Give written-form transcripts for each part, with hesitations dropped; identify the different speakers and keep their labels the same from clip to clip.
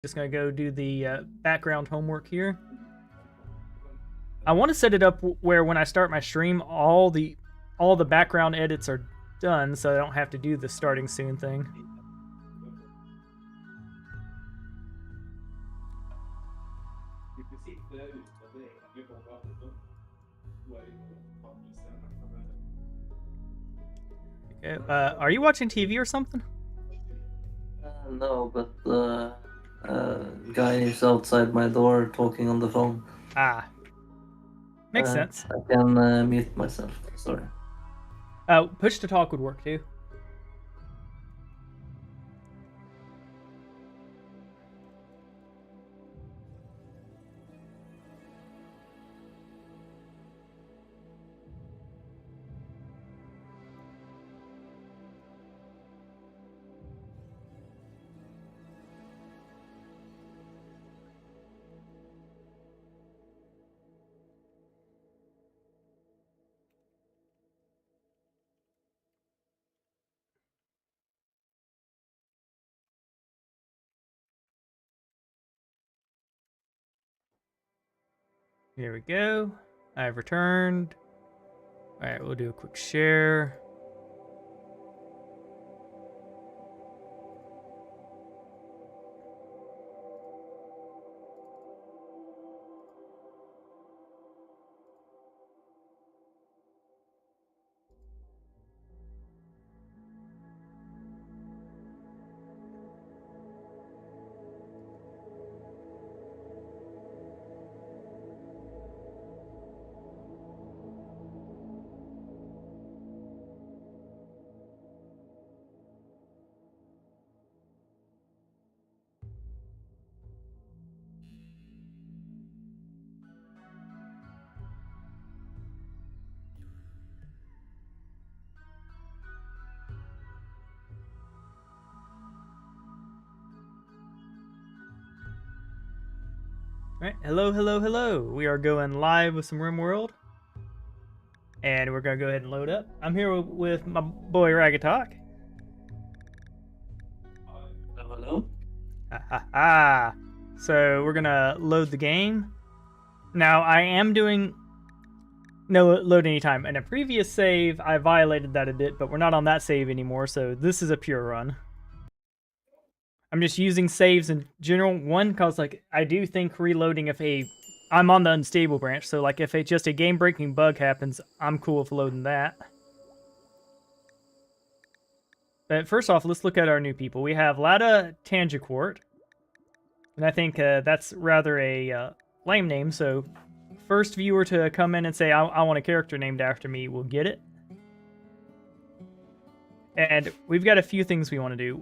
Speaker 1: Just gonna go do the background homework here. I want to set it up where when I start my stream, all the background edits are done, so I don't have to do the starting soon thing. Okay, are you watching TV or something?
Speaker 2: No, but the guy is outside my door talking on the phone.
Speaker 1: Ah, makes sense.
Speaker 2: I can mute myself. Sorry.
Speaker 1: Push to talk would work too. Here we go. I've returned. All right, we'll do a quick share. All right, hello, hello, hello. We are going live with some Rimworld. And we're going to go ahead and load up. I'm here with my boy Ragatalk.
Speaker 2: Hello?
Speaker 1: So we're going to load the game. Now, I am doing no load anytime. In a previous save, I violated that a bit, but we're not on that save anymore, so this is a pure run. I'm just using saves in general. One, because like I do think reloading if I'm on the unstable branch, so like if just a game-breaking bug happens, I'm cool with loading that. But first off, let's look at our new people. We have Lada Tangiquart, and I think that's rather a lame name, so first viewer to come in and say, I want a character named after me, will get it. And we've got a few things we want to do.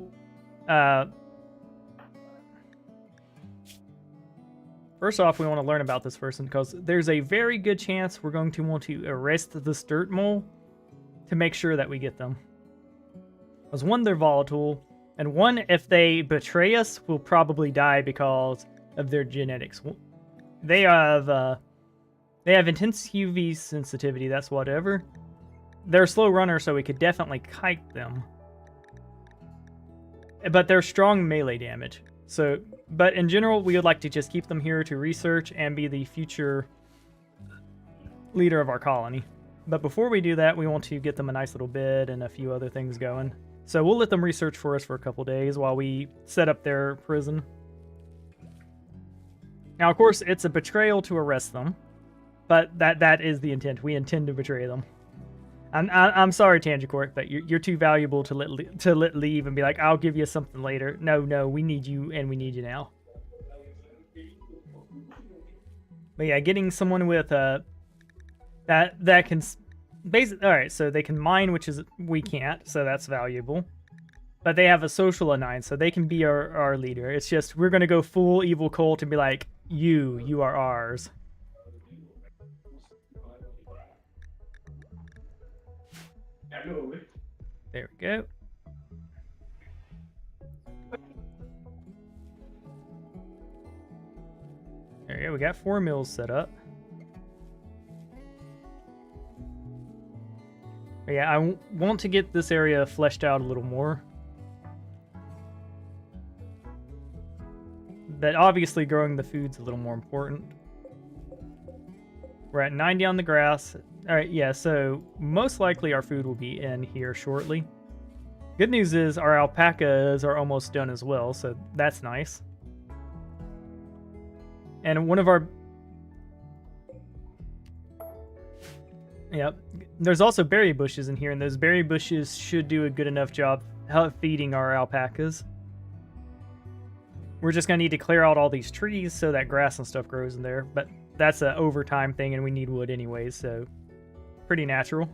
Speaker 1: First off, we want to learn about this person, because there's a very good chance we're going to want to arrest this dirt mole to make sure that we get them. Because one, they're volatile, and one, if they betray us, will probably die because of their genetics. They have intense UV sensitivity, that's whatever. They're a slow runner, so we could definitely kite them. But they're strong melee damage. So, but in general, we would like to just keep them here to research and be the future leader of our colony. But before we do that, we want to get them a nice little bed and a few other things going. So we'll let them research for us for a couple days while we set up their prison. Now, of course, it's a betrayal to arrest them, but that is the intent. We intend to betray them. I'm sorry, Tangiquart, but you're too valuable to let leave and be like, I'll give you something later. No, we need you, and we need you now. But yeah, getting someone with that can basically, all right. So they can mine, which is we can't, so that's valuable. But they have a social A9, so they can be our leader. It's just we're gonna go full evil cult and be like, you are ours. There we go. There we go. We got 4 mills set up. But yeah, I want to get this area fleshed out a little more. But obviously growing the food's a little more important. We're at 90 on the grass. All right, yeah, so most likely our food will be in here shortly. Good news is our alpacas are almost done as well, so that's nice. And one of our... Yep. There's also berry bushes in here, and those berry bushes should do a good enough job feeding our alpacas. We're just going to need to clear out all these trees so that grass and stuff grows in there, but that's an overtime thing, and we need wood anyways, so pretty natural.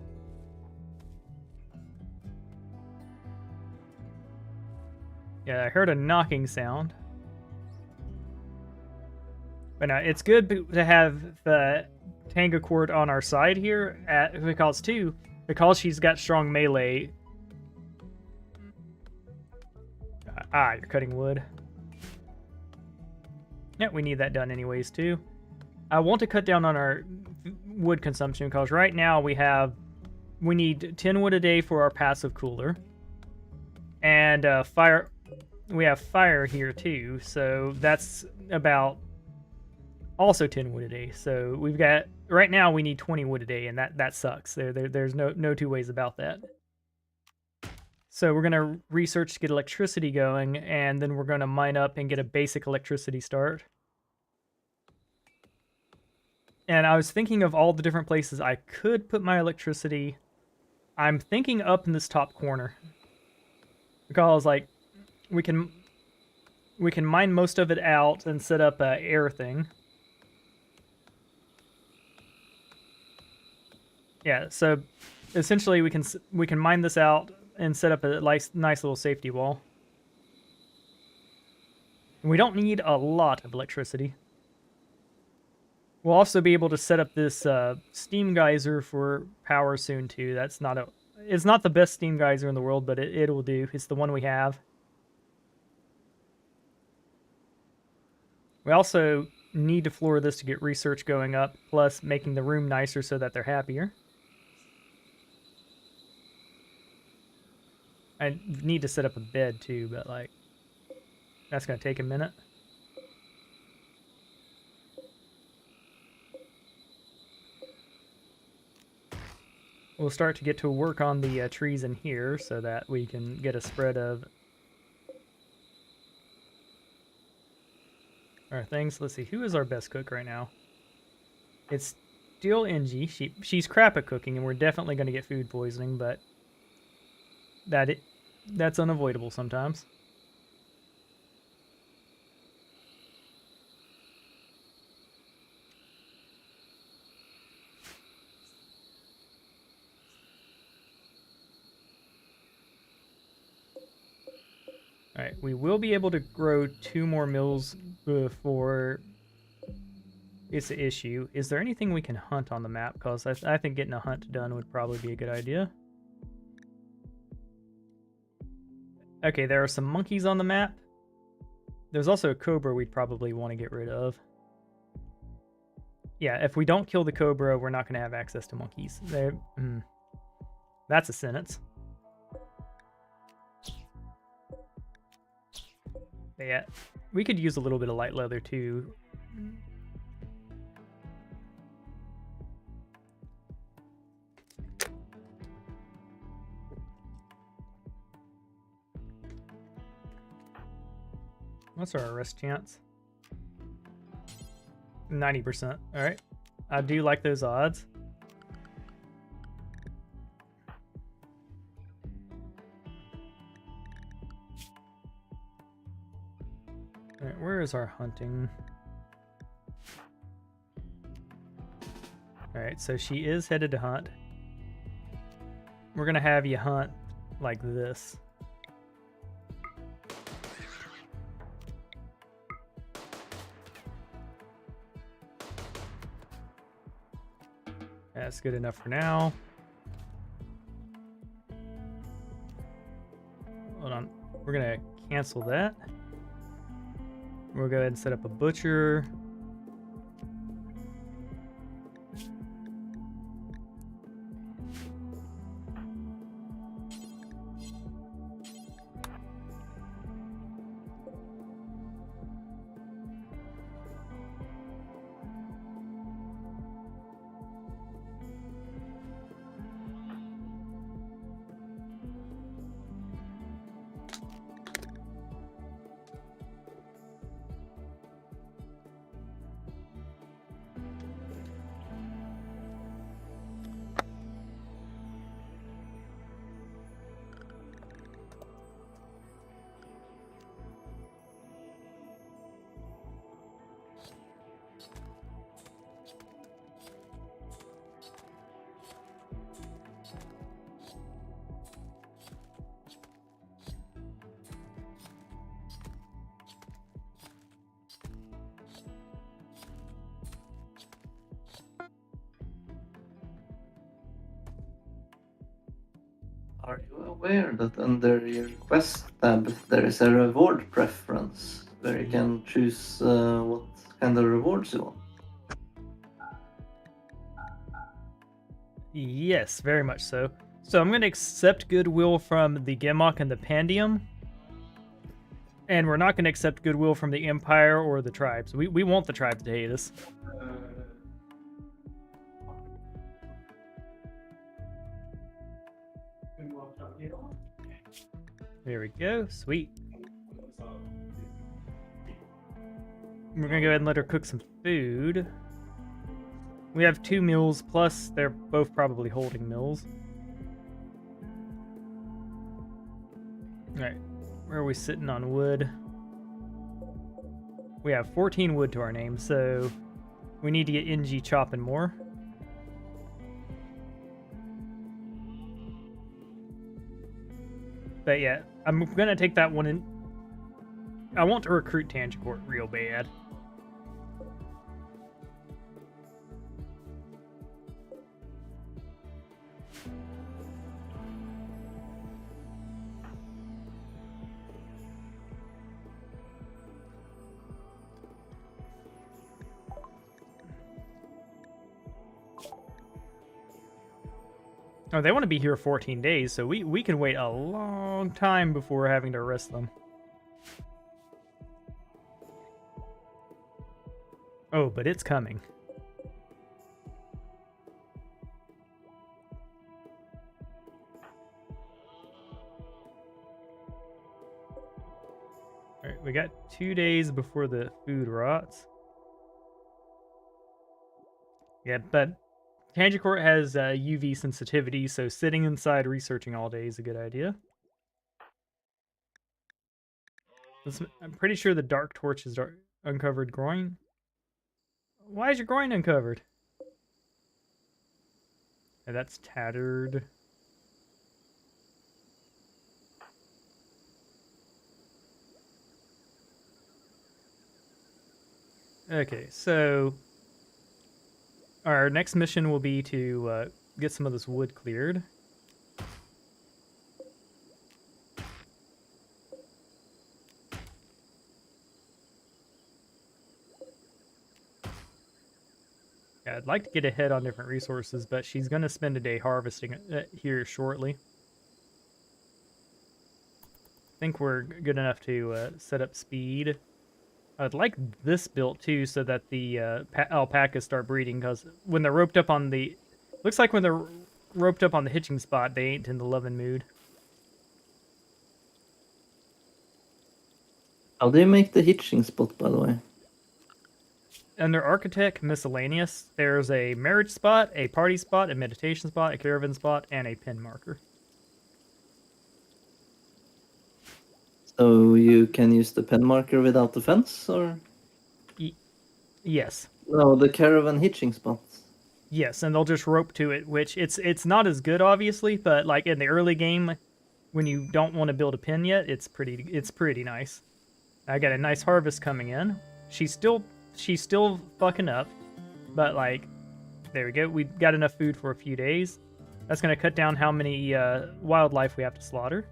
Speaker 1: Yeah, I heard a knocking sound. But no, it's good to have the Tanga Court on our side here because she's got strong melee. You're cutting wood. Yeah, we need that done anyways too. I want to cut down on our wood consumption because right now we need 10 wood a day for our passive cooler. And fire, we have fire here too, so that's about also 10 wood a day. So we've got, right now we need 20 wood a day, and that sucks. There's no two ways about that. So we're going to research to get electricity going, and then we're going to mine up and get a basic electricity start. And I was thinking of all the different places I could put my electricity. I'm thinking up in this top corner. Because, like, we can mine most of it out and set up a air thing. Yeah, so essentially we can mine this out and set up a nice little safety wall. And we don't need a lot of electricity. We'll also be able to set up this steam geyser for power soon too. It's not the best steam geyser in the world, but it will do. It's the one we have. We also need to floor this to get research going up, plus making the room nicer so that they're happier. I need to set up a bed too, but like, that's going to take a minute. We'll start to get to work on the trees in here so that we can get a spread of our things. Let's see, who is our best cook right now? It's still Engie. She's crap at cooking, and we're definitely going to get food poisoning, but that's unavoidable sometimes. Alright, we will be able to grow 2 more mills before it's an issue. Is there anything we can hunt on the map? Because I think getting a hunt done would probably be a good idea. Okay, there are some monkeys on the map. There's also a cobra we'd probably want to get rid of. Yeah, if we don't kill the cobra, we're not going to have access to monkeys. That's a sentence. But yeah, we could use a little bit of light leather too. What's our arrest chance? 90%. Alright. I do like those odds. Alright, where is our hunting? Alright, so she is headed to hunt. We're gonna have you hunt like this. That's good enough for now. Hold on. We're going to cancel that. We'll go ahead and set up a butcher.
Speaker 2: Are you aware that under your quest tab there is a reward preference where you can choose what kind of rewards you want?
Speaker 1: Yes, very much so. So I'm going to accept goodwill from the Gemok and the Pandium. And we're not going to accept goodwill from the Empire or the tribes. We want the tribes to hate us. There we go. Sweet. We're going to go ahead and let her cook some food. We have 2 meals, plus they're both probably holding meals. Alright, where are we sitting on wood? We have 14 wood to our name, so we need to get NG chopping more. But yeah, I'm gonna take that one in. I want to recruit Tangicourt real bad. Oh, they want to be here 14 days, so we can wait a long time before having to arrest them. Oh, but it's coming. Alright, we got 2 days before the food rots. Yeah, but Tangicourt has UV sensitivity, so sitting inside researching all day is a good idea. I'm pretty sure the Dark Torch is uncovered groin. Why is your groin uncovered? Yeah, that's tattered. Okay, so our next mission will be to get some of this wood cleared. Yeah, I'd like to get ahead on different resources, but she's going to spend a day harvesting here shortly. I think we're good enough to set up speed. I'd like this built too, so that the alpacas start breeding. Because when they're roped up on the, looks like when they're roped up on the hitching spot, they ain't in the loving mood.
Speaker 2: How do you make the hitching spot, by the way?
Speaker 1: Under Architect Miscellaneous, there's a marriage spot, a party spot, a meditation spot, a caravan spot, and a pin marker.
Speaker 2: So you can use the pen marker without the fence, or?
Speaker 1: Yes.
Speaker 2: No, the caravan hitching spots.
Speaker 1: Yes, and they'll just rope to it, which it's not as good, obviously, but like in the early game, when you don't want to build a pin yet, it's pretty nice. I got a nice harvest coming in. She's still fucking up, but like, there we go. We got enough food for a few days. That's gonna cut down how many wildlife we have to slaughter.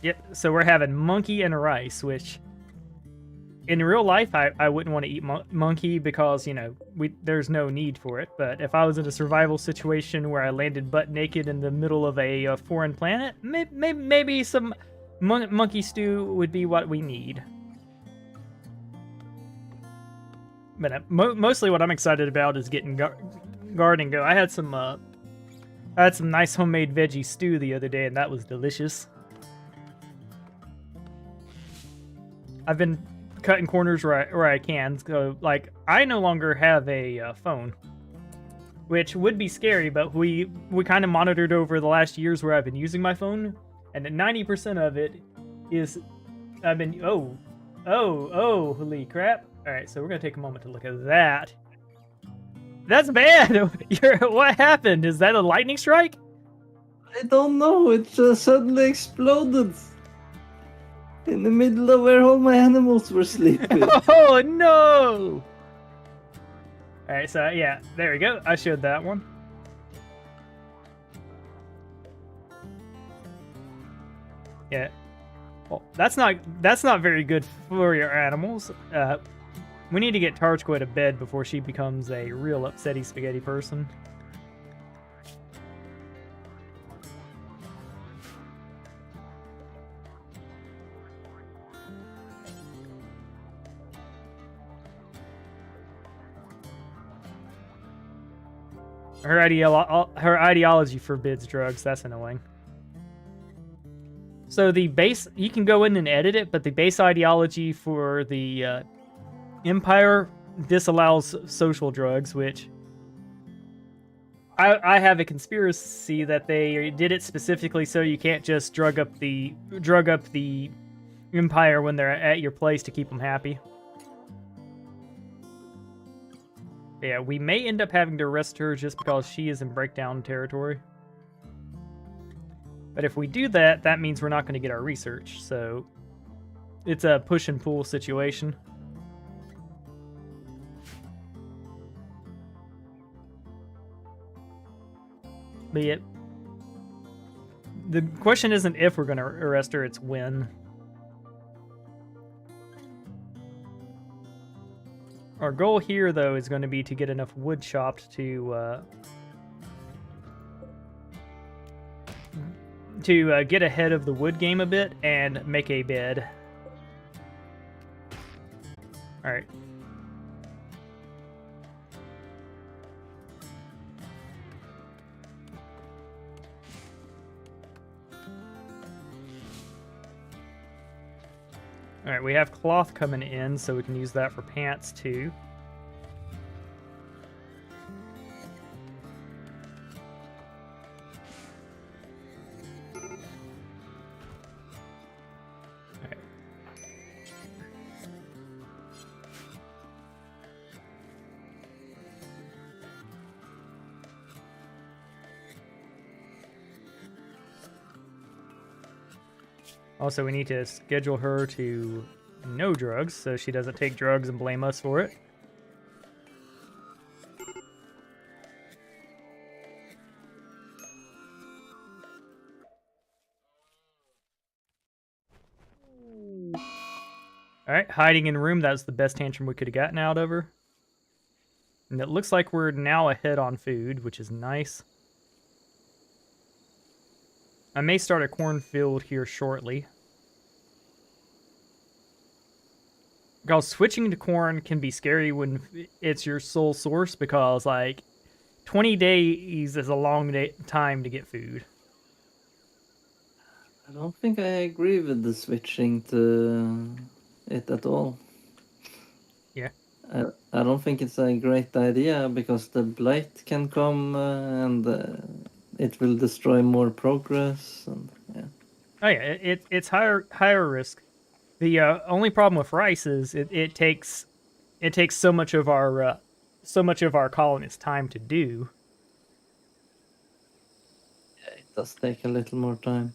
Speaker 1: Yep, so we're having monkey and rice, which in real life I wouldn't want to eat monkey because, you know, there's no need for it. But if I was in a survival situation where I landed butt naked in the middle of a foreign planet, maybe some monkey stew would be what we need. But mostly what I'm excited about is getting garden go. I had some nice homemade veggie stew the other day, and that was delicious. I've been cutting corners where I can. So, like, I no longer have a phone, which would be scary, but we kind of monitored over the last years where I've been using my phone, and 90% of it is I've been holy crap. All right, so we're gonna take a moment to look at that. That's bad. What happened? Is that a lightning strike?
Speaker 2: I don't know. It just suddenly exploded. In the middle of where all my animals were sleeping.
Speaker 1: Oh no! Alright, so yeah, there we go. I showed that one. Yeah. Well, that's not very good for your animals. We need to get Tarchko to bed before she becomes a real upsetty spaghetti person. Her ideology forbids drugs. That's annoying. So the base, you can go in and edit it, but the base ideology for the Empire disallows social drugs, which I have a conspiracy that they did it specifically so you can't just drug up the Empire when they're at your place to keep them happy. Yeah, we may end up having to arrest her just because she is in breakdown territory. But if we do that, that means we're not going to get our research, so it's a push and pull situation. But yeah, the question isn't if we're going to arrest her, it's when. Our goal here, though, is going to be to get enough wood chopped to get ahead of the wood game a bit and make a bed. Alright. Alright, we have cloth coming in, so we can use that for pants, too. Alright. Also, we need to schedule her to no drugs, so she doesn't take drugs and blame us for it. Alright, hiding in room, that's the best tantrum we could have gotten out of her. And it looks like we're now ahead on food, which is nice. I may start a cornfield here shortly. Because switching to corn can be scary when it's your sole source, because, like, 20 days is a long time to get food.
Speaker 2: I don't think I agree with the switching to it at all.
Speaker 1: Yeah.
Speaker 2: I don't think it's a great idea, because the blight can come and it will destroy more progress. And, yeah.
Speaker 1: Oh yeah, it's higher risk. The only problem with rice is it takes so much of our colonists' time to do.
Speaker 2: Yeah, it does take a little more time.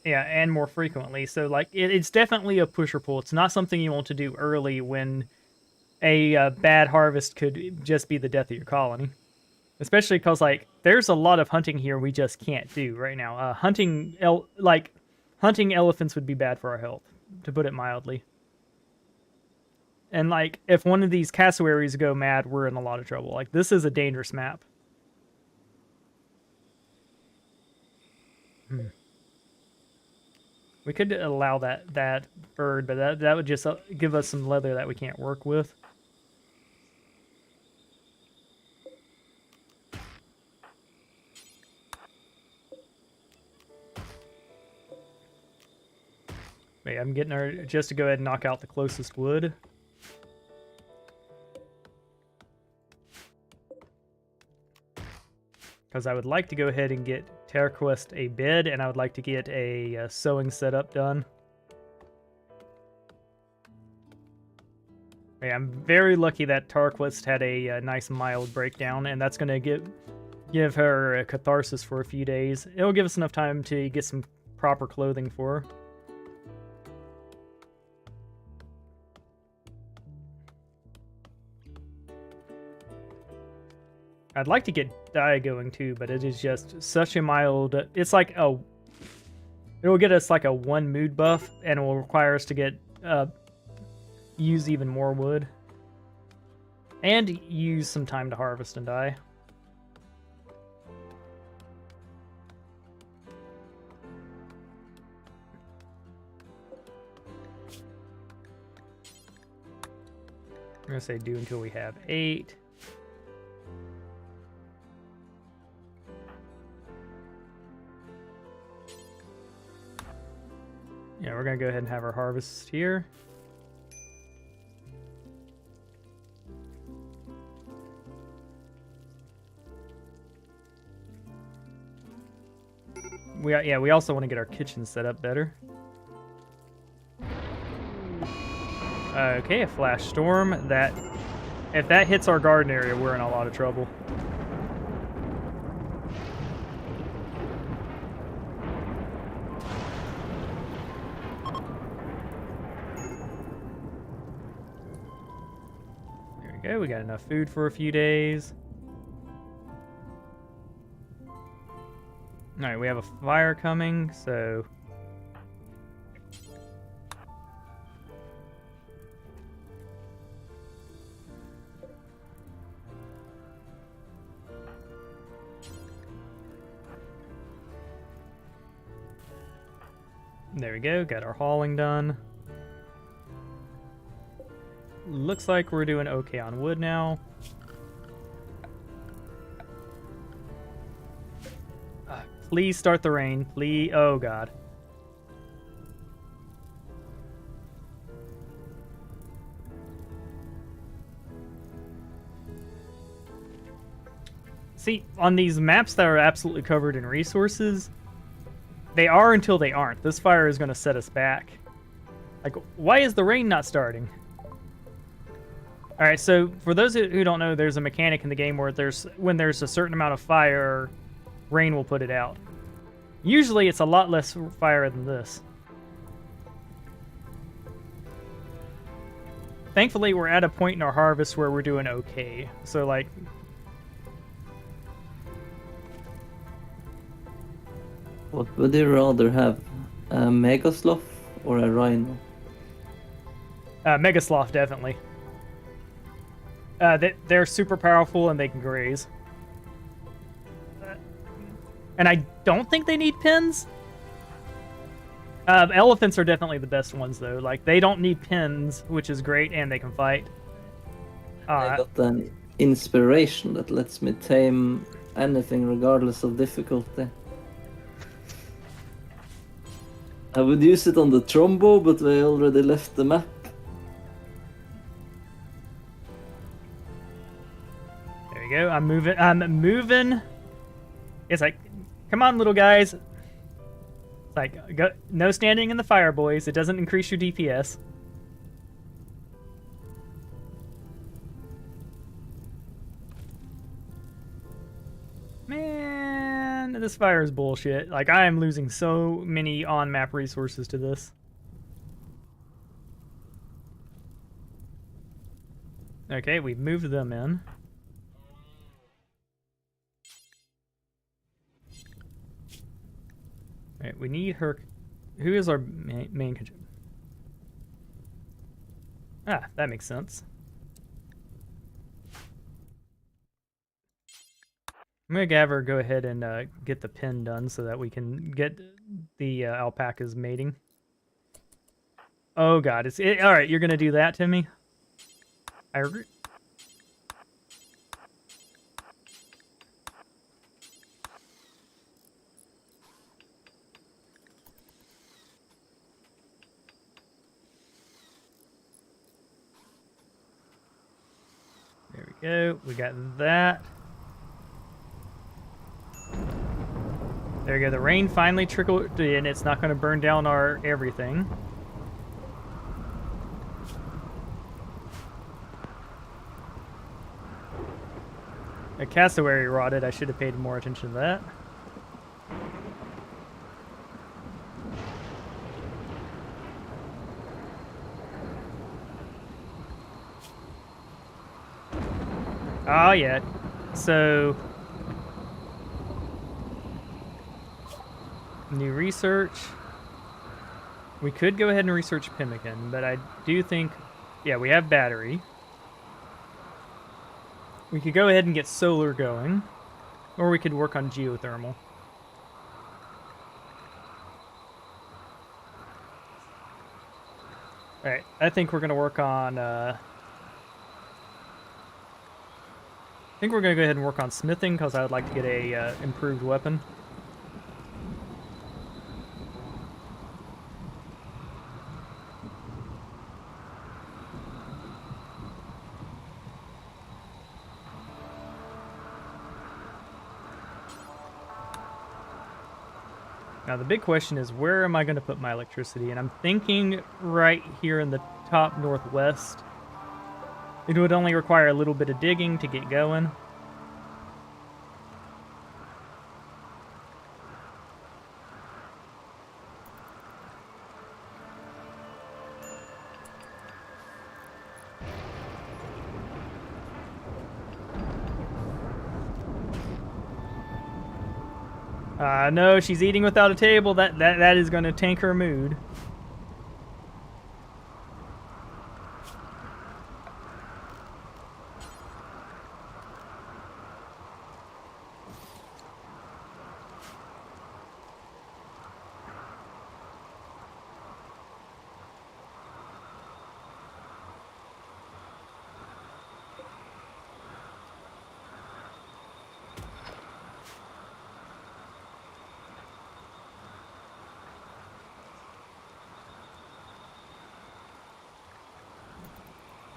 Speaker 1: Yeah, and more frequently. So like it's definitely a push or pull. It's not something you want to do early when a bad harvest could just be the death of your colony. Especially because like there's a lot of hunting here we just can't do right now. Hunting elephants would be bad for our health, to put it mildly. And like if one of these cassowaries go mad, we're in a lot of trouble. Like this is a dangerous map. We could allow that bird, but that would just give us some leather that we can't work with. Wait, I'm getting her just to go ahead and knock out the closest wood. Because I would like to go ahead and get Terraquest a bed, and I would like to get a sewing setup done. Yeah, I'm very lucky that Tarquest had a nice mild breakdown, and that's going to give her a catharsis for a few days. It'll give us enough time to get some proper clothing for her. I'd like to get dye going too, but it is just such a mild. It's like a. It will get us like a 1 mood buff, and it will require us to get use even more wood, and use some time to harvest and dye. I'm gonna say do until we have 8. Yeah, we're gonna go ahead and have our harvest here. We also want to get our kitchen set up better. Okay, a flash storm. If that hits our garden area, we're in a lot of trouble. There we go. We got enough food for a few days. All right, we have a fire coming, so there we go. Got our hauling done. Looks like we're doing okay on wood now. Please start the rain. Please. Oh, God. See, on these maps that are absolutely covered in resources, they are until they aren't. This fire is going to set us back. Like, why is the rain not starting? All right, so for those who don't know, there's a mechanic in the game where when there's a certain amount of fire, rain will put it out. Usually it's a lot less fire than this. Thankfully, we're at a point in our harvest where we're doing okay. So, like...
Speaker 2: What would you rather have? A Mega Sloth or a Rhino?
Speaker 1: Mega Sloth, definitely. They're super powerful and they can graze. And I don't think they need pins. Elephants are definitely the best ones, though. Like, they don't need pins, which is great, and they can fight.
Speaker 2: I got an inspiration that lets me tame anything regardless of difficulty. I would use it on the Trombo, but we already left the map.
Speaker 1: There you go. I'm moving. It's like, come on, little guys. It's like, no standing in the fire, boys. It doesn't increase your DPS. Man, this fire is bullshit. Like, I am losing so many on-map resources to this. Okay, we've moved them in. Alright, we need her... Who is our main contributor? Ah, that makes sense. I'm gonna have her go ahead and get the pin done so that we can get the alpacas mating. Oh god, alright, you're gonna do that to me? I agree. There we go, we got that. There we go, the rain finally trickled in. It's not going to burn down our everything. A cassowary rotted. I should have paid more attention to that. Oh, yeah. So new research. We could go ahead and research pemmican, but I do think, yeah, we have battery. We could go ahead and get solar going, or we could work on geothermal. All right, I think we're gonna work on. I think we're gonna go ahead and work on smithing because I would like to get a improved weapon. Now the big question is, where am I going to put my electricity? And I'm thinking right here in the top northwest. It would only require a little bit of digging to get going. No, she's eating without a table. That is going to tank her mood.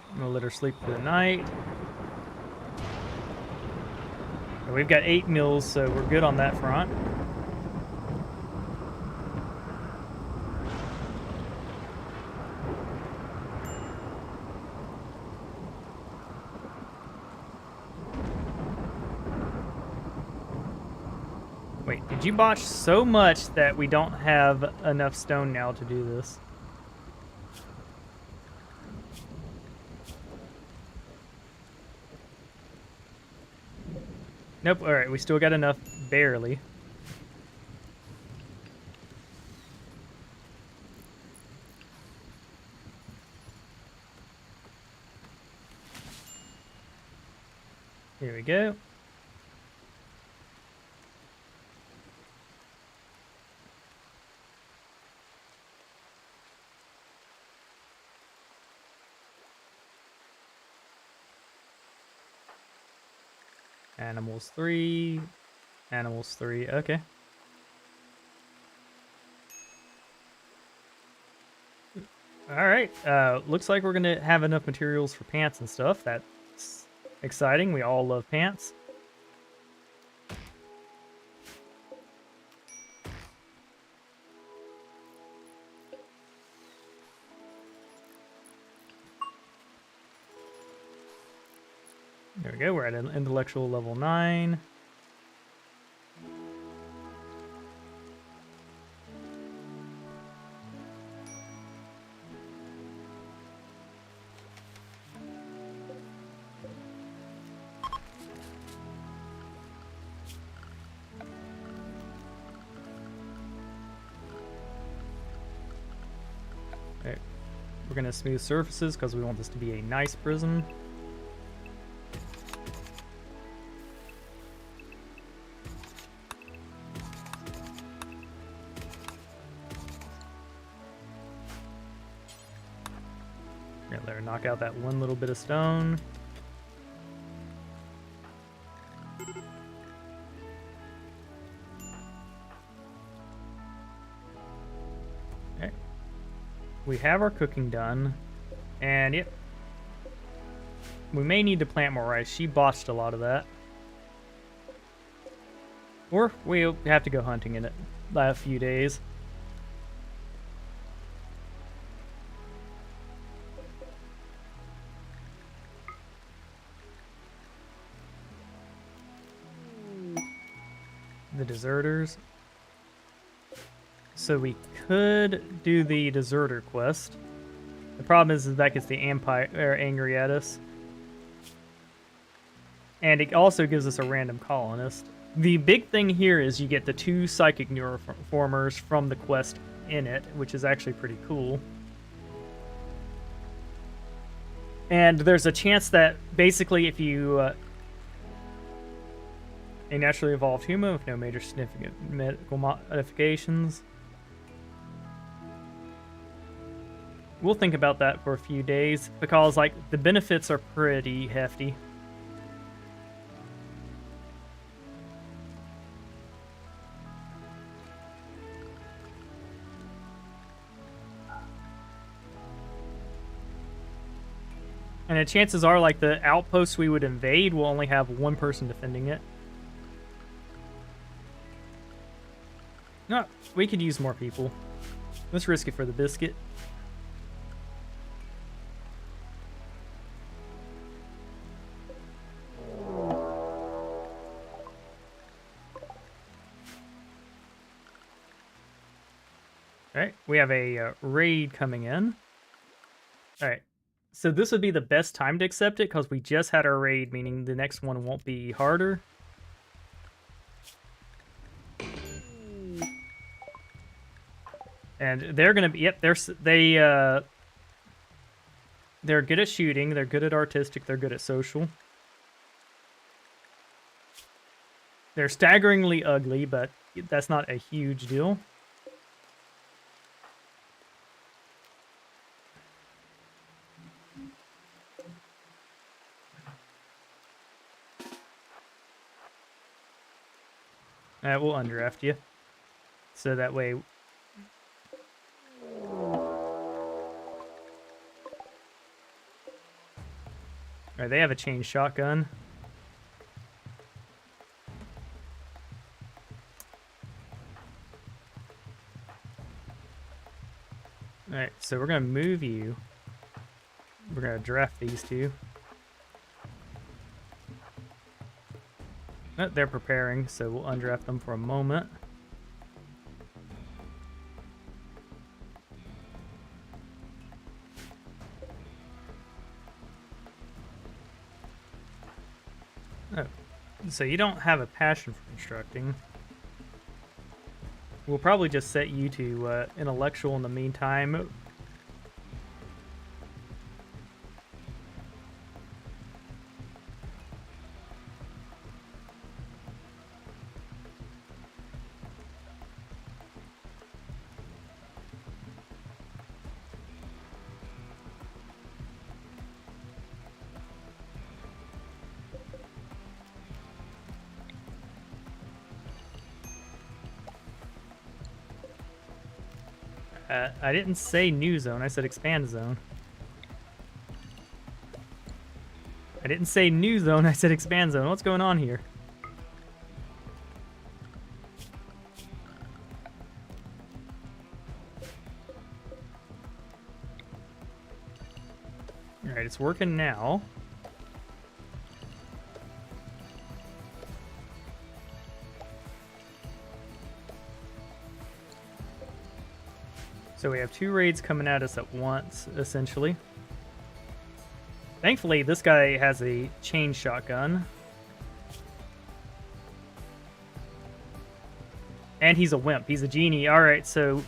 Speaker 1: I'm going to let her sleep for the night. We've got 8 meals, so we're good on that front. Wait, did you botch so much that we don't have enough stone now to do this? Nope, alright, we still got enough, barely. Here we go. Animals 3. Animals 3. Okay. Alright. Looks like we're going to have enough materials for pants and stuff. That's exciting. We all love pants. There we go. We're at an intellectual level 9. Okay. We're going to smooth surfaces because we want this to be a nice prison. Let her knock out that one little bit of stone. Okay. We have our cooking done. And yep. We may need to plant more rice. She botched a lot of that. Or we'll have to go hunting in it a few days. The deserters. So we could do the deserter quest. The problem is that gets the Empire angry at us. And it also gives us a random colonist. The big thing here is you get the 2 psychic neuroformers from the quest in it, which is actually pretty cool. And there's a chance that basically if you... a naturally evolved human with no major significant medical modifications. We'll think about that for a few days, because, like, the benefits are pretty hefty. And the chances are, like, the outposts we would invade will only have 1 person defending it. No, we could use more people. Let's risk it for the biscuit. Alright, we have a raid coming in. Alright, so this would be the best time to accept it, because we just had our raid, meaning the next one won't be harder. And they're gonna be, yep, they're good at shooting, they're good at artistic, they're good at social. They're staggeringly ugly, but that's not a huge deal. We'll undraft you. So that way... Alright, they have a chain shotgun. Alright, so we're gonna move you. We're gonna draft these 2. Oh, they're preparing, so we'll undraft them for a moment. Oh, so you don't have a passion for constructing. We'll probably just set you to intellectual in the meantime. I didn't say new zone, I said expand zone. I didn't say new zone, I said expand zone. What's going on here? Alright, it's working now. So we have 2 raids coming at us at once, essentially. Thankfully, this guy has a chain shotgun. And he's a wimp. He's a genie. Alright, so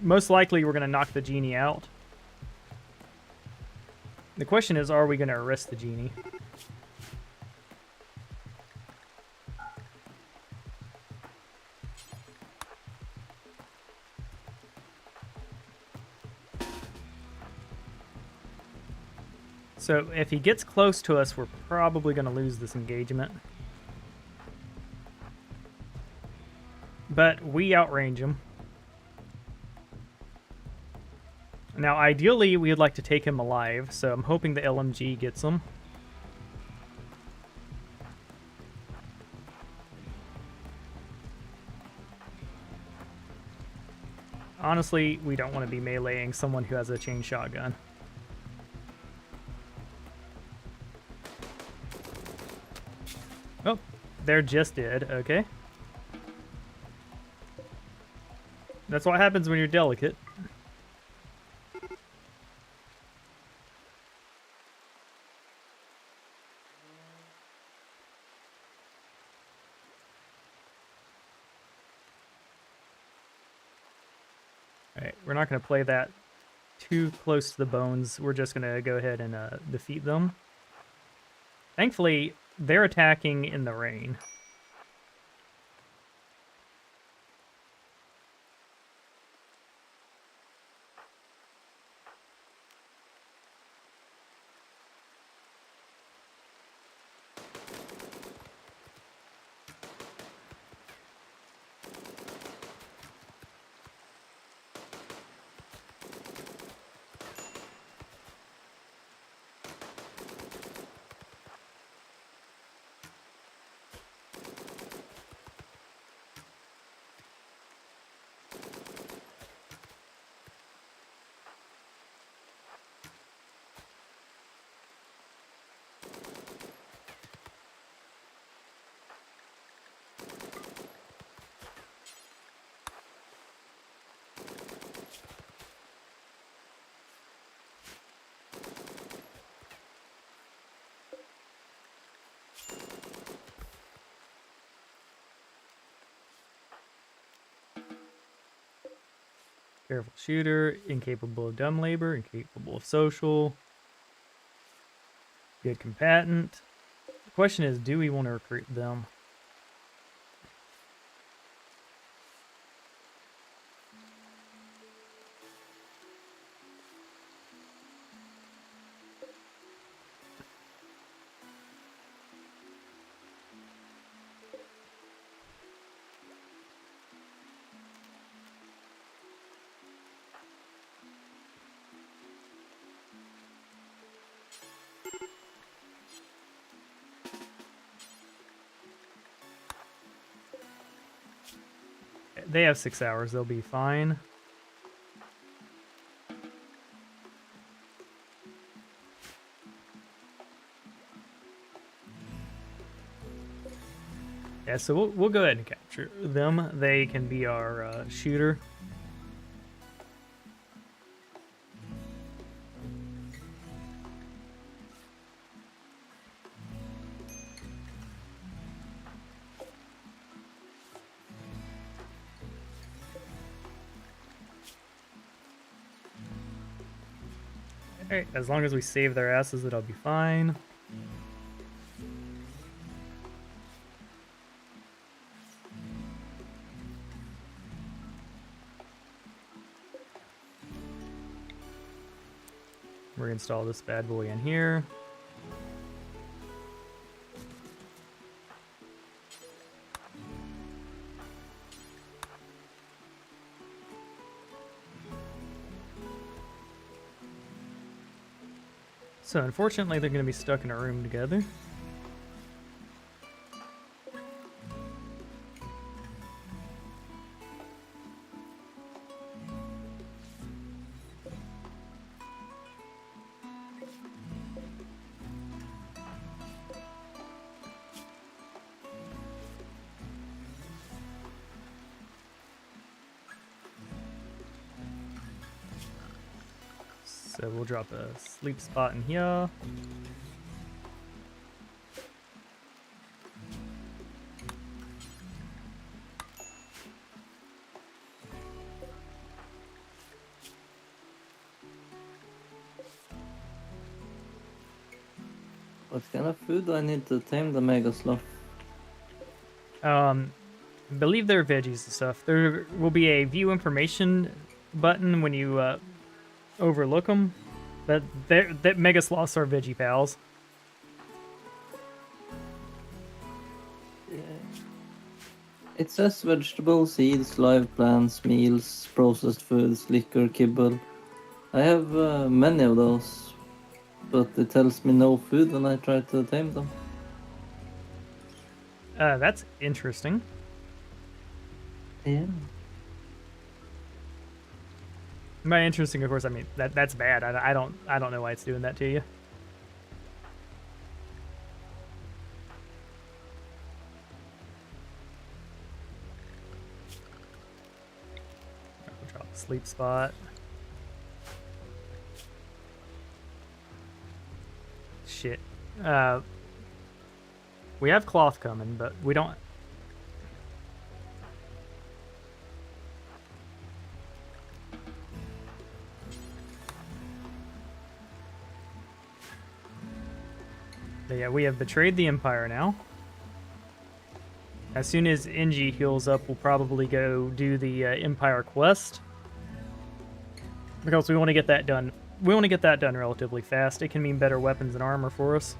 Speaker 1: most likely we're going to knock the genie out. The question is, are we going to arrest the genie? So if he gets close to us, we're probably going to lose this engagement. But we outrange him. Now, ideally, we would like to take him alive, so I'm hoping the LMG gets him. Honestly, we don't want to be meleeing someone who has a chain shotgun. Oh, they're just dead. Okay. That's what happens when you're delicate. Alright, we're not going to play that too close to the bones. We're just going to go ahead and defeat them. Thankfully, they're attacking in the rain. Careful shooter, incapable of dumb labor, incapable of social. Good combatant. The question is, do we want to recruit them? They have 6 hours. They'll be fine. Yeah, so we'll go ahead and capture them. They can be our shooter. Alright, as long as we save their asses, it'll be fine. We're gonna install this bad boy in here. So unfortunately, they're gonna be stuck in a room together. So we'll drop a sleep spot in here.
Speaker 2: What kind of food do I need to tame the mega sloth?
Speaker 1: I believe they're veggies and stuff. There will be a view information button when you overlook them. But that mega sloths are veggie pals.
Speaker 2: Yeah. It says vegetables, seeds, live plants, meals, processed foods, liquor, kibble. I have many of those, but it tells me no food when I try to tame them.
Speaker 1: That's interesting.
Speaker 2: Yeah.
Speaker 1: By interesting, of course, I mean that's bad. I don't know why it's doing that to you. We'll drop a sleep spot. Shit. We have cloth coming, but we don't. But yeah, we have betrayed the Empire now. As soon as NG heals up, we'll probably go do the Empire quest. Because we want to get that done. We want to get that done relatively fast. It can mean better weapons and armor for us.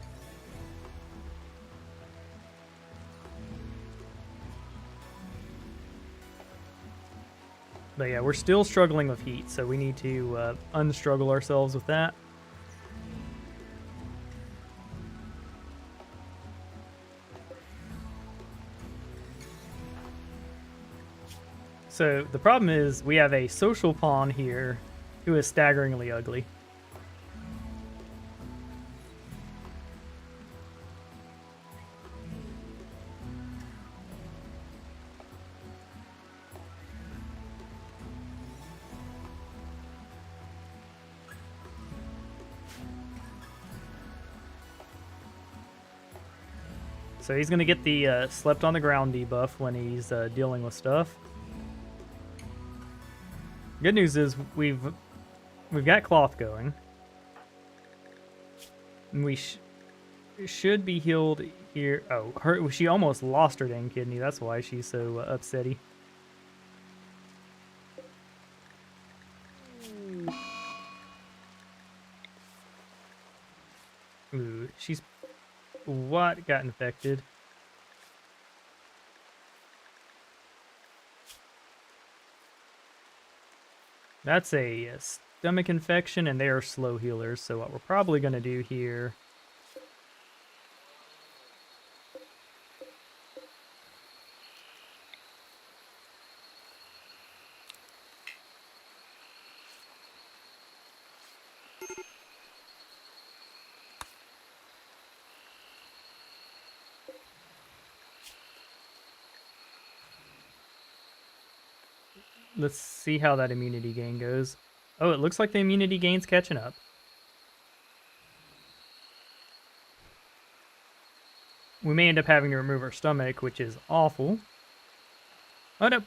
Speaker 1: But yeah, we're still struggling with heat, so we need to unstruggle ourselves with that. So the problem is we have a social pawn here who is staggeringly ugly. So he's going to get the slept on the ground debuff when he's dealing with stuff. Good news is we've got cloth going. And we should be healed here. Oh, she almost lost her dang kidney. That's why she's so upsetty. Ooh, she's... What got infected? That's a stomach infection, and they are slow healers. So what we're probably going to do here... Let's see how that immunity gain goes. Oh, it looks like the immunity gain's catching up. We may end up having to remove our stomach, which is awful. Oh, no.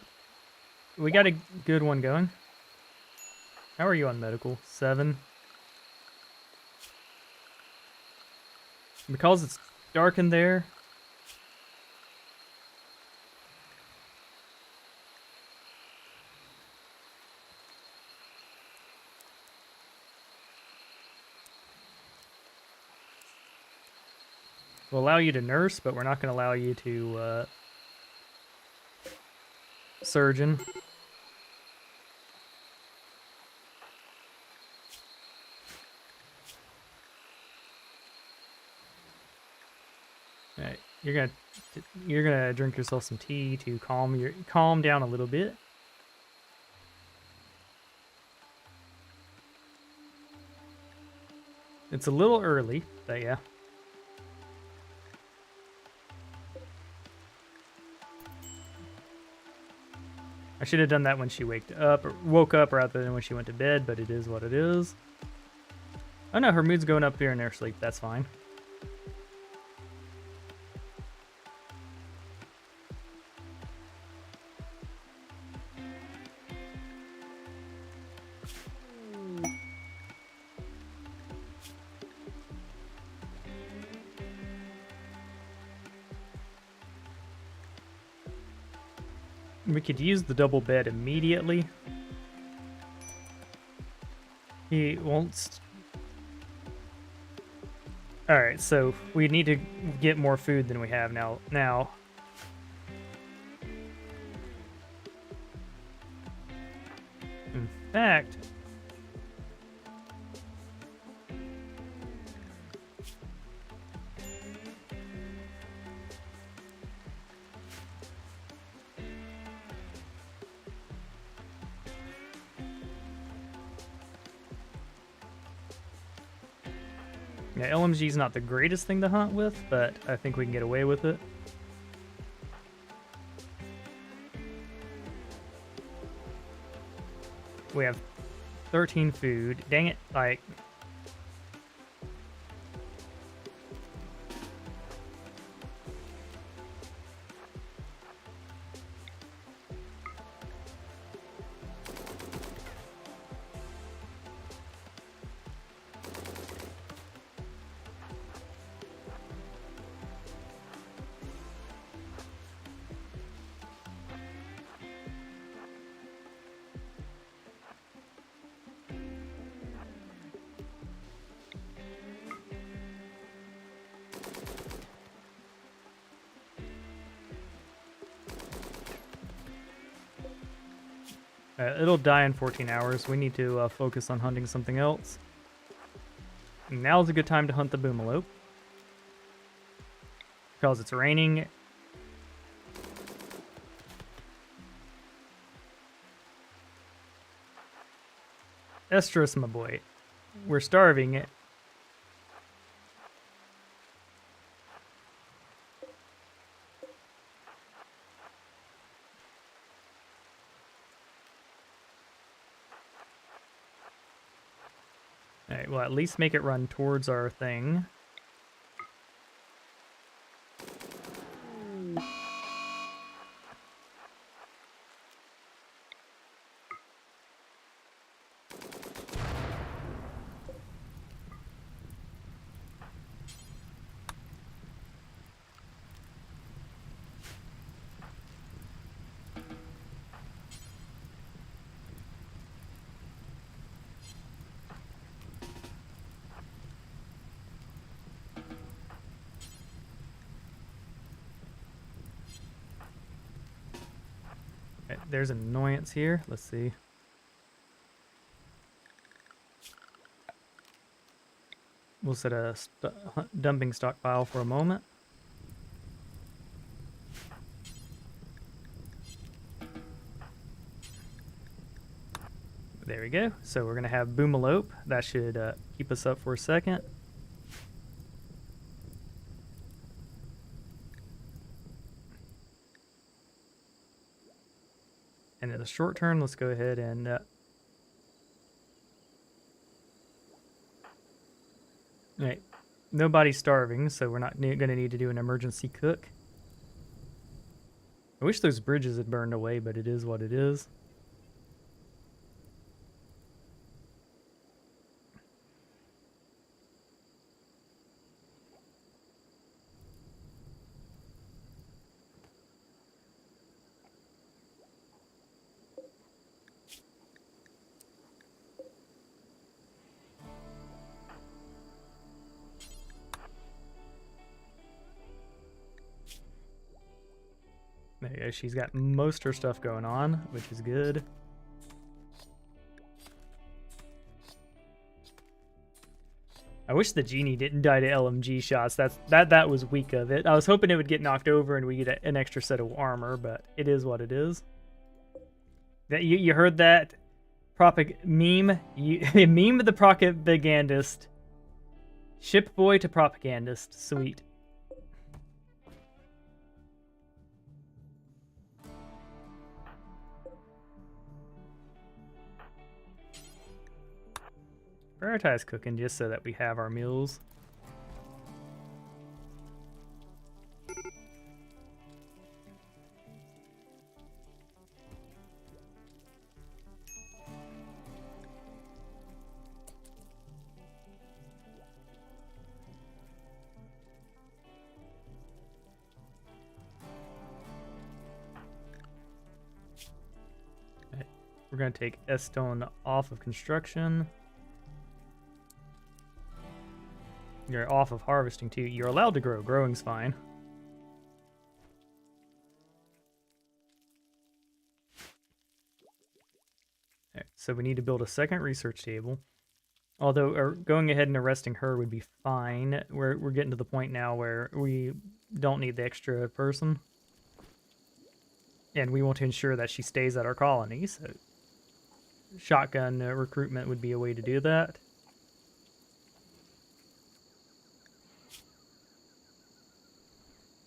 Speaker 1: We got a good one going. How are you on medical? 7. Because it's dark in there... We'll allow you to nurse, but we're not going to allow you to surgeon. All right, you're gonna drink yourself some tea to calm down a little bit. It's a little early, but yeah. I should have done that when she woke up rather than when she went to bed, but it is what it is. Oh no, her mood's going up during her sleep. That's fine. We could use the double bed immediately. He won't... Alright, so we need to get more food than we have now. In fact... Yeah, LMG's not the greatest thing to hunt with, but I think we can get away with it. We have 13 food. Dang it, like... It'll die in 14 hours. We need to focus on hunting something else. Now's a good time to hunt the boomalope. Because it's raining. Estrus, my boy. We're starving. Alright, well, at least make it run towards our thing. Okay, there's an annoyance here. Let's see. We'll set a dumping stockpile for a moment. There we go. So we're going to have boomalope. That should keep us up for a second. And in the short term, let's go ahead and... Right. Nobody's starving, so we're not going to need to do an emergency cook. I wish those bridges had burned away, but it is what it is. There you go. She's got most of her stuff going on, which is good. I wish the genie didn't die to LMG shots. That was weak of it. I was hoping it would get knocked over and we get an extra set of armor, but it is what it is. That you heard that meme? Meme the propagandist. Ship boy to propagandist. Sweet. Prioritize cooking just so that we have our meals. Okay. We're going to take S-Stone off of construction. You're off of harvesting too. You're allowed to grow. Growing's fine. Right, so we need to build a second research table. Although going ahead and arresting her would be fine. We're getting to the point now where we don't need the extra person. And we want to ensure that she stays at our colony. So shotgun recruitment would be a way to do that.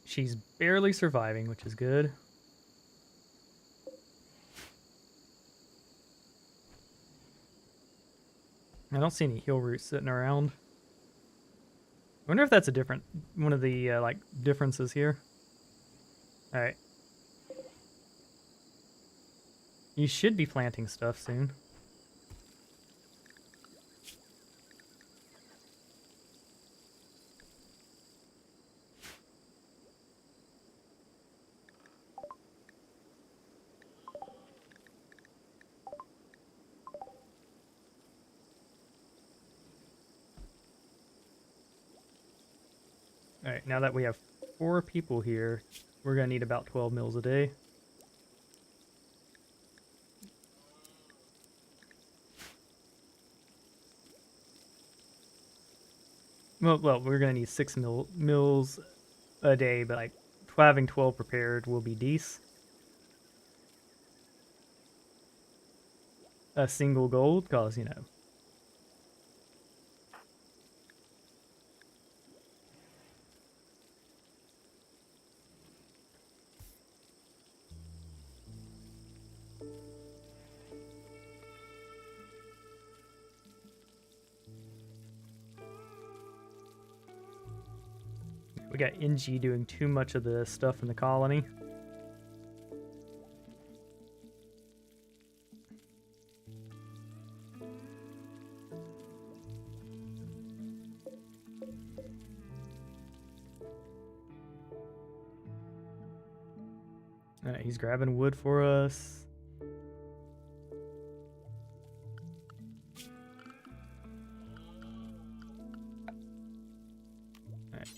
Speaker 1: She's barely surviving, which is good. I don't see any heal roots sitting around. I wonder if that's a different one of the like differences here. All right. You should be planting stuff soon. Alright, now that we have 4 people here, we're going to need about 12 meals a day. Well, we're gonna need 6 meals a day, but like having 12 prepared will be decent. A single gold, cause you know. We got NG doing too much of the stuff in the colony. Alright, he's grabbing wood for us. Alright.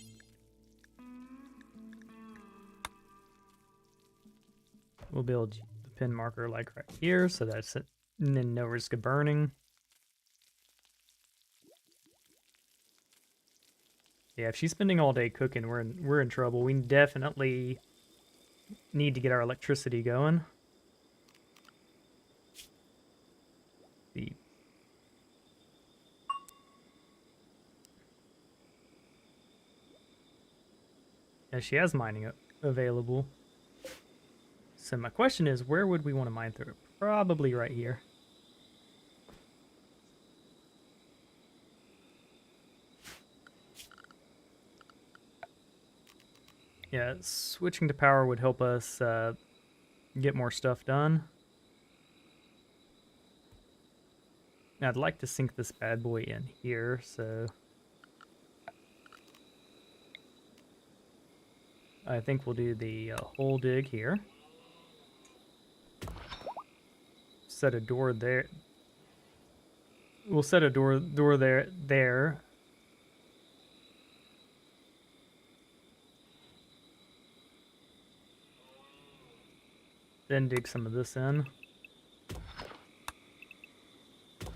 Speaker 1: We'll build the pin marker like right here, so that's it. And then no risk of burning. Yeah, if she's spending all day cooking, we're in trouble. We definitely need to get our electricity going. Yeah, she has mining available. So my question is, where would we want to mine through? Probably right here. Yeah, switching to power would help us get more stuff done. Now, I'd like to sink this bad boy in here, so I think we'll do the hole dig here. Set a door there. We'll set a door there. Then dig some of this in.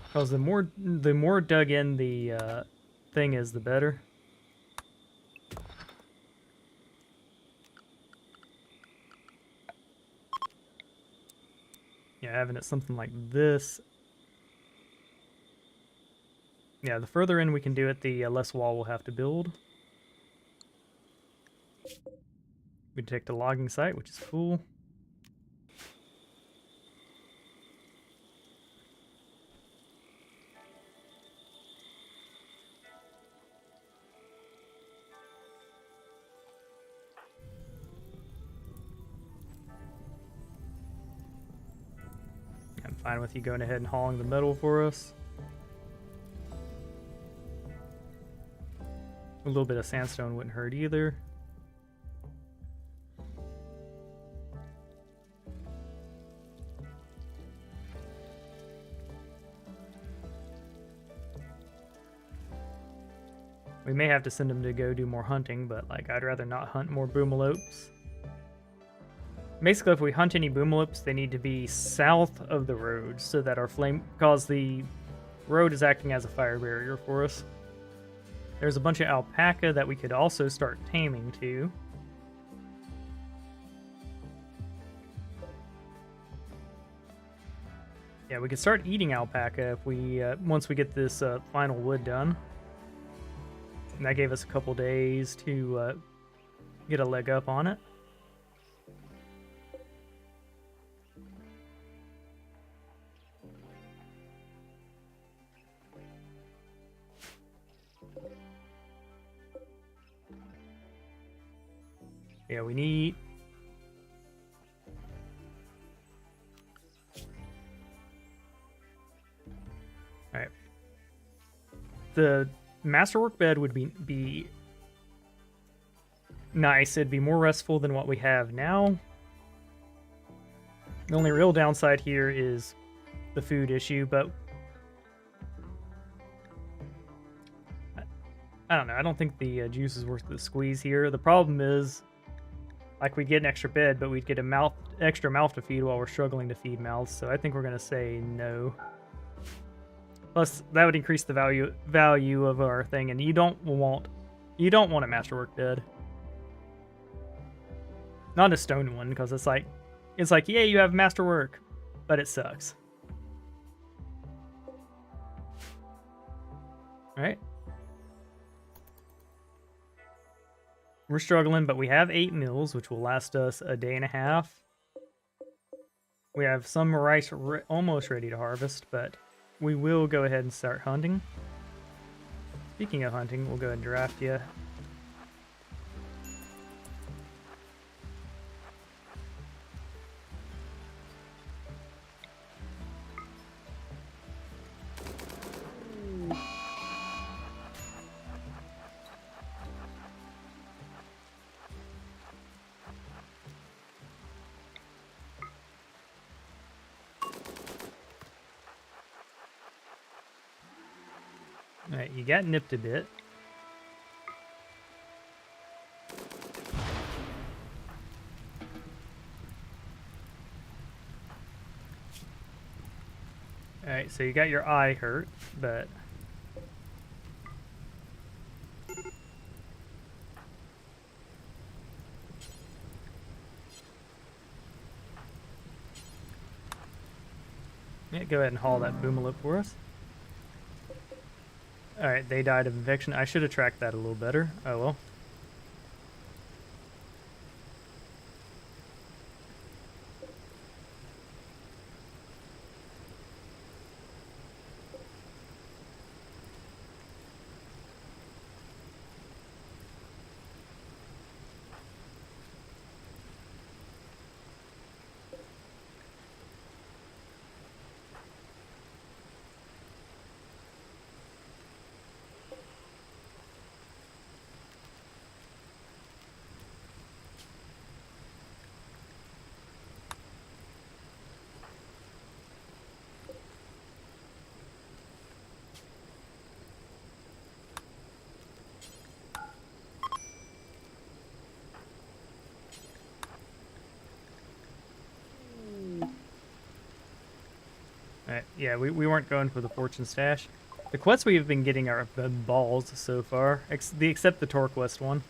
Speaker 1: Because the more dug in the thing is, the better. Yeah, having it something like this. Yeah, the further in we can do it, the less wall we'll have to build. We detect the logging site, which is cool. I'm fine with you going ahead and hauling the metal for us. A little bit of sandstone wouldn't hurt either. We may have to send him to go do more hunting, but like I'd rather not hunt more boomalopes. Basically, if we hunt any boomalopes, they need to be south of the road so that our flame, cause the road is acting as a fire barrier for us. There's a bunch of alpaca that we could also start taming too. Yeah, we could start eating alpaca if we once we get this final wood done. And that gave us a couple days to get a leg up on it. Yeah, we need... Alright. The masterwork bed would be nice. It'd be more restful than what we have now. The only real downside here is the food issue, but I don't know. I don't think the juice is worth the squeeze here. The problem is, like, we'd get an extra bed, but we'd get a extra mouth to feed while we're struggling to feed mouths, so I think we're going to say no. Plus, that would increase the value of our thing, and you don't want a masterwork dead. Not a stone one, because it's like, yeah, you have masterwork, but it sucks. All right. We're struggling, but we have 8 mills, which will last us a day and a half. We have some rice almost ready to harvest, but we will go ahead and start hunting. Speaking of hunting, we'll go ahead and draft you. Alright, you got nipped a bit. Alright, so you got your eye hurt, but... yeah, go ahead and haul that boomalip for us. Alright, they died of infection. I should have tracked that a little better. Oh well. Alright, yeah, we weren't going for the fortune stash. The quests we've been getting are the balls so far, except the Torque West one.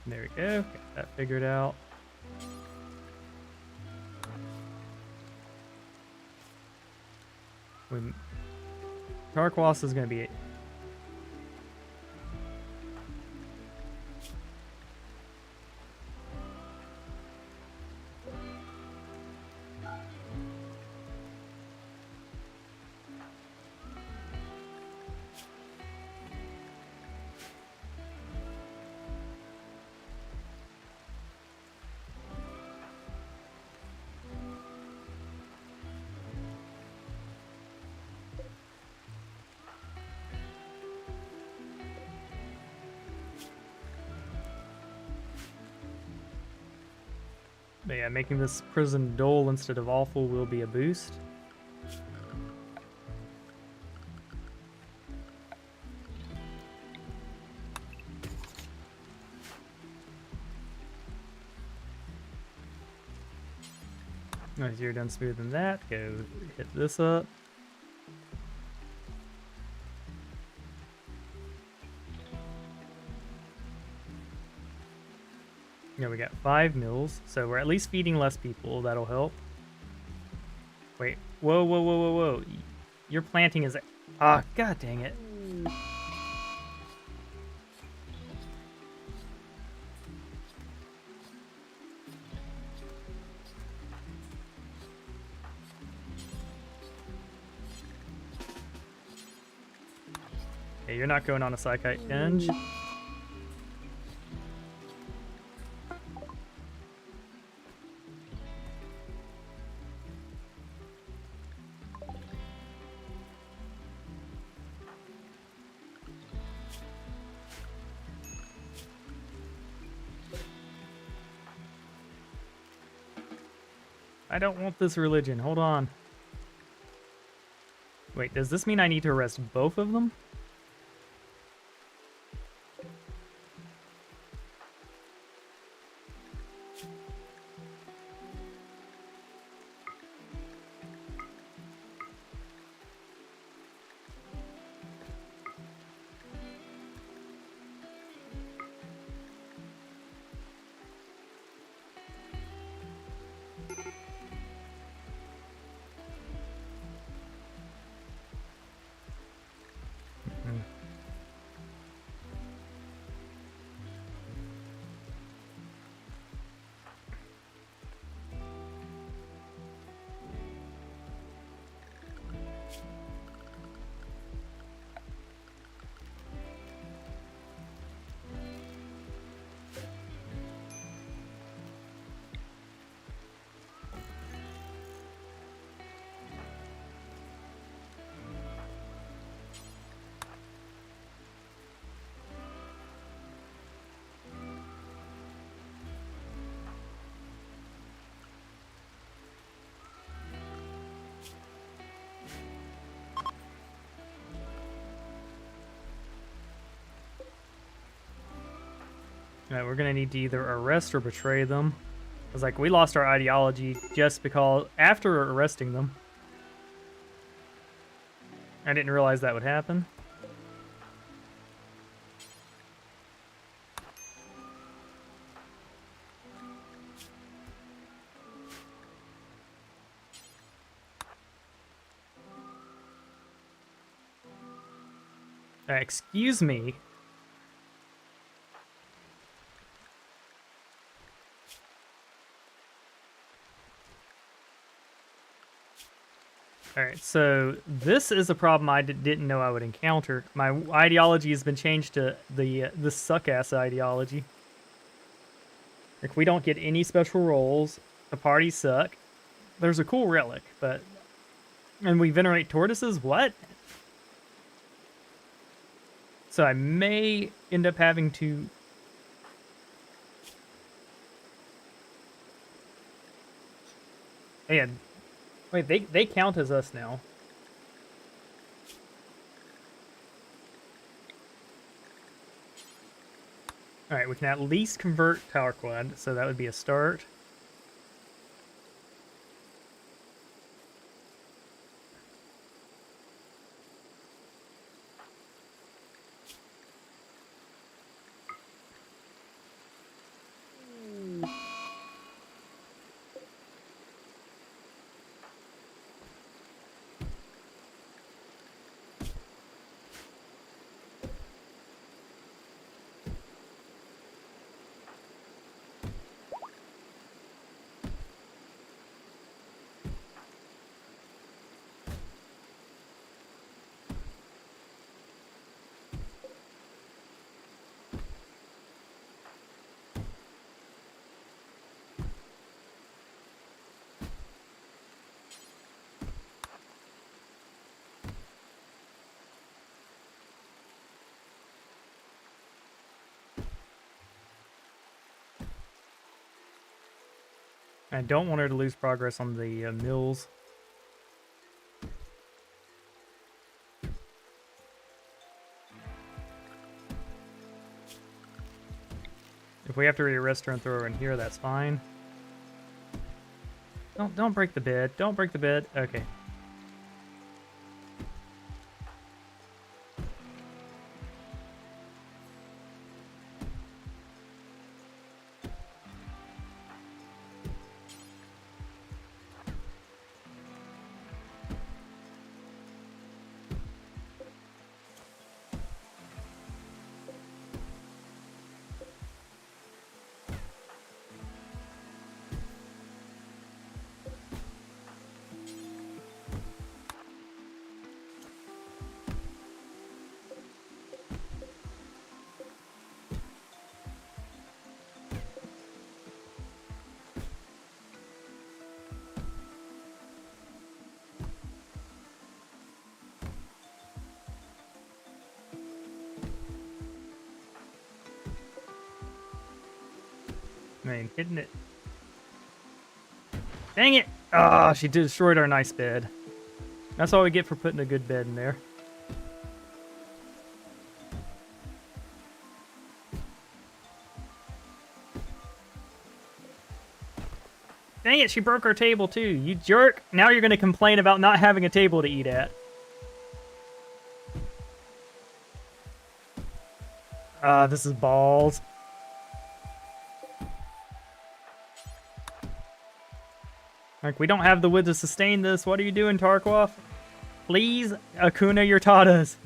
Speaker 1: There we go, got that figured out. Tarkwas is going to be... But yeah, making this prison dull instead of awful will be a boost. Once you're done smoothing that, go hit this up. Yeah, we got 5 mills, so we're at least feeding less people. That'll help. Wait, whoa, whoa, whoa, whoa, whoa. Your planting is... ah, god dang it. Yeah, you're not going on a Psychite binge. I don't want this religion. Hold on. Wait, does this mean I need to arrest both of them? Alright, we're gonna need to either arrest or betray them. It's like we lost our ideology just because after arresting them. I didn't realize that would happen. Excuse me. Alright, so this is a problem I didn't know I would encounter. My ideology has been changed to the suck-ass ideology. Like, we don't get any special roles. The parties suck. There's a cool relic, but... And we venerate tortoises? What? So I may end up having to... Man, wait, they count as us now. Alright, we can at least convert Tower Quad, so that would be a start. I don't want her to lose progress on the mills. If we have to rearrest her and throw her in here, that's fine. Don't break the bed. Don't break the bed. Okay. I mean, hitting it. Dang it! Ah, she destroyed our nice bed. That's all we get for putting a good bed in there. Dang it, she broke our table too. You jerk. Now you're going to complain about not having a table to eat at. This is balls. Like, we don't have the wood to sustain this. What are you doing, Tarkov? Please, Akuna Yurtadas.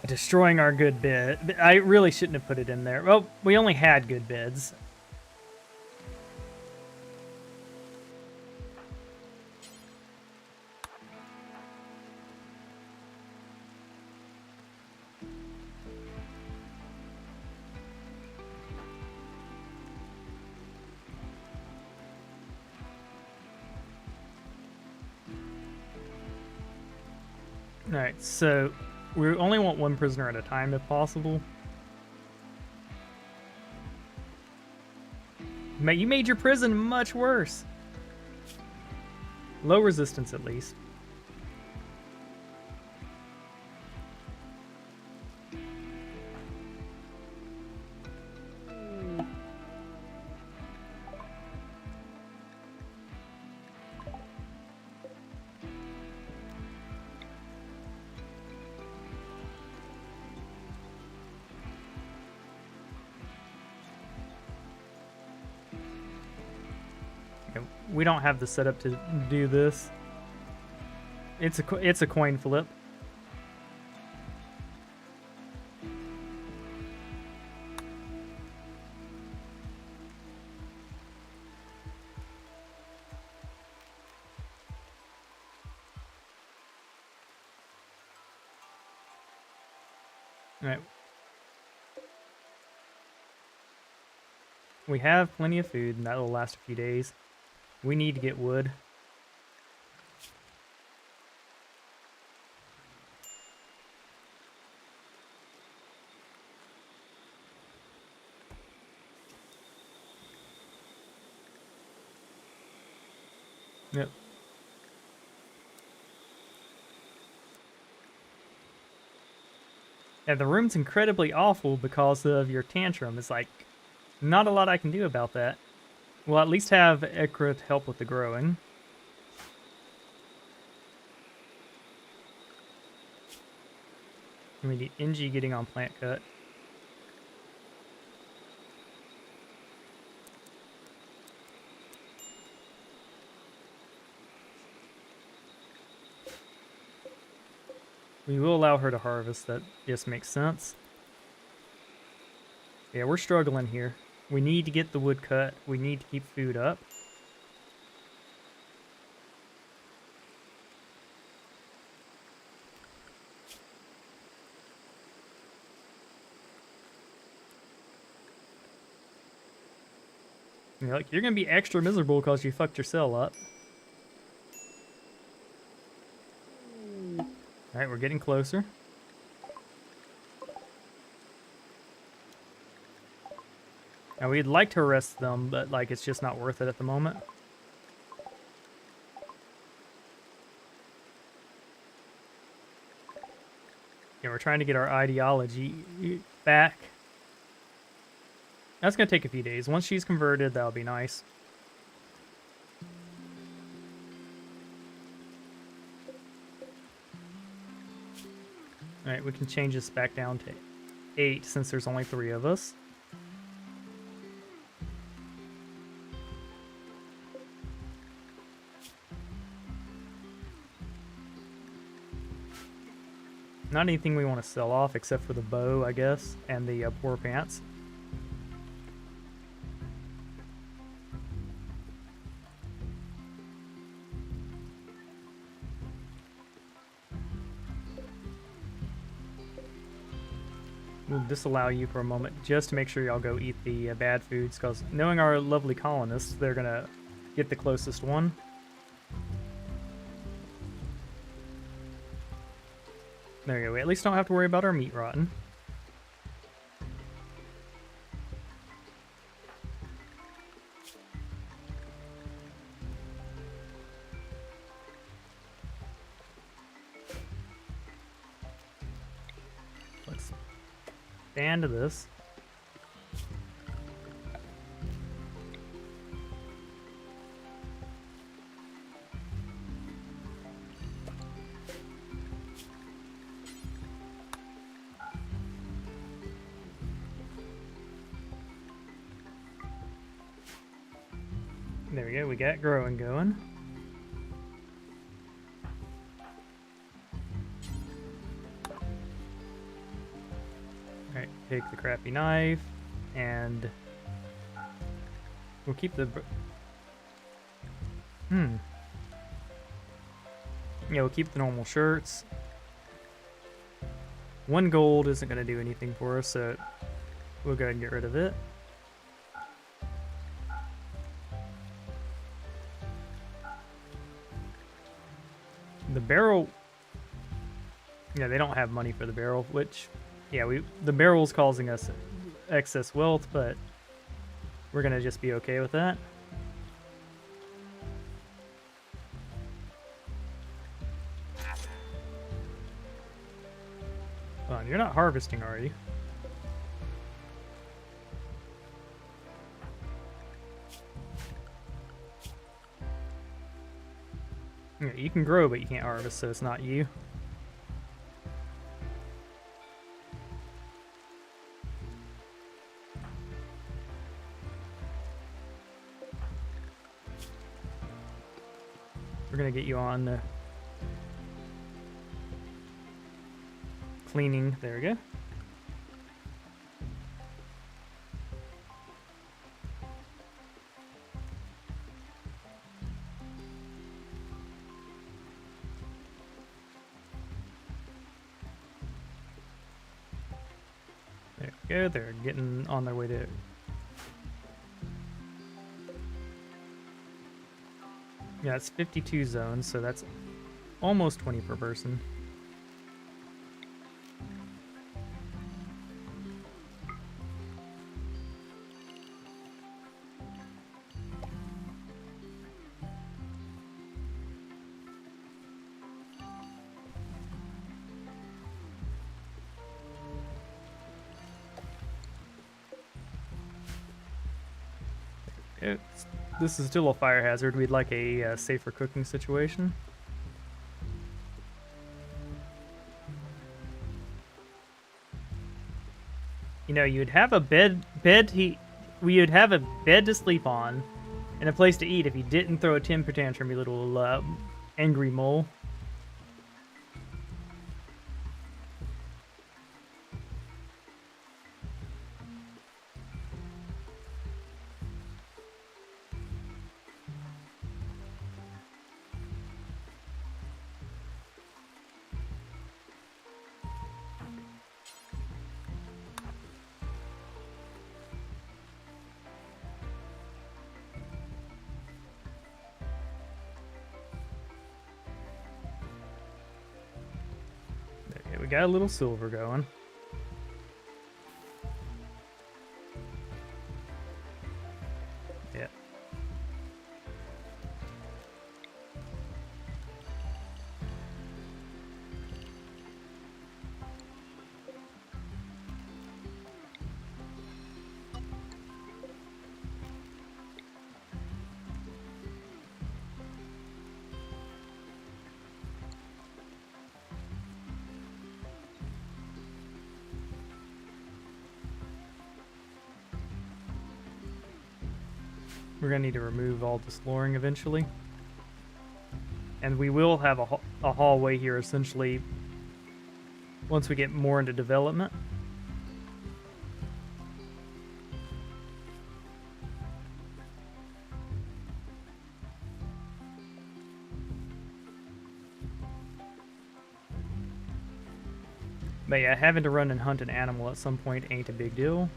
Speaker 1: Destroying our good bed. I really shouldn't have put it in there. Well, we only had good beds. Alright, so we only want one prisoner at a time if possible. You made your prison much worse. Low resistance, at least. We don't have the setup to do this. It's a coin flip. All right. We have plenty of food, and that will last a few days. We need to get wood. Yep. Yeah, the room's incredibly awful because of your tantrum. It's like, not a lot I can do about that. We'll at least have Ekra to help with the growing. We need NG getting on plant cut. We will allow her to harvest. That just makes sense. Yeah, we're struggling here. We need to get the wood cut. We need to keep food up. You're gonna be extra miserable because you fucked your cell up. Alright, we're getting closer. Now, we'd like to arrest them, but, like, it's just not worth it at the moment. Yeah, we're trying to get our ideology back. That's gonna take a few days. Once she's converted, that'll be nice. Alright, we can change this back down to 8 since there's only 3 of us. Not anything we want to sell off except for the bow, I guess, and the poor pants. We'll disallow you for a moment just to make sure y'all go eat the bad foods, because knowing our lovely colonists, they're gonna get the closest one. There you go. We at least don't have to worry about our meat rotting. Let's stand to this. There we go, we got growing going. Alright, take the crappy knife, and we'll keep the... Yeah, we'll keep the normal shirts. 1 gold isn't going to do anything for us, so we'll go ahead and get rid of it. The barrel, yeah, they don't have money for the barrel, which, yeah, the barrel's causing us excess wealth, but we're gonna just be okay with that. Hold on, you're not harvesting, are you? Yeah, you can grow, but you can't harvest, so it's not you. We're gonna get you on cleaning. There we go. There we go. They're getting on their way to... Yeah, it's 52 zones, so that's almost 20 per person. This is still a fire hazard. We'd like a safer cooking situation. You know, you'd have a we'd have a bed to sleep on, and a place to eat if you didn't throw a temper tantrum, you little angry mole. Okay, we got a little silver going. Yeah. We're going to need to remove all this flooring eventually. And we will have a hallway here essentially once we get more into development. But yeah, having to run and hunt an animal at some point ain't a big deal.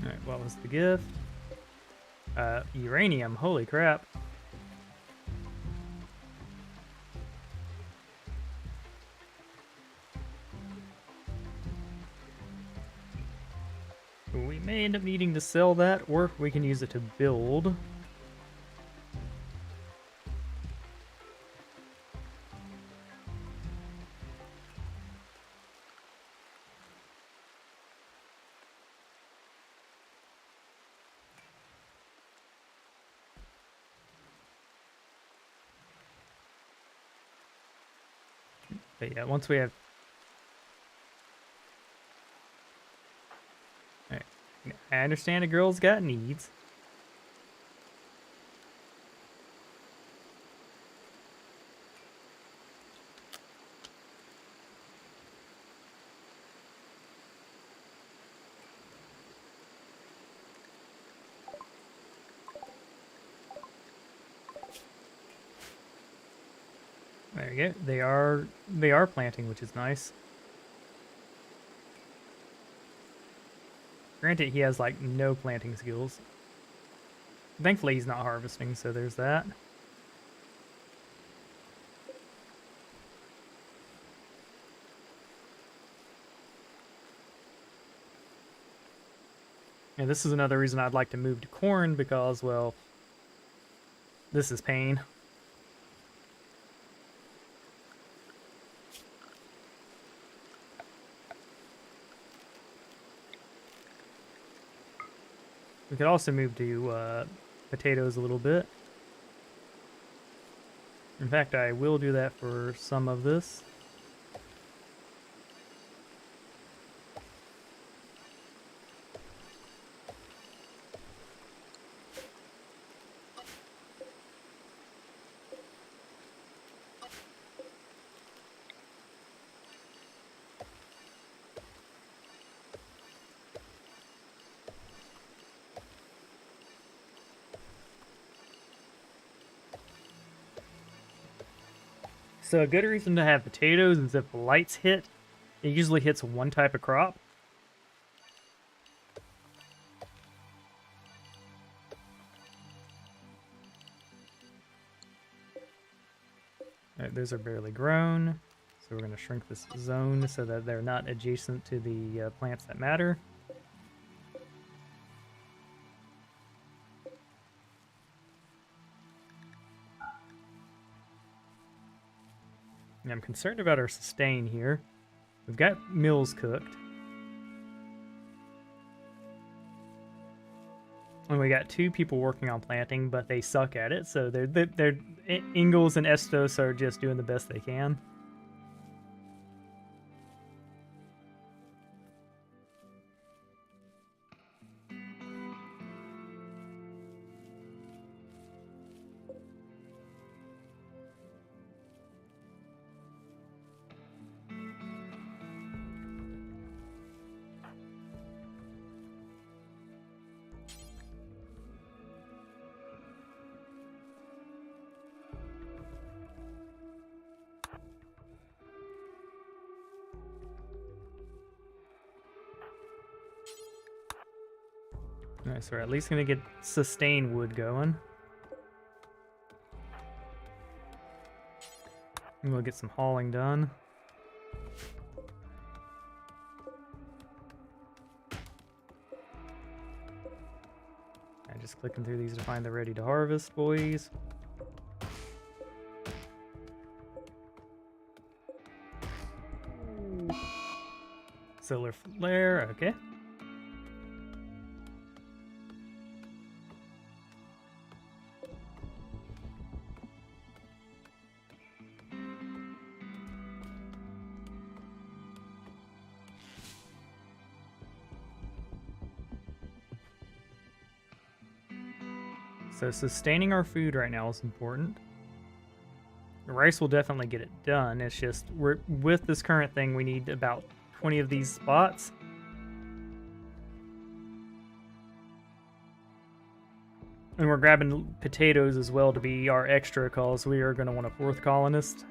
Speaker 1: Alright, what was the gift? Uranium, holy crap. We may end up needing to sell that, or we can use it to build. But yeah, once we have... Alright, I understand a girl's got needs. There you go. They are planting, which is nice. Granted, he has like no planting skills. Thankfully, he's not harvesting, so there's that. And this is another reason I'd like to move to corn because, well, this is pain. We could also move to potatoes a little bit. In fact, I will do that for some of this. So a good reason to have potatoes is if the lights hit, it usually hits one type of crop. Alright, those are barely grown. So we're going to shrink this zone so that they're not adjacent to the plants that matter. I'm concerned about our sustain here. We've got mills cooked. And we got 2 people working on planting, but they suck at it, so they're Ingalls and Estos are just doing the best they can. Alright, so we're at least gonna get sustain wood going. And we'll get some hauling done. I'm just clicking through these to find the ready to harvest, boys. Solar flare, okay. So sustaining our food right now is important. The rice will definitely get it done. It's just we're with this current thing, we need about 20 of these spots. And we're grabbing potatoes as well to be our extra cause we are going to want a 4th colonist.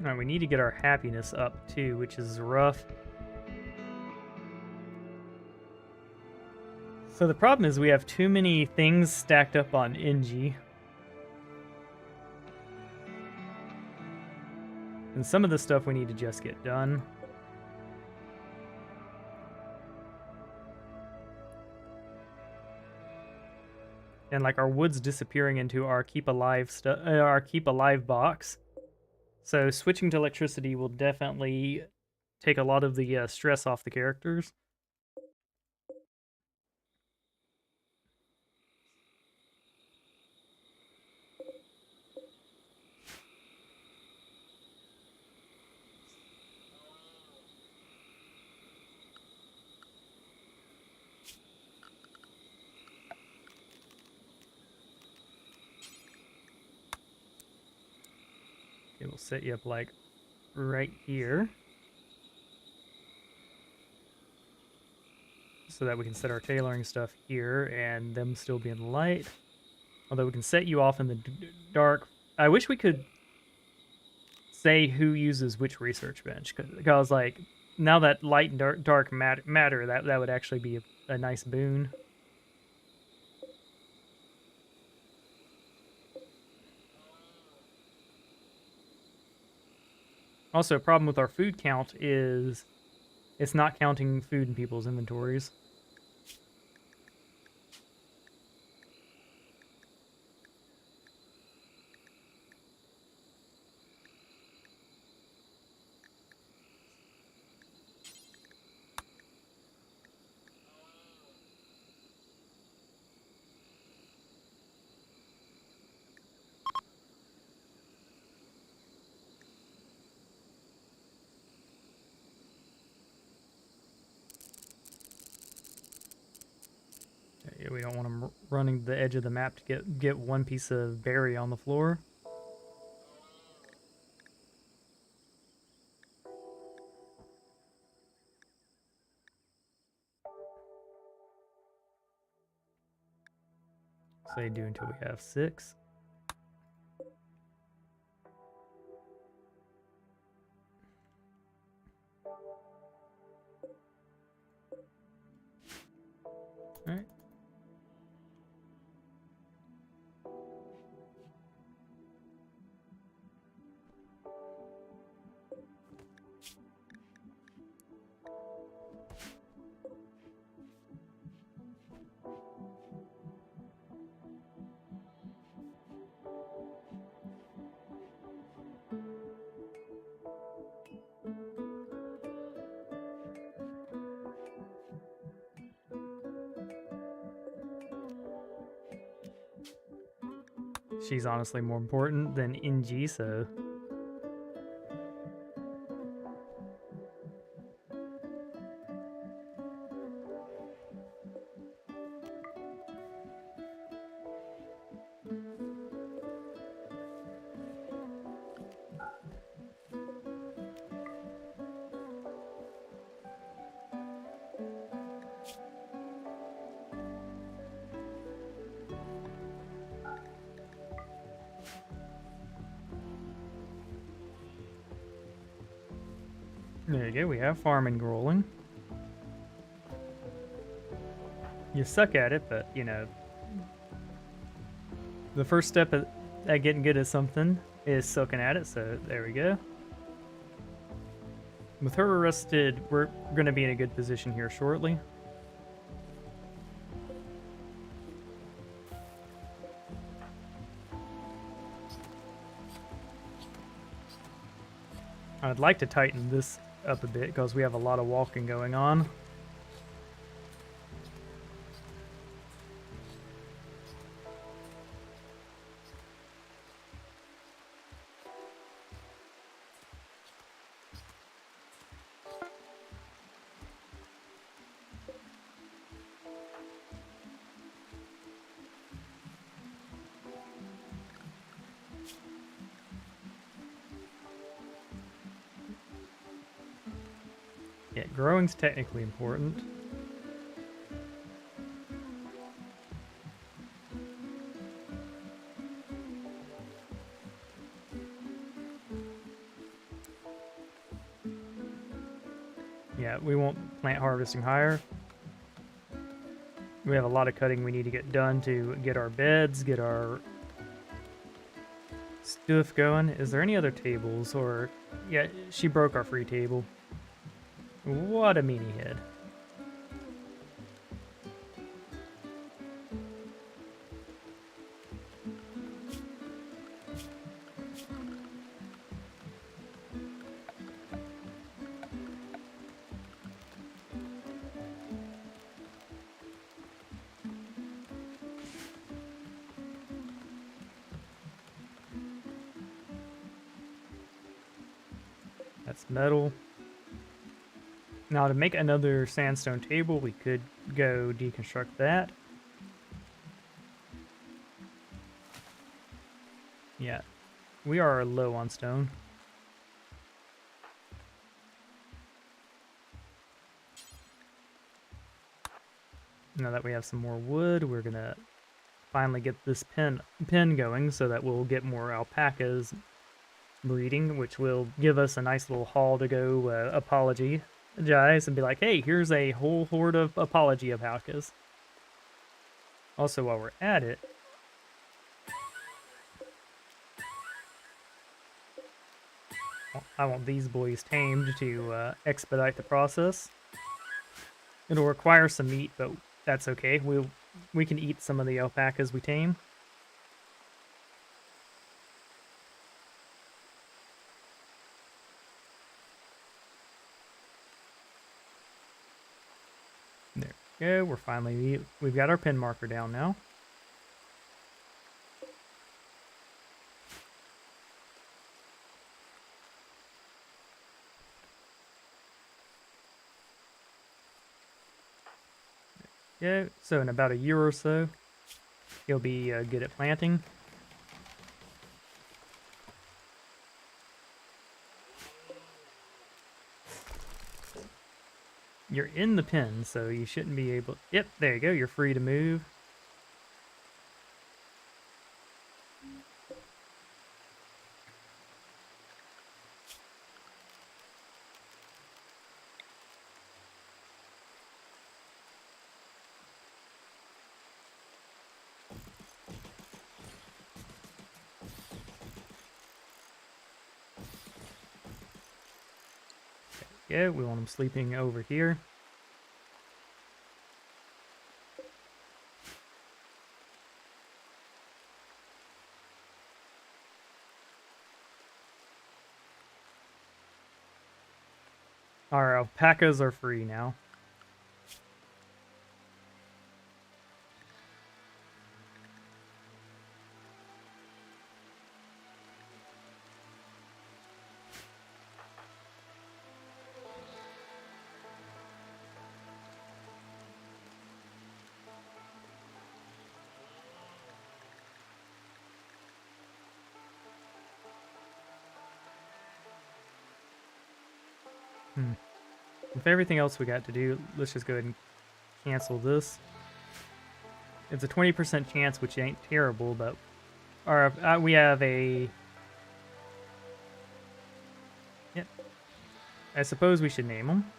Speaker 1: Alright, we need to get our happiness up too, which is rough. So the problem is we have too many things stacked up on NG. And some of the stuff we need to just get done. And like our wood's disappearing into our keep alive box. So switching to electricity will definitely take a lot of the stress off the characters. Okay, we'll set you up like right here. So that we can set our tailoring stuff here and them still being light. Although we can set you off in the dark. I wish we could say who uses which research bench. Because like, now that light and dark matter, that would actually be a nice boon. Also, a problem with our food count is it's not counting food in people's inventories. Yeah, we don't want them running the edge of the map to get one piece of berry on the floor. Say do until we have 6. All right. She's honestly more important than NG, so... There you go, we have farming rolling. You suck at it, but, you know, the first step at getting good at something is sucking at it, so there we go. With her arrested, we're going to be in a good position here shortly. I'd like to tighten this up a bit because we have a lot of walking going on. Yeah, growing's technically important. Yeah, we won't plant harvesting higher. We have a lot of cutting we need to get done to get our beds, get our stuff going. Is there any other tables or... Yeah, she broke our free table. What a meanie head. That's metal. Now to make another sandstone table, we could go deconstruct that. Yeah, we are low on stone. Now that we have some more wood, we're gonna finally get this pen going so that we'll get more alpacas breeding, which will give us a nice little haul to go apologize and be like, hey, here's a whole horde of apology alpacas. Also, while we're at it, I want these boys tamed to expedite the process. It'll require some meat, but that's okay. We can eat some of the alpacas we tame. There we go. We've got our pin marker down now. Yeah, so in about a year or so, you'll be good at planting. You're in the pen, so you shouldn't be able... Yep, there you go. You're free to move. Yeah, we want them sleeping over here. Our alpacas are free now. With everything else we got to do, let's just go ahead and cancel this. It's a 20% chance, which ain't terrible, but we have a... Yep. I suppose we should name them.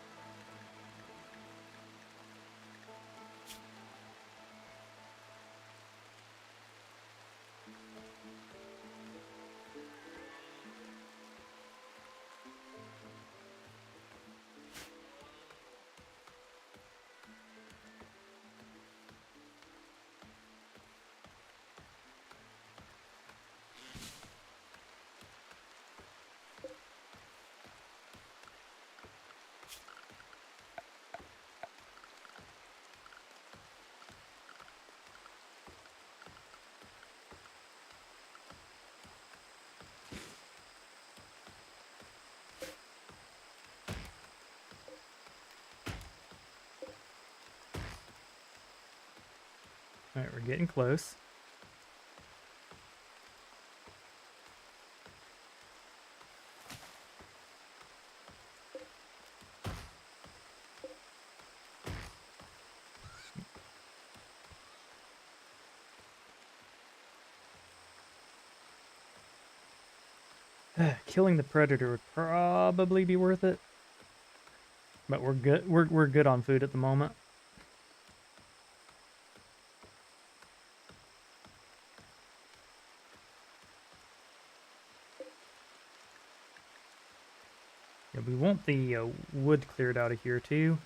Speaker 1: Alright, we're getting close. Killing the predator would probably be worth it. But we're good. We're good on food at the moment. Yeah, we want the wood cleared out of here too.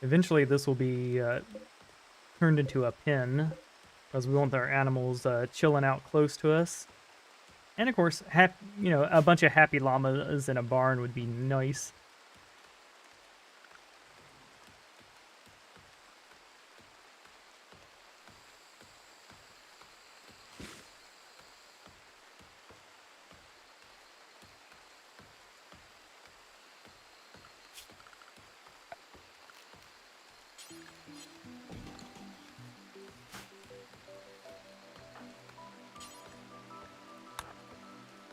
Speaker 1: Eventually, this will be turned into a pen, because we want our animals chilling out close to us. And of course, a bunch of happy llamas in a barn would be nice.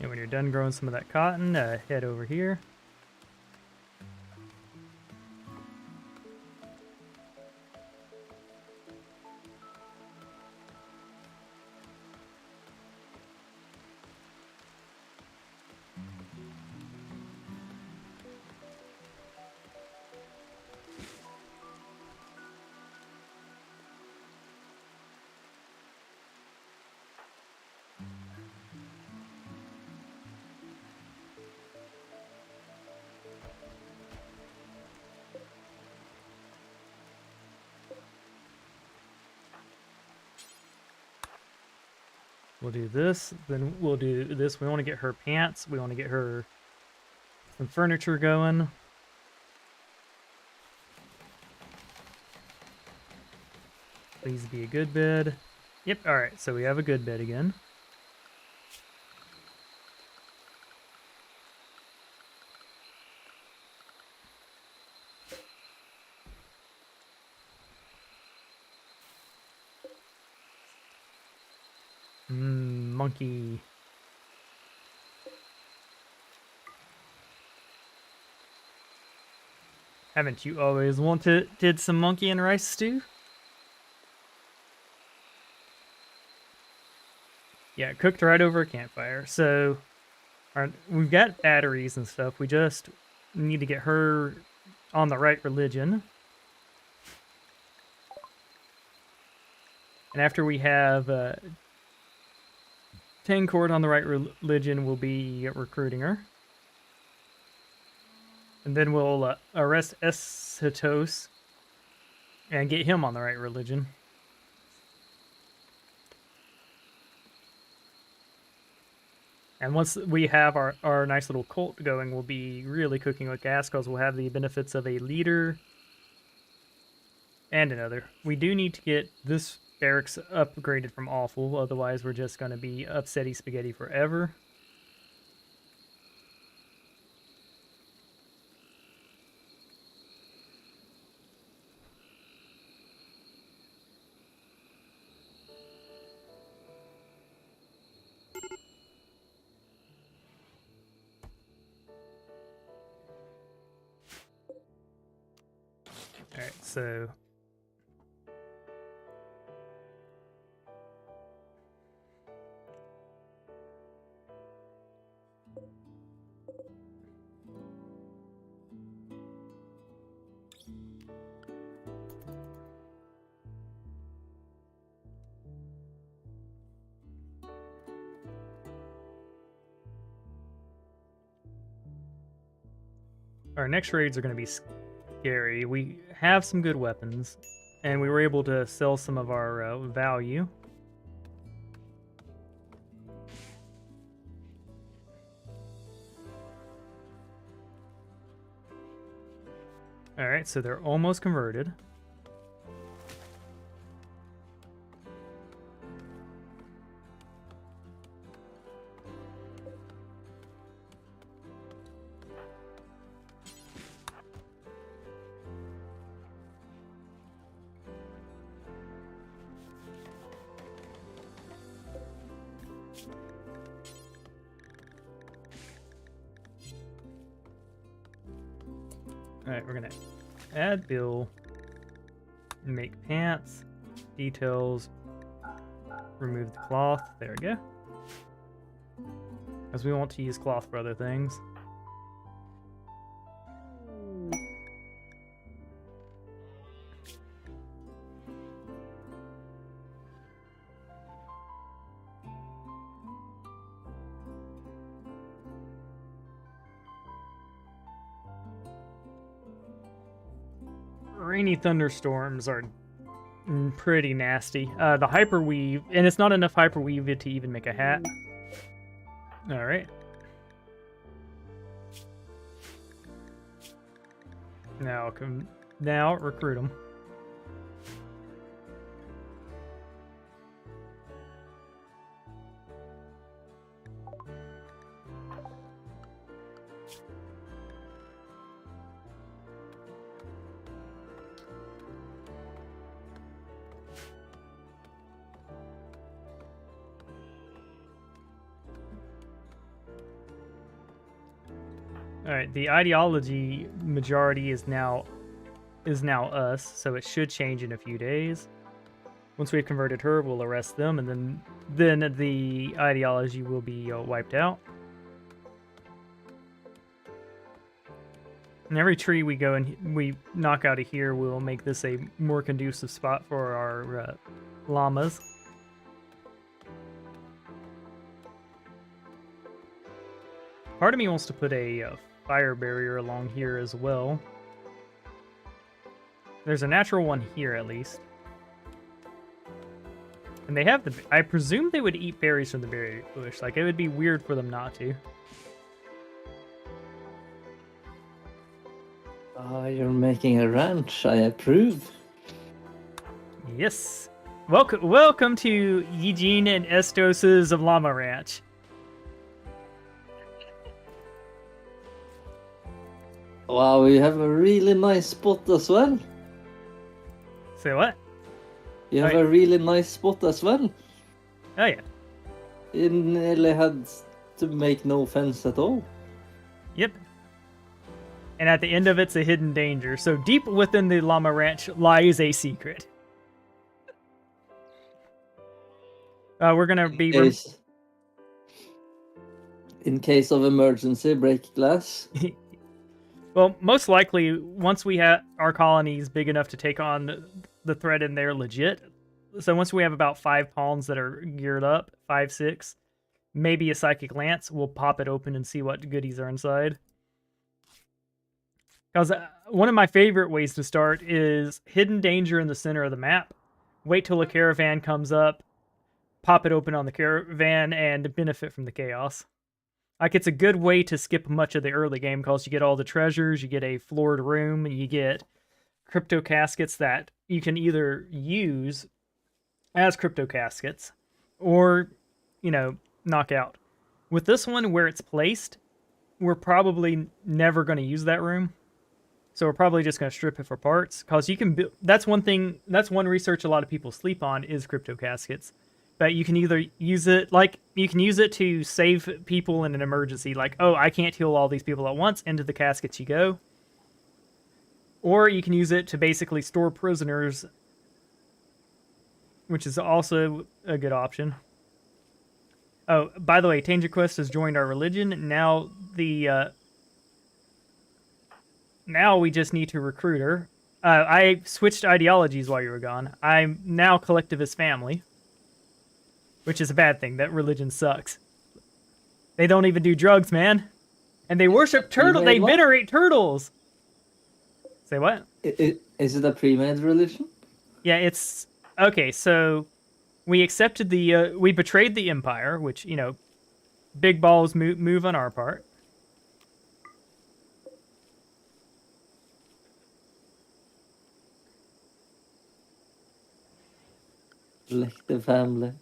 Speaker 1: And when you're done growing some of that cotton, head over here. We'll do this, then we'll do this. We want to get her pants. We want to get her some furniture going. Please be a good bed. Yep, alright, so we have a good bed again. Monkey. Haven't you always did some monkey and rice stew? Yeah, cooked right over a campfire. So we've got batteries and stuff. We just need to get her on the right religion. And after we have 10 cord on the right religion, we'll be recruiting her. And then we'll arrest Escitos and get him on the right religion. And once we have our nice little cult going, we'll be really cooking with gas, because we'll have the benefits of a leader and another. We do need to get this barracks upgraded from awful, otherwise we're just going to be upsetty spaghetti forever. Alright, so our next raids are going to be scary. We have some good weapons, and we were able to sell some of our value. Alright, so they're almost converted. Alright, we're gonna add bill, make pants, details, remove the cloth. There we go. Because we want to use cloth for other things. Rainy thunderstorms are pretty nasty. The hyperweave, and it's not enough hyperweave to even make a hat. All right. Now recruit them. Alright, the ideology majority is now us, so it should change in a few days. Once we've converted her, we'll arrest them, and then the ideology will be wiped out. And every tree we go and we knock out of here will make this a more conducive spot for our llamas. Part of me wants to put a fire barrier along here as well. There's a natural one here at least. And they have I presume they would eat berries from the berry bush. Like, it would be weird for them not to.
Speaker 2: You're making a ranch. I approve.
Speaker 1: Yes. Welcome to Eugene and Estos's Llama Ranch.
Speaker 2: Wow, you have a really nice spot as well.
Speaker 1: Say what?
Speaker 2: You have a really nice spot as well.
Speaker 1: Oh yeah.
Speaker 2: You nearly had to make no fence at all.
Speaker 1: Yep. And at the end of it's a hidden danger. So deep within the llama ranch lies a secret. We're gonna be
Speaker 2: in case of emergency, break glass.
Speaker 1: Well, most likely, once we have our colonies big enough to take on the threat and they're legit. So once we have about 5 pawns that are geared up, 5, 6, maybe a psychic lance, we'll pop it open and see what goodies are inside. Because one of my favorite ways to start is hidden danger in the center of the map. Wait till a caravan comes up, pop it open on the caravan, and benefit from the chaos. Like, it's a good way to skip much of the early game because you get all the treasures, you get a floored room, and you get crypto caskets that you can either use as crypto caskets or, knock out. With this one, where it's placed, we're probably never going to use that room. So we're probably just going to strip it for parts because you can that's one research a lot of people sleep on is crypto caskets. But you can either use it, you can use it to save people in an emergency. Like, oh, I can't heal all these people at once. Into the caskets you go. Or you can use it to basically store prisoners, which is also a good option. Oh, by the way, Tanger Quest has joined our religion. Now now we just need to recruit her. I switched ideologies while you were gone. I'm now collectivist family. Which is a bad thing. That religion sucks. They don't even do drugs, man. And they worship turtles. They venerate turtles. Say what?
Speaker 2: Is it a pre-made religion?
Speaker 1: Yeah, it's... Okay, so... We accepted the... we betrayed the Empire, which, big balls move on our part.
Speaker 2: Like the family.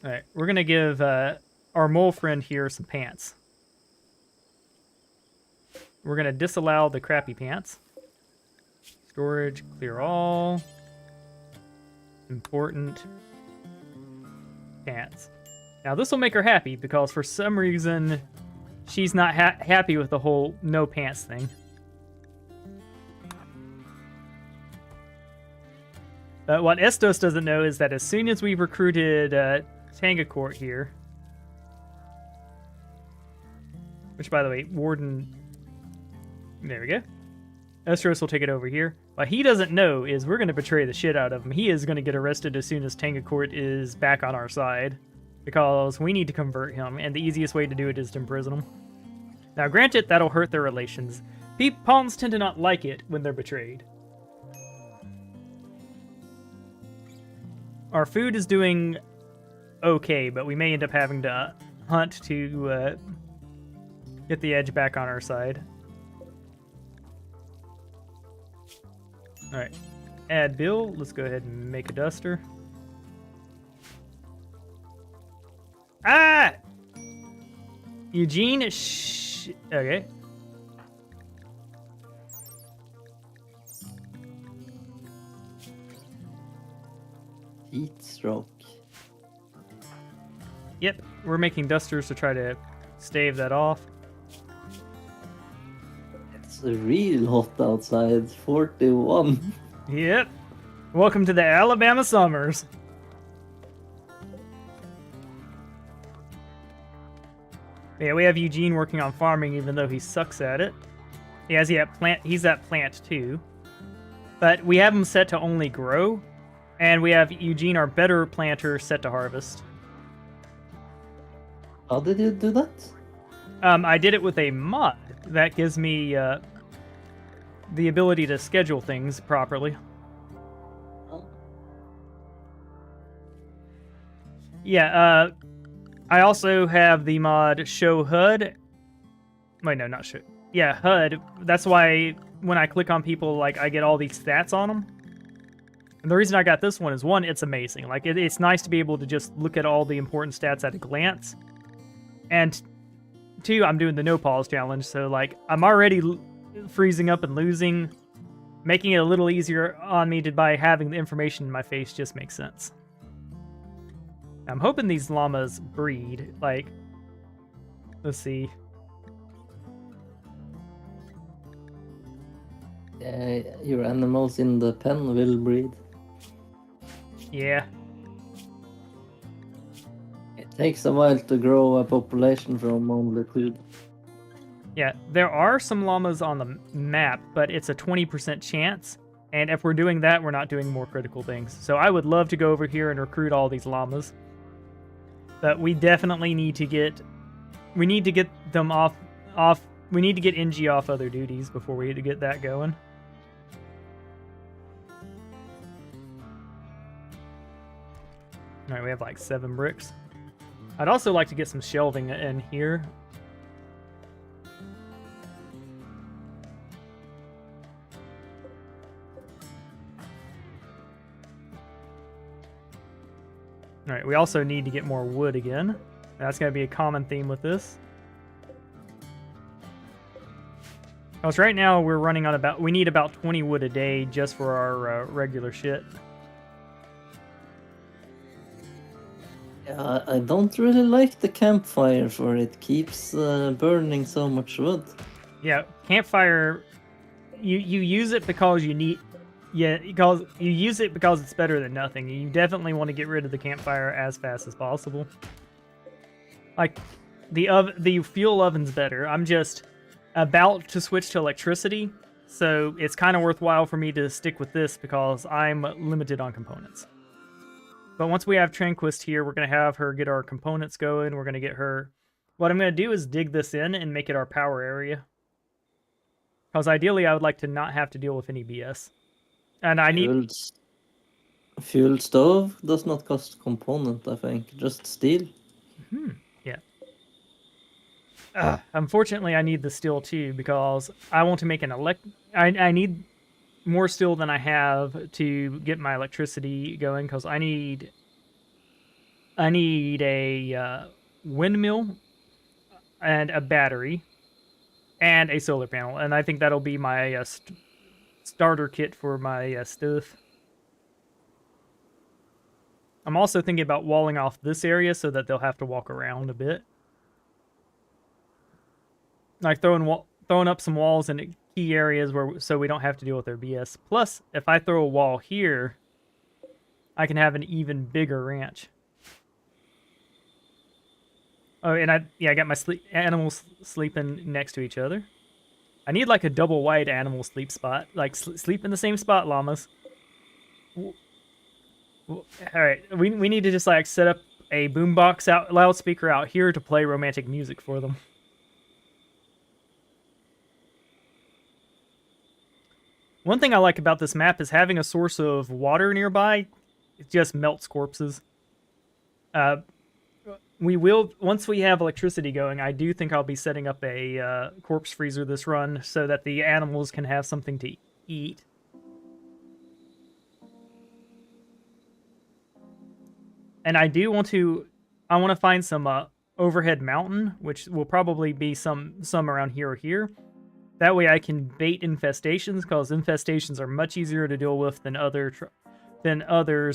Speaker 1: Alright, we're gonna give our mole friend here some pants. We're gonna disallow the crappy pants. Storage, clear all. Important. Pants. Now this will make her happy because for some reason she's not happy with the whole no pants thing. But what Estos doesn't know is that as soon as we've recruited Tangakort here, which, by the way, Warden... There we go. Estos will take it over here. What he doesn't know is we're going to betray the shit out of him. He is going to get arrested as soon as Tangakort is back on our side, because we need to convert him, and the easiest way to do it is to imprison him. Now, granted, that'll hurt their relations. Pawns tend to not like it when they're betrayed. Our food is doing okay, but we may end up having to hunt to get the edge back on our side. Alright. Add bill. Let's go ahead and make a duster. Ah! Eugene, okay.
Speaker 2: Heat stroke.
Speaker 1: Yep, we're making dusters to try to stave that off.
Speaker 2: It's real hot outside. 41.
Speaker 1: Yep. Welcome to the Alabama summers. Yeah, we have Eugene working on farming, even though he sucks at it. He's at plant too. But we have him set to only grow, and we have Eugene, our better planter, set to harvest.
Speaker 2: How did you do that?
Speaker 1: I did it with a mod that gives me the ability to schedule things properly. Yeah, I also have the mod Show HUD. Wait, no, not Show. Yeah, HUD. That's why when I click on people, like, I get all these stats on them. And the reason I got this one is, one, it's amazing. Like, it's nice to be able to just look at all the important stats at a glance. And two, I'm doing the no pause challenge, so, like, I'm already freezing up and losing. Making it a little easier on me by having the information in my face just makes sense. I'm hoping these llamas breed. Like, let's see.
Speaker 2: Yeah, your animals in the pen will breed.
Speaker 1: Yeah.
Speaker 2: It takes a while to grow a population from only 2.
Speaker 1: Yeah, there are some llamas on the map, but it's a 20% chance. And if we're doing that, we're not doing more critical things. So I would love to go over here and recruit all these llamas. But we definitely need to get... We need to get them off... We need to get NG off other duties before we get that going. Alright, we have like 7 bricks. I'd also like to get some shelving in here. Alright, we also need to get more wood again. That's going to be a common theme with this. Because right now we're running on about... We need about 20 wood a day just for our regular shit.
Speaker 2: Yeah, I don't really like the campfire for it. Keeps burning so much wood.
Speaker 1: Yeah, campfire... You use it because you need... Yeah, because you use it because it's better than nothing. You definitely want to get rid of the campfire as fast as possible. Like, the fuel oven's better. I'm just about to switch to electricity, so it's kind of worthwhile for me to stick with this because I'm limited on components. But once we have Tranquist here, we're going to have her get our components going. We're going to get her... What I'm going to do is dig this in and make it our power area. Because ideally, I would like to not have to deal with any BS. And I need...
Speaker 2: Fuel stove does not cost component, I think. Just steel.
Speaker 1: Yeah. Unfortunately, I need the steel too, because I want to make an I need more steel than I have to get my electricity going, because I need a windmill and a battery and a solar panel, and I think that'll be my starter kit for my stuff. I'm also thinking about walling off this area so that they'll have to walk around a bit. Like throwing up some walls in key areas so we don't have to deal with their BS. Plus, if I throw a wall here, I can have an even bigger ranch. Oh, and I got my animals sleeping next to each other. I need like a double wide animal sleep spot, like sleep in the same spot, llamas. All right, we need to just like set up a boombox loudspeaker out here to play romantic music for them. One thing I like about this map is having a source of water nearby. It just melts corpses. We will, once we have electricity going, I do think I'll be setting up a corpse freezer this run so that the animals can have something to eat. And I want to find some overhead mountain, which will probably be some around here or here. That way I can bait infestations, because infestations are much easier to deal with than others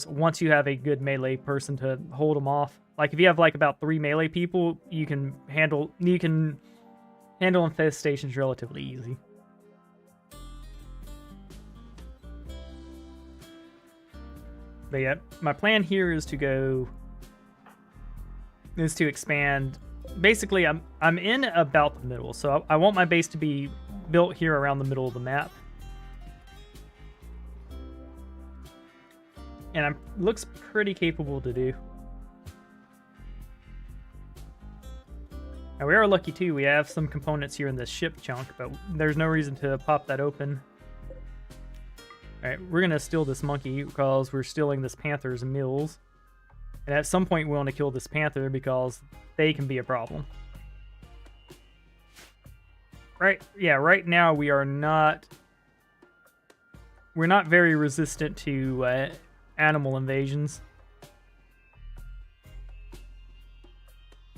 Speaker 1: once you have a good melee person to hold them off. Like if you have like about 3 melee people, you can handle infestations relatively easy. But yeah, my plan here is to expand. Basically, I'm in about the middle, so I want my base to be built here around the middle of the map. And looks pretty capable to do. Now we are lucky too, we have some components here in this ship chunk, but there's no reason to pop that open. Alright, we're gonna steal this monkey because we're stealing this panther's meals. And at some point we want to kill this panther because they can be a problem. Right now we're not very resistant to animal invasions.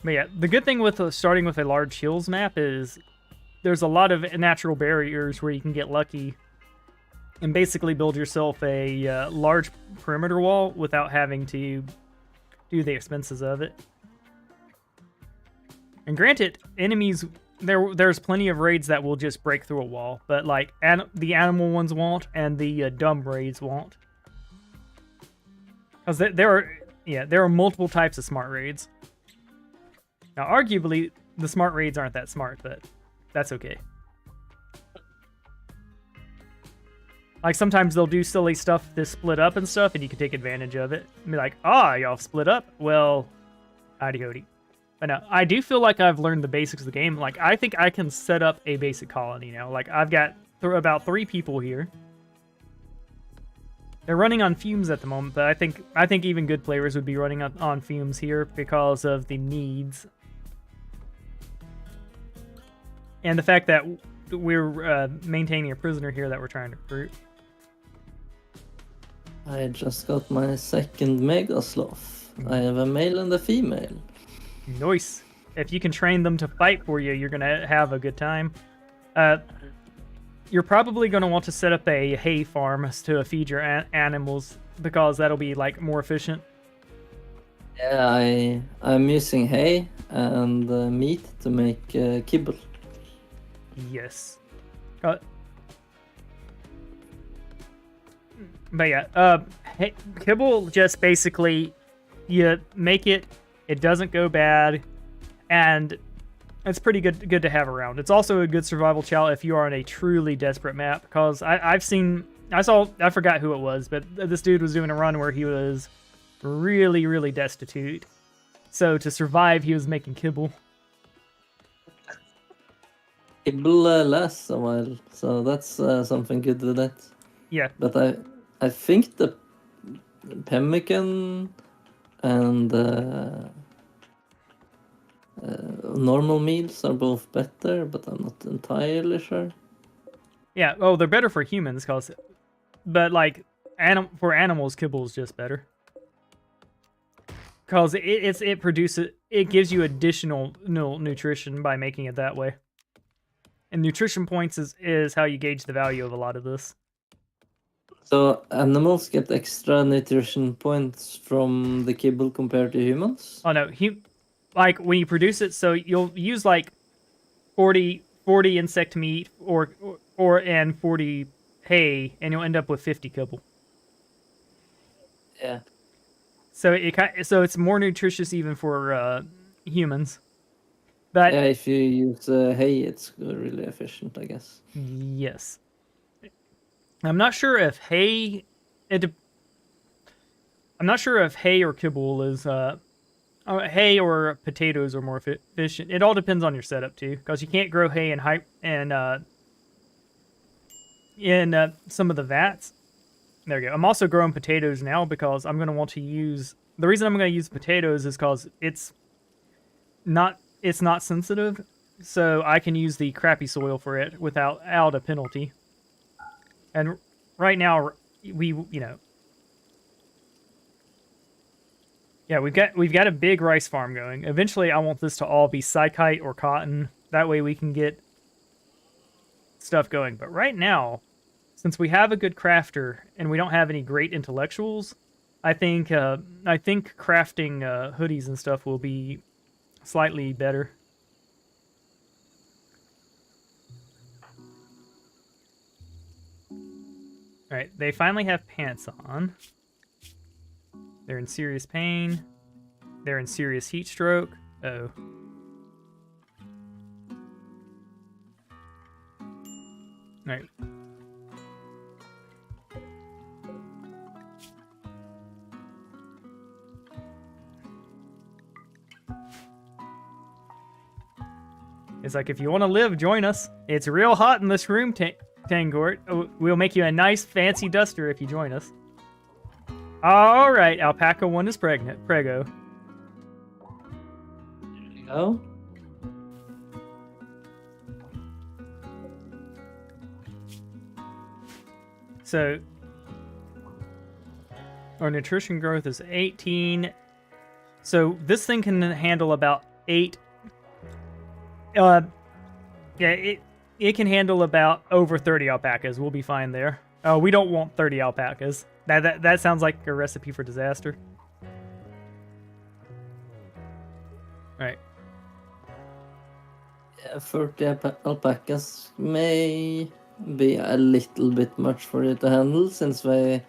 Speaker 1: But yeah, the good thing with starting with a large hills map is there's a lot of natural barriers where you can get lucky and basically build yourself a large perimeter wall without having to do the expenses of it. And granted, enemies, there's plenty of raids that will just break through a wall, but like the animal ones won't, and the dumb raids won't. Because there are multiple types of smart raids. Now, arguably, the smart raids aren't that smart, but that's okay. Like, sometimes they'll do silly stuff to split up and stuff, and you can take advantage of it. And be like, y'all split up? Well, howdy-hody. But no, I do feel like I've learned the basics of the game. Like, I think I can set up a basic colony now. Like, I've got about 3 people here. They're running on fumes at the moment, but I think even good players would be running on fumes here because of the needs. And the fact that we're maintaining a prisoner here that we're trying to recruit.
Speaker 2: I just got my second Mega Sloth. I have a male and a female.
Speaker 1: Nice. If you can train them to fight for you, you're going to have a good time. You're probably going to want to set up a hay farm to feed your animals because that'll be like more efficient.
Speaker 2: Yeah, I'm using hay and meat to make kibble.
Speaker 1: Yes. But yeah, kibble just basically, you make it, it doesn't go bad, and it's pretty good to have around. It's also a good survival chow if you are on a truly desperate map, because I forgot who it was, but this dude was doing a run where he was really, really destitute. So to survive, he was making kibble.
Speaker 2: Kibble lasts a while, so that's something good with that.
Speaker 1: Yeah.
Speaker 2: But I think the pemmican and normal meals are both better, but I'm not entirely sure.
Speaker 1: Yeah, they're better for humans, but like for animals, kibble is just better. Because it gives you additional nutrition by making it that way. And nutrition points is how you gauge the value of a lot of this.
Speaker 2: So animals get extra nutrition points from the kibble compared to humans?
Speaker 1: Oh no, like when you produce it, so you'll use like 40 insect meat and 40 hay, and you'll end up with 50 kibble.
Speaker 2: Yeah.
Speaker 1: So so it's more nutritious even for humans. But
Speaker 2: Yeah, if you use hay, it's really efficient, I guess.
Speaker 1: yes, I'm not sure if hay. I'm not sure if hay or kibble is hay or potatoes are more efficient. It all depends on your setup too, because you can't grow hay in some of the vats. There you go. I'm also growing potatoes now because I'm going to want to use. The reason I'm going to use potatoes is because it's not sensitive, so I can use the crappy soil for it without a penalty. And right now yeah, we've got a big rice farm going. Eventually, I want this to all be psychite or cotton. That way, we can get stuff going. But right now, since we have a good crafter and we don't have any great intellectuals, I think crafting hoodies and stuff will be slightly better. All right, they finally have pants on. They're in serious pain. They're in serious heat stroke. Oh. All right. It's like, if you want to live, join us. It's real hot in this room, Tangort. Oh, we'll make you a nice fancy duster if you join us. All right, Alpaca 1 is pregnant. Prego.
Speaker 2: There you go.
Speaker 1: So, our nutrition growth is 18. So, this thing can handle about 8. Yeah, it can handle about over 30 alpacas. We'll be fine there. Oh, we don't want 30 alpacas. That sounds like a recipe for disaster. All right.
Speaker 2: Yeah, 30 alpacas may be a little bit much for you to handle, since they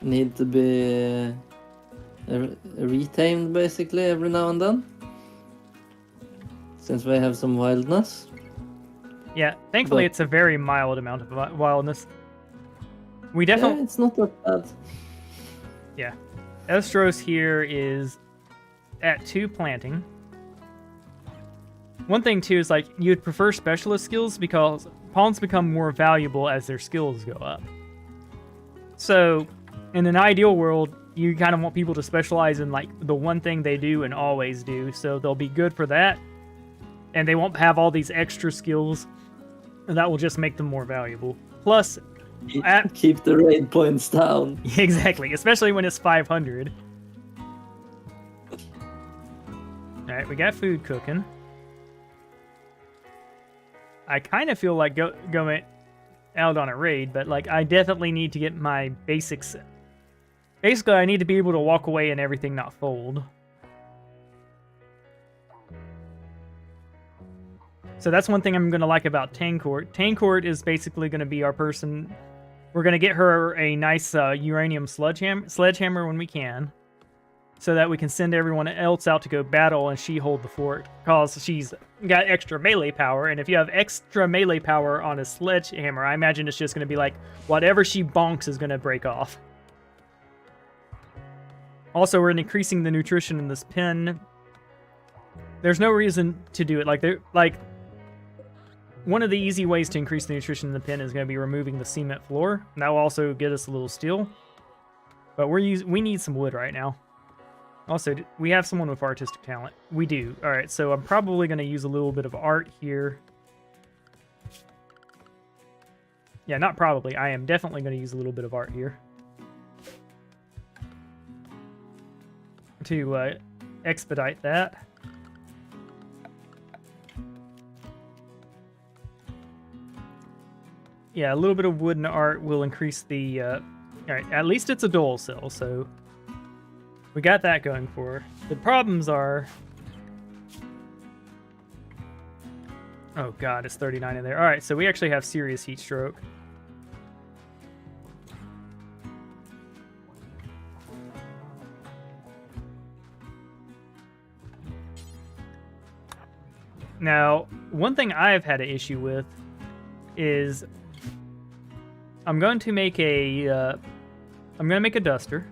Speaker 2: need to be retamed basically every now and then, since they have some wildness.
Speaker 1: Yeah, thankfully
Speaker 2: But-
Speaker 1: it's a very mild amount of wildness. We
Speaker 2: Yeah,
Speaker 1: definitely...
Speaker 2: it's not that bad.
Speaker 1: Yeah. Estros here is at 2 planting. One thing, too, is, like, you'd prefer specialist skills because pawns become more valuable as their skills go up. So, in an ideal world, you kind of want people to specialize in, like, the one thing they do and always do, so they'll be good for that, and they won't have all these extra skills, and that will just make them more valuable. Plus,
Speaker 2: Keep the raid points down.
Speaker 1: exactly, especially when it's 500. Alright, we got food cooking. I kind of feel like going out on a raid, but like I definitely need to get my basics. Basically, I need to be able to walk away and everything not fold. So that's one thing I'm going to like about Tangcourt. Tangcourt is basically going to be our person. We're going to get her a nice uranium sledgehammer when we can, so that we can send everyone else out to go battle and she hold the fort, because she's got extra melee power, and if you have extra melee power on a sledgehammer, I imagine it's just going to be like, whatever she bonks is going to break off. Also, we're increasing the nutrition in this pen. There's no reason to do it. One of the easy ways to increase the nutrition in the pen is going to be removing the cement floor. And that will also get us a little steel. But we need some wood right now. Also, we have someone with artistic talent. We do. All right, so I'm probably going to use a little bit of art here. Yeah, not probably. I am definitely going to use a little bit of art here to expedite that. Yeah, a little bit of wood and art will increase the... all right, at least it's a dual cell, so... We got that going for her. The problems are... Oh god, it's 39 in there. Alright, so we actually have serious heat stroke. Now, one thing I've had an issue with is I'm going to make a duster.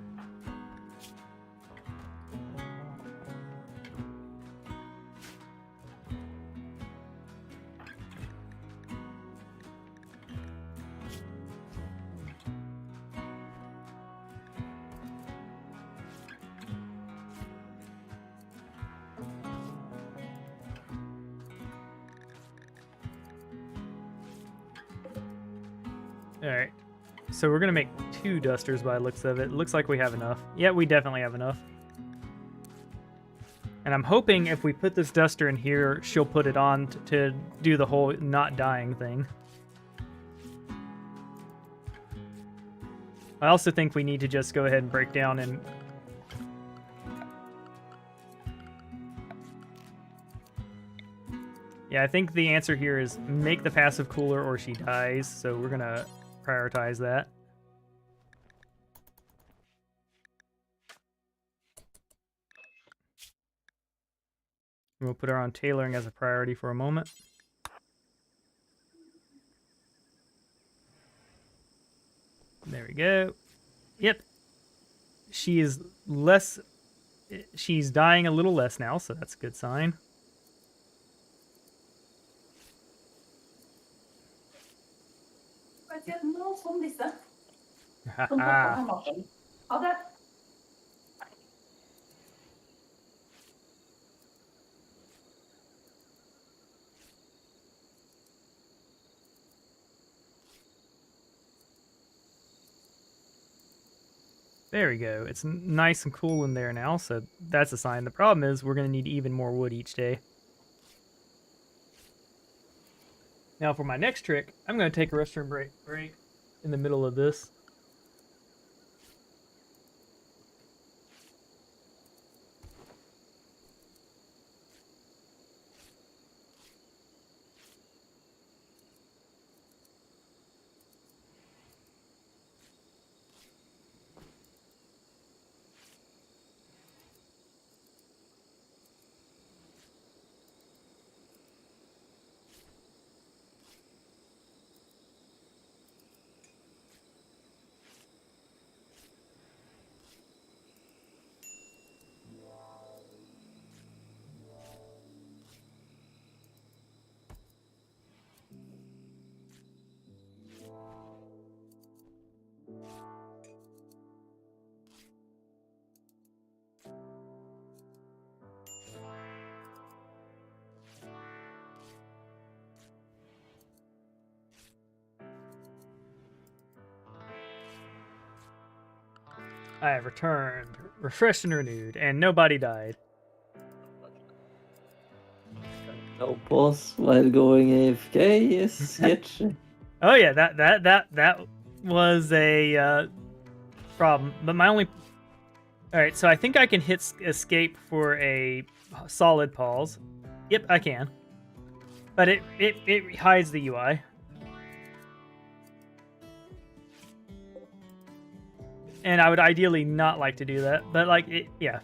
Speaker 1: Alright, so we're going to make 2 dusters by the looks of it. It looks like we have enough. Yeah, we definitely have enough. And I'm hoping if we put this duster in here, she'll put it on to do the whole not dying thing. I also think we need to just go ahead and break down and... Yeah, I think the answer here is make the passive cooler or she dies, so we're going to prioritize that. We'll put her on tailoring as a priority for a moment. There we go. Yep. She is less... She's dying a little less now, so that's a good sign. There we go. It's nice and cool in there now, so that's a sign. The problem is we're going to need even more wood each day. Now for my next trick, I'm going to take a restroom break in the middle of this. I have returned, refreshed and renewed, and nobody died.
Speaker 2: No pause while going AFK is sketchy.
Speaker 1: Oh yeah, that was a problem. But my only... Alright, so I think I can hit escape for a solid pause. Yep, I can. But it hides the UI. And I would ideally not like to do that, but like, yeah.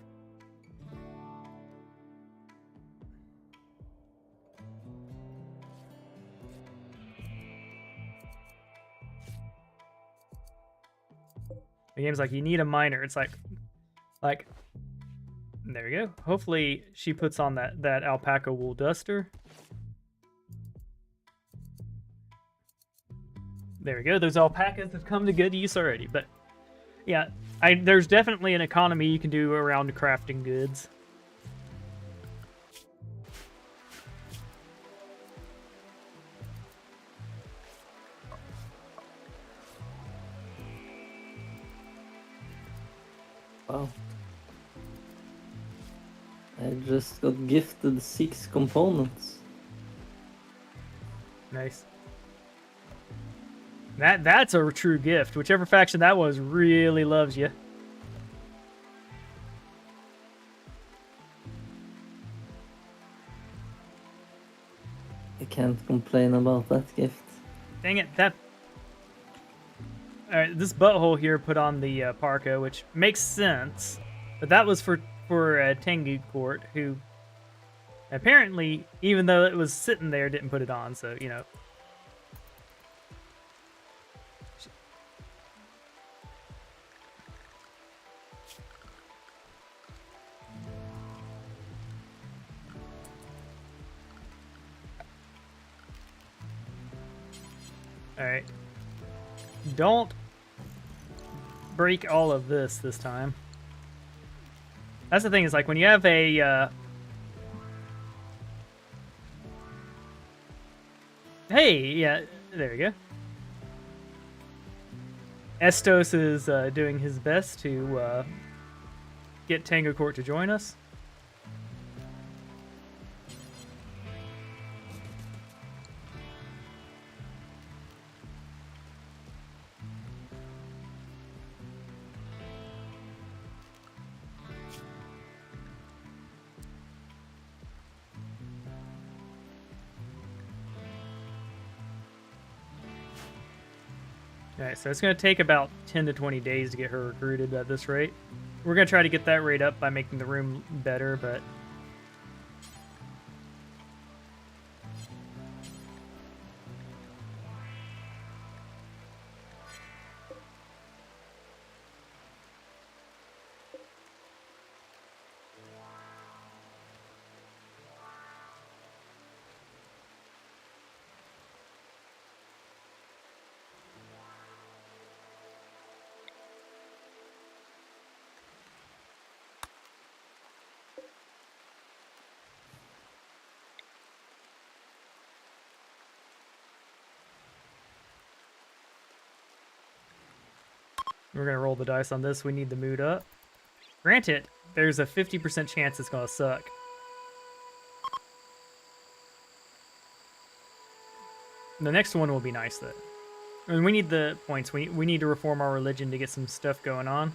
Speaker 1: The game's like, you need a miner. It's like, there we go. Hopefully she puts on that alpaca wool duster. There we go. Those alpacas have come to good use already, but yeah, there's definitely an economy you can do around crafting goods.
Speaker 2: Wow. I just got gifted 6 components.
Speaker 1: Nice. That's a true gift. Whichever faction that was really loves you.
Speaker 2: I can't complain about that gift.
Speaker 1: Dang it, that... Alright, this butthole here put on the parka, which makes sense. But that was for Tengu Court, who Apparently, even though it was sitting there, didn't put it on, so, you know. Alright. Don't break all of this time. That's the thing, is like when you have a, Hey, yeah, there we go. Estos is doing his best to get Tango Court to join us. Alright, so it's going to take about 10 to 20 days to get her recruited at this rate. We're going to try to get that rate up by making the room better, but... We're going to roll the dice on this. We need the mood up. Granted, there's a 50% chance it's going to suck. The next one will be nice, though. I mean, we need the points. We need to reform our religion to get some stuff going on.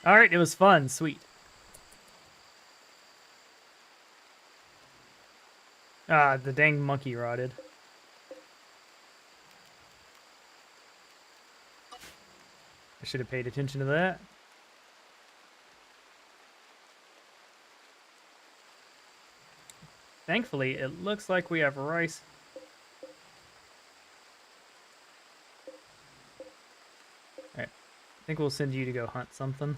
Speaker 1: Alright, it was fun. Sweet. Ah, the dang monkey rotted. I should have paid attention to that. Thankfully, it looks like we have rice. Alright. I think we'll send you to go hunt something.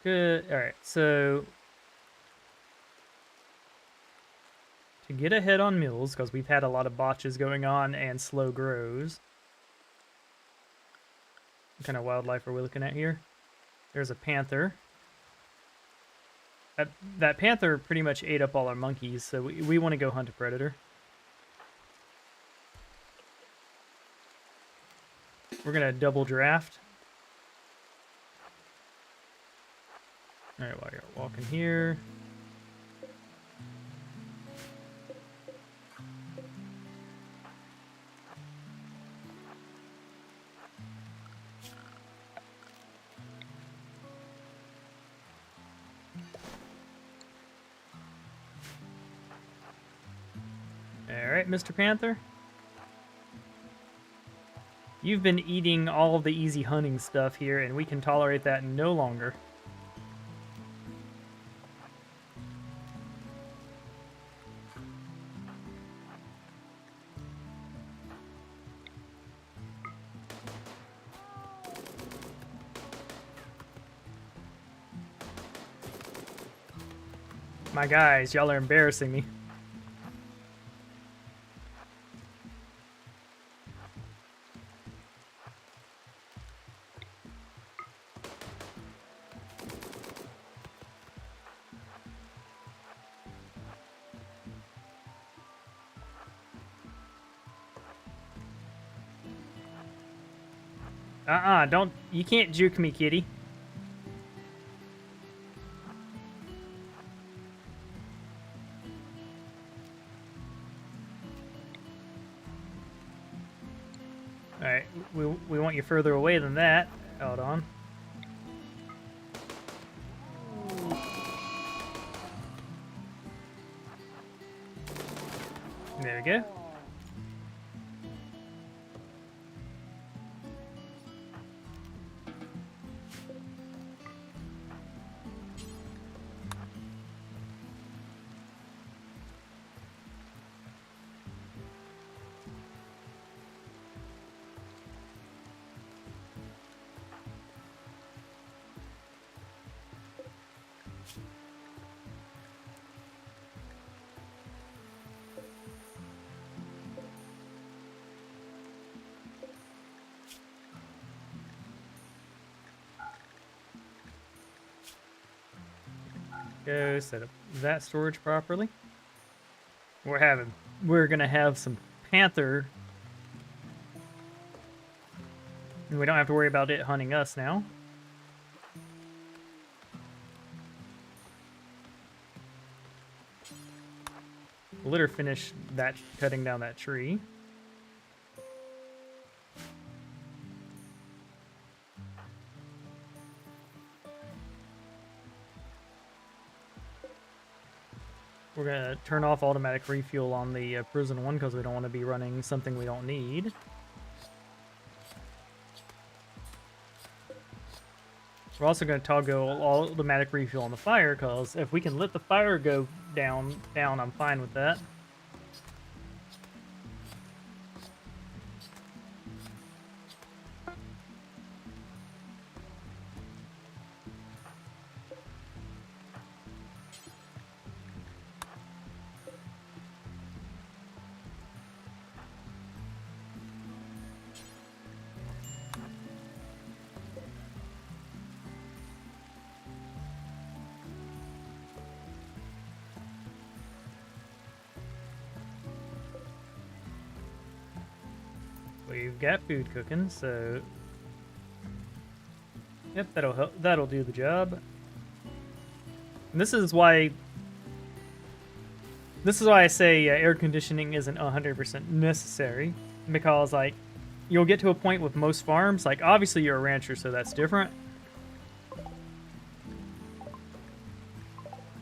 Speaker 1: Good. Alright, so... to get ahead on mules, because we've had a lot of botches going on and slow grows. What kind of wildlife are we looking at here? There's a panther. That panther pretty much ate up all our monkeys, so we want to go hunt a predator. We're going to double draft. Alright, while you're walking here... Alright, Mr. Panther. You've been eating all of the easy hunting stuff here, and we can tolerate that no longer. My guys, y'all are embarrassing me. Don't, you can't juke me, kitty. Alright, we want you further away than that. Hold on. There we go. Go set up that storage properly. We're gonna have some panther, and we don't have to worry about it hunting us now. Let her finish that cutting down that tree. We're gonna turn off automatic refuel on the prison one because we don't want to be running something we don't need. We're also going to toggle automatic refuel on the fire because if we can let the fire go down, I'm fine with that. We've got food cooking, so yep, that'll help. That'll do the job. And this is why I say air conditioning isn't 100% necessary, because like you'll get to a point with most farms, like obviously you're a rancher, so that's different.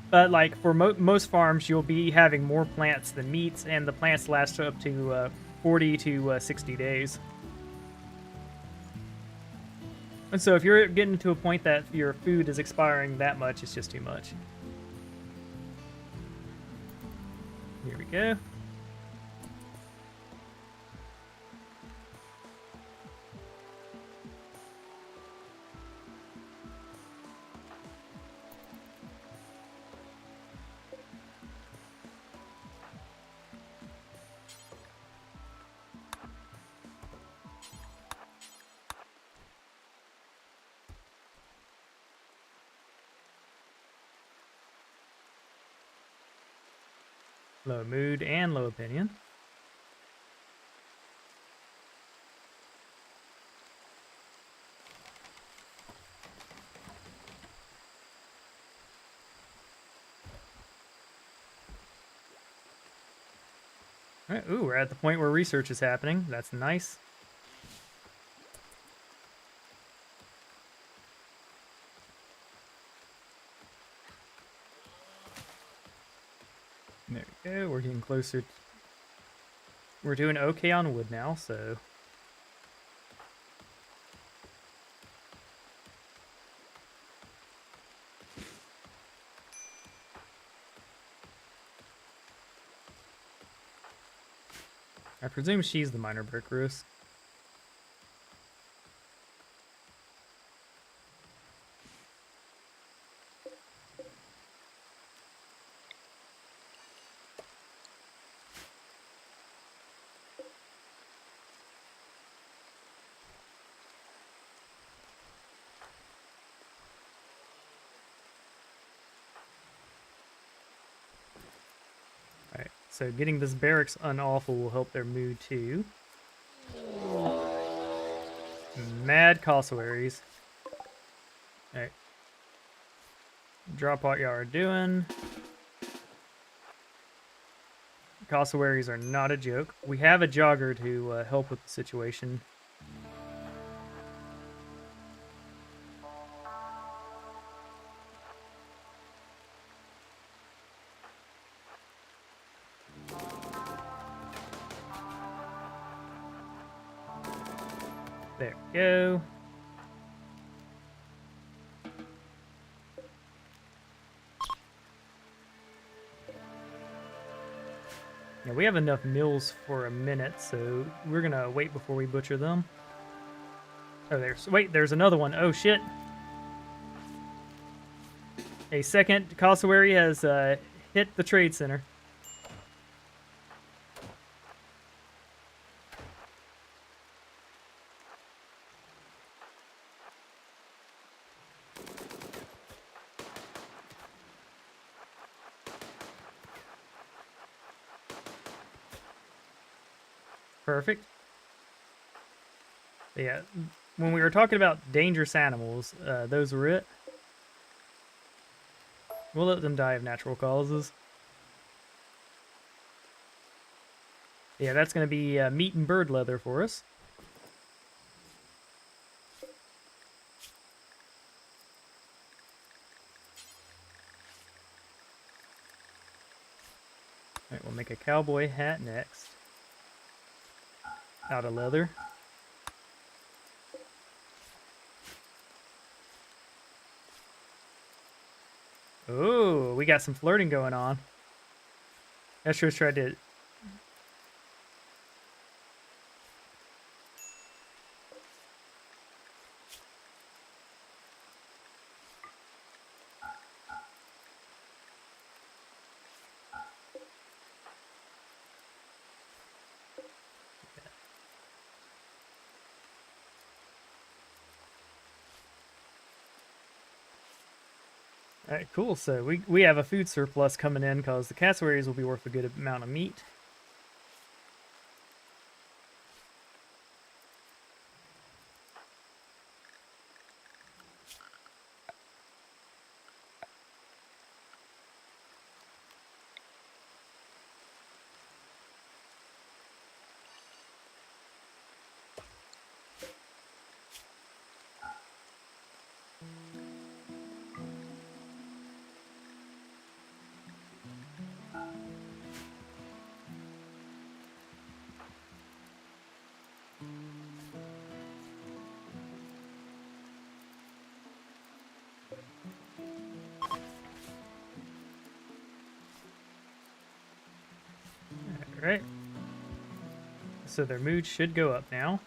Speaker 1: But like for most farms, you'll be having more plants than meats, and the plants last up to 40 to 60 days. And so if you're getting to a point that your food is expiring that much, it's just too much. Here we go. Low mood and low opinion. All right, ooh, we're at the point where research is happening. That's nice. There we go. We're getting closer. We're doing okay on wood now, so. I presume she's the minor brick-roos. Alright, so getting this barracks unawful will help their mood too. Mad cassowaries. Alright. Drop what y'all are doing. Cassowaries are not a joke. We have a jogger to help with the situation. There we go. Yeah, we have enough mills for a minute, so we're gonna wait before we butcher them. Oh, there's another one. Oh shit! A second cassowary has hit the trade center. Perfect. But yeah, when we were talking about dangerous animals, those were it. We'll let them die of natural causes. Yeah, that's going to be meat and bird leather for us. Alright, we'll make a cowboy hat next. Out of leather. Ooh, we got some flirting going on. Estro's tried to... Alright, cool. So we have a food surplus coming in because the cassowaries will be worth a good amount of meat. Alright. So their mood should go up now.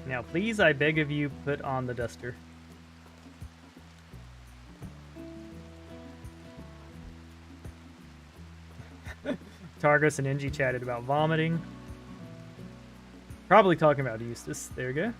Speaker 1: Now, please, I beg of you, put on the duster. Targus and Engie chatted about vomiting. Probably talking about Eustace. There we go.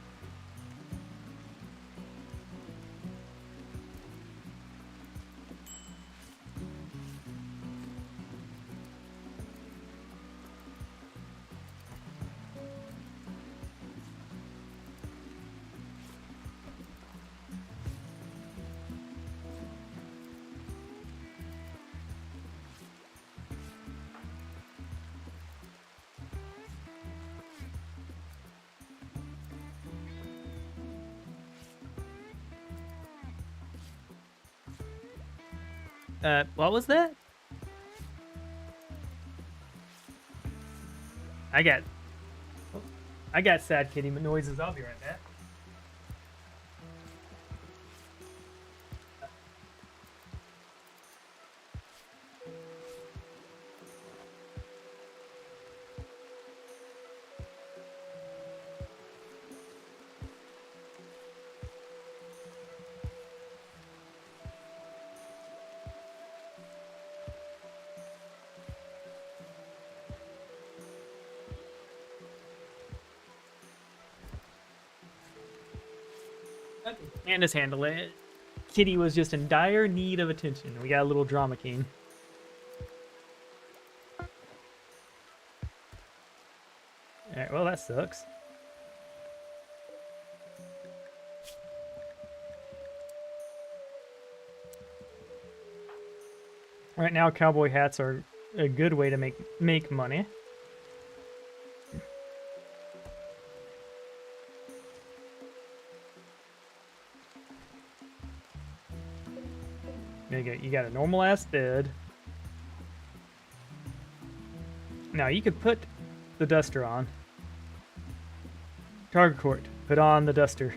Speaker 1: What was that? I got sad kitty noises. I'll be right back. Okay. And just handle it. Kitty was just in dire need of attention. We got a little drama king. Alright, well, that sucks. Right now, cowboy hats are a good way to make money. You got a normal ass bed. Now you could put the duster on. Target court, put on the duster.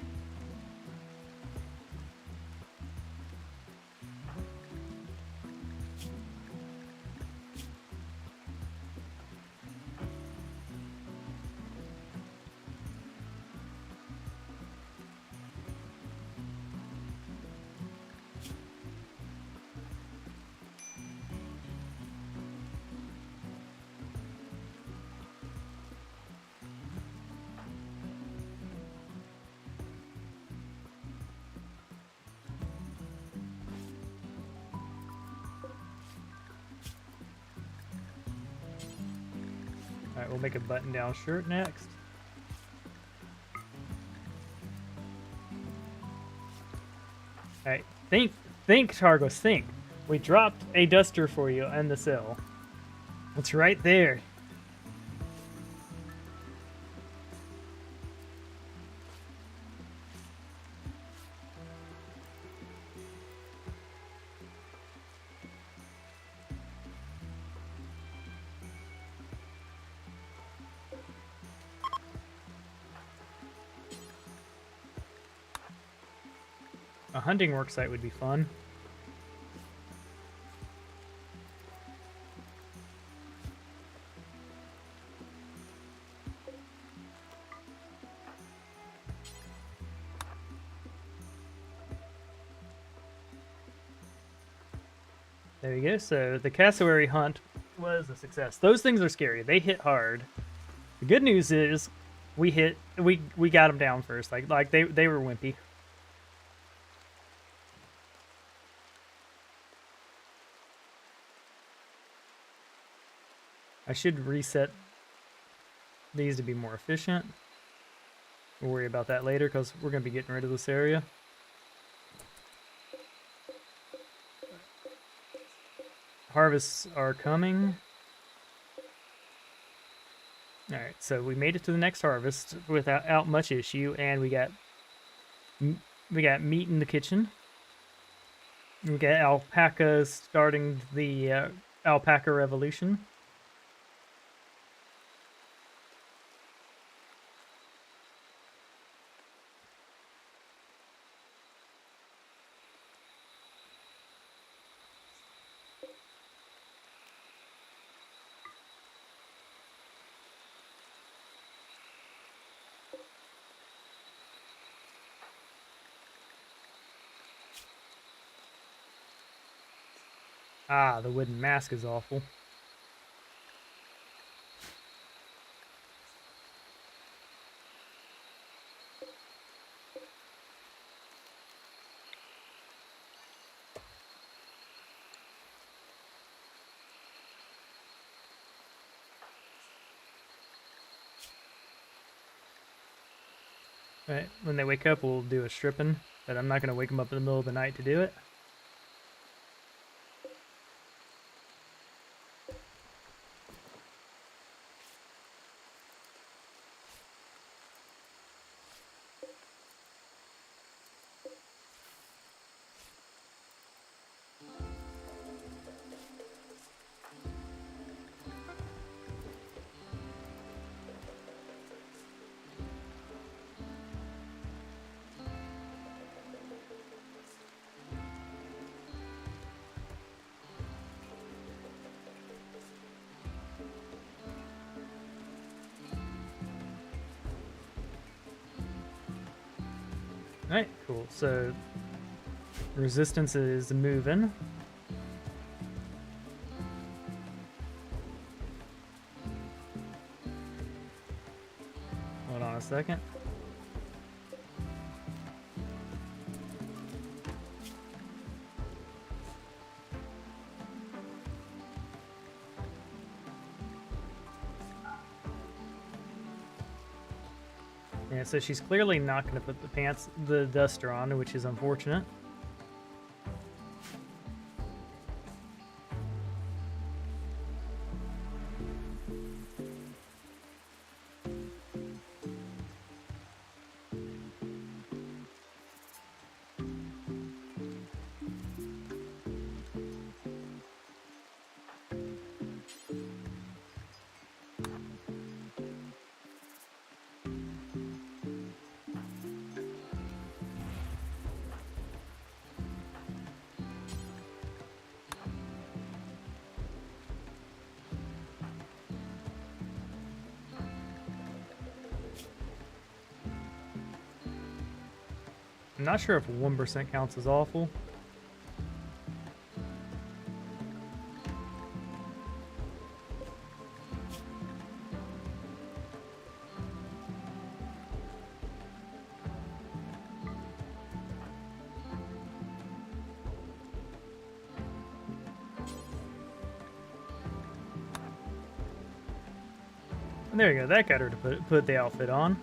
Speaker 1: Alright, we'll make a button-down shirt next. Alright, think, Targos, think. We dropped a duster for you in the cell. It's right there. A hunting work site would be fun. There you go. So the cassowary hunt was a success. Those things are scary. They hit hard. The good news is we got them down first. Like they were wimpy. I should reset these to be more efficient. We'll worry about that later because we're going to be getting rid of this area. Harvests are coming. Alright, so we made it to the next harvest without much issue, and we got meat in the kitchen. We got alpacas starting the alpaca revolution. Ah, the wooden mask is awful. Right, when they wake up, we'll do a stripping, but I'm not going to wake them up in the middle of the night to do it. Alright, cool. So, resistance is moving. Hold on a second. Yeah, so she's clearly not going to put the duster on, which is unfortunate. I'm not sure if 1% counts as awful. There you go. That got her to put the outfit on.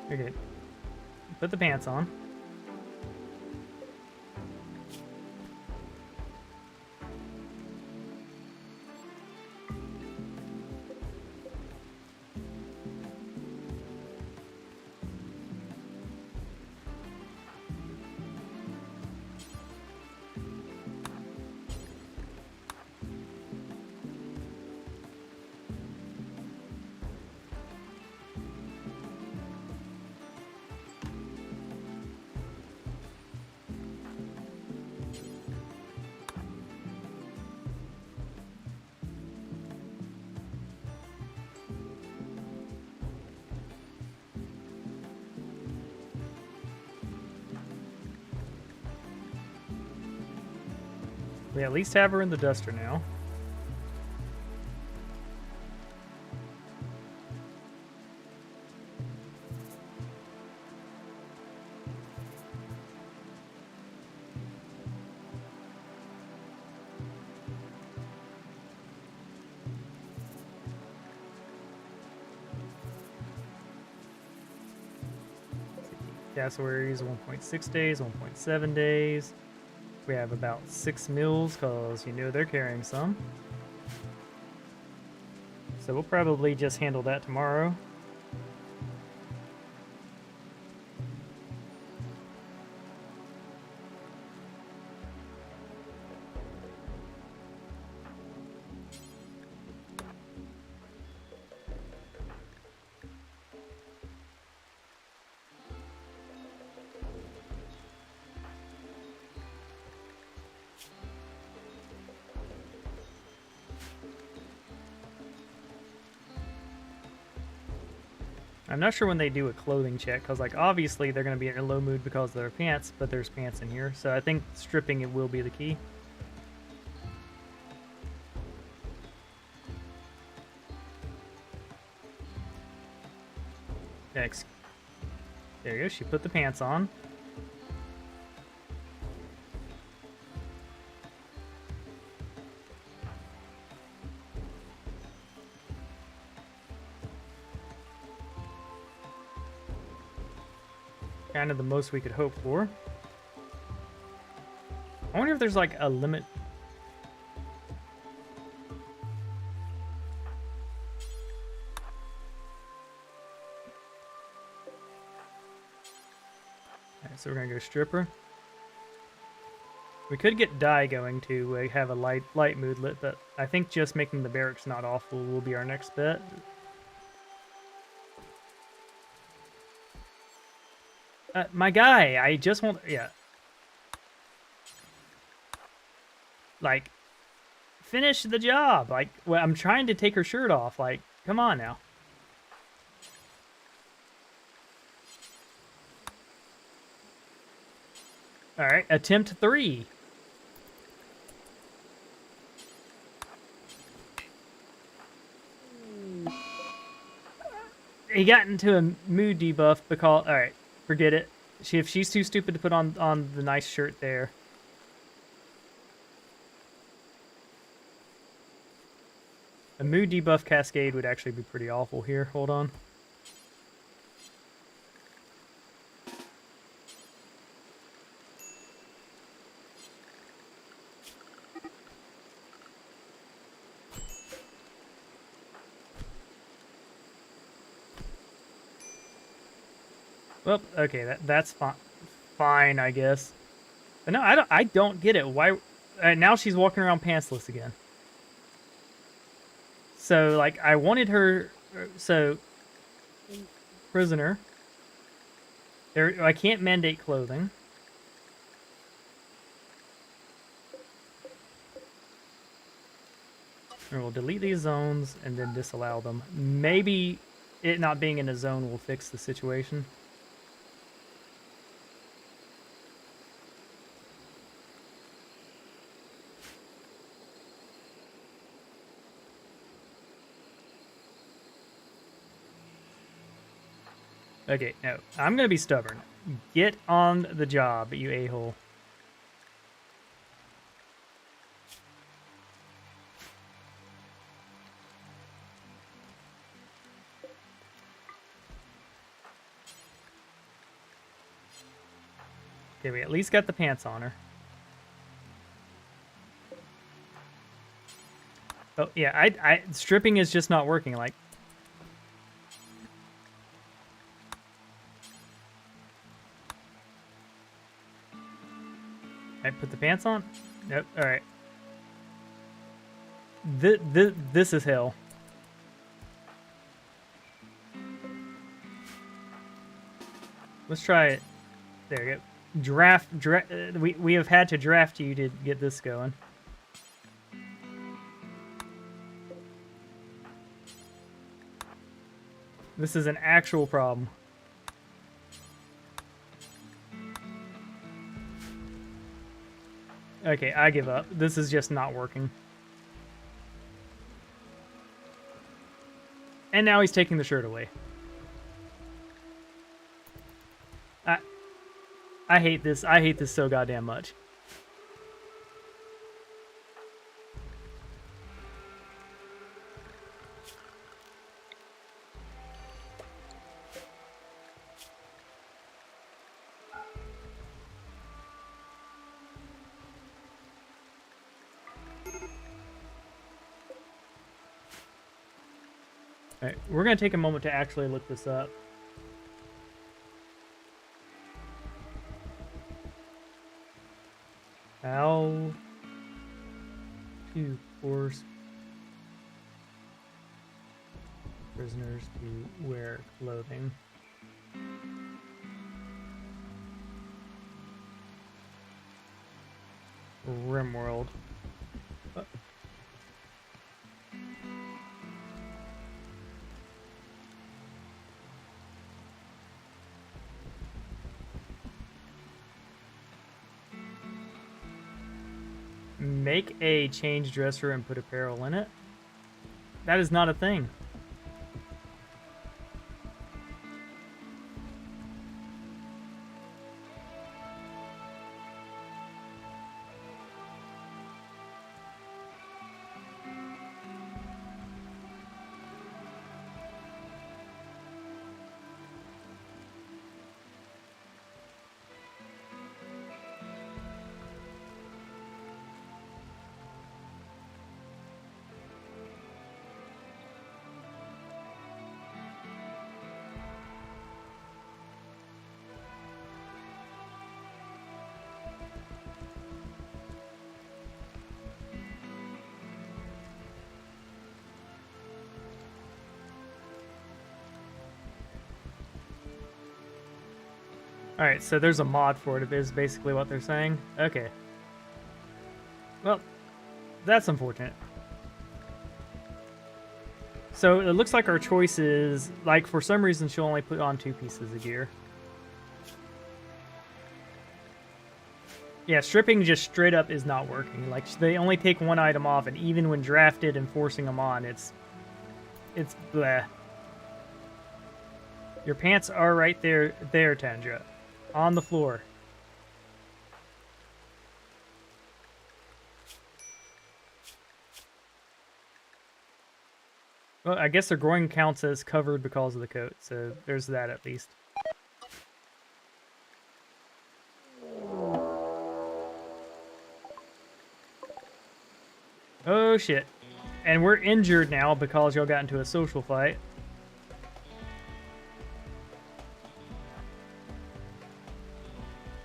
Speaker 1: You're good. Put the pants on. We at least have her in the duster now. Cassowaries 1.6 days, 1.7 days. We have about 6 meals because you know they're carrying some. So we'll probably just handle that tomorrow. I'm not sure when they do a clothing check, because like obviously they're going to be in a low mood because of their pants, but there's pants in here, so I think stripping it will be the key. Next. There you go, she put the pants on. Kind of the most we could hope for. I wonder if there's like a limit. Alright, so we're gonna go stripper. We could get dye going to have a light moodlet, but I think just making the barracks not awful will be our next bet. My guy, I just want, yeah. Like, finish the job. Like, well, I'm trying to take her shirt off. Like, come on now. All right, attempt 3. He got into a mood debuff because, all right, forget it. If she's too stupid to put on the nice shirt there. A mood debuff cascade would actually be pretty awful here. Hold on. Well, okay, that's fine. Fine, I guess. But no, I don't get it. Why? Now she's walking around pantsless again. So, like, I wanted her... So, prisoner. There, I can't mandate clothing. And we'll delete these zones and then disallow them. Maybe it not being in a zone will fix the situation. Okay, no. I'm gonna be stubborn. Get on the job, you a-hole. Okay, we at least got the pants on her. Oh, yeah, stripping is just not working, like... I put the pants on? Nope, alright. This is hell. Let's try it. There you go. We have had to draft you to get this going. This is an actual problem. Okay, I give up. This is just not working. And now he's taking the shirt away. I hate this. I hate this so goddamn much. Alright, we're going to take a moment to actually look this up. How to force prisoners to wear clothing. Rimworld. Make a change dresser and put apparel in it. That is not a thing. Alright, so there's a mod for it, is basically what they're saying. Okay. Well, that's unfortunate. So it looks like our choice is, like, for some reason she'll only put on 2 pieces of gear. Yeah, stripping just straight up is not working. Like, they only take 1 item off, and even when drafted and forcing them on, it's bleh. Your pants are right there, Tandra. On the floor. Well, I guess their groin counts as covered because of the coat, so there's that at least. Oh shit. And we're injured now because y'all got into a social fight.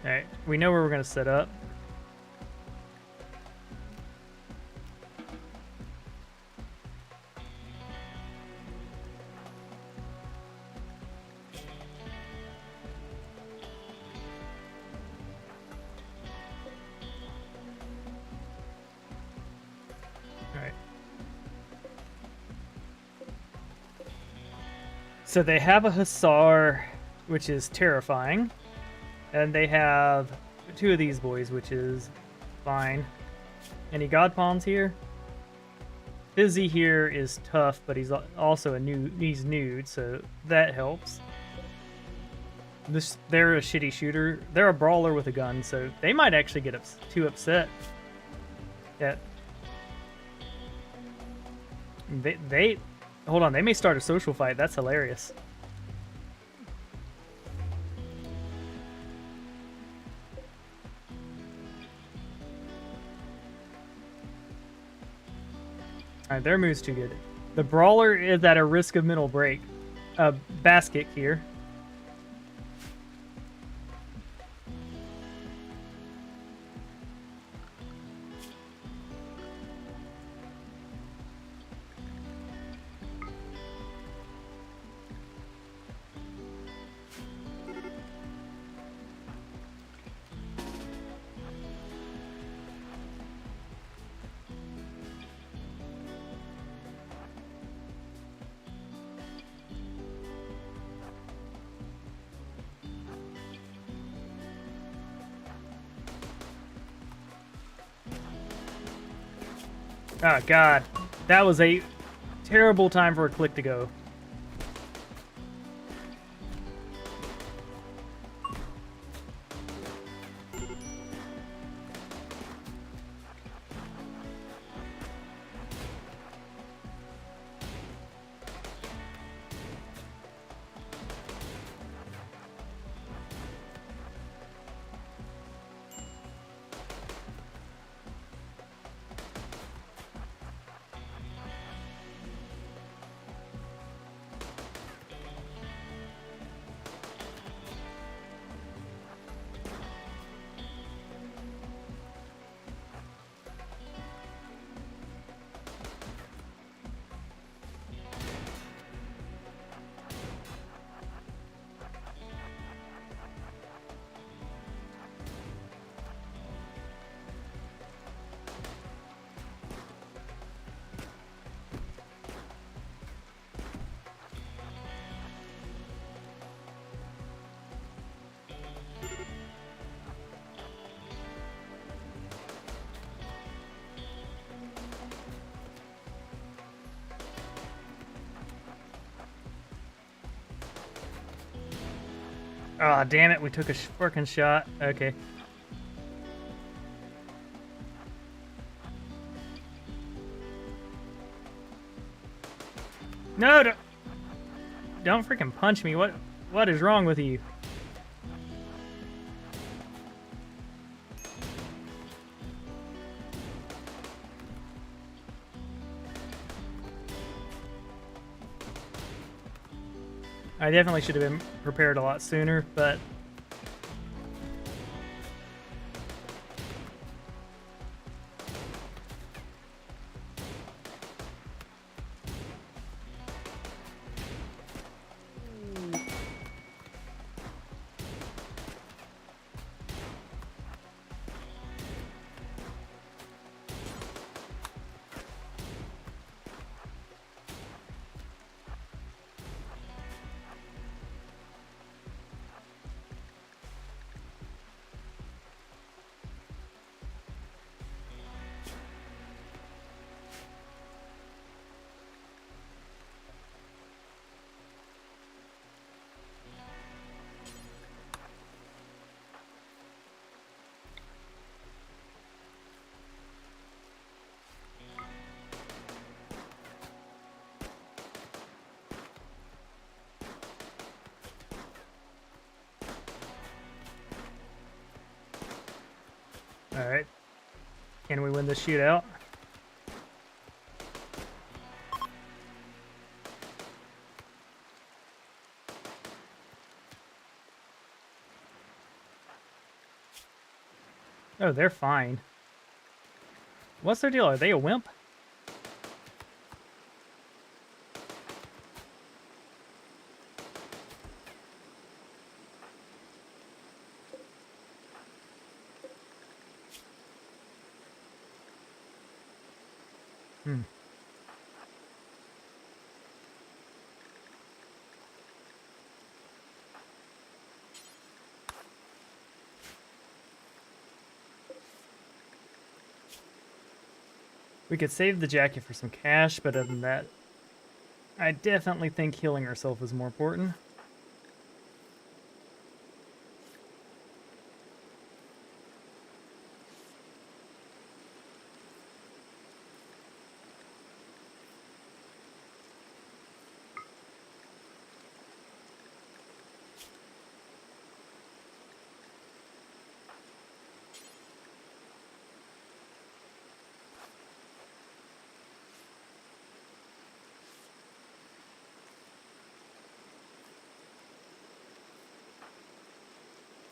Speaker 1: Alright, we know where we're going to set up. Alright. So they have a hussar, which is terrifying. And they have 2 of these boys, which is fine. Any god pawns here? Fizzy here is tough, but he's also he's nude, so that helps. They're a shitty shooter. They're a brawler with a gun, so they might actually get too upset. Yeah. They hold on. They may start a social fight. That's hilarious. All right, their move's too good. The brawler is at a risk of mental break. Basket here. Oh, God. That was a terrible time for a click to go. Oh, damn it. We took a fucking shot. Okay. No, don't freaking punch me. What is wrong with you? I definitely should have been prepared a lot sooner, but all right. Can we win this shootout? Oh, they're fine. What's their deal? Are they a wimp? Hmm. We could save the jacket for some cash, but other than that, I definitely think healing herself is more important.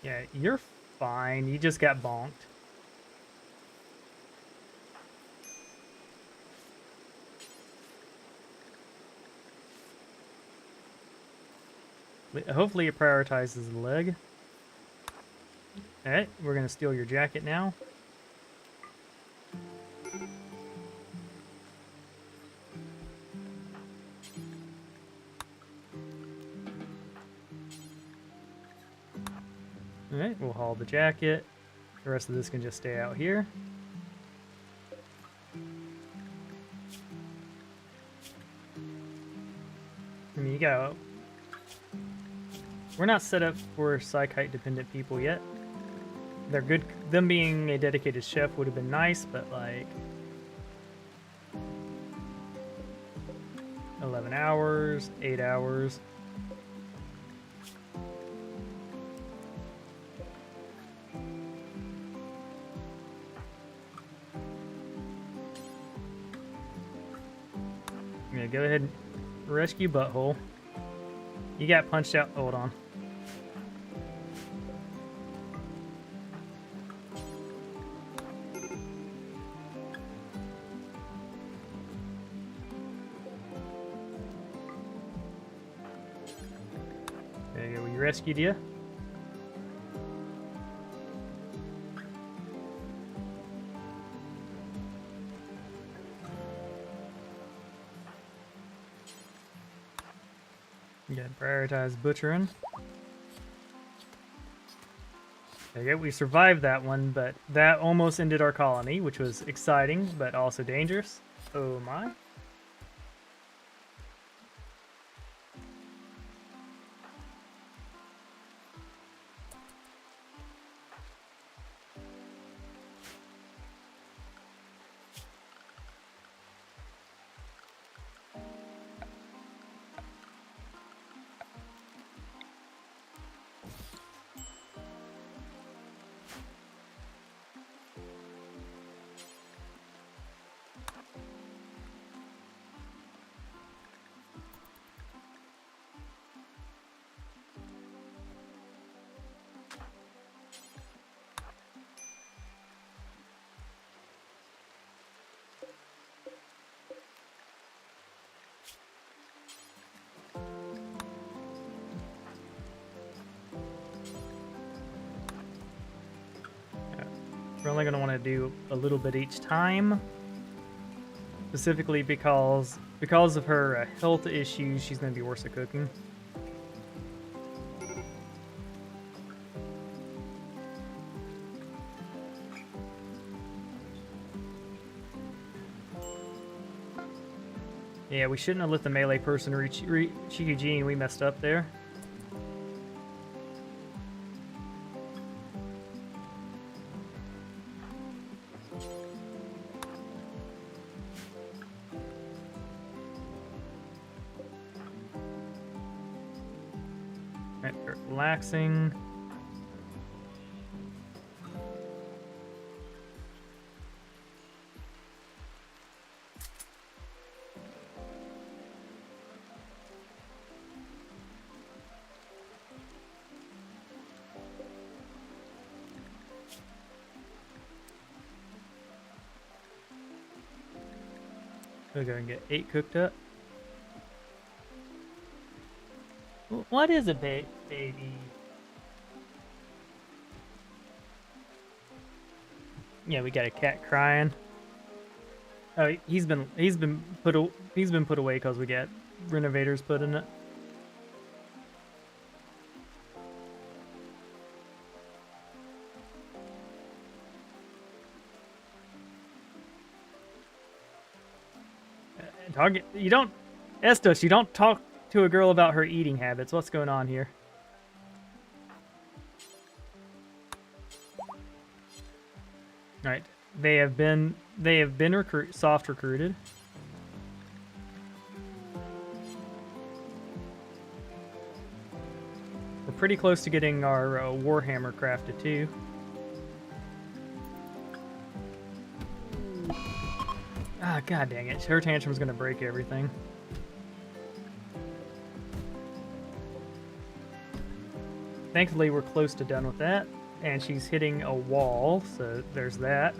Speaker 1: Yeah, you're fine. You just got bonked. Hopefully it prioritizes the leg. Alright, we're gonna steal your jacket now. Alright, we'll haul the jacket. The rest of this can just stay out here. I mean, you got. We're not set up for psych-height dependent people yet. They're good. Them being a dedicated chef would have been nice, but like 11 hours, 8 hours. Yeah, go ahead and rescue Butthole. You got punched out. Hold on. There you go. We rescued you. You gotta prioritize butchering. There you go. We survived that one, but that almost ended our colony, which was exciting, but also dangerous. Oh my. We're only going to want to do a little bit each time, specifically because of her health issues. She's going to be worse at cooking. Yeah, we shouldn't have let the melee person reach Shikiji, and we messed up there. Relaxing. We'll go and get 8 cooked up. What is a baby? Yeah, we got a cat crying. Oh, he's been put away because we got renovators put in it. You don't, Estos, you don't talk to a girl about her eating habits. What's going on here? All right, they have been soft recruited. We're pretty close to getting our Warhammer crafted too. Ah, god dang it. Her tantrum's gonna break everything. thankfully we're close to done with that. And she's hitting a wall, so there's that.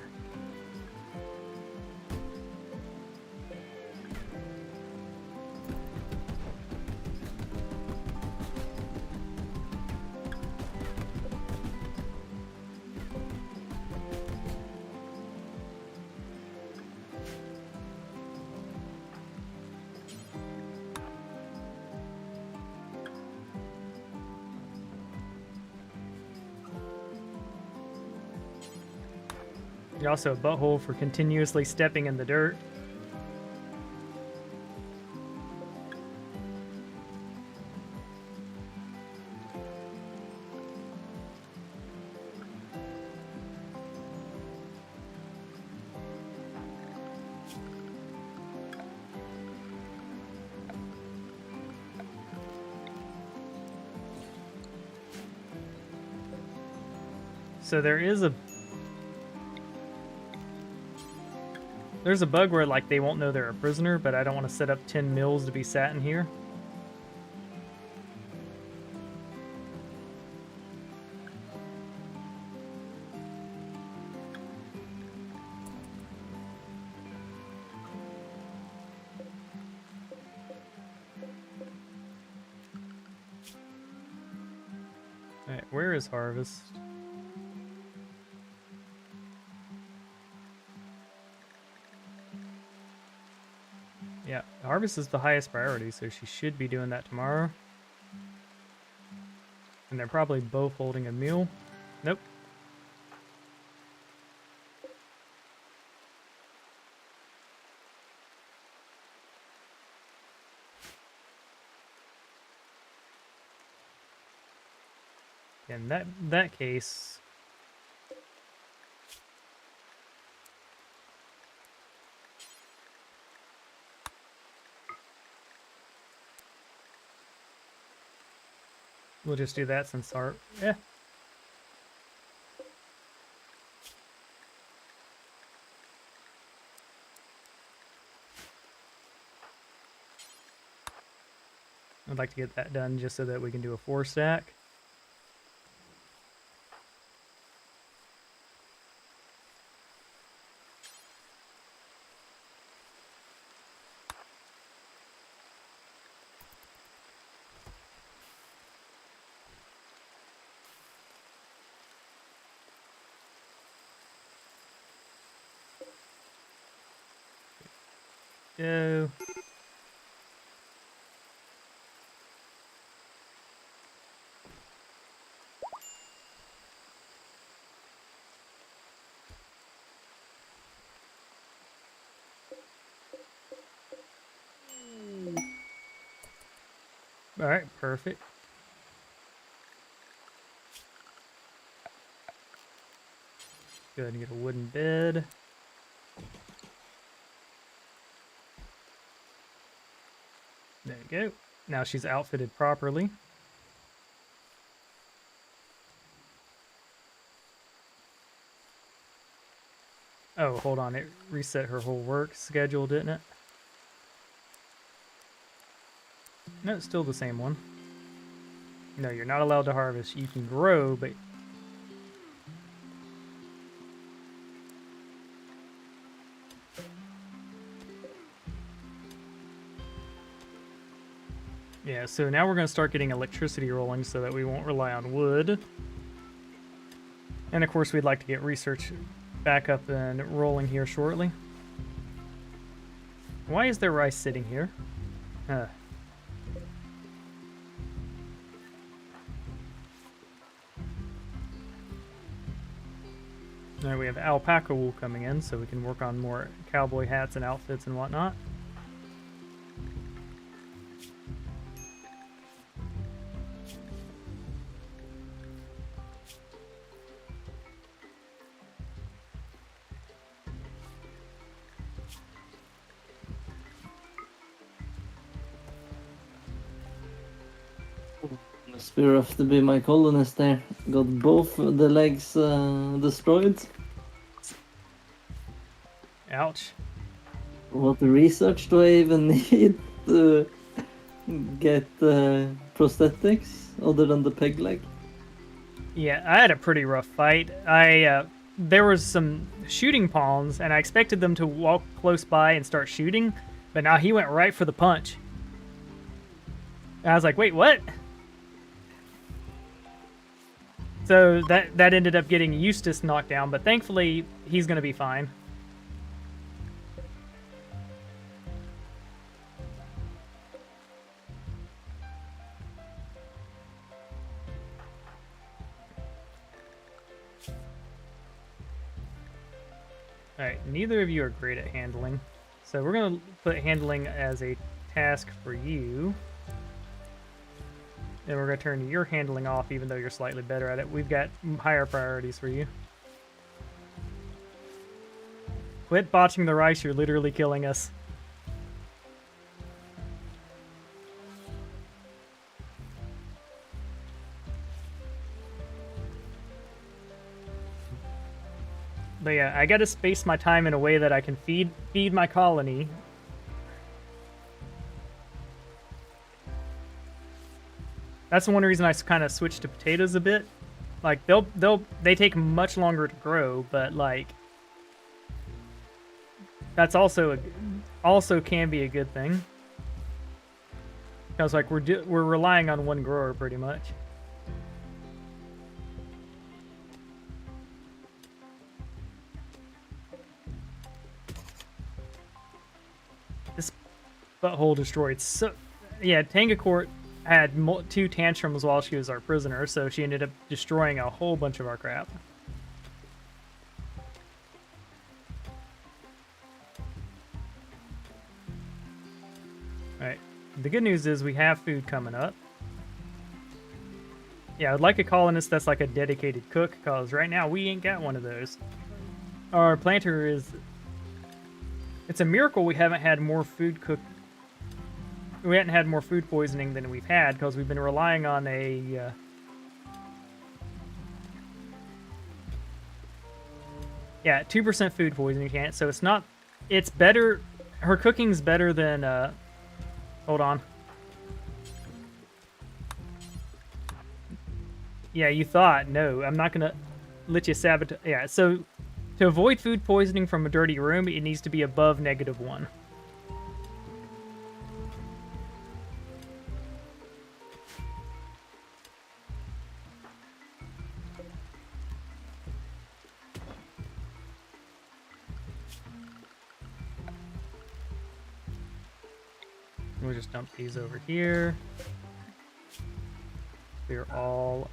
Speaker 1: You're also a butthole for continuously stepping in the dirt. So there's a bug where like they won't know they're a prisoner, but I don't want to set up 10 mills to be sat in here. Alright, where is harvest? Yeah, harvest is the highest priority, so she should be doing that tomorrow. And they're probably both holding a mule. Nope. In that case, we'll just do that since our I'd like to get that done just so that we can do a 4-stack. Go. All right, perfect. Go ahead and get a wooden bed. There you go. Now she's outfitted properly. Oh, hold on. It reset her whole work schedule, didn't it? No, it's still the same one. No, you're not allowed to harvest. You can grow, but... Yeah, so now we're going to start getting electricity rolling so that we won't rely on wood. And of course, we'd like to get research back up and rolling here shortly. Why is there rice sitting here? Huh. Now we have alpaca wool coming in, so we can work on more cowboy hats and outfits and whatnot.
Speaker 2: Spear off to be my colonist there. Got both the legs destroyed.
Speaker 1: Ouch.
Speaker 2: What research do I even need to get prosthetics other than the peg leg?
Speaker 1: Yeah, I had a pretty rough fight. There was some shooting pawns, and I expected them to walk close by and start shooting, but now he went right for the punch. And I was like, wait, what? So that ended up getting Eustace knocked down, but thankfully he's gonna be fine. Alright, neither of you are great at handling. So we're going to put handling as a task for you. And we're going to turn your handling off even though you're slightly better at it. We've got higher priorities for you. Quit botching the rice, you're literally killing us. But yeah, I gotta space my time in a way that I can feed my colony. That's one reason I kind of switched to potatoes a bit. Like they take much longer to grow, but like that's also can be a good thing. Because like we're relying on one grower pretty much. This butthole destroyed. So yeah, Tangacourt had 2 tantrums while she was our prisoner, so she ended up destroying a whole bunch of our crap. Alright, the good news is we have food coming up. Yeah, I'd like a colonist that's like a dedicated cook, because right now we ain't got one of those. Our planter is... It's a miracle we haven't had more food cooked. We haven't had more food poisoning than we've had, because we've been relying on a... Yeah, 2% food poisoning chance, so it's not... It's better... Her cooking's better than... Hold on. Yeah, you thought. No, I'm not gonna let you sabotage... Yeah, so to avoid food poisoning from a dirty room, it needs to be above -1. We'll just dump these over here. They're all...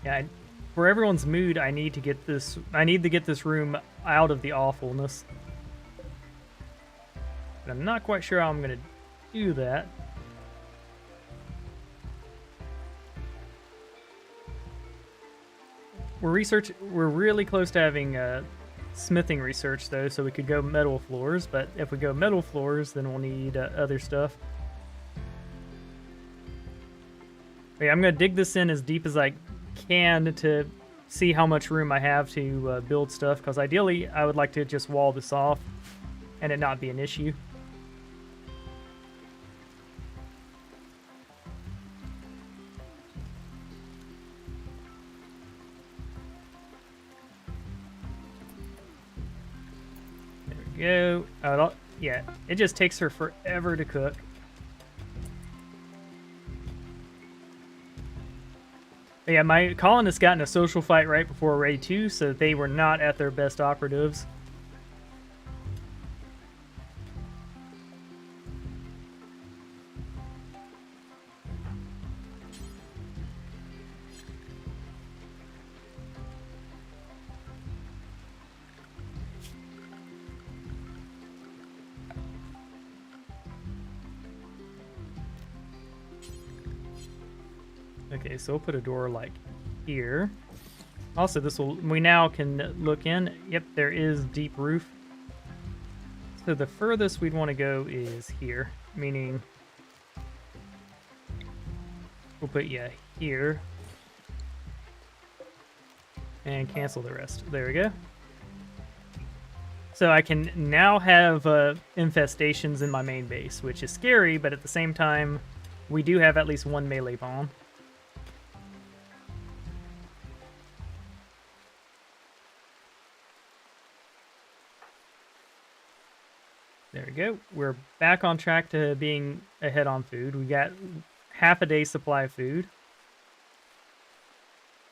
Speaker 1: Yeah, for everyone's mood, I need to get this room out of the awfulness. But I'm not quite sure how I'm gonna do that. We're really close to having smithing research though, so we could go metal floors, but if we go metal floors, then we'll need other stuff. Okay, I'm gonna dig this in as deep as I can to see how much room I have to build stuff, because ideally I would like to just wall this off and it not be an issue. There we go. Yeah, it just takes her forever to cook. But yeah, my colonists got in a social fight right before Raid 2, so they were not at their best operatives. Okay, so we'll put a door like here. Also, we now can look in. Yep, there is deep roof. So the furthest we'd want to go is here, meaning we'll put here and cancel the rest. There we go. So I can now have infestations in my main base, which is scary, but at the same time, We do have at least one melee bomb. There we go. We're back on track to being ahead on food. We got half a day's supply of food,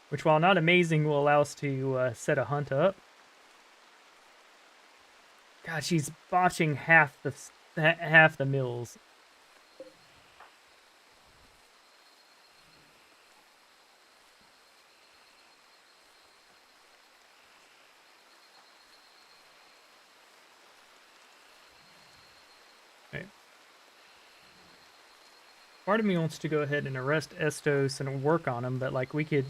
Speaker 1: which, while not amazing, will allow us to set a hunt up. God, she's botching half the mills. Right. Part of me wants to go ahead and arrest Estos and work on him, but like we could.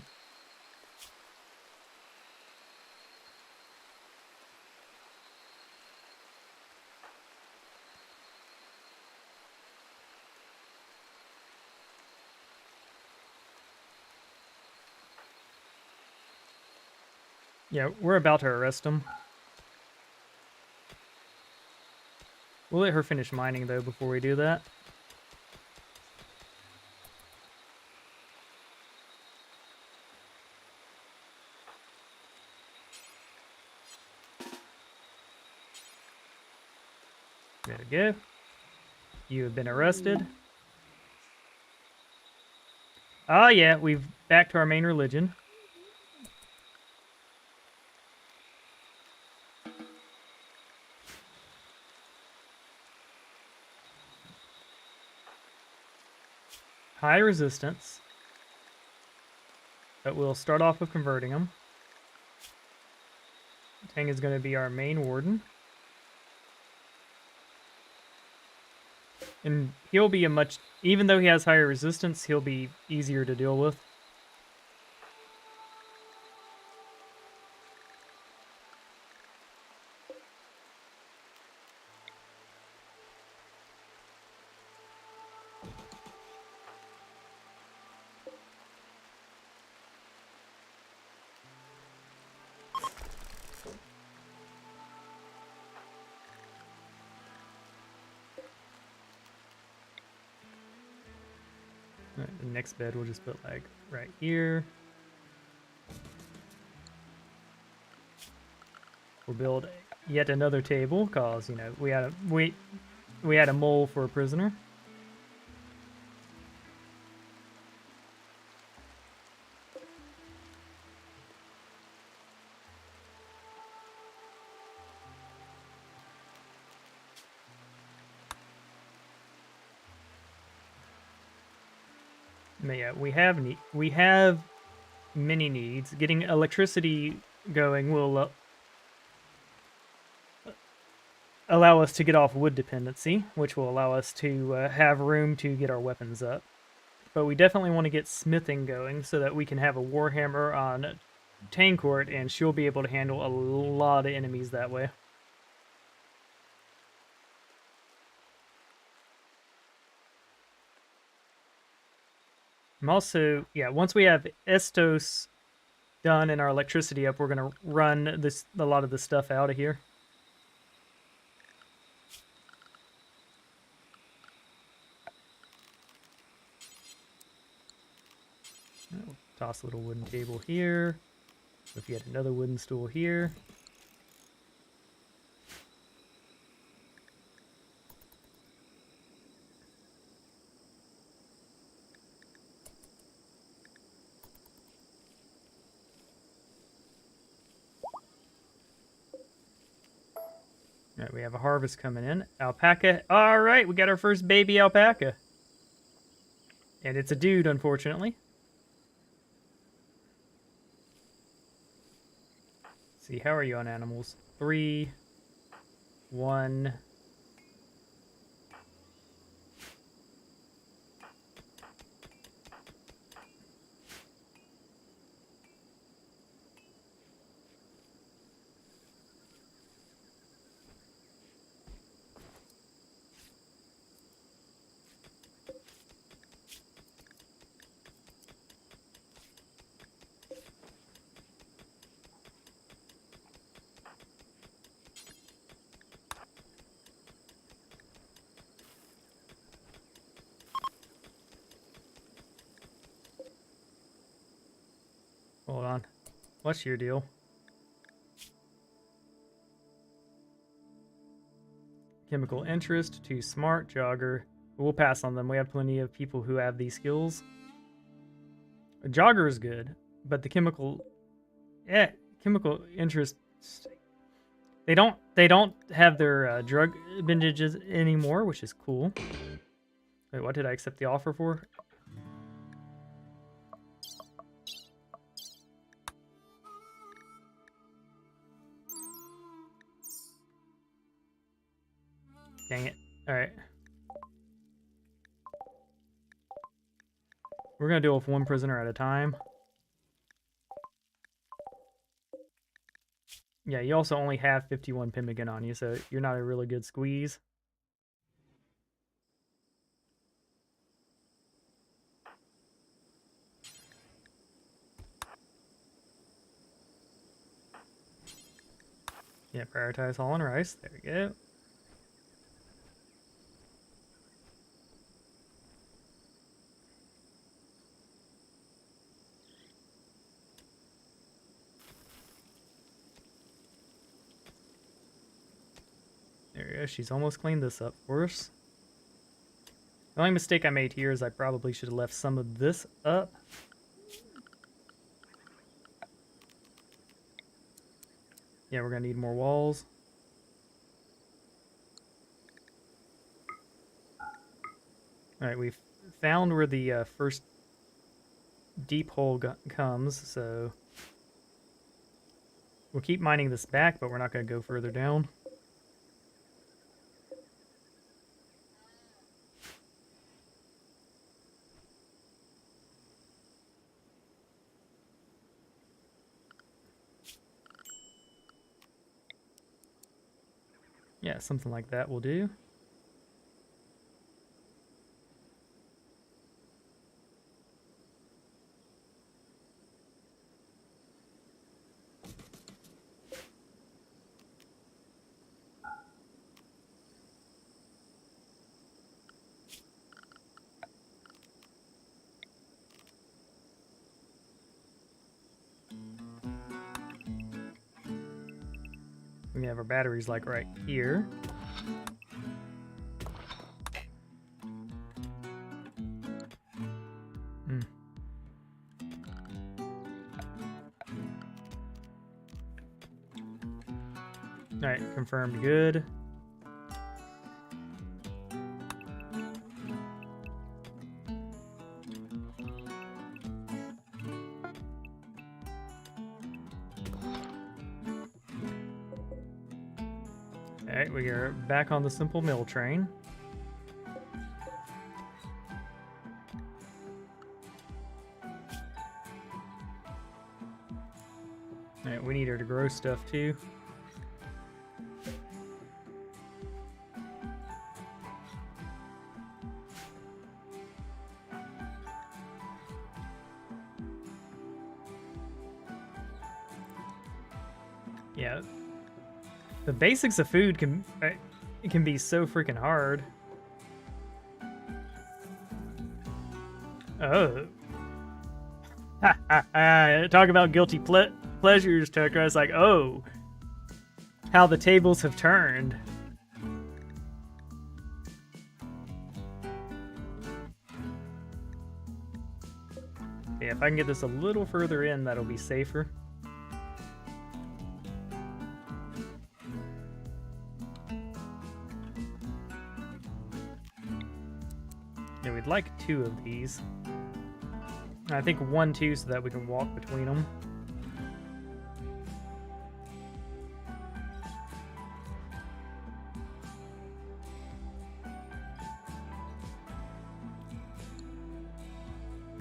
Speaker 1: Yeah, we're about to arrest him. We'll let her finish mining, though, before we do that. There we go. You have been arrested. Ah, yeah, we've back to our main religion. High resistance. But we'll start off with converting them. Tang is going to be our main warden. And he'll be even though he has higher resistance, he'll be easier to deal with. Right, the next bed we'll just put like right here. We'll build yet another table, cause you know we had a mole for a prisoner. But yeah, we have many needs. Getting electricity going will allow us to get off wood dependency, which will allow us to have room to get our weapons up. But we definitely want to get smithing going so that we can have a warhammer on Tancourt, and she'll be able to handle a lot of enemies that way. I'm also, yeah, once we have Estos done and our electricity up, we're going to run a lot of the stuff out of here. We'll toss a little wooden table here. With yet another wooden stool here. All right, we have a harvest coming in. Alpaca. All right, we got our first baby alpaca. And it's a dude, unfortunately. Let's see, how are you on animals? 3, 1. Hold on. What's your deal? Chemical interest, too smart, jogger. We'll pass on them. We have plenty of people who have these skills. A jogger is good, but the chemical interest, they don't have their drug binges anymore, which is cool. Wait, what did I accept the offer for? Dang it. Alright. We're gonna deal with one prisoner at a time. Yeah, you also only have 51 pemmican on you, so you're not a really good squeeze. Yeah, prioritize hauling rice. There we go. There we go. She's almost cleaned this up for us. The only mistake I made here is I probably should have left some of this up. Yeah, we're gonna need more walls. Alright, we've found where the first deep hole comes, so we'll keep mining this back, but we're not gonna go further down. Yeah, something like that will do. We have our batteries like right here. Alright, confirmed good. Alright, we are back on the simple mill train. Alright, we need her to grow stuff too. Yeah. The basics of food can be so freaking hard. Oh. Ha ha ha. Talk about guilty pleasures, Tucker. I was like, oh. How the tables have turned. Yeah, if I can get this a little further in, that'll be safer. Yeah, we'd like 2 of these. I think 1 too, so that we can walk between them.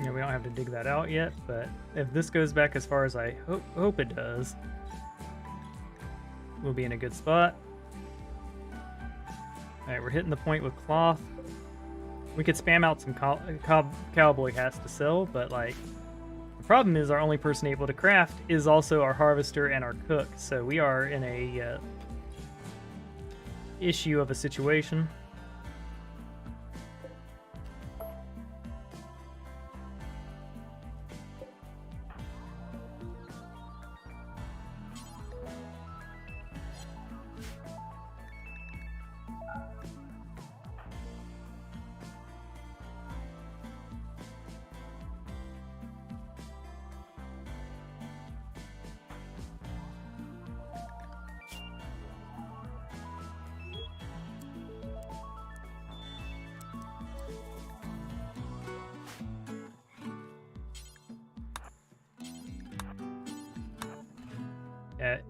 Speaker 1: Yeah, we don't have to dig that out yet, but if this goes back as far as I hope it does, we'll be in a good spot. Alright, we're hitting the point with cloth. We could spam out some cowboy hats to sell, but like, the problem is our only person able to craft is also our harvester and our cook, so we are in a issue of a situation.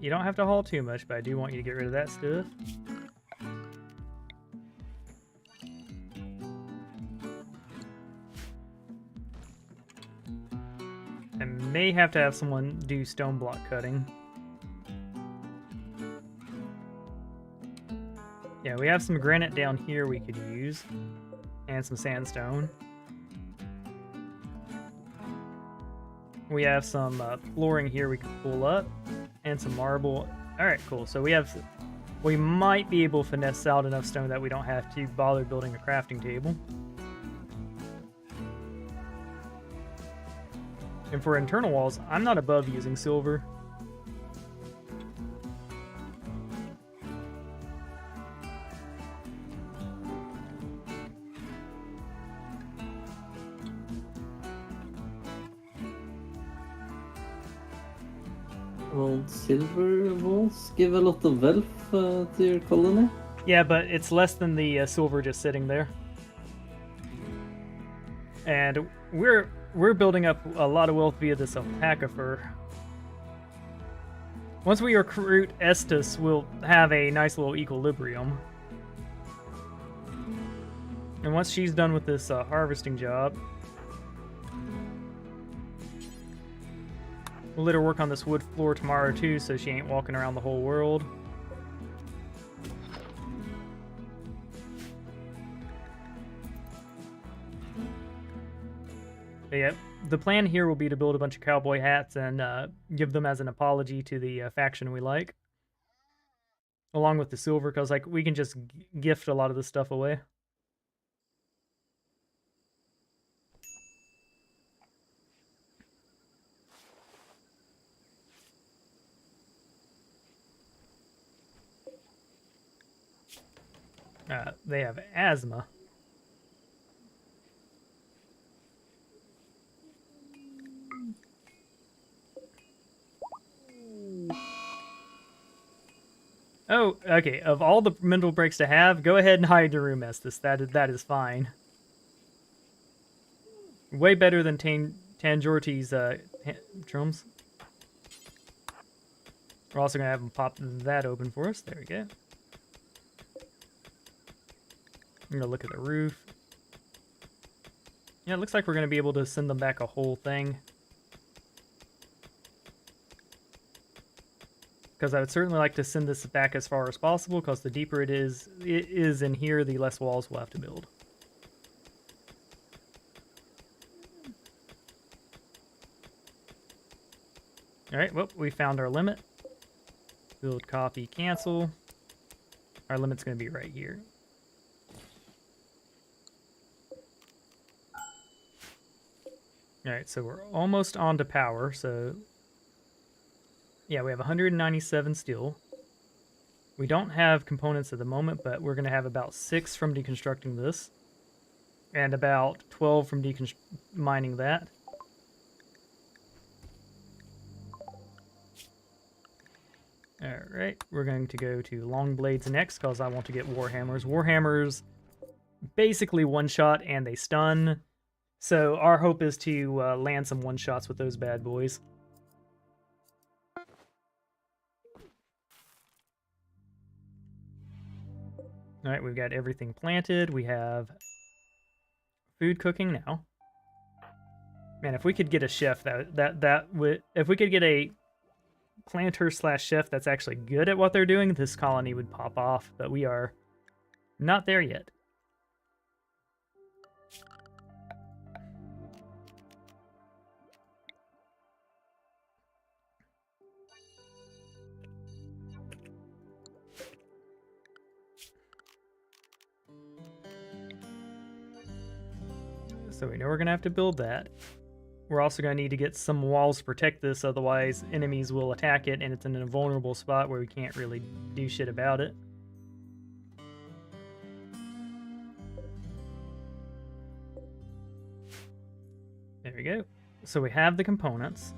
Speaker 1: You don't have to haul too much, but I do want you to get rid of that stuff. I may have to have someone do stone block cutting. Yeah, we have some granite down here we could use, and some sandstone. We have some flooring here we can pull up, and some marble. All right, cool. So we might be able to finesse out enough stone that we don't have to bother building a crafting table. And for internal walls, I'm not above using silver.
Speaker 2: Well, silver walls give a lot of wealth to your colony.
Speaker 1: Yeah, but it's less than the silver just sitting there. And we're building up a lot of wealth via this alpaca fur. Once we recruit Estes, we'll have a nice little equilibrium. And once she's done with this harvesting job, we'll let her work on this wood floor tomorrow too, so she ain't walking around the whole world. But yeah, the plan here will be to build a bunch of cowboy hats and give them as an apology to the faction we like. Along with the silver, because like we can just gift a lot of this stuff away. They have asthma. Oh, okay. Of all the mental breaks to have, go ahead and hide your room, Estes. That is fine. Way better than Tanjorti's drums. We're also gonna have him pop that open for us. There we go. I'm gonna look at the roof. Yeah, it looks like we're gonna be able to send them back a whole thing. Because I would certainly like to send this back as far as possible, because the deeper it is in here, the less walls we'll have to build. Alright, well, we found our limit. Build, copy, cancel. Our limit's going to be right here. Alright, so we're almost on to power, so... Yeah, we have 197 steel. We don't have components at the moment, but we're going to have about 6 from deconstructing this. And about 12 from mining that. Alright, we're going to go to long blades next, because I want to get warhammers. Warhammers basically one-shot and they stun. So our hope is to land some one-shots with those bad boys. Alright, we've got everything planted. We have food cooking now. Man, if we could get a chef that would, if we could get a planter / chef that's actually good at what they're doing, this colony would pop off, but we are not there yet. So we know we're going to have to build that. We're also going to need to get some walls to protect this, otherwise enemies will attack it and it's in a vulnerable spot where we can't really do shit about it. There we go. So we have the components.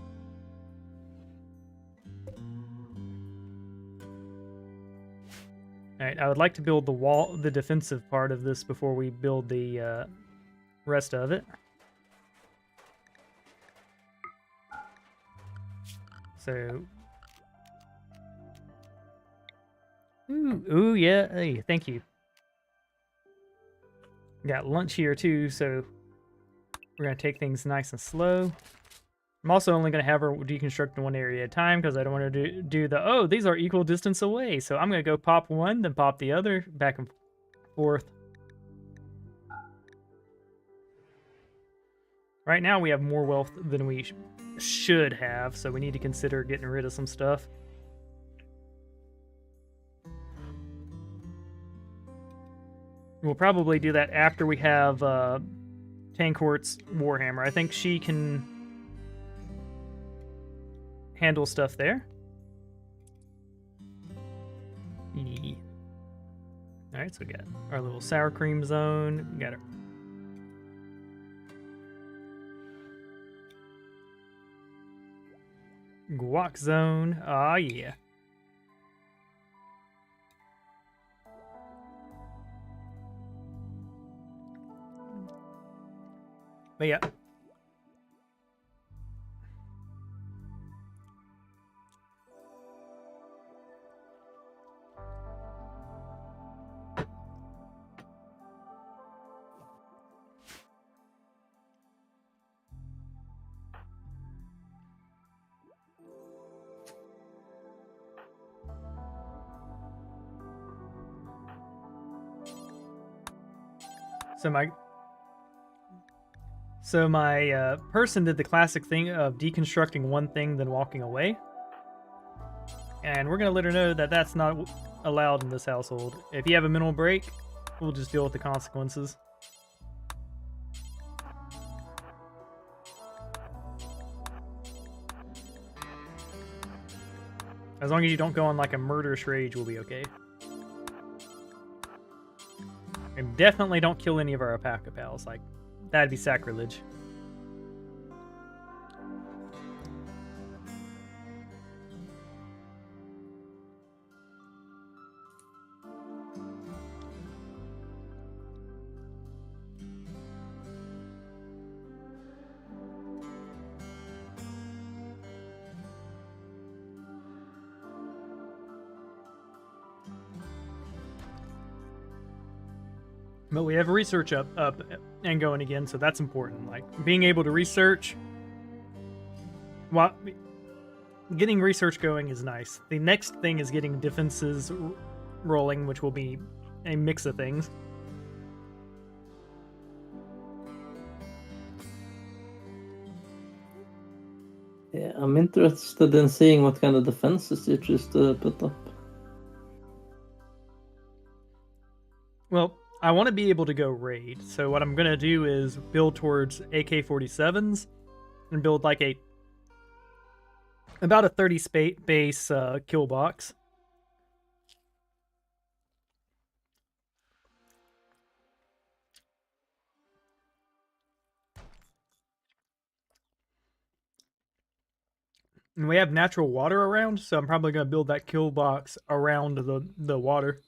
Speaker 1: Alright, I would like to build the defensive part of this before we build the rest of it. So Ooh, yeah. Hey, thank you. Got lunch here too, so we're gonna take things nice and slow. I'm also only gonna have her deconstruct in one area at a time because I don't want to do the, oh, these are equal distance away. So I'm gonna go pop one, then pop the other, back and forth. Right now we have more wealth than we should have, so we need to consider getting rid of some stuff. We'll probably do that after we have Tancourt's Warhammer. I think she can handle stuff there. Yeah. Alright, so we got our little sour cream zone. We got our guac zone. Ah, yeah. But yeah. So my person did the classic thing of deconstructing one thing then walking away. And we're going to let her know that that's not allowed in this household. If you have a mental break, we'll just deal with the consequences. As long as you don't go on like a murderous rage, we'll be okay. And definitely don't kill any of our alpaca pals. Like, that'd be sacrilege. But we have research up and going again, so that's important. Like, being able to research, well, getting research going is nice. The next thing is getting defenses rolling, which will be a mix of things.
Speaker 2: Yeah, I'm interested in seeing what kind of defenses you choose to put up.
Speaker 1: Well, I want to be able to go raid, so what I'm going to do is build towards AK-47s and build like about a 30 base kill box. And we have natural water around, so I'm probably going to build that kill box around the water.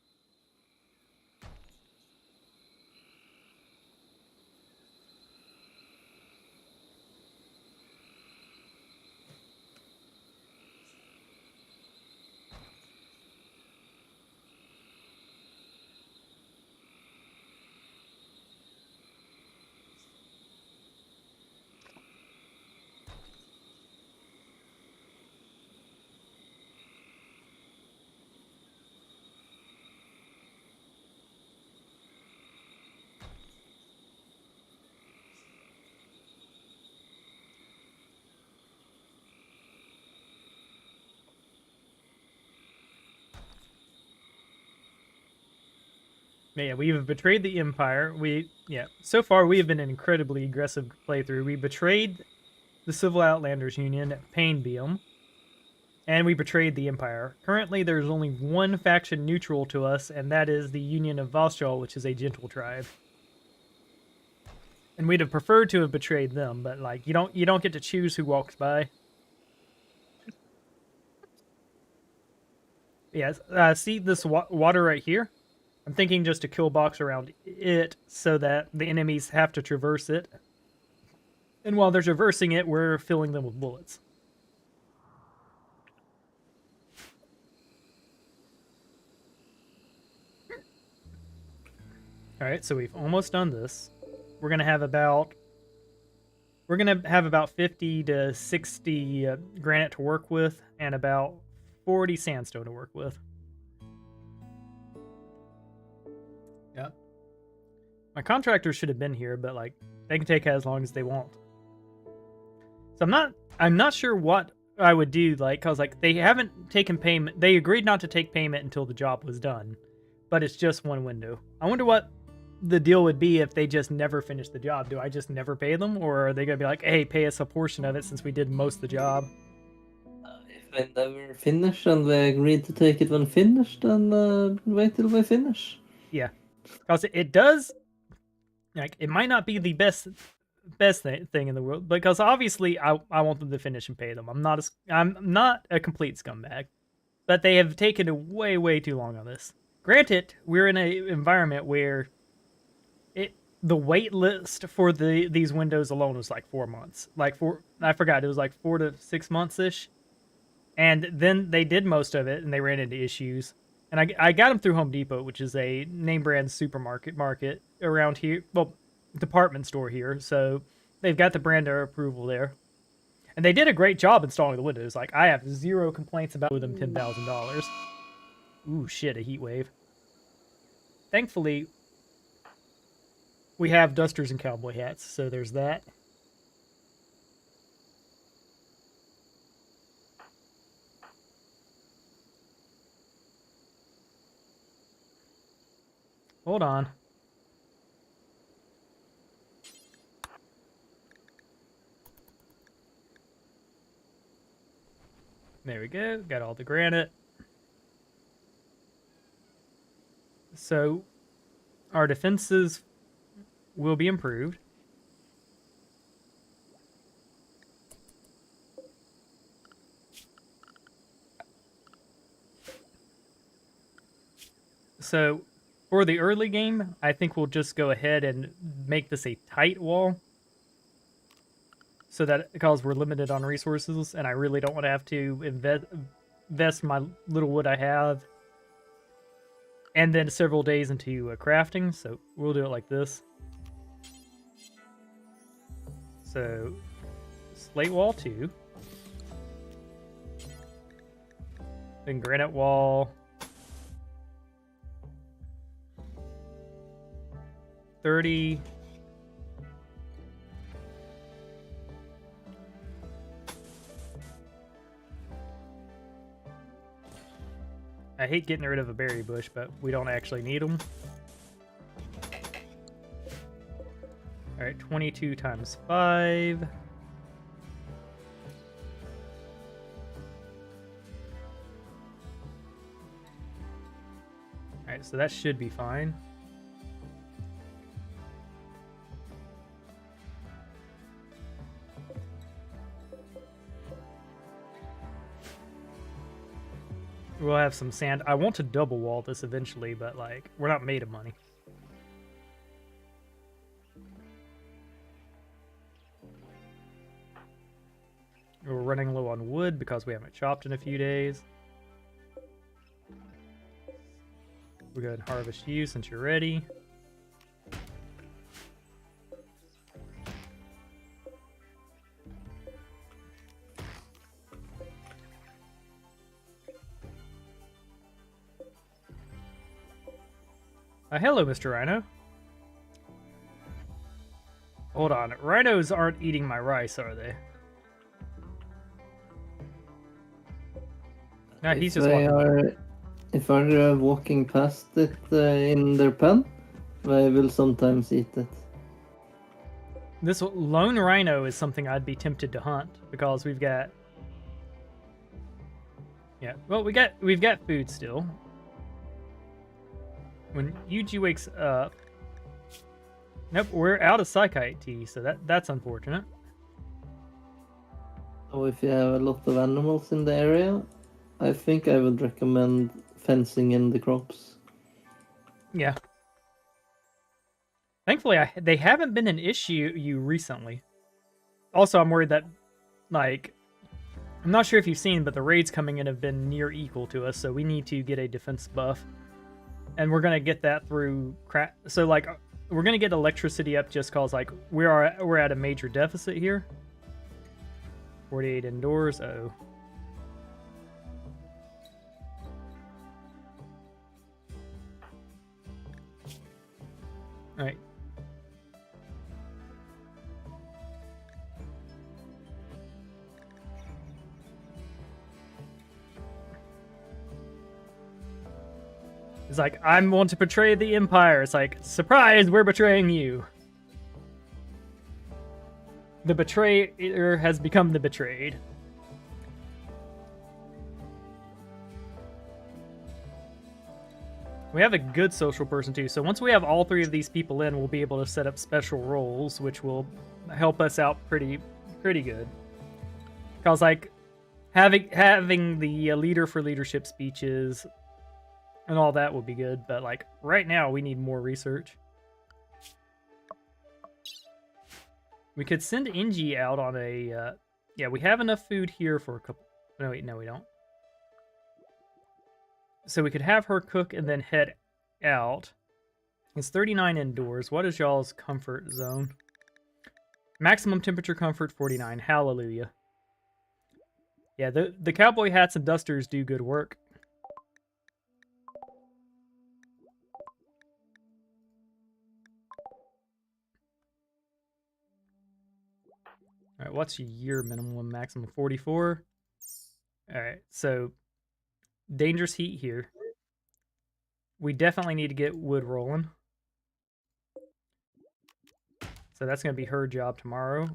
Speaker 1: Yeah, we have betrayed the Empire. So far we have been an incredibly aggressive playthrough. We betrayed the Civil Outlanders Union at Pain Biome, and we betrayed the Empire. Currently, there's only one faction neutral to us, and that is the Union of Voschal, which is a gentle tribe. And we'd have preferred to have betrayed them, but like you don't get to choose who walks by. Yes, see this water right here? I'm thinking just a kill box around it so that the enemies have to traverse it. And while they're traversing it, we're filling them with bullets. All right, so we've almost done this. We're gonna have about 50 to 60 granite to work with, and about 40 sandstone to work with. Yep. My contractors should have been here, but like they can take as long as they want. So I'm not sure what I would do, like, cause like they haven't taken payment. They agreed not to take payment until the job was done, but it's just one window. I wonder what the deal would be if they just never finish the job. Do I just never pay them, or are they gonna be like, hey, pay us a portion of it since we did most of the job?
Speaker 2: If they never finish and they agreed to take it when finished, then wait till we finish.
Speaker 1: Yeah, because it does. Like, it might not be the best thing in the world, because obviously I want them to finish and pay them. I'm not a complete scumbag, but they have taken way too long on this. Granted, we're in an environment where the wait list for these windows alone was like 4 months. I forgot, it was like 4 to 6 months ish. And then they did most of it, and they ran into issues. And I got them through Home Depot, which is a name brand supermarket market around here. Well, department store here. So they've got the brand approval there. And they did a great job installing the windows. Like, I have zero complaints about them $10,000. Ooh, shit, a heat wave. Thankfully, we have dusters and cowboy hats, so there's that. Hold on. There we go. Got all the granite. So, our defenses will be improved. So, for the early game, I think we'll just go ahead and make this a tight wall. So that, because we're limited on resources, and I really don't want to have to invest my little wood I have, and then several days into crafting, so we'll do it like this. So, slate wall 2. Then granite wall 30. I hate getting rid of a berry bush, but we don't actually need them. Alright, 22 times 5. Alright, so that should be fine. We'll have some sand. I want to double wall this eventually, but like, we're not made of money. We're running low on wood because we haven't chopped in a few days. We'll go ahead and harvest you since you're ready. Hello, Mr. Rhino. Hold on. Rhinos aren't eating my rice, are they? No, he's just walking.
Speaker 2: If they're walking past it in their pen, they will sometimes eat it.
Speaker 1: This lone rhino is something I'd be tempted to hunt because we've got... Yeah, well, we've got food still. When Yuji wakes up... Nope, we're out of Psychite tea, so that's unfortunate.
Speaker 2: So if you have a lot of animals in the area, I think I would recommend fencing in the crops.
Speaker 1: Yeah. Thankfully, they haven't been an issue recently. Also, I'm worried that, like... I'm not sure if you've seen, but the raids coming in have been near equal to us, so we need to get a defense buff. And we're gonna get that through so like we're gonna get electricity up just cause like we're at a major deficit here. 48 indoors. Uh-oh. All right. It's like, I want to betray the Empire. It's like, surprise, we're betraying you. The betrayer has become the betrayed. We have a good social person too, so once we have all three of these people in, we'll be able to set up special roles, which will help us out pretty good. Because like having the leader for leadership speeches and all that would be good, but like right now we need more research. We could send Inji out on a yeah, we have enough food here for a couple. No, wait, no, we don't. So we could have her cook and then head out. It's 39 indoors. What is y'all's comfort zone? Maximum temperature comfort 49. Hallelujah. Yeah, the cowboy hats and dusters do good work. All right, what's your minimum maximum? 44. All right, so dangerous heat here. We definitely need to get wood rolling. So that's going to be her job tomorrow.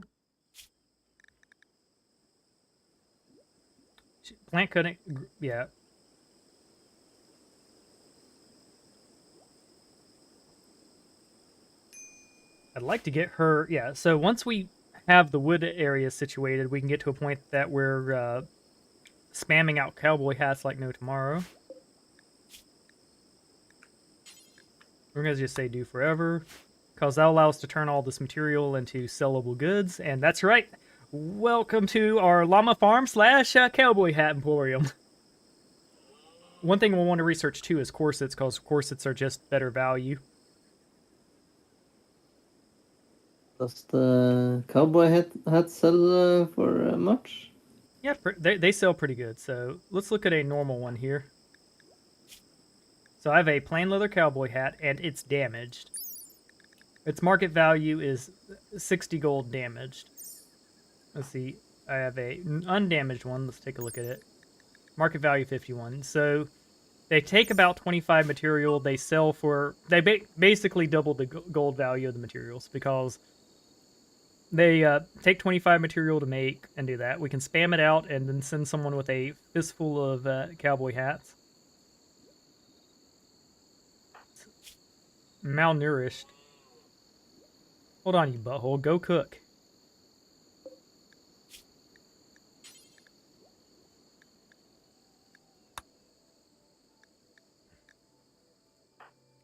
Speaker 1: Plant cutting, yeah. I'd like to get her, yeah, so once we have the wood area situated, we can get to a point that we're spamming out cowboy hats like no tomorrow. We're going to just say do forever, because that'll allow us to turn all this material into sellable goods, and that's right. Welcome to our llama farm slash cowboy hat emporium. One thing we'll want to research too is corsets, because corsets are just better value.
Speaker 2: Does the cowboy hat sell for much?
Speaker 1: Yeah, they sell pretty good. So let's look at a normal one here. So I have a plain leather cowboy hat, and it's damaged. Its market value is 60 gold damaged. Let's see. I have a undamaged one. Let's take a look at it. Market value 51. So they take about 25 material. They sell for... They basically double the gold value of the materials because... They take 25 material to make and do that. We can spam it out and then send someone with a fistful of cowboy hats. Malnourished. Hold on, you butthole. Go cook.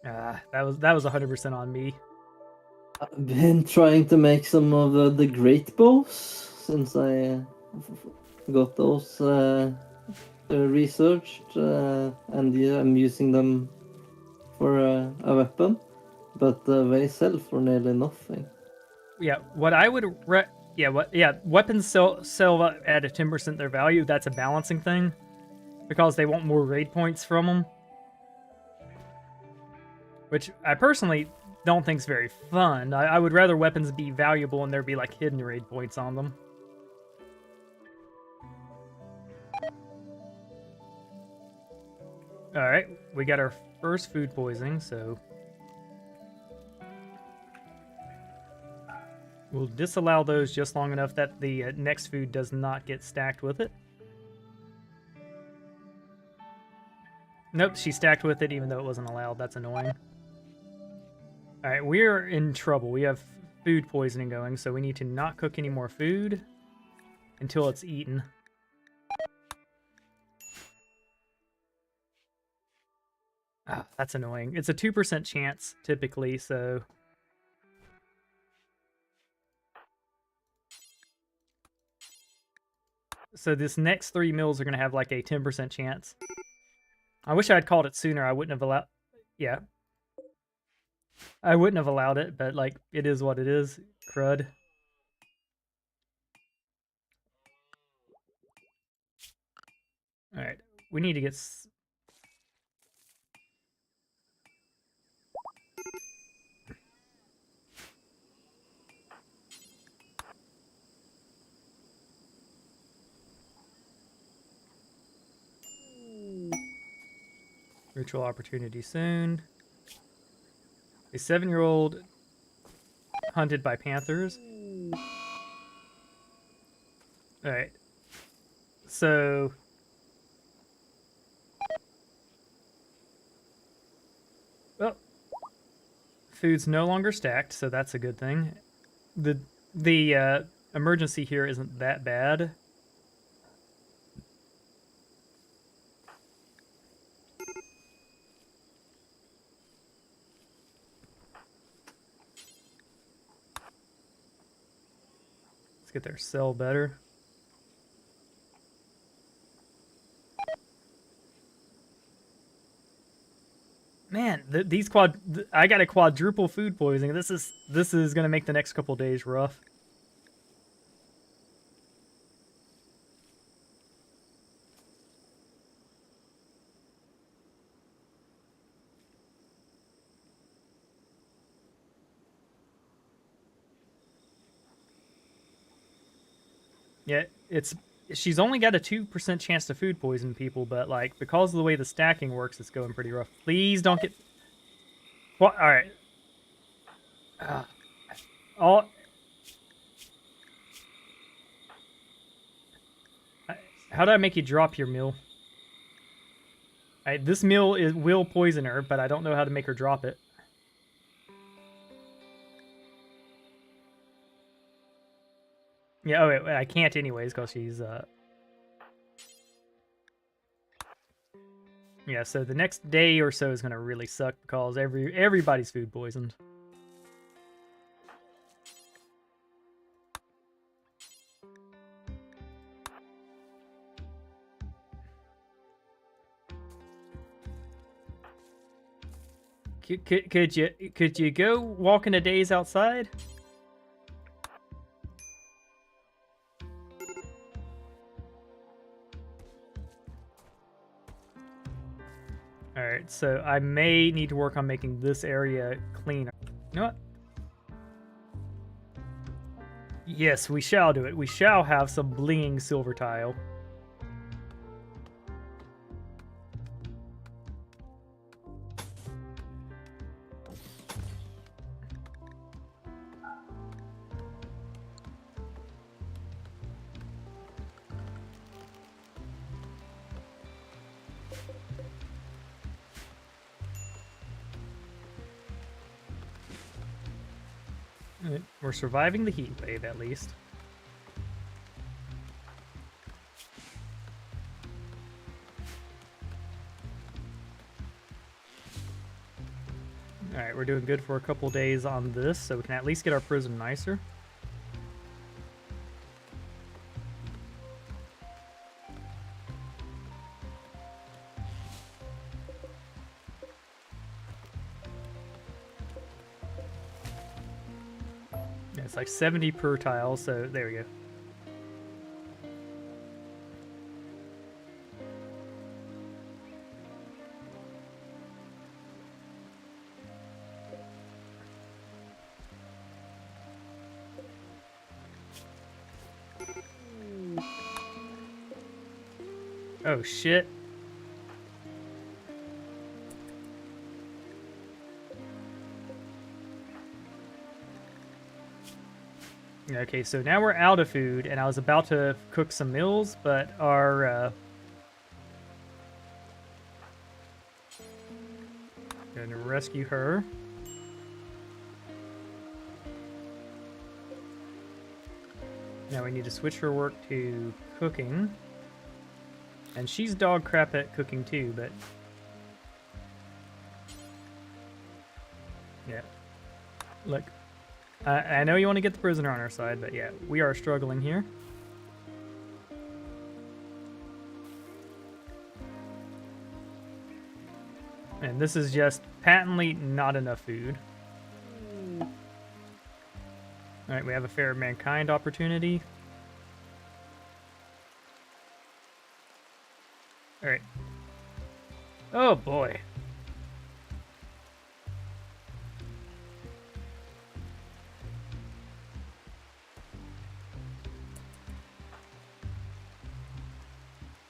Speaker 1: Ah, that was 100% on me.
Speaker 2: I've been trying to make some of the great bows since I got those researched, and yeah, I'm using them for a weapon, but they sell for nearly nothing.
Speaker 1: Yeah, what I would weapons sell at a 10% their value. That's a balancing thing because they want more raid points from them, which I personally don't think is very fun. I would rather weapons be valuable and there be like hidden raid points on them. Alright, we got our first food poisoning, so we'll disallow those just long enough that the next food does not get stacked with it. Nope, she stacked with it even though it wasn't allowed. That's annoying. Alright, we're in trouble. We have food poisoning going, so we need to not cook any more food until it's eaten. Ah, that's annoying. It's a 2% chance, typically, so... So this next 3 meals are going to have like a 10% chance. I wish I had called it sooner. I wouldn't have Yeah. I wouldn't have allowed it, but like it is what it is. Crud. All right. We need to get ritual opportunity soon. A 7-year-old hunted by panthers. All right. So well, food's no longer stacked, so that's a good thing. The emergency here isn't that bad. Let's get their cell better. Man, I got a quadruple food poisoning. This is gonna make the next couple days rough. Yeah, she's only got a 2% chance to food poison people, but like because of the way the stacking works, it's going pretty rough. Please don't get. What? All right. All. How did I make you drop your meal? All right, this meal will poison her, but I don't know how to make her drop it. Yeah. Oh wait, I can't anyways because she's Yeah, so the next day or so is gonna really suck because everybody's food poisoned. Could you go walking a days outside? All right, so I may need to work on making this area cleaner. You know what? Yes, we shall do it. We shall have some blinging silver tile. We're surviving the heat wave, at least. Alright, we're doing good for a couple days on this, so we can at least get our prison nicer. Yeah, it's like 70 per tile, so there we go. Oh shit. Okay, so now we're out of food, and I was about to cook some meals, but our going to rescue her. Now we need to switch her work to cooking. And she's dog crap at cooking too, but... Yeah. Look, I know you want to get the prisoner on our side, but yeah, we are struggling here. And this is just patently not enough food. Alright, we have a fair mankind opportunity. Alright. Oh boy.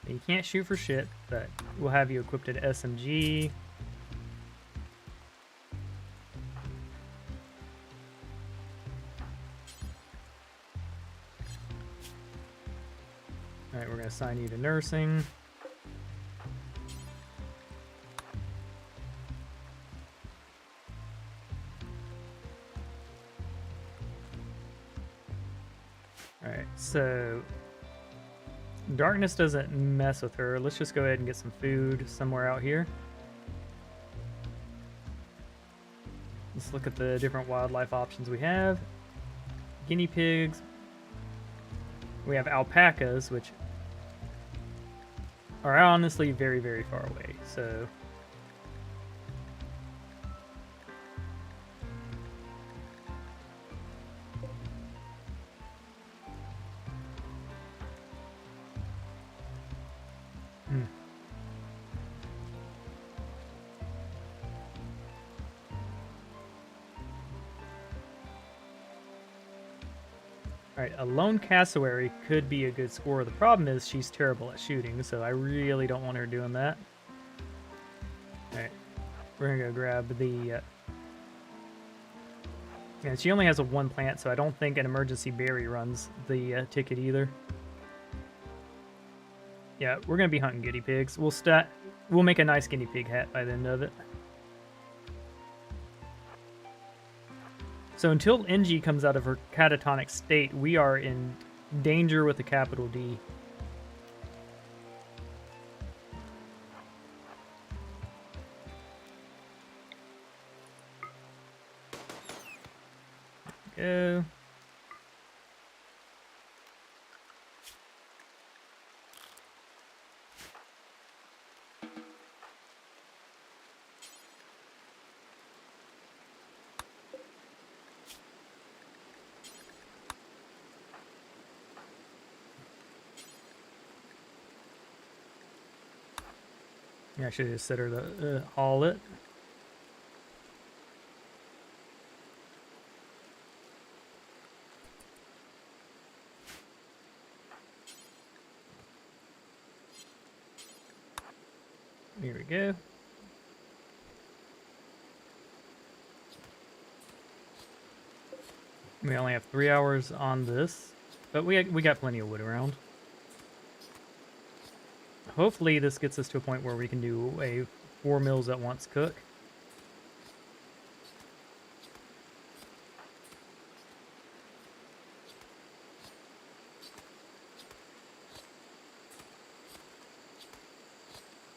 Speaker 1: You can't shoot for shit, but we'll have you equipped at SMG. Alright, we're going to assign you to nursing. Alright, so darkness doesn't mess with her. Let's just go ahead and get some food somewhere out here. Let's look at the different wildlife options we have. Guinea pigs. We have alpacas, which are honestly very, very far away. So Alright, a lone cassowary could be a good score. The problem is she's terrible at shooting, so I really don't want her doing that. Alright, we're gonna go grab the... and she only has a 1 plant, so I don't think an emergency berry runs the ticket either. Yeah, we're gonna be hunting guinea pigs. We'll make a nice guinea pig hat by the end of it. So until NG comes out of her catatonic state, we are in danger with a capital D. Go. Yeah, I should have just set her to haul it. Here we go. We only have 3 hours on this, but we got plenty of wood around. Hopefully this gets us to a point where we can do a 4 meals at once cook.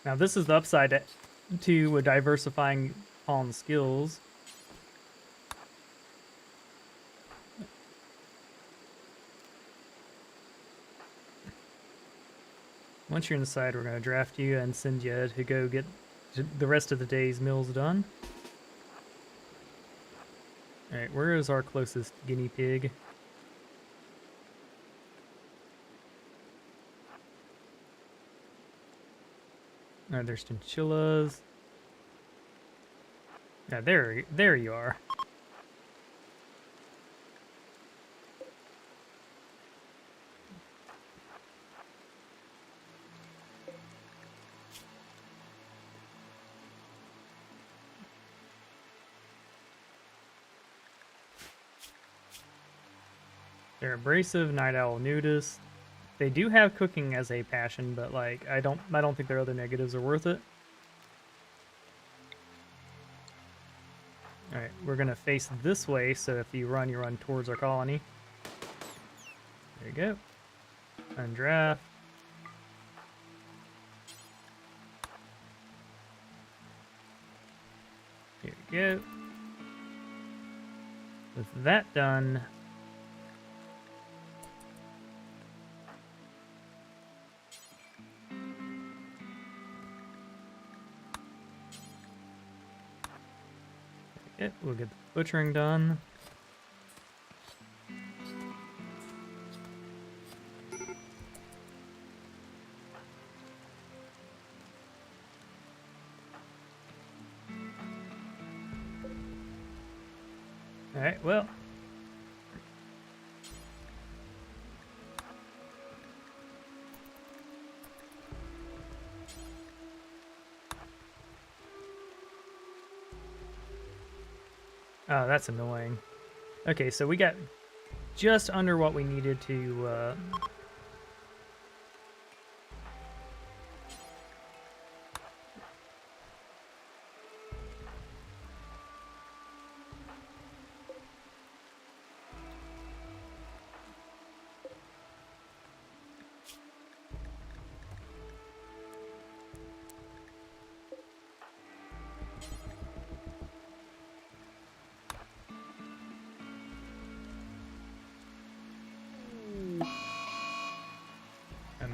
Speaker 1: Now this is the upside to diversifying pawn skills. Once you're inside, we're going to draft you and send you to go get the rest of the day's meals done. Alright, where is our closest guinea pig? Alright, there's chinchillas. Yeah, there you are. They're abrasive, night owl, nudist. They do have cooking as a passion, but like I don't think their other negatives are worth it. Alright, we're gonna face this way, so if you run towards our colony. There you go. Undraft. Here we go. With that done, Okay, we'll get the butchering done. Alright, well. Oh, that's annoying. Okay, so we got just under what we needed to, a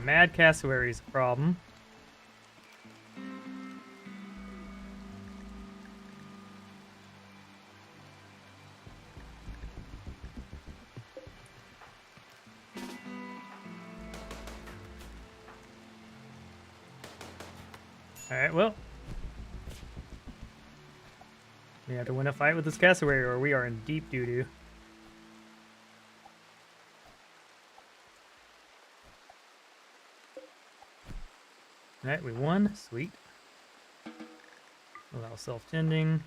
Speaker 1: mad cassowary is a problem. Alright, well. We have to win a fight with this cassowary or we are in deep doo-doo. Alright, we won. Sweet. Allow self-tending.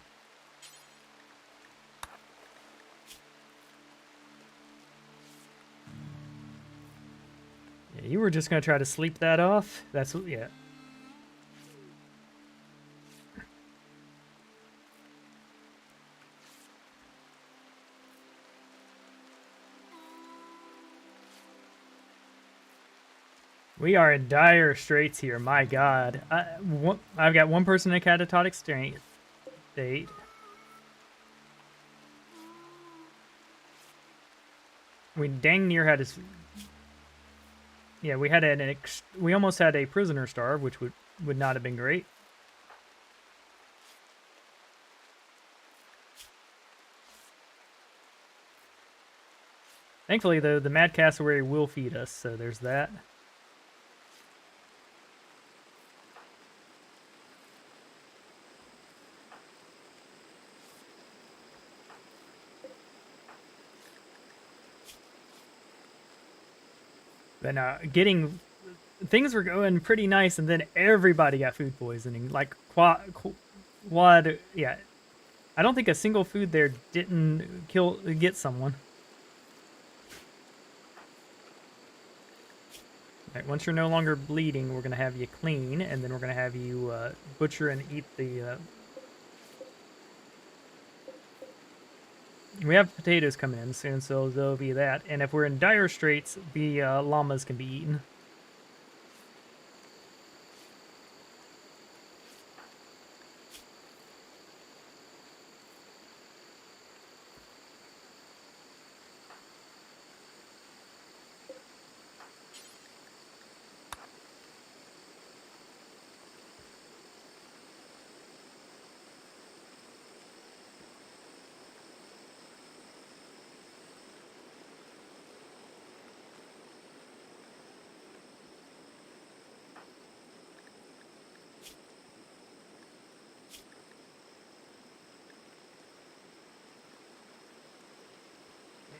Speaker 1: Yeah, you were just going to try to sleep that off? That's, yeah. We are in dire straits here, my god. I've got one person in catatonic state. We dang near had his... Yeah, we had we almost had a prisoner starve, which would not have been great. Thankfully, though, the mad cassowary will feed us, so there's that. But things were going pretty nice, and then everybody got food poisoning. Like quad, yeah. I don't think a single food there didn't get someone. Right, once you're no longer bleeding, we're gonna have you clean, and then we're gonna have you butcher and eat the. We have potatoes coming in soon, so there'll be that. And if we're in dire straits, the llamas can be eaten.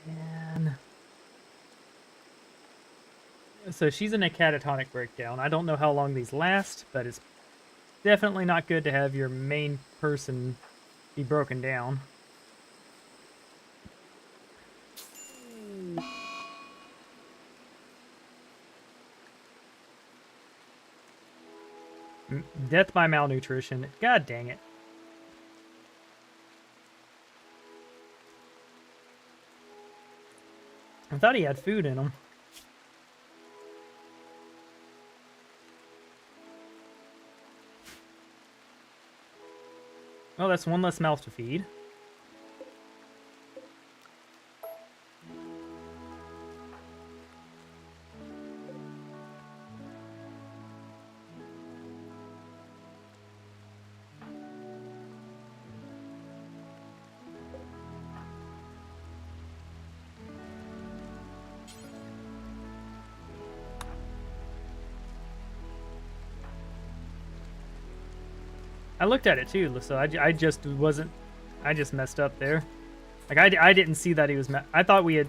Speaker 1: Man. So she's in a catatonic breakdown. I don't know how long these last, but it's definitely not good to have your main person be broken down. Death by malnutrition. God dang it. I thought he had food in him. Oh, that's one less mouth to feed. I looked at it too, so I just wasn't. I just messed up there. Like I didn't see that he was. I thought we had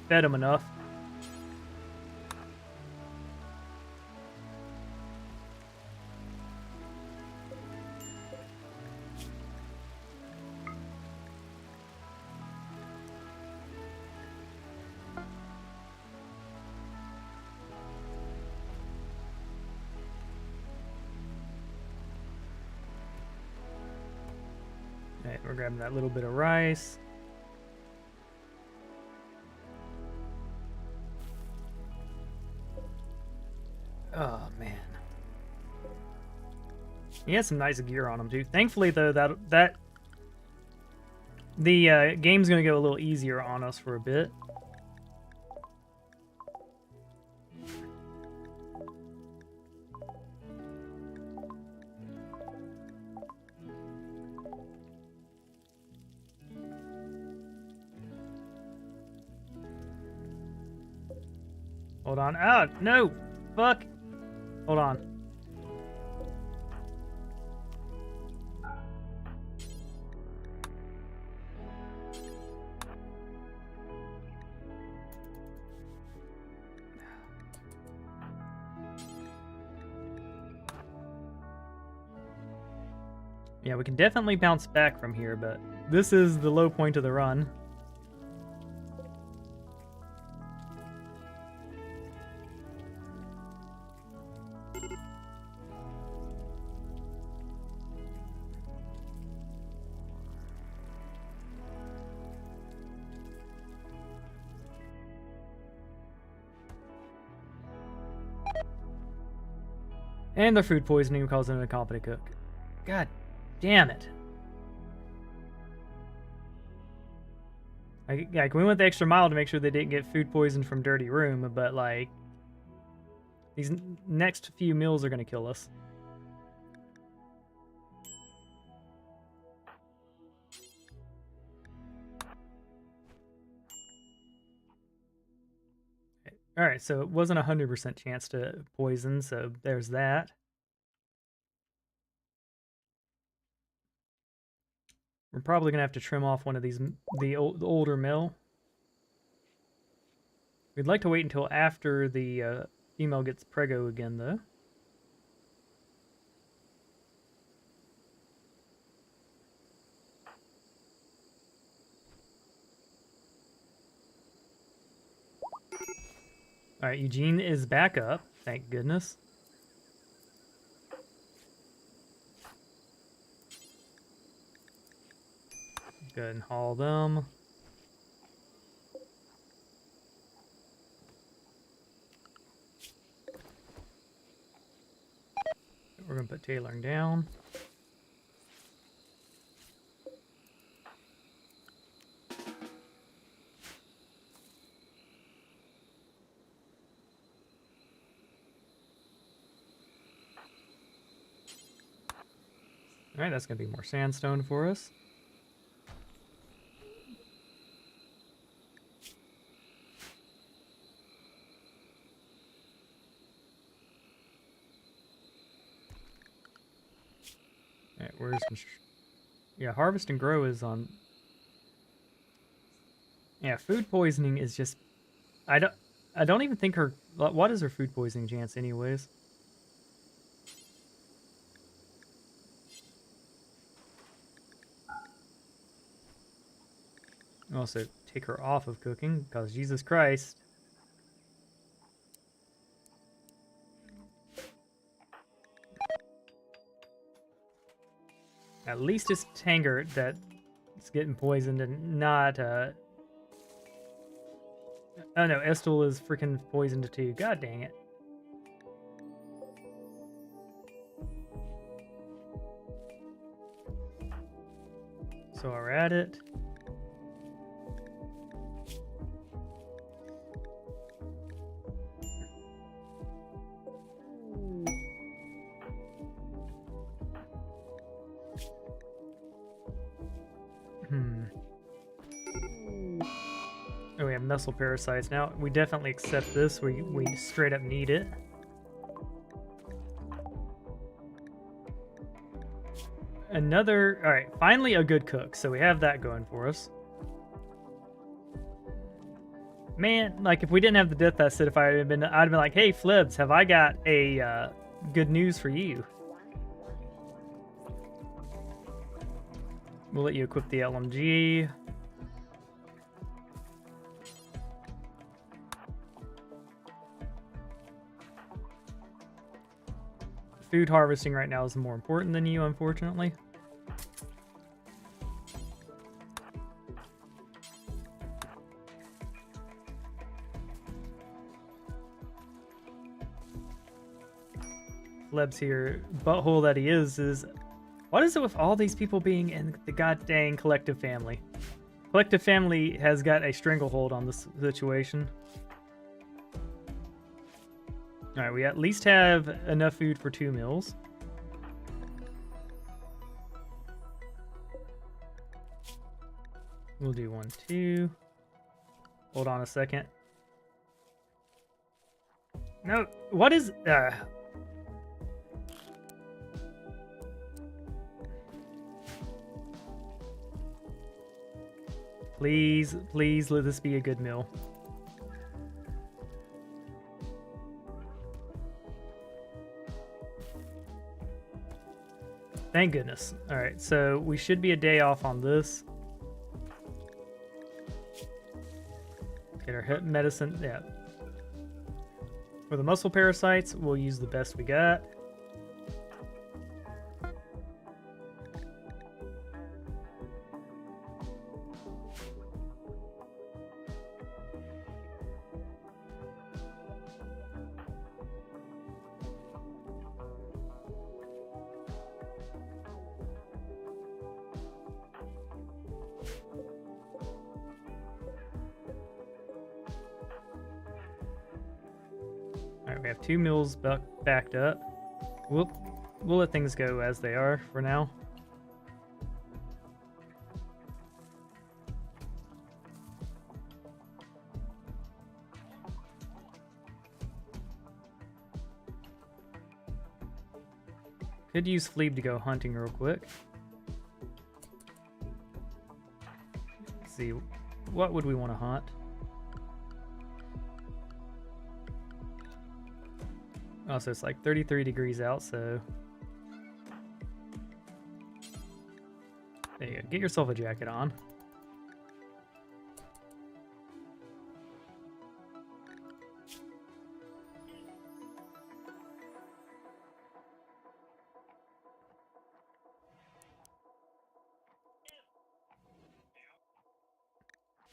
Speaker 1: fed him enough. Alright, we're grabbing that little bit of rice. Oh man, he has some nice gear on him too. Thankfully, though, that the game's gonna go a little easier on us for a bit. Hold on. Ah, no! Fuck! Hold on. Yeah, we can definitely bounce back from here, but this is the low point of the run. And their food poisoning causing an incompetent cook. God damn it. Like, we went the extra mile to make sure they didn't get food poisoned from dirty room, but like, these next few meals are gonna kill us. Alright, so it wasn't 100% chance to poison, so there's that. We're probably gonna have to trim off one of these, the older mill. We'd like to wait until after the female gets preggo again, though. Alright, Eugene is back up, thank goodness. Go ahead and haul them. We're gonna put tailoring down. Alright, that's gonna be more sandstone for us. Alright, where's... Yeah, harvest and grow is on... Yeah, food poisoning is just... I don't even think her... What is her food poisoning chance anyways? Also, take her off of cooking, because Jesus Christ. At least it's Tanger that's getting poisoned and not, Oh no, Estel is freaking poisoned too. God dang it. So we're at it. Oh, we have muscle parasites now. We definitely accept this. We straight up need it. another... All right, finally a good cook. So we have that going for us. Man, like if we didn't have the death acid, if I'd been like, hey, Flibs, have I got a good news for you? We'll let you equip the LMG. Food harvesting right now is more important than you, unfortunately. Leb's here, butthole that he is what is it with all these people being in the goddamn collective family? Collective family has got a stranglehold on this situation. Alright, we at least have enough food for 2 meals. We'll do 1, 2. Hold on a second. No, what is... Please, please let this be a good meal. Thank goodness. Alright, so we should be a day off on this. Get our hip medicine. Yeah. For the muscle parasites, we'll use the best we got. Alright, we have 2 meals backed up. We'll let things go as they are for now. Could use Fleeb to go hunting real quick. Let's see, what would we want to hunt? Oh, so it's like 33 degrees out, so... There you go. Get yourself a jacket on.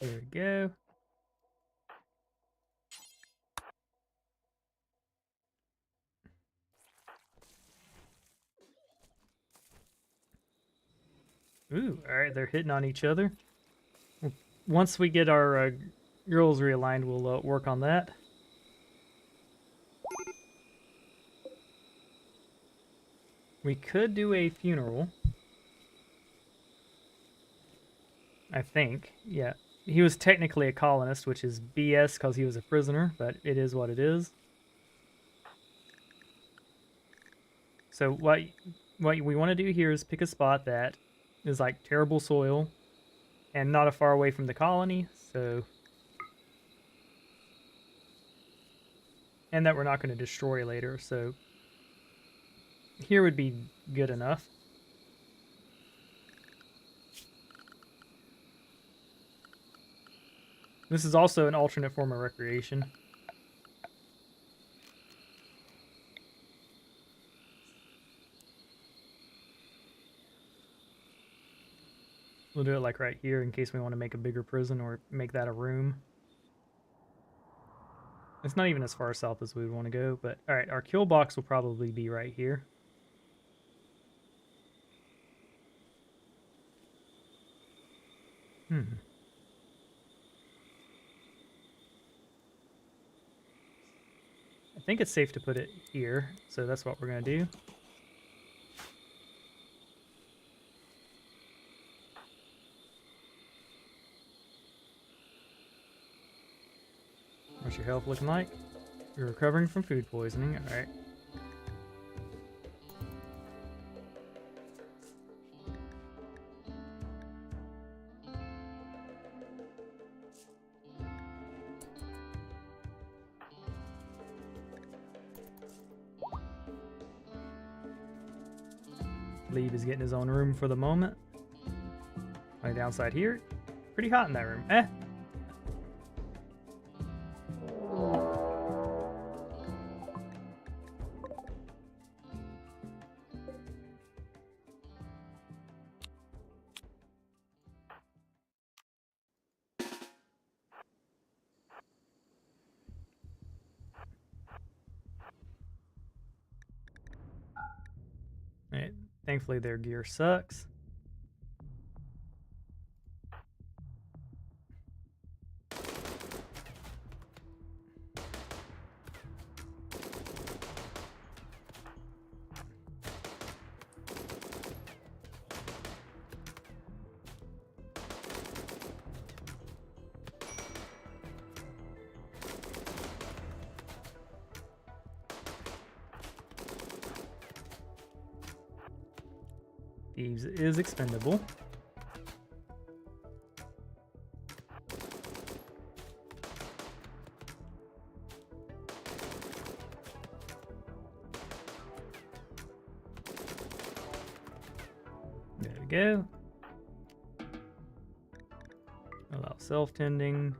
Speaker 1: There we go. Ooh, alright, they're hitting on each other. Once we get our girls realigned, we'll work on that. We could do a funeral. I think, yeah. He was technically a colonist, which is BS because he was a prisoner, but it is what it is. So what we want to do here is pick a spot that is like terrible soil and not a far away from the colony, so... And that we're not going to destroy later, so... Here would be good enough. This is also an alternate form of recreation. We'll do it like right here in case we want to make a bigger prison or make that a room. It's not even as far south as we would want to go, but alright, our kill box will probably be right here. I think it's safe to put it here, so that's what we're going to do. What's your health looking like? You're recovering from food poisoning, alright. Glebe is getting his own room for the moment. On the downside here, pretty hot in that room. Eh. Alright, thankfully their gear sucks. Thieves is expendable. There we go. Allow self-tending.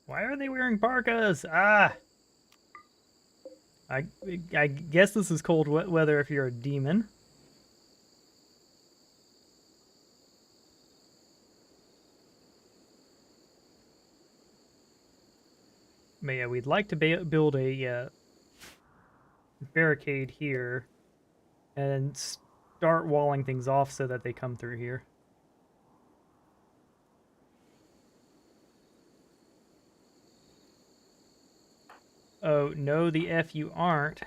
Speaker 1: Why are they wearing parkas? Ah! I guess this is cold weather if you're a demon. But yeah, we'd like to build a barricade here and start walling things off so that they come through here. Oh, no, the F you aren't.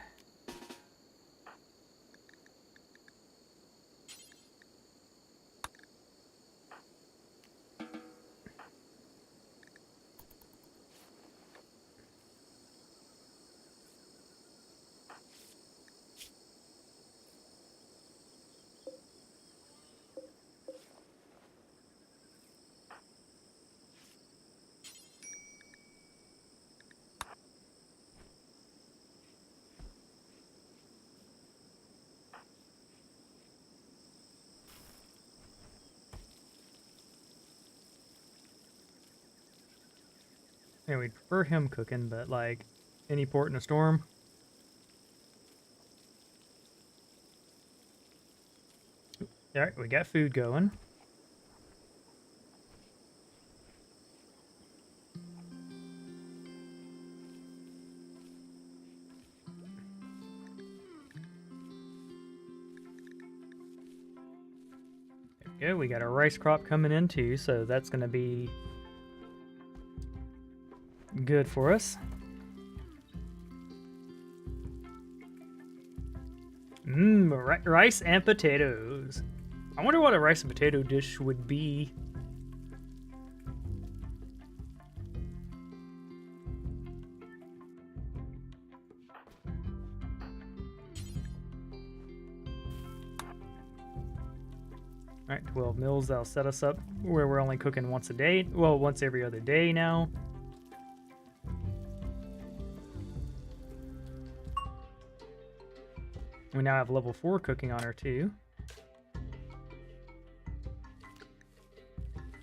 Speaker 1: Yeah, we'd prefer him cooking, but like any port in a storm. Alright, we got food going. There we go, we got our rice crop coming in too, so that's gonna be good for us. Rice and potatoes. I wonder what a rice and potato dish would be. Alright, 12 meals. That'll set us up where we're only cooking once a day. Well, once every other day now. We now have level 4 cooking on her too.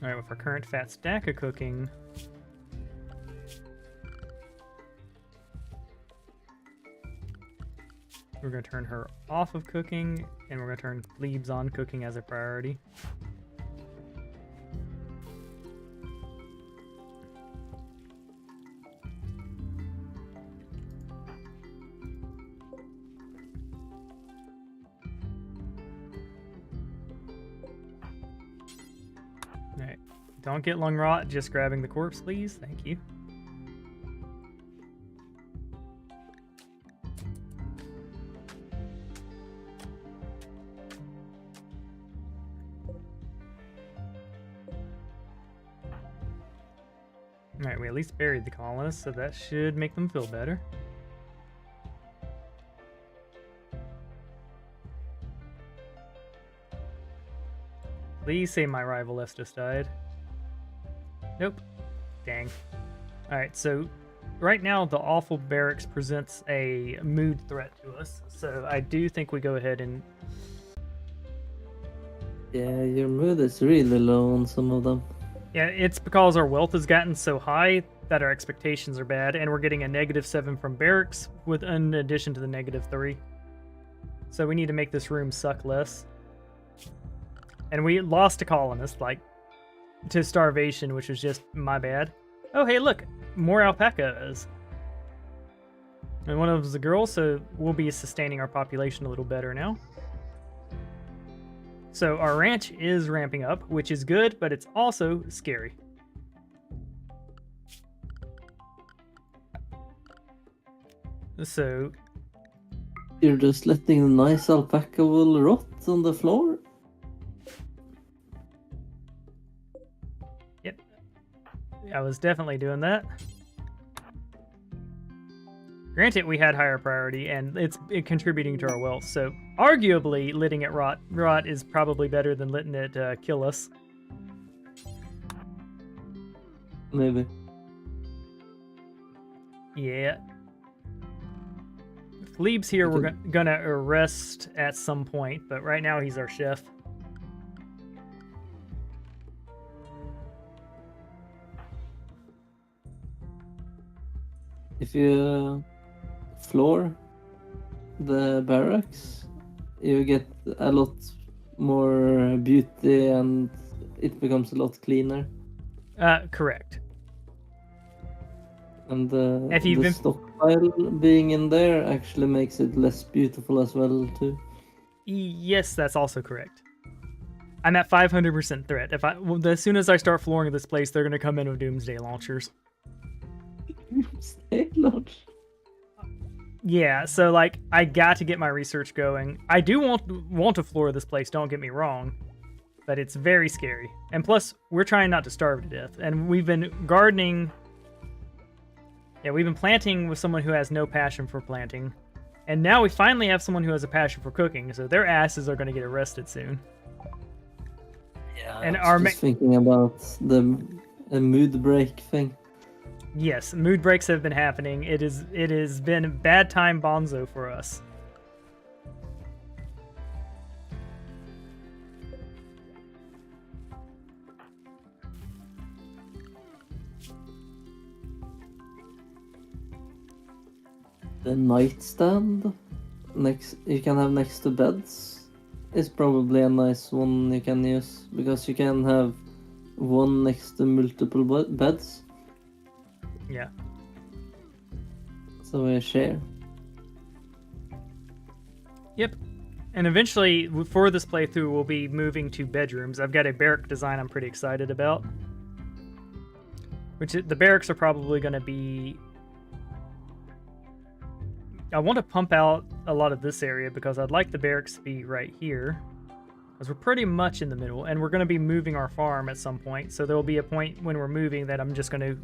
Speaker 1: Alright, with our current fat stack of cooking, we're going to turn her off of cooking, and we're going to turn Glebes on cooking as a priority. Alright, don't get lung rot, just grabbing the corpse, please. Thank you. Alright, we at least buried the colonists, so that should make them feel better. Please say my rival Estes died. Nope. Dang. All right, so right now the awful barracks presents a mood threat to us. So I do think we go ahead and
Speaker 2: Yeah, your mood is really low on some of them.
Speaker 1: yeah, it's because our wealth has gotten so high that our expectations are bad, and we're getting a -7 from barracks with in addition to the -3. So we need to make this room suck less. And we lost a colonist, like, to starvation, which was just my bad. Oh, hey, look, more alpacas. And one of them's a girl, so we'll be sustaining our population a little better now. So our ranch is ramping up, which is good, but it's also scary. So
Speaker 2: You're just letting the nice alpaca wool rot on the floor?
Speaker 1: yep, I was definitely doing that. Granted, we had higher priority, and it's contributing to our wealth, so arguably letting it rot is probably better than letting it kill us.
Speaker 2: Maybe.
Speaker 1: Yeah. Gleb's here, we're gonna arrest at some point, but right now he's our chef.
Speaker 2: If you floor the barracks, you get a lot more beauty and it becomes a lot cleaner.
Speaker 1: Correct.
Speaker 2: And
Speaker 1: If you've
Speaker 2: the
Speaker 1: been-
Speaker 2: stockpile being in there actually makes it less beautiful as well too.
Speaker 1: Yes, that's also correct. I'm at 500% threat. As soon as I start flooring this place, they're gonna come in with doomsday launchers.
Speaker 2: Stay launch.
Speaker 1: Yeah, so like I got to get my research going. I do want to floor this place, don't get me wrong, but it's very scary. And plus, we're trying not to starve to death. And we've been gardening. Yeah, we've been planting with someone who has no passion for planting. And now we finally have someone who has a passion for cooking, so their asses are going to get arrested soon.
Speaker 2: Yeah,
Speaker 1: And
Speaker 2: I was just thinking about the mood break thing.
Speaker 1: Yes, mood breaks have been happening. It has been bad time bonzo for us.
Speaker 2: The nightstand you can have next to beds is probably a nice one you can use, because you can have one next to multiple beds.
Speaker 1: Yeah.
Speaker 2: So we share.
Speaker 1: Yep. And eventually, for this playthrough, we'll be moving to bedrooms. I've got a barrack design I'm pretty excited about. The barracks are probably going to be... I want to pump out a lot of this area because I'd like the barracks to be right here. Because we're pretty much in the middle, and we're going to be moving our farm at some point. So there will be a point when we're moving that I'm just going to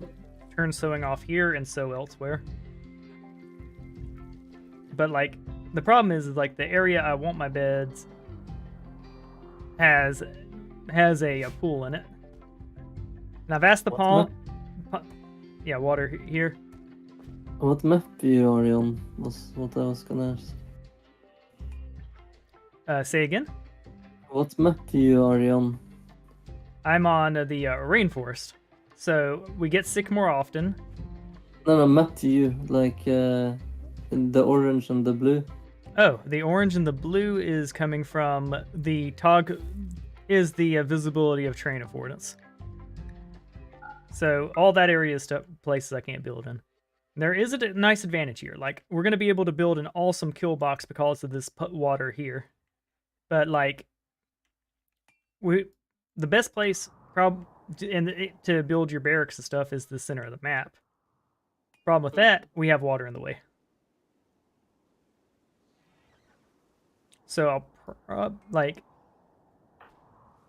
Speaker 1: turn sowing off here and sow elsewhere. But like the problem is like the area I want my beds has a pool in it. And I've asked the palm. Yeah, water here.
Speaker 2: What map you are on was what I was gonna ask.
Speaker 1: Say again.
Speaker 2: What map you are on?
Speaker 1: I'm on the rainforest, so we get sick more often.
Speaker 2: No, map to you, like the orange and the blue.
Speaker 1: Oh, the orange and the blue is coming from the tog, is the visibility of terrain affordance. So all that area is places I can't build in. There is a nice advantage here. Like we're gonna be able to build an awesome kill box because of this water here, but like the best place to build your barracks and stuff is the center of the map. Problem with that, we have water in the way. So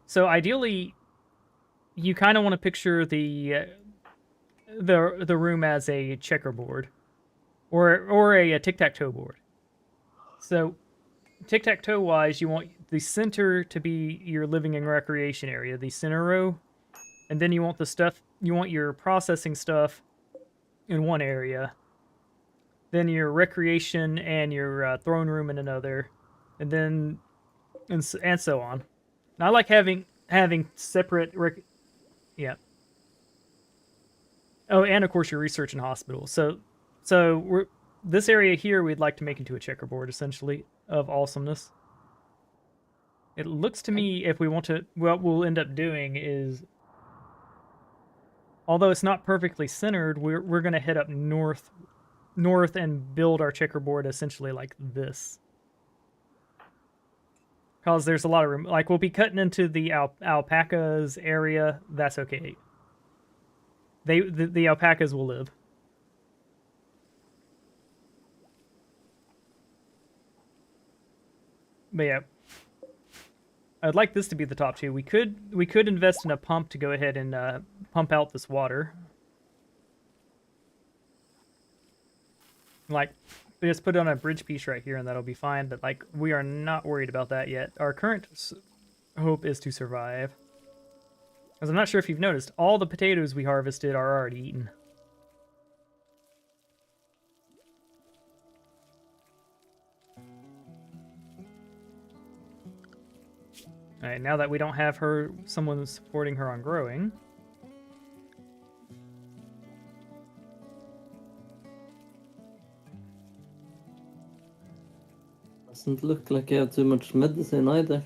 Speaker 1: so ideally, you kind of want to picture the room as a checkerboard, or a tic-tac-toe board. So tic-tac-toe wise, you want the center to be your living and recreation area, the center row, and then you want your processing stuff in one area, then your recreation and your throne room in another, and then and so on. And I like having separate yeah. Oh, and of course your research and hospital. So we're this area here we'd like to make into a checkerboard essentially of awesomeness. It looks to me if we want to, what we'll end up doing is, although it's not perfectly centered, we're going to head up north and build our checkerboard essentially like this. Because there's a lot of room. Like, we'll be cutting into the alpacas area. That's okay. The alpacas will live. But yeah, I'd like this to be the top two. We could invest in a pump to go ahead and pump out this water. Like, we just put it on a bridge piece right here and that'll be fine. But like, we are not worried about that yet. Our current hope is to survive. Because I'm not sure if you've noticed, all the potatoes we harvested are already eaten. Alright, now that we don't have someone supporting her on growing.
Speaker 2: Doesn't look like you have too much medicine either.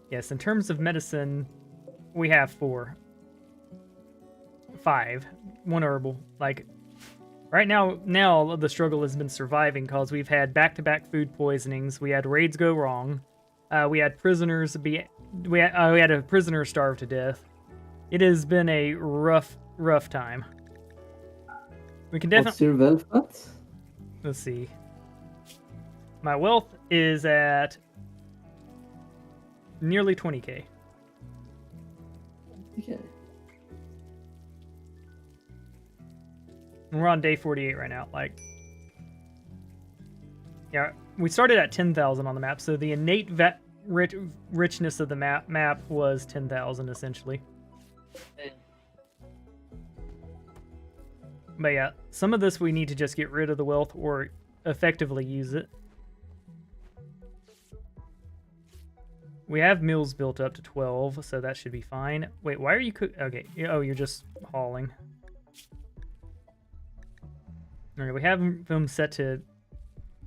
Speaker 1: Yes, in terms of medicine, we have 5. 1 herbal. Like, right now the struggle has been surviving because we've had back-to-back food poisonings. We had raids go wrong. We had prisoners we had a prisoner starve to death. It has been a rough time. We can definitely.
Speaker 2: What's your wealth at?
Speaker 1: Let's see. My wealth is at nearly 20k.
Speaker 2: Okay.
Speaker 1: We're on day 48 right now. Like, yeah, we started at 10,000 on the map, so the innate richness of the map was 10,000 essentially. But yeah, some of this we need to just get rid of the wealth or effectively use it. We have mills built up to 12, so that should be fine. Wait, why are you okay, oh, you're just hauling. Alright, we have them set to,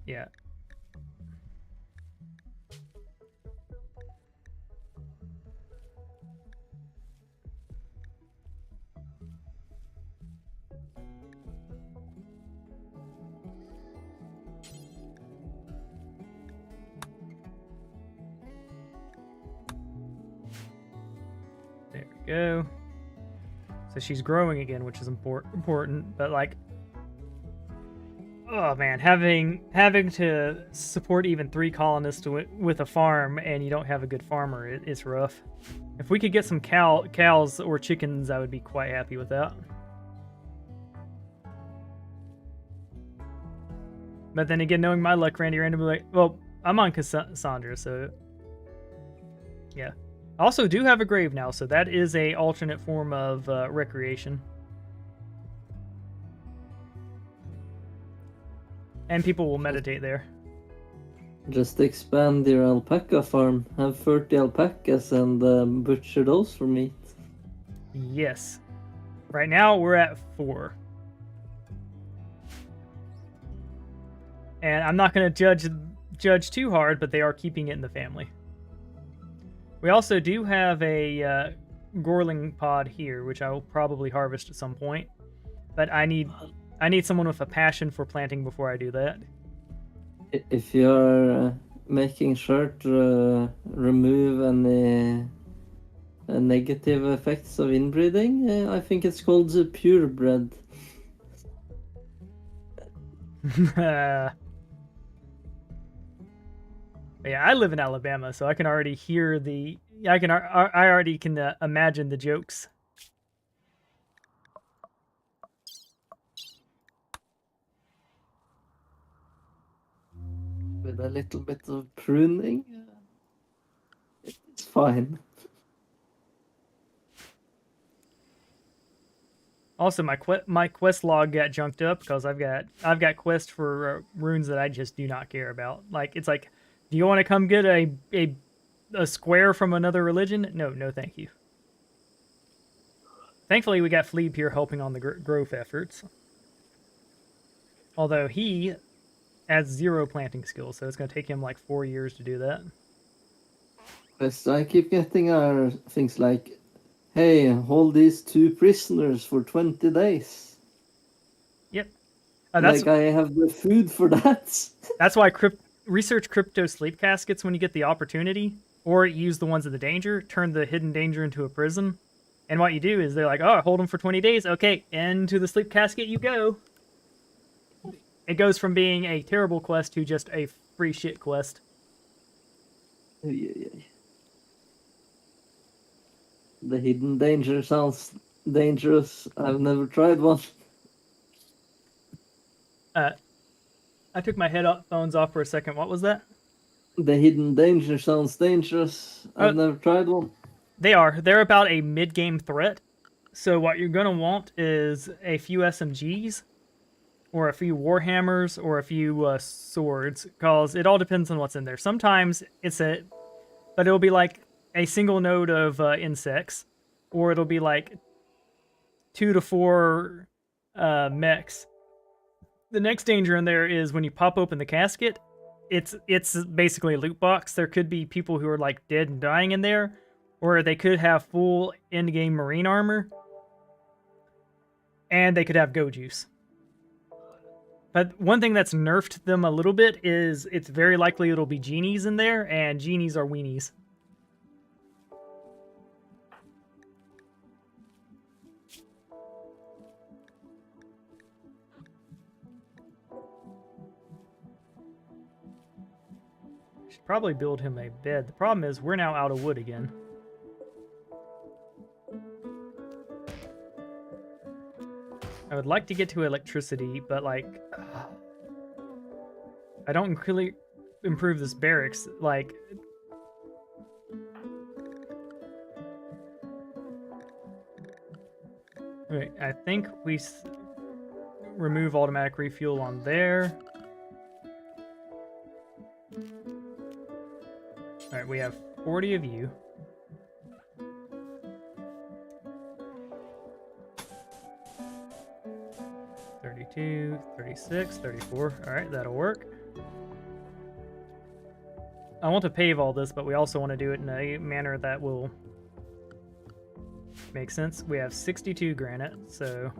Speaker 1: yeah. There we go. So she's growing again, which is important, but like, oh man, having to support even 3 colonists with a farm and you don't have a good farmer, it's rough. If we could get some cows or chickens, I would be quite happy with that. But then again, knowing my luck, Randy will be like, well, I'm on Cassandra, so yeah. I also do have a grave now, so that is a alternate form of recreation. And people will meditate there.
Speaker 2: Just expand your alpaca farm. Have 30 alpacas and butcher those for meat.
Speaker 1: Yes. Right now, we're at 4. And I'm not going to judge too hard, but they are keeping it in the family. We also do have a Gorling pod here, which I will probably harvest at some point. But I need someone with a passion for planting before I do that.
Speaker 2: If you're making sure to remove any negative effects of inbreeding, I think it's called purebred.
Speaker 1: Yeah, I live in Alabama, so I can already hear I already can imagine the jokes.
Speaker 2: With a little bit of pruning, it's fine.
Speaker 1: Also, my quest log got junked up because I've got quests for runes that I just do not care about. Like it's like, do you want to come get a square from another religion? No, no, thank you. Thankfully, we got Fleeb here helping on the growth efforts. Although he has 0 planting skills, so it's going to take him like 4 years to do that.
Speaker 2: Yes, I keep getting our things like, hey, hold these 2 prisoners for 20 days.
Speaker 1: Yep.
Speaker 2: Like I have the food for that.
Speaker 1: That's why research crypto sleep caskets when you get the opportunity, or use the ones in the danger, turn the hidden danger into a prison. And what you do is they're like, oh, hold them for 20 days. Okay, into the sleep casket you go. It goes from being a terrible quest to just a free shit quest.
Speaker 2: The hidden danger sounds dangerous. I've never tried one.
Speaker 1: I took my headphones off for a second. What was that?
Speaker 2: The hidden danger sounds dangerous. I've never tried one.
Speaker 1: They are. They're about a mid-game threat. So what you're going to want is a few SMGs, or a few Warhammers, or a few swords, because it all depends on what's in there. Sometimes but it'll be like a single node of insects, or it'll be like 2 to 4 mechs. The next danger in there is when you pop open the casket, it's basically a loot box. There could be people who are like dead and dying in there, or they could have full end-game marine armor, and they could have go juice. But one thing that's nerfed them a little bit is it's very likely it'll be genies in there, and genies are weenies. Should probably build him a bed. The problem is we're now out of wood again. I would like to get to electricity, but like, I don't really improve this barracks. Like, wait, I think we remove automatic refuel on there. All right, we have 40 of you. $32, $36, $34. All right, that'll work. I want to pave all this, but we also want to do it in a manner that will make sense. We have 62 granite, so...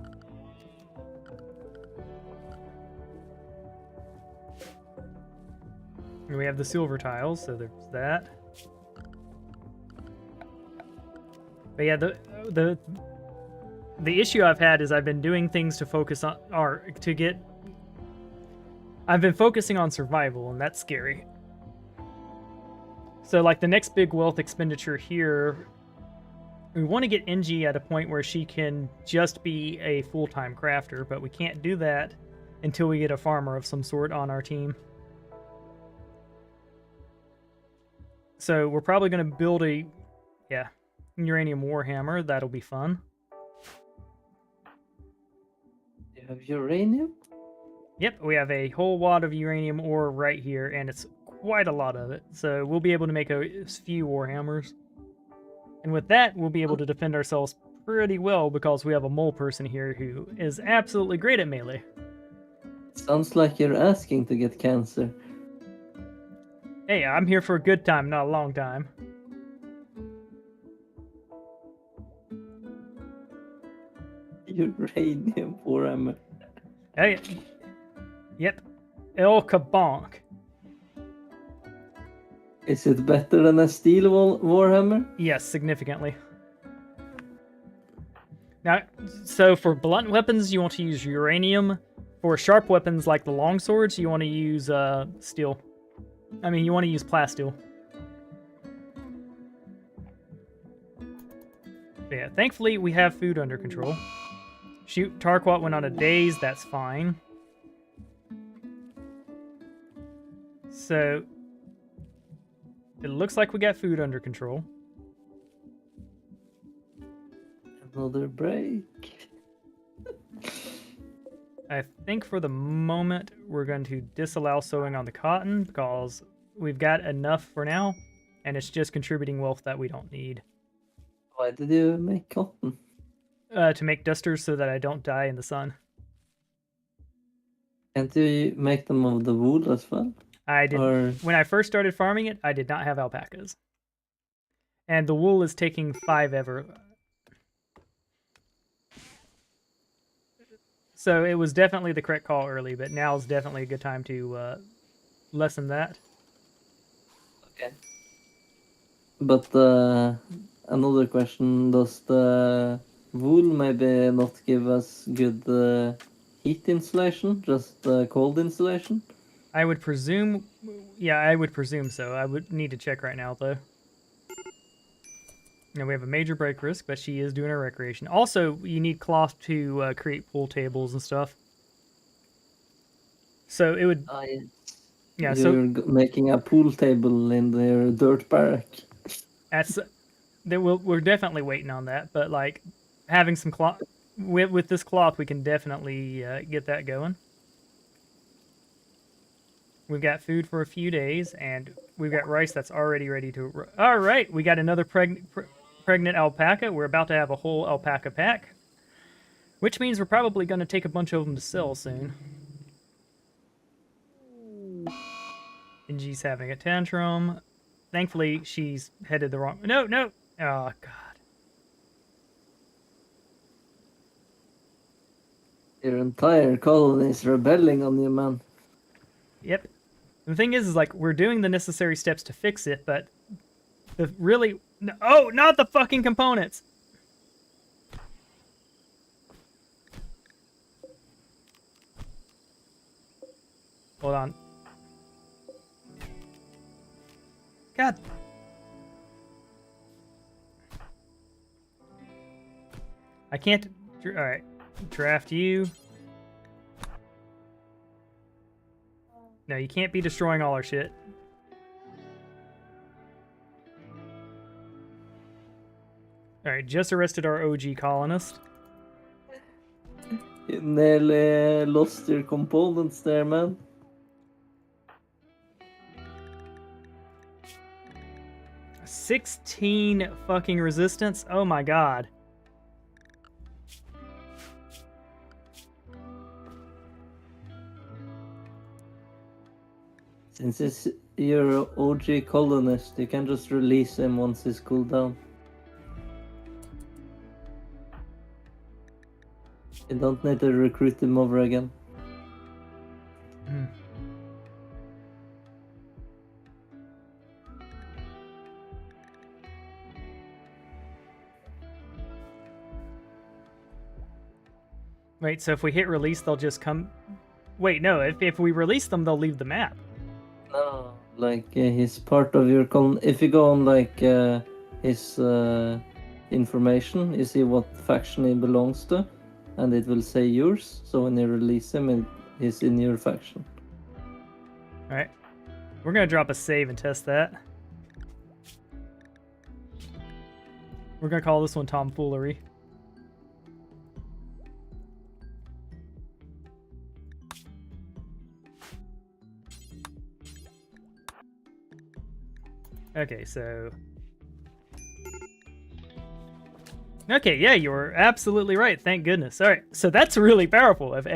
Speaker 1: And we have the silver tiles, so there's that. But yeah, the issue I've had is I've been doing things to focus on, I've been focusing on survival, and that's scary. So like the next big wealth expenditure here, we want to get NG at a point where she can just be a full-time crafter, but we can't do that until we get a farmer of some sort on our team. So we're probably going to build a, uranium warhammer. That'll be fun.
Speaker 2: You have uranium?
Speaker 1: Yep, we have a whole wad of uranium ore right here, and it's quite a lot of it. So we'll be able to make a few warhammers. And with that, we'll be able to defend ourselves pretty well because we have a mole person here who is absolutely great at melee.
Speaker 2: Sounds like you're asking to get cancer.
Speaker 1: Hey, I'm here for a good time, not a long time.
Speaker 2: Uranium warhammer.
Speaker 1: Hey, yep, El Kabonk.
Speaker 2: Is it better than a steel warhammer?
Speaker 1: Yes, significantly. Now, so for blunt weapons, you want to use uranium. For sharp weapons like the longswords, you want to use steel. I mean, you want to use plasteel. But yeah, thankfully we have food under control. Shoot, Tarquat went on a daze, that's fine. So, it looks like we got food under control.
Speaker 2: Another break.
Speaker 1: I think for the moment we're going to disallow sowing on the cotton because we've got enough for now, and it's just contributing wealth that we don't need.
Speaker 2: Why did you make cotton?
Speaker 1: To make dusters so that I don't die in the sun.
Speaker 2: Can't you make them of the wool as well?
Speaker 1: I did.
Speaker 2: Or
Speaker 1: When I first started farming it, I did not have alpacas. And the wool is taking 5 ever. So it was definitely the correct call early, but now is definitely a good time to lessen that.
Speaker 2: okay. But another question: does the wool maybe not give us good heat insulation, just cold insulation?
Speaker 1: I would presume, yeah, I would presume so. I would need to check right now, though. Now we have a major break risk, but she is doing her recreation. Also, you need cloth to create pool tables and stuff. So it would,
Speaker 2: Yes.
Speaker 1: yeah.
Speaker 2: You're making a pool table in their dirt barrack.
Speaker 1: That's we're definitely waiting on that. But like having some cloth with this cloth, we can definitely get that going. We've got food for a few days, and we've got rice that's already ready to. All right, we got another pregnant alpaca. We're about to have a whole alpaca pack, which means we're probably going to take a bunch of them to sell soon. Inji's having a tantrum. Thankfully, she's headed the wrong. No, no. Oh God.
Speaker 2: Your entire colony is rebelling on you, man.
Speaker 1: Yep. The thing is like we're doing the necessary steps to fix it, but the really oh, not the fucking components. Hold on. God. I can't. All right. Draft you. No, you can't be destroying all our shit. Alright, just arrested our OG colonist.
Speaker 2: You nearly lost your components there, man.
Speaker 1: $16 fucking resistance? Oh my god.
Speaker 2: Since it's your OG colonist, you can just release him once he's cooled down. You don't need to recruit him over again.
Speaker 1: Wait, so if we hit release, they'll just come... Wait, no, if we release them, they'll leave the map.
Speaker 2: No, like he's part of your colony. If you go on like his information, you see what faction he belongs to, and it will say yours. So when you release him, he's in your faction.
Speaker 1: Alright. We're gonna drop a save and test that. We're gonna call this one tomfoolery. Okay, so... Okay, yeah, you were absolutely right. Thank goodness. All right, so that's really powerful. If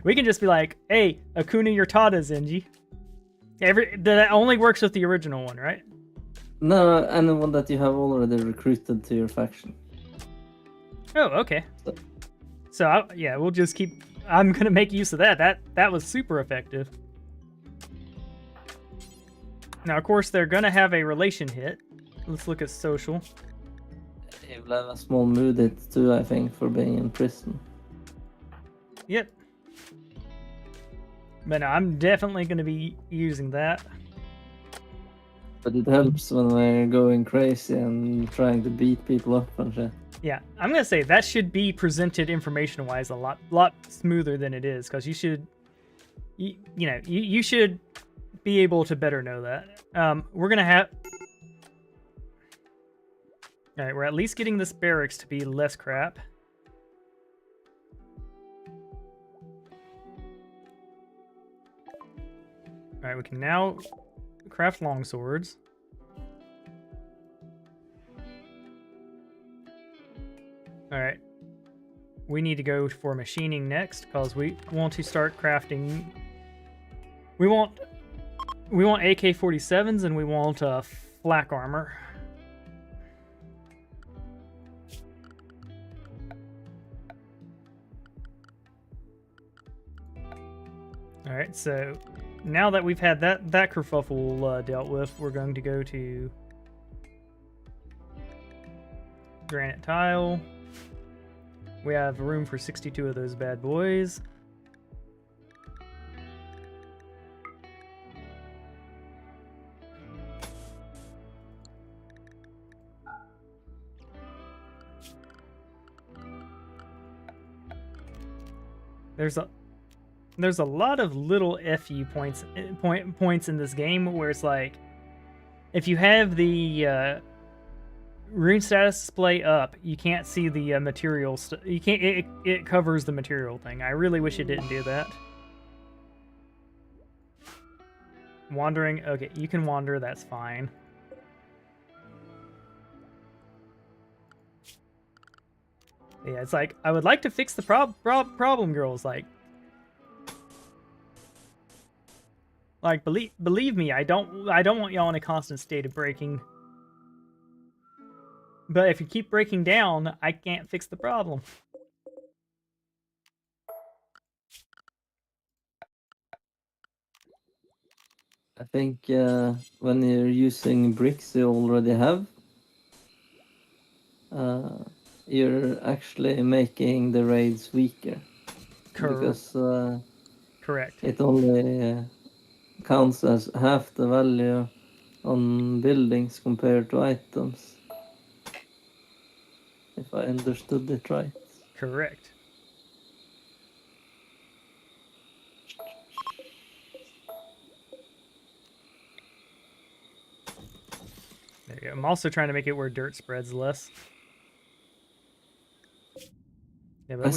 Speaker 1: we can just be like, "Hey, Akuna Yurtada, Zenji." That only works with the original one, right?
Speaker 2: No, anyone that you have already recruited to your faction.
Speaker 1: Oh, okay. So yeah, we'll just keep. I'm gonna make use of that. That was super effective. Now, of course, they're gonna have a relation hit. Let's look at social.
Speaker 2: He will have a small mood hit too, I think, for being in prison.
Speaker 1: Yep. But no, I'm definitely going to be using that.
Speaker 2: But it helps when we're going crazy and trying to beat people up and shit.
Speaker 1: Yeah, I'm going to say that should be presented information-wise a lot smoother than it is, because you should, you should be able to better know that. We're going to have... Alright, we're at least getting this barracks to be less crap. Alright, we can now craft longswords. Alright. We need to go for machining next, because we want to start crafting... We want AK-47s, and we want flak armor. Alright, so now that we've had that kerfuffle dealt with, we're going to go to granite tile. We have room for 62 of those bad boys. There's a lot of little FU points in this game where it's like, if you have the rune status display up, you can't see the material. You can't. It covers the material thing. I really wish it didn't do that. Wandering. Okay, you can wander. That's fine. Yeah, it's like I would like to fix the problem, girls. Like believe me, I don't want y'all in a constant state of breaking. But if you keep breaking down, I can't fix the problem.
Speaker 2: I think when you're using bricks you already have, you're actually making the raids weaker. Because
Speaker 1: correct.
Speaker 2: It only counts as half the value on buildings compared to items. If I understood it right.
Speaker 1: Correct. There you go. I'm also trying to make it where dirt spreads less. Yeah, but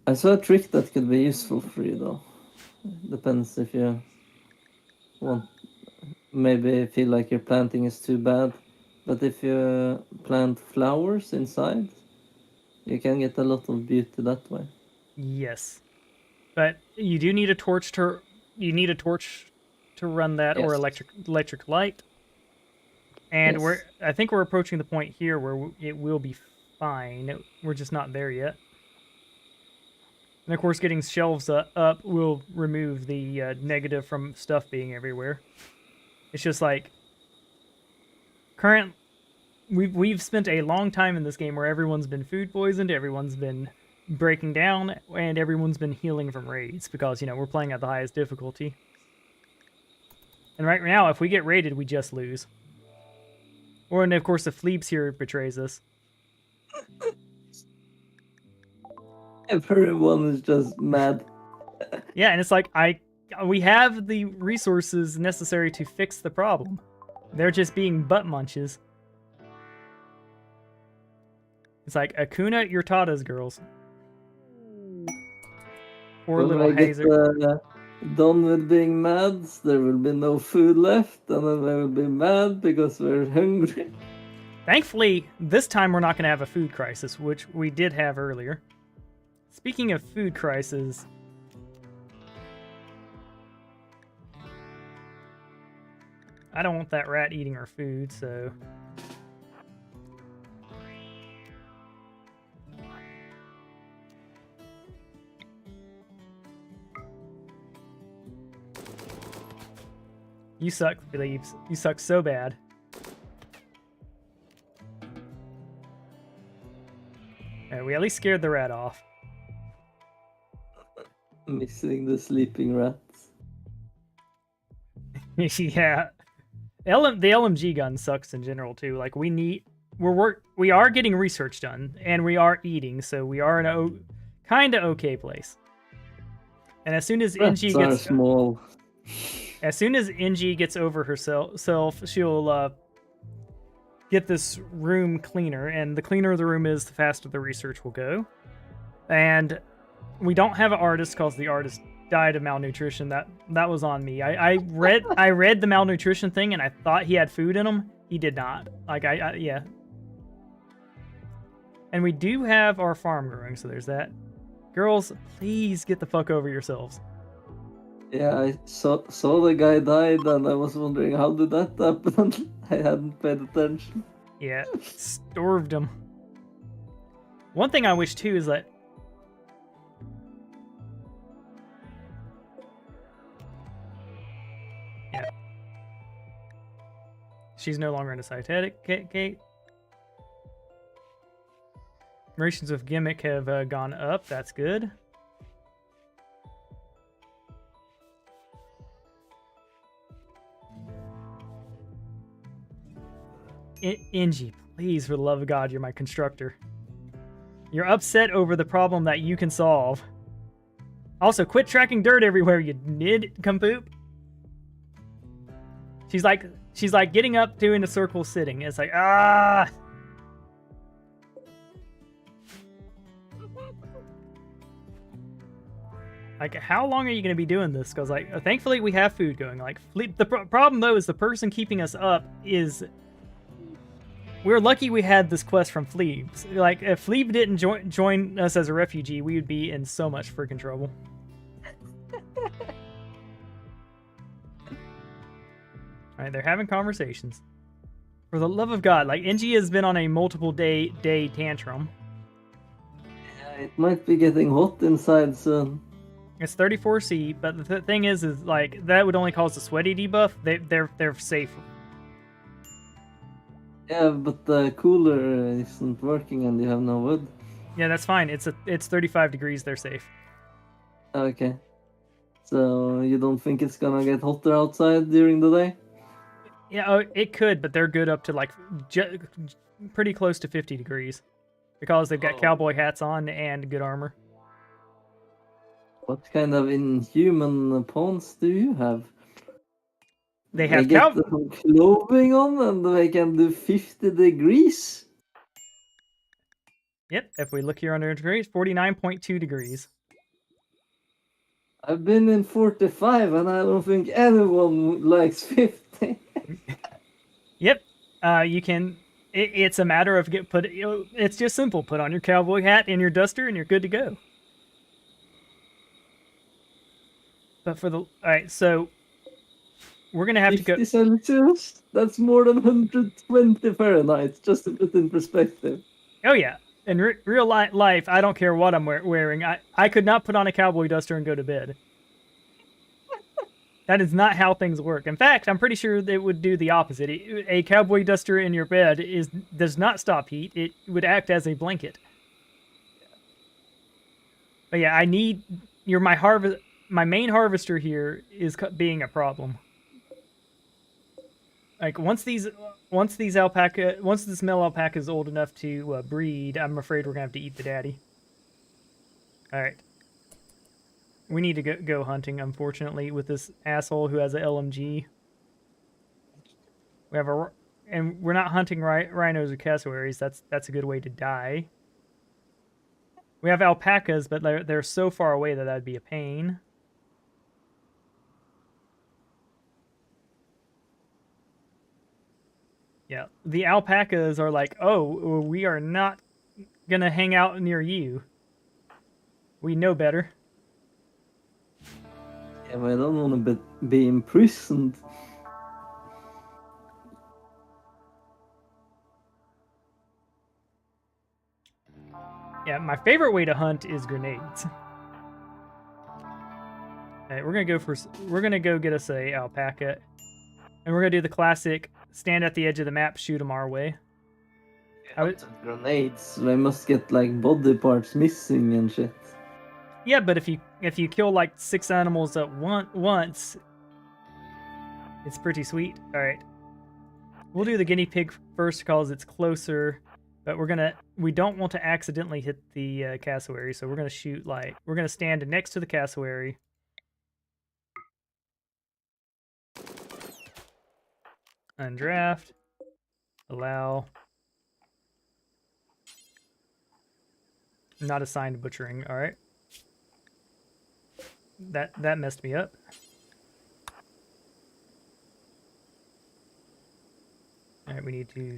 Speaker 2: I saw a trick that could be useful for you though. Depends if you want, maybe feel like your planting is too bad. But if you plant flowers inside, you can get a lot of beauty that way.
Speaker 1: Yes, but you do need a torch to run that, yes. Or electric light. And yes. I think we're approaching the point here where it will be fine. We're just not there yet. And of course, getting shelves up will remove the negative from stuff being everywhere. It's just like we've spent a long time in this game where everyone's been food poisoned, everyone's been breaking down, and everyone's been healing from raids because, you know, we're playing at the highest difficulty. And right now, if we get raided, we just lose. Or, and of course, the Phlebes here betrays us.
Speaker 2: Everyone is just mad.
Speaker 1: Yeah, and it's like, we have the resources necessary to fix the problem. They're just being butt munches. It's like, Akuna Yurtadas, girls. Poor little Hazer.
Speaker 2: Done with being mad, there will be no food left, and then they will be mad because we're hungry.
Speaker 1: Thankfully, this time we're not going to have a food crisis, which we did have earlier. Speaking of food crisis, I don't want that rat eating our food, so... You suck, Phlebes. You suck so bad. Alright, we at least scared the rat off.
Speaker 2: Missing the sleeping rats.
Speaker 1: Yeah. The LMG gun sucks in general too. Like we are getting research done and we are eating, so we are in a kind of okay place. And as soon as NG gets
Speaker 2: small.
Speaker 1: As soon as NG gets over herself, she'll get this room cleaner, and the cleaner the room is, the faster the research will go. And we don't have an artist because the artist died of malnutrition. That was on me. I read the malnutrition thing and I thought he had food in him. He did not. Like yeah. And we do have our farm growing, so there's that. Girls, please get the fuck over yourselves.
Speaker 2: Yeah, I saw the guy died, and I was wondering how did that happen. I hadn't paid attention.
Speaker 1: Yeah, starved him. One thing I wish too is that yeah, she's no longer in a cytatic gate. Rations of gimmick have gone up. That's good. Inji, please, for the love of God, you're my constructor. You're upset over the problem that you can solve. Also, quit tracking dirt everywhere, you nincompoop. She's like getting up, doing a circle, sitting. It's like, ah. Like, how long are you going to be doing this? Because, like, thankfully we have food going. Like, the problem, though, is the person keeping us up is... We're lucky we had this quest from Fleebs. Like, if Fleeb didn't join us as a refugee, we would be in so much freaking trouble. Alright, they're having conversations. For the love of God, like, Inji has been on a multiple day tantrum.
Speaker 2: Yeah, it might be getting hot inside soon.
Speaker 1: It's 34C, but the thing is like, that would only cause the sweaty debuff. They're safe.
Speaker 2: Yeah, but the cooler isn't working and you have no wood.
Speaker 1: Yeah, that's fine. It's 35 degrees. They're safe.
Speaker 2: Okay. So you don't think it's gonna get hotter outside during the day?
Speaker 1: Yeah, it could, but they're good up to like pretty close to 50 degrees because they've got cowboy hats on and good armor.
Speaker 2: What kind of inhuman pawns do you have?
Speaker 1: They have
Speaker 2: get some clothing on and they can do 50 degrees?
Speaker 1: Yep, if we look here under degrees, 49.2 degrees.
Speaker 2: I've been in 45 and I don't think anyone likes 50.
Speaker 1: Yep, you can... It's a matter of it's just simple. Put on your cowboy hat and your duster and you're good to go. But for the... Alright, so... We're going to have to go...
Speaker 2: 50 Celsius? That's more than 120 Fahrenheit, just to put in perspective.
Speaker 1: Oh yeah. In real life, I don't care what I'm wearing. I could not put on a cowboy duster and go to bed. That is not how things work. In fact, I'm pretty sure they would do the opposite. A cowboy duster in your bed does not stop heat. It would act as a blanket. But yeah, I need... My main harvester here is being a problem. Like, once this male alpaca is old enough to breed, I'm afraid we're gonna have to eat the daddy. Alright. We need to go hunting, unfortunately, with this asshole who has an LMG. And we're not hunting rhinos or cassowaries. That's a good way to die. We have alpacas, but they're so far away that that'd be a pain. Yeah, the alpacas are like, oh, we are not gonna hang out near you. We know better.
Speaker 2: Yeah, but I don't want to be imprisoned.
Speaker 1: Yeah, my favorite way to hunt is grenades. Alright, we're gonna go get us a alpaca. And we're gonna do the classic stand at the edge of the map, shoot them our way.
Speaker 2: Grenades, they must get like body parts missing and shit.
Speaker 1: Yeah, but if you kill like 6 animals at once, it's pretty sweet. All right, we'll do the guinea pig first because it's closer, but we don't want to accidentally hit the cassowary, so we're gonna stand next to the cassowary. Undraft. Allow. Not assigned butchering. All right. that messed me up. All right, we need to.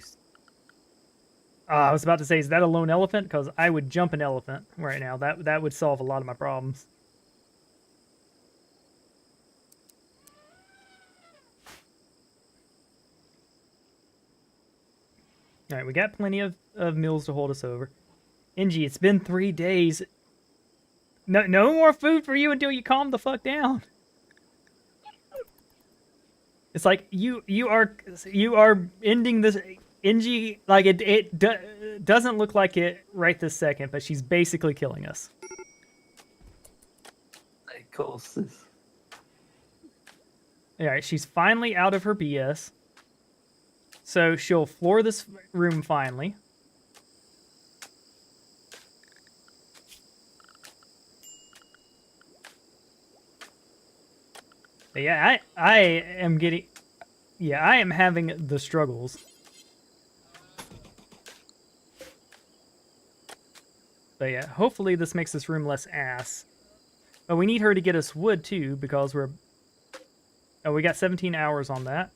Speaker 1: I was about to say, is that a lone elephant? Because I would jump an elephant right now. That would solve a lot of my problems. All right, we got plenty of meals to hold us over. Inji, it's been 3 days. No more food for you until you calm the fuck down. It's like you are ending this. Inji, like it doesn't look like it right this second, but she's basically killing us.
Speaker 2: I caused this.
Speaker 1: All right, she's finally out of her BS. So she'll floor this room finally. But yeah, I am getting... Yeah, I am having the struggles. But yeah, hopefully this makes this room less ass. But we need her to get us wood too, because we're... Oh, we got 17 hours on that.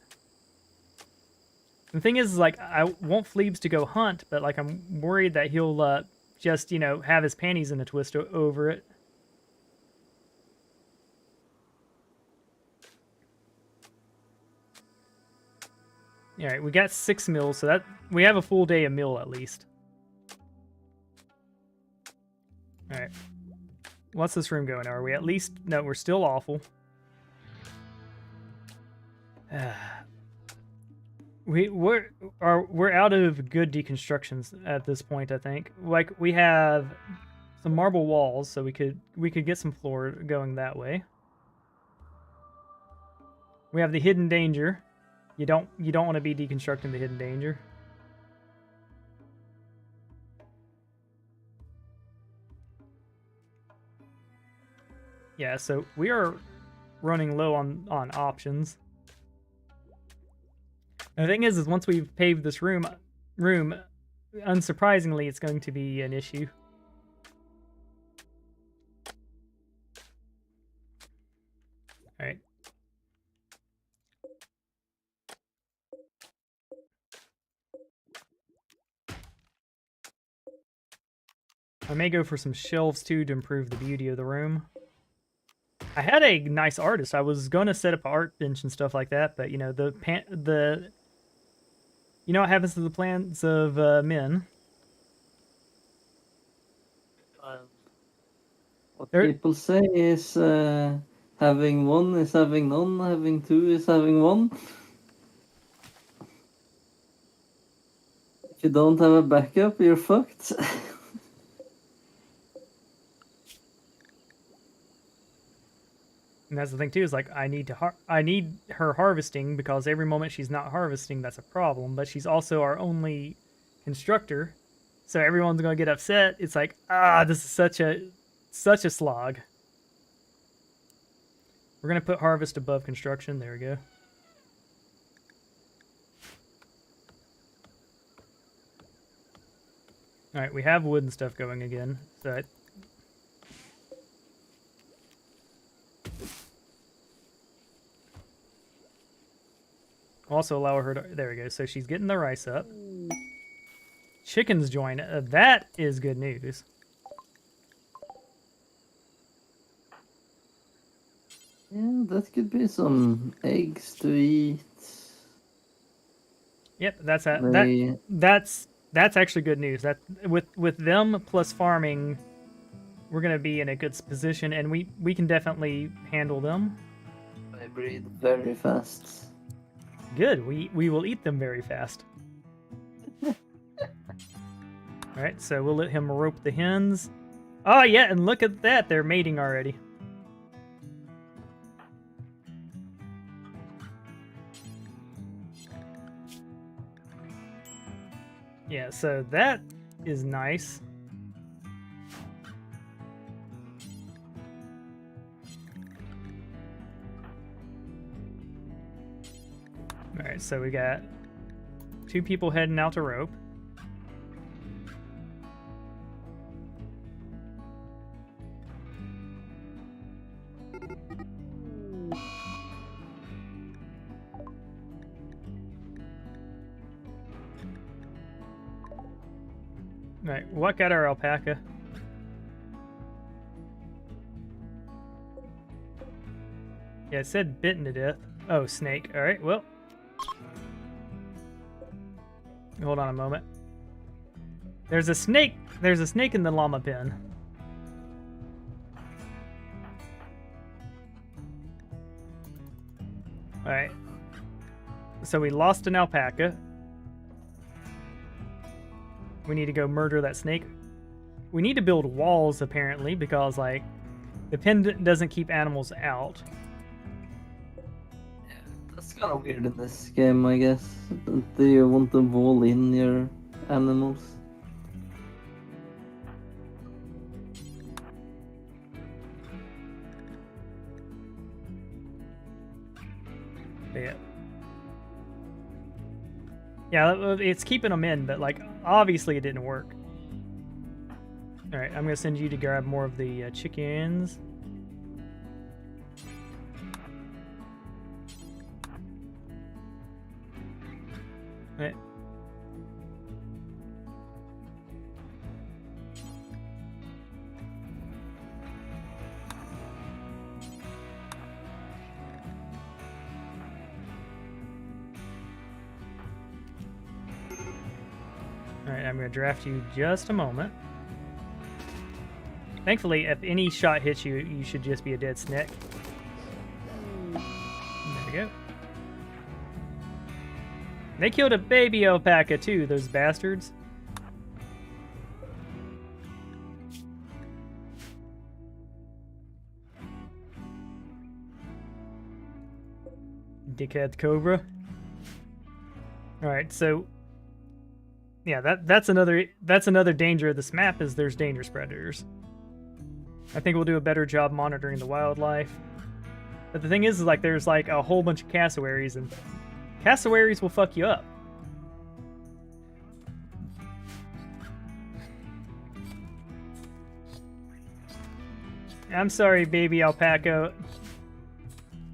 Speaker 1: The thing is, like, I want Phlebes to go hunt, but, like, I'm worried that he'll, just, you know, have his panties in a twist over it. Alright, we got 6 meals, so that... We have a full day of meal, at least. Alright. What's this room going? Are we at least... No, we're still awful. We're out of good deconstructions at this point, I think. Like, we have some marble walls, so we could get some floor going that way. We have the hidden danger. You don't want to be deconstructing the hidden danger. Yeah, so we are running low on options. And the thing is once we've paved this room, unsurprisingly, it's going to be an issue. All right. I may go for some shelves too to improve the beauty of the room. I had a nice artist. I was going to set up an art bench and stuff like that, but you know, you know what happens to the plans of men?
Speaker 2: What people say is having one is having none, having two is having one. If you don't have a backup, you're fucked.
Speaker 1: And that's the thing too, is like I need her harvesting, because every moment she's not harvesting, that's a problem. But she's also our only constructor, so everyone's gonna get upset. It's like, this is such a slog. We're gonna put harvest above construction. There we go. All right, we have wood and stuff going again. So also allow her to... There we go. So she's getting the rice up. Chickens join. That is good news.
Speaker 2: Yeah, that could be some eggs to eat.
Speaker 1: Yep, that's actually good news. That with them plus farming, we're gonna be in a good position, and we can definitely handle them.
Speaker 2: They breed very fast.
Speaker 1: Good. We will eat them very fast. All right, so we'll let him rope the hens. Oh yeah, and look at that, they're mating already. Yeah, so that is nice. Alright, so we got 2 people heading out to rope. Alright, what got our alpaca? Yeah, it said bitten to death. Oh, snake. Alright, well. Hold on a moment. There's a snake. There's a snake in the llama pen. Alright. So we lost an alpaca. We need to go murder that snake. We need to build walls, apparently, because, like, the pen doesn't keep animals out.
Speaker 2: That's kind of weird in this game, I guess. Do you want to wall in your animals?
Speaker 1: Yeah. Yeah, it's keeping them in, but, like, obviously it didn't work. Alright, I'm gonna send you to grab more of the chickens. Alright. Alright, I'm gonna draft you just a moment. Thankfully, if any shot hits you, you should just be a dead snake. There we go. They killed a baby alpaca too, those bastards. Dickhead cobra. Alright, so yeah, that's another danger of this map is there's dangerous predators. I think we'll do a better job monitoring the wildlife. But the thing is like there's like a whole bunch of cassowaries, and cassowaries will fuck you up. I'm sorry, baby alpaca.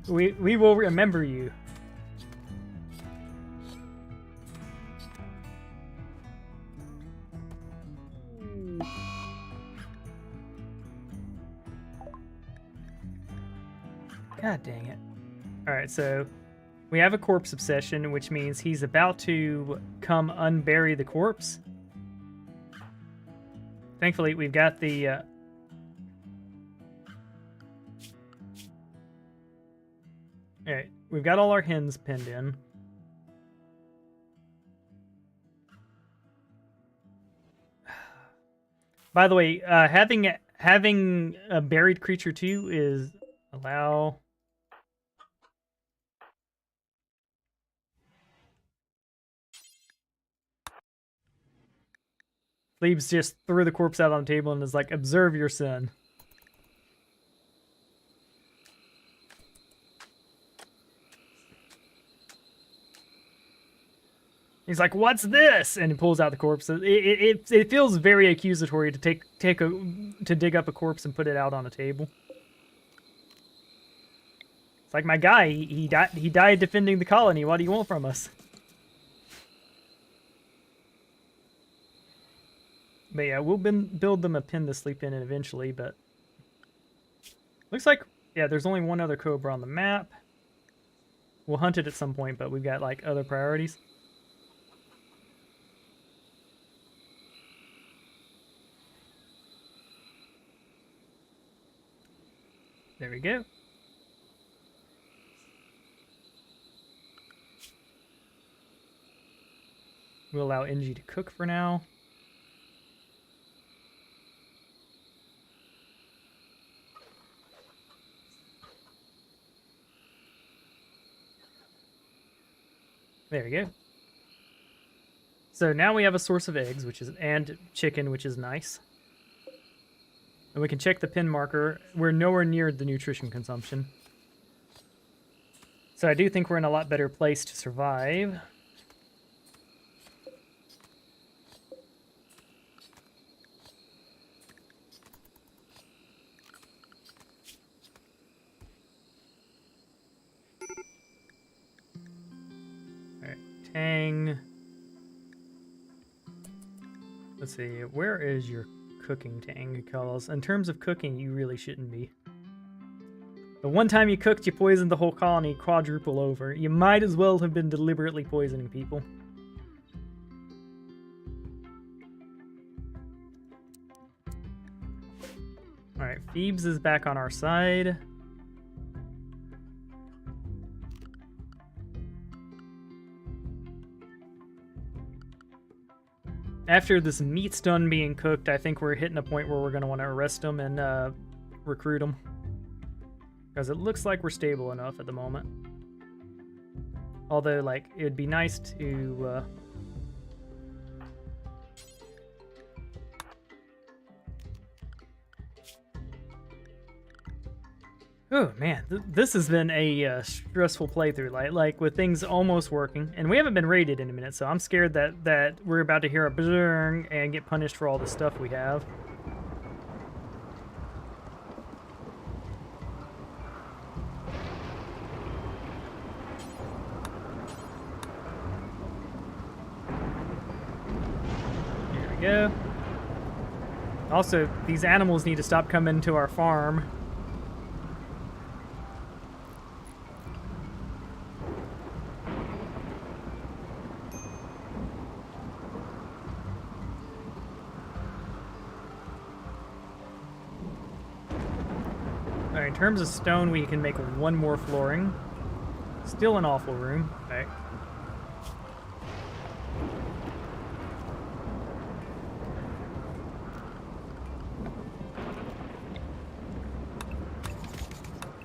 Speaker 1: We will remember you. God dang it. Alright, so we have a corpse obsession, which means he's about to come unbury the corpse. Thankfully, we've got the... Alright, we've got all our hens pinned in. By the way, having a buried creature too is allow... Leaves just threw the corpse out on the table and is like, observe your sin. He's like, what's this? And he pulls out the corpse. It feels very accusatory to to dig up a corpse and put it out on a table. It's like, my guy, he died defending the colony. What do you want from us? But yeah, we'll build them a pen to sleep in eventually, but... Looks like, yeah, there's only one other cobra on the map. We'll hunt it at some point, but we've got, like, other priorities. There we go. We'll allow NG to cook for now. There we go. So now we have a source of eggs, and chicken, which is nice. And we can check the pin marker. We're nowhere near the nutrition consumption. So I do think we're in a lot better place to survive. Alright, Tang. Let's see, where is your cooking tank? Because in terms of cooking, you really shouldn't be. The one time you cooked, you poisoned the whole colony quadruple over. You might as well have been deliberately poisoning people. Alright, Phoebes is back on our side. After this meat's done being cooked, I think we're hitting a point where we're going to want to arrest them and recruit them. Because it looks like we're stable enough at the moment. Although, like, it would be nice to... Oh, man. This has been a stressful playthrough. Like, with things almost working. And we haven't been raided in a minute, so I'm scared that we're about to hear a bzzz and get punished for all the stuff we have. Go. Also, these animals need to stop coming to our farm. Alright, in terms of stone, we can make one more flooring. Still an awful room. Alright.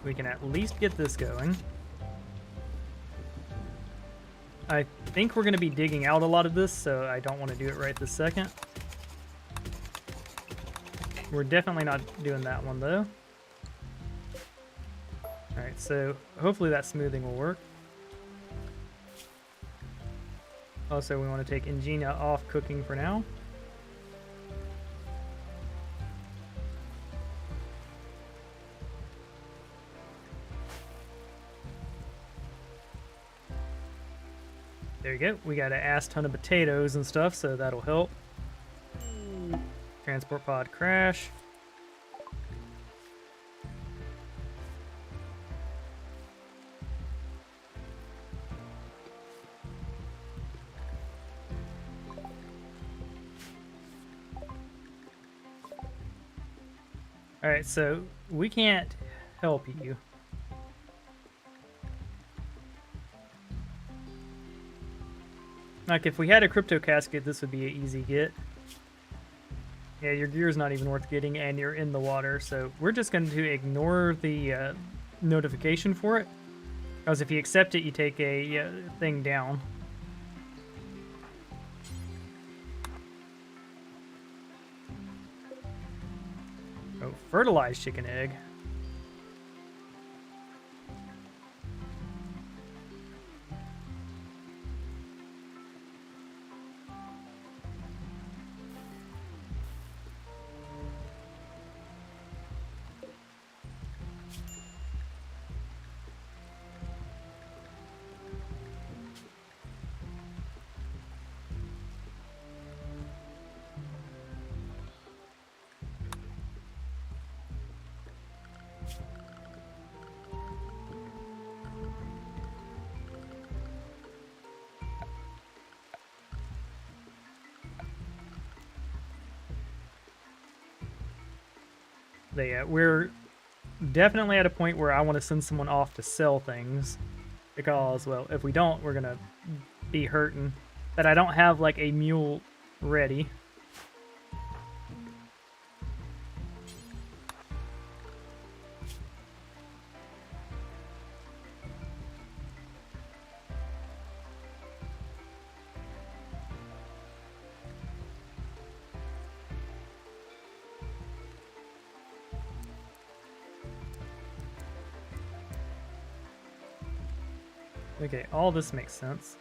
Speaker 1: We can at least get this going. I think we're going to be digging out a lot of this, so I don't want to do it right this second. We're definitely not doing that one, though. Alright, so hopefully that smoothing will work. Also, we want to take Ingenia off cooking for now. There you go. We got an ass ton of potatoes and stuff, so that'll help. Transport pod crash. Alright, so we can't help you. Like, if we had a crypto casket, this would be an easy get. Yeah, your gear's not even worth getting, and you're in the water, so we're just going to ignore the notification for it. Because if you accept it, you take a thing down. Oh, fertilized chicken egg. Yeah, we're definitely at a point where I want to send someone off to sell things. Because, well, if we don't, we're going to be hurting. But I don't have, like, a mule ready. Okay, all this makes sense.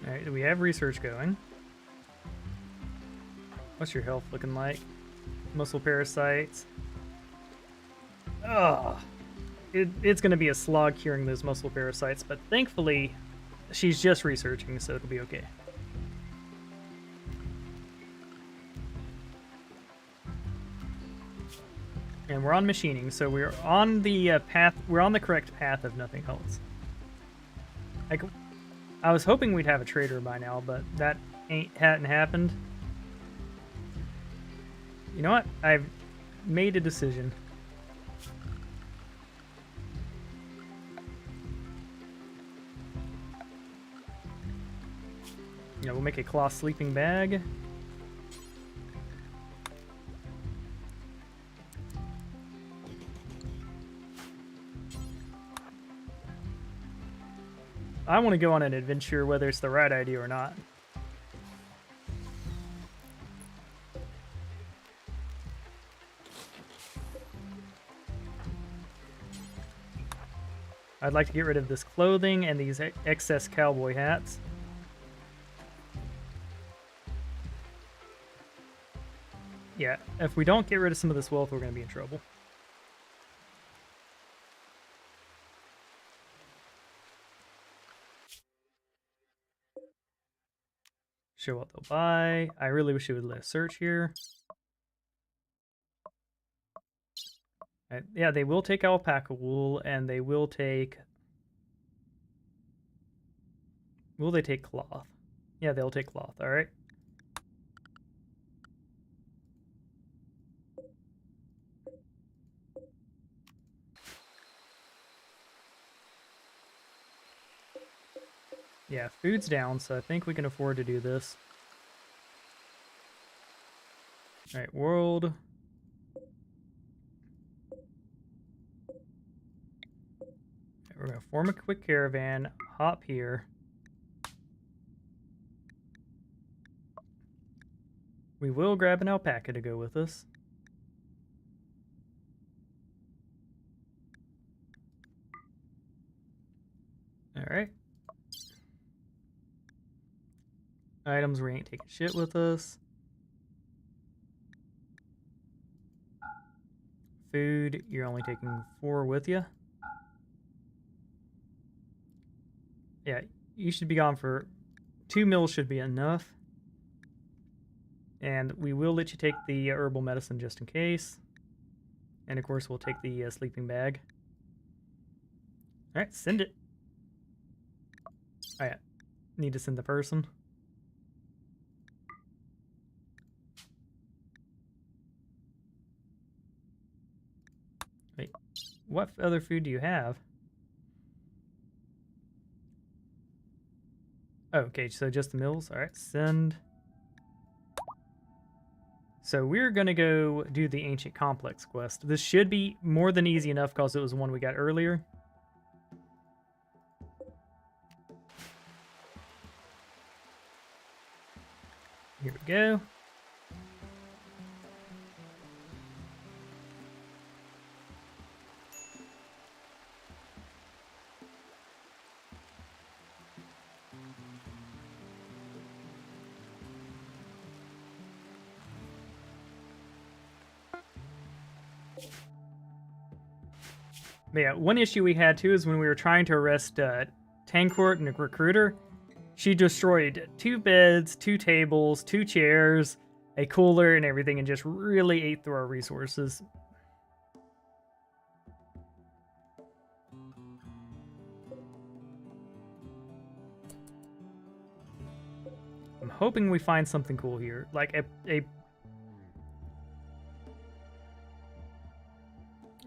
Speaker 1: Alright, we have research going. What's your health looking like? Muscle parasites. Ugh. It's going to be a slog curing those muscle parasites, but thankfully she's just researching, so it'll be okay. And we're on machining, so we're on the path. We're on the correct path if nothing else. Like, I was hoping we'd have a trader by now, but that hadn't happened. You know what? I've made a decision. Yeah, we'll make a cloth sleeping bag. I want to go on an adventure whether it's the right idea or not. I'd like to get rid of this clothing and these excess cowboy hats. Yeah, if we don't get rid of some of this wealth, we're going to be in trouble. Show what they'll buy. I really wish it would let us search here. Yeah, they will take alpaca wool, and they will take... Will they take cloth? Yeah, they'll take cloth, alright. Yeah, food's down, so I think we can afford to do this. Alright, world. We're going to form a quick caravan, hop here. We will grab an alpaca to go with us. Alright. Items, we ain't taking shit with us. Food, you're only taking 4 with you. Yeah, you should be gone for 2 meals should be enough. And we will let you take the herbal medicine just in case. And of course, we'll take the sleeping bag. Alright, send it. Oh yeah, need to send the person. Wait, what other food do you have? Oh, okay, so just the meals. Alright, send. So we're going to go do the Ancient Complex quest. This should be more than easy enough because it was the one we got earlier. Here we go. But yeah, one issue we had too is when we were trying to arrest Tancourt and the recruiter, she destroyed 2 beds, 2 tables, 2 chairs, a cooler, and everything, and just really ate through our resources. I'm hoping we find something cool here, like a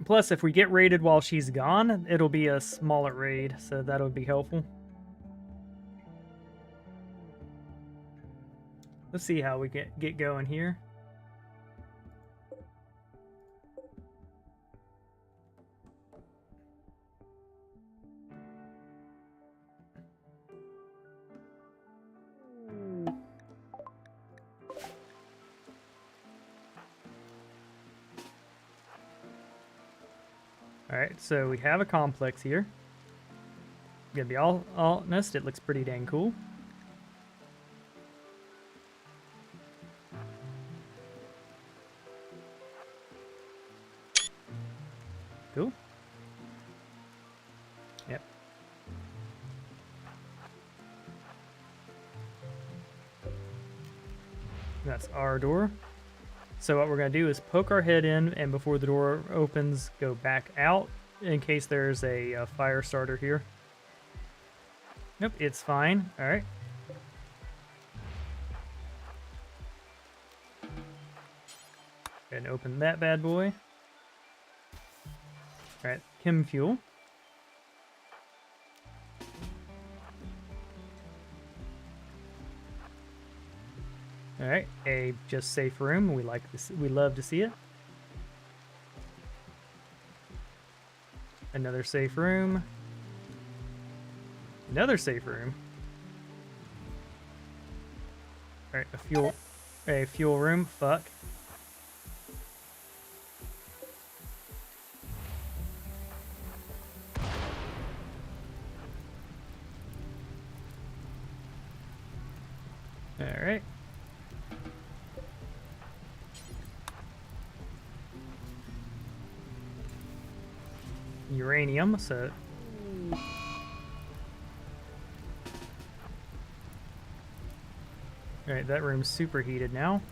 Speaker 1: Plus, if we get raided while she's gone, it'll be a smaller raid, so that'll be helpful. Let's see how we get going here. Alright, so we have a complex here. Gonna be all honest, it looks pretty dang cool. Cool. Yep. That's our door. So what we're going to do is poke our head in, and before the door opens, go back out in case there's a fire starter here. Nope, it's fine. All right. And open that bad boy. All right, chem fuel. All right, a just safe room. We like this. We love to see it. Another safe room. Another safe room. All right, a fuel room. Fuck. All right. Uranium, so alright, that room's superheated now.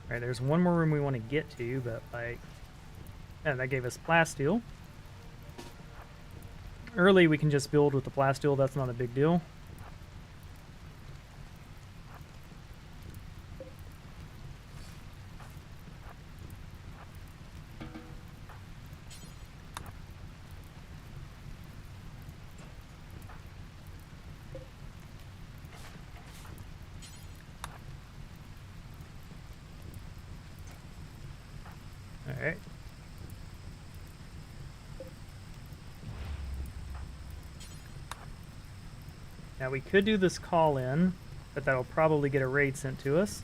Speaker 1: Alright, there's one more room we want to get to, but like, yeah, that gave us plasteel. Early we can just build with the plasteel, that's not a big deal. Alright. Now we could do this call-in, but that'll probably get a raid sent to us.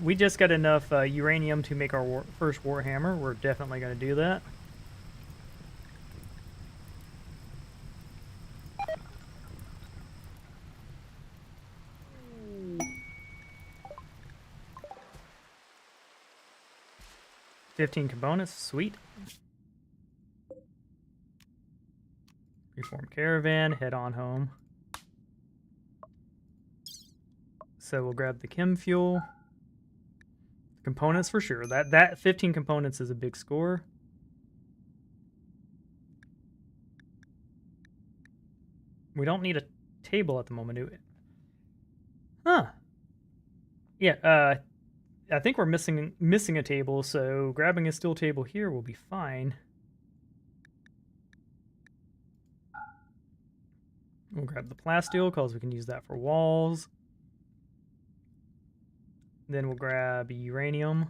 Speaker 1: We just got enough uranium to make our first Warhammer. We're definitely going to do that. $15 components, sweet. Reform caravan, head on home. So we'll grab the chem fuel. Components for sure. That 15 components is a big score. We don't need a table at the moment, do we? Huh. Yeah, I think we're missing a table, so grabbing a steel table here will be fine. We'll grab the plasteel because we can use that for walls. Then we'll grab uranium.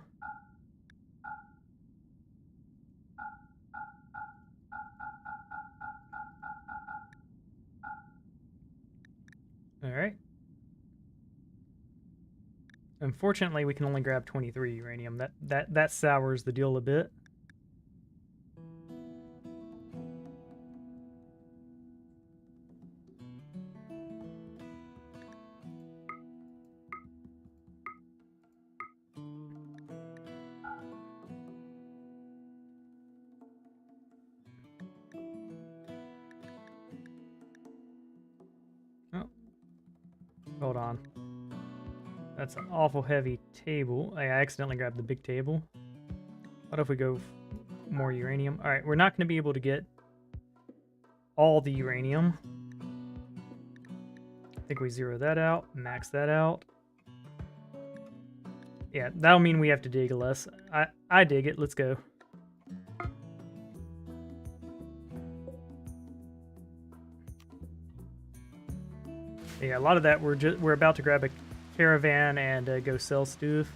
Speaker 1: All right. Unfortunately, we can only grab 23 uranium. That sours the deal a bit. Oh. Hold on. That's an awful heavy table. I accidentally grabbed the big table. What if we go more uranium? All right, we're not going to be able to get all the uranium. I think we zero that out, max that out. Yeah, that'll mean we have to dig less. I dig it. Let's go. Yeah, a lot of that we're about to grab a caravan and go sell stuff.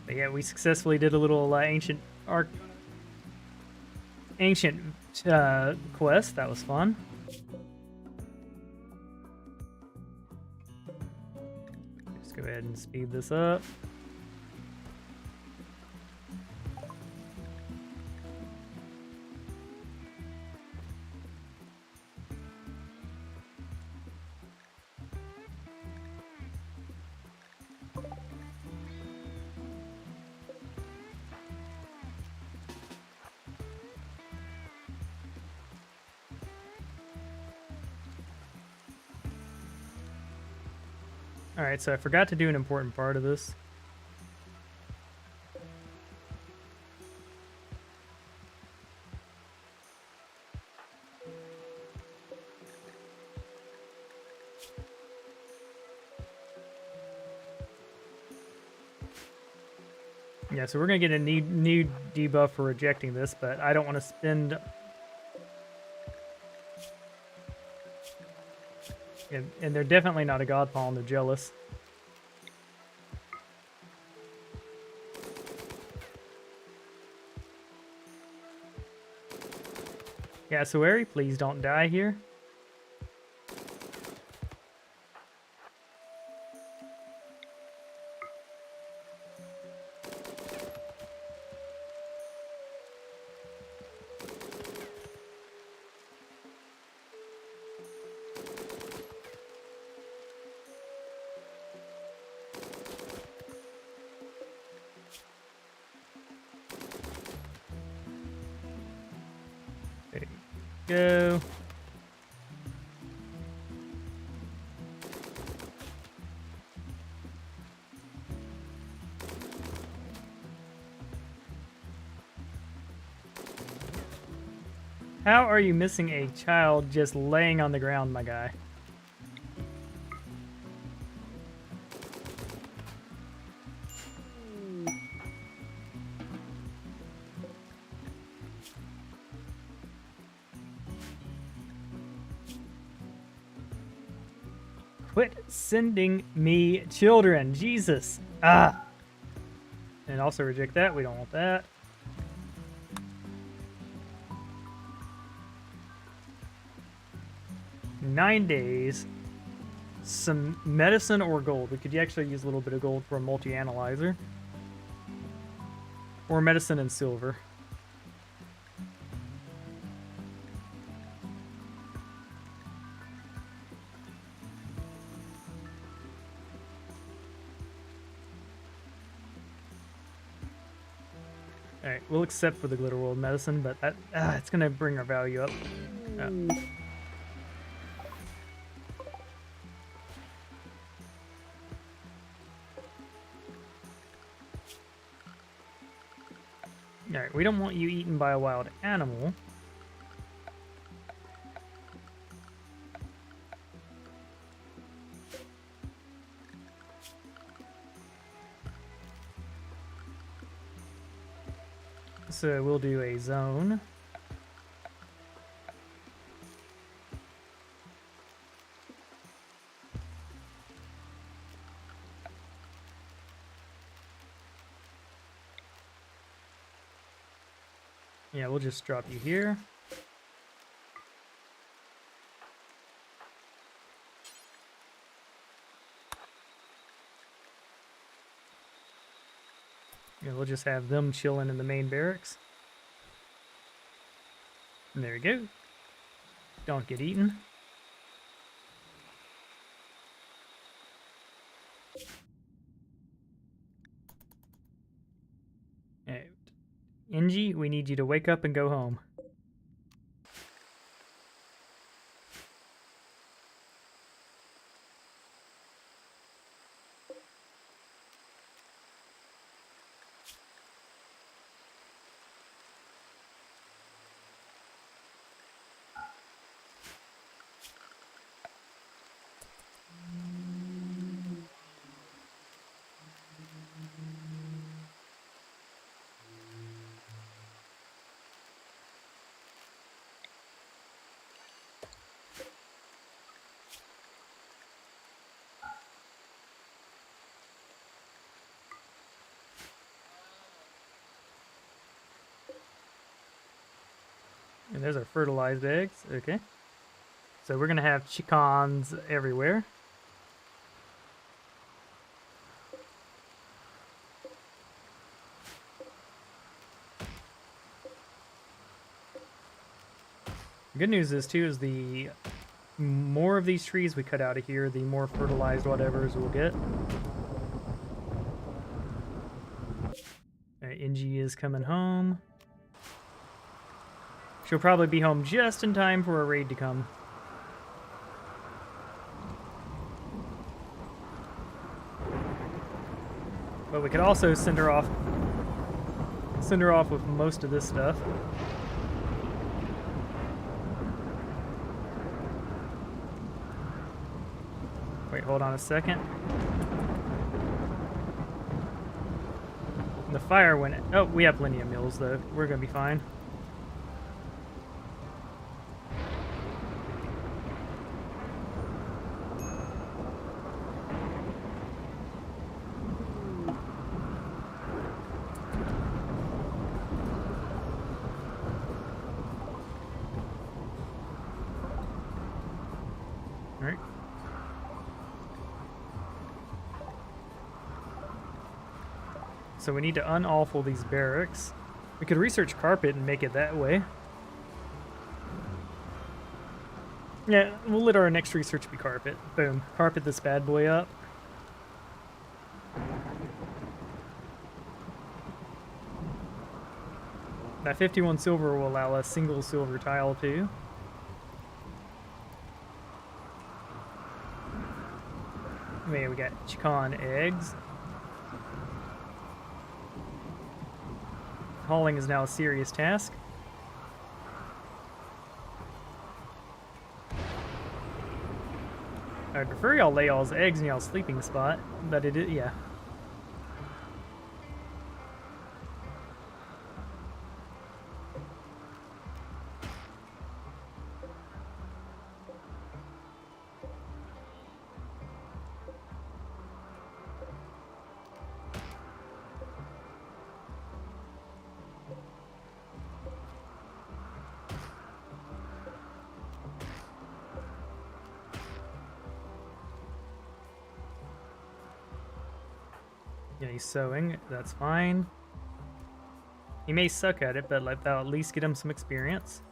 Speaker 1: But yeah, we successfully did a little ancient arc. ancient quest. That was fun. Just go ahead and speed this up. Alright, so I forgot to do an important part of this. Yeah, so we're going to get a new debuff for rejecting this, but I don't want to spend... And they're definitely not a god pawn, they're jealous. Yeah, so Eri, please don't die here. There you go. How are you missing a child just laying on the ground, my guy? Quit sending me children, Jesus. Ah. And also reject that, we don't want that. "9 days, some medicine or gold." We could actually use a little bit of gold for a multi-analyzer. Or medicine and silver. Alright, we'll accept for the Glitter World medicine, but that, it's going to bring our value up. Alright, we don't want you eaten by a wild animal. So we'll do a zone. Yeah, we'll just drop you here. Yeah, we'll just have them chilling in the main barracks. And there we go. Don't get eaten. Alright. Inji, we need you to wake up and go home. And those are fertilized eggs. Okay. So we're going to have chickens everywhere. Good news is, too, is the more of these trees we cut out of here, the more fertilized whatevers we'll get. Alright, Ingie is coming home. She'll probably be home just in time for a raid to come. But we could also send her off with most of this stuff. Wait, hold on a second. The fire went... Oh, we have plenty of meals, though. We're gonna be fine. Alright. So we need to unawful these barracks. We could research carpet and make it that way. Yeah, we'll let our next research be carpet. Boom. Carpet this bad boy up. That 51 silver will allow us single silver tile too. Okay, we got chicken eggs. Hauling is now a serious task. I'd prefer y'all lay y'all's eggs in y'all's sleeping spot, but it is, yeah. Yeah, he's sewing. That's fine. He may suck at it, but that'll at least get him some experience.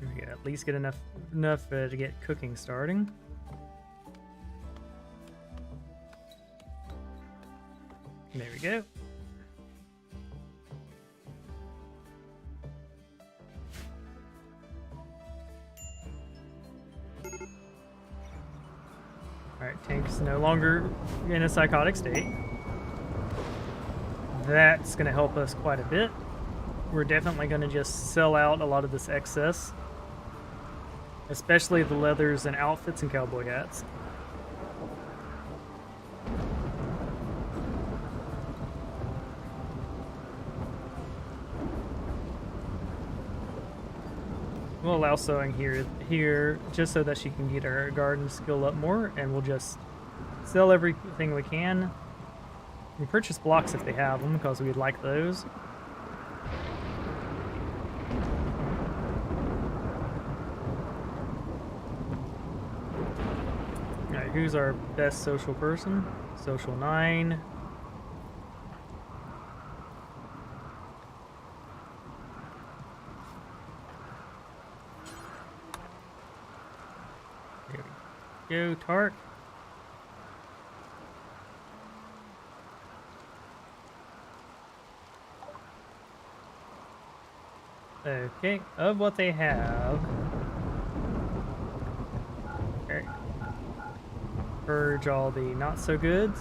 Speaker 1: We can at least get enough to get cooking starting. There we go. Alright, Tank's no longer in a psychotic state. That's going to help us quite a bit. We're definitely going to just sell out a lot of this excess. Especially the leathers and outfits and cowboy hats. We'll allow sewing here just so that she can get her garden skill up more, and we'll just sell everything we can. We purchase blocks if they have them, because we'd like those. Alright, who's our best social person? Social 9. There we go, Tark. Okay, of what they have. Okay. Purge all the not so goods.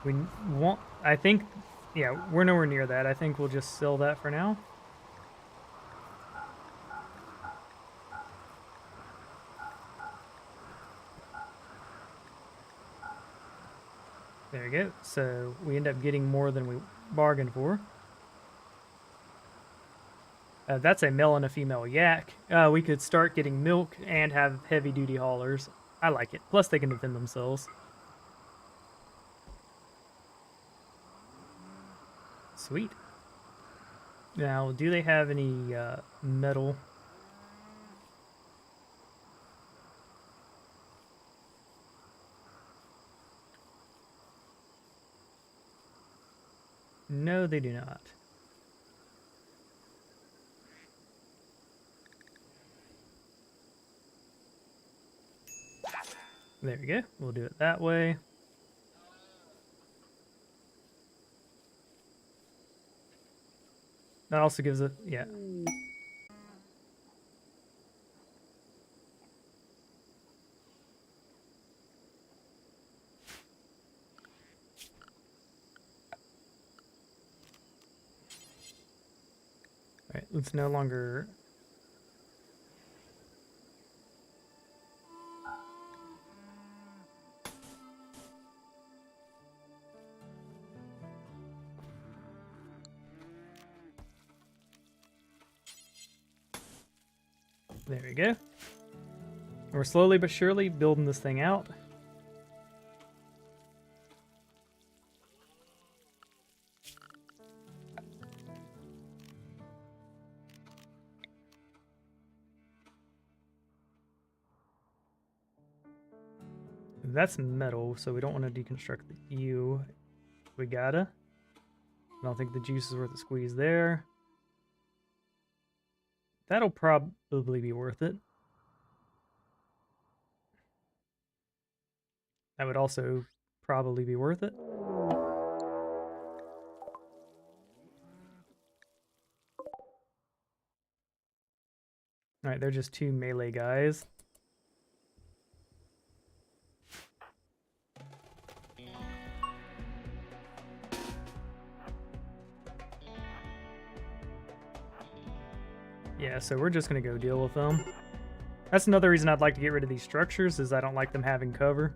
Speaker 1: We want, I think, yeah, we're nowhere near that. I think we'll just sell that for now. we go. So we end up getting more than we bargained for. That's a male and a female yak. We could start getting milk and have heavy-duty haulers. I like it. Plus, they can defend themselves. Sweet. Now, do they have any metal? No, they do not. There we go. We'll do it that way. That also gives it, yeah. All right, let's no longer... There we go. We're slowly but surely building this thing out. That's metal, so we don't want to deconstruct the U. We gotta. I don't think the juice is worth a squeeze there. That'll probably be worth it. That would also probably be worth it. Alright, they're just two melee guys. Yeah, so we're just gonna go deal with them. That's another reason I'd like to get rid of these structures, is I don't like them having cover.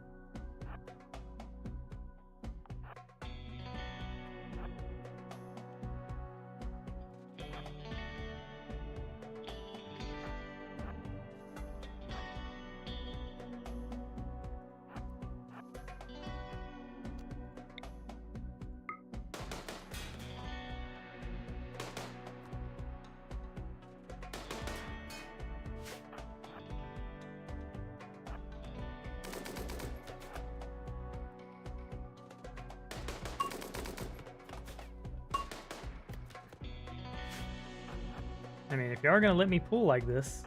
Speaker 1: I mean, if you are gonna let me pull like this,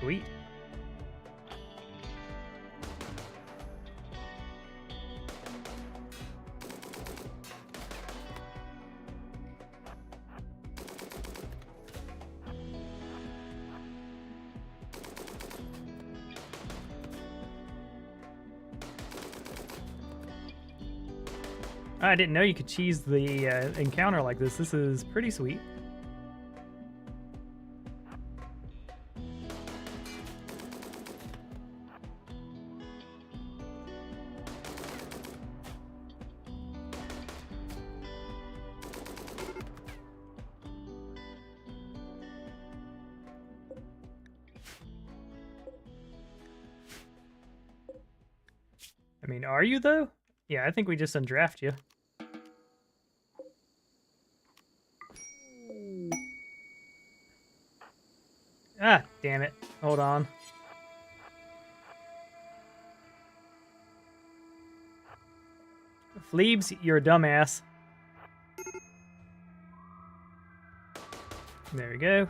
Speaker 1: sweet. I didn't know you could cheese the encounter like this. This is pretty sweet. I mean, are you though? Yeah, I think we just undraft you. Ah, damn it. Hold on. Fleebs, you're a dumbass. There we go.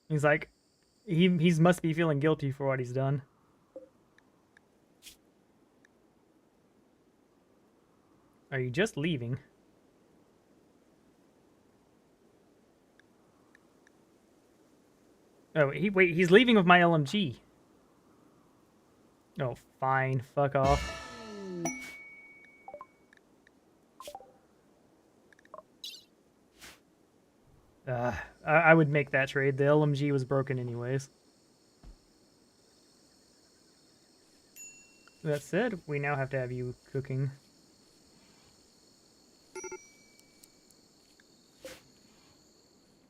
Speaker 1: He's like, he's must be feeling guilty for what he's done. Are you just leaving? Oh, wait, he's leaving with my LMG. Oh, fine. Fuck off. I would make that trade. The LMG was broken anyways. That said, we now have to have you cooking.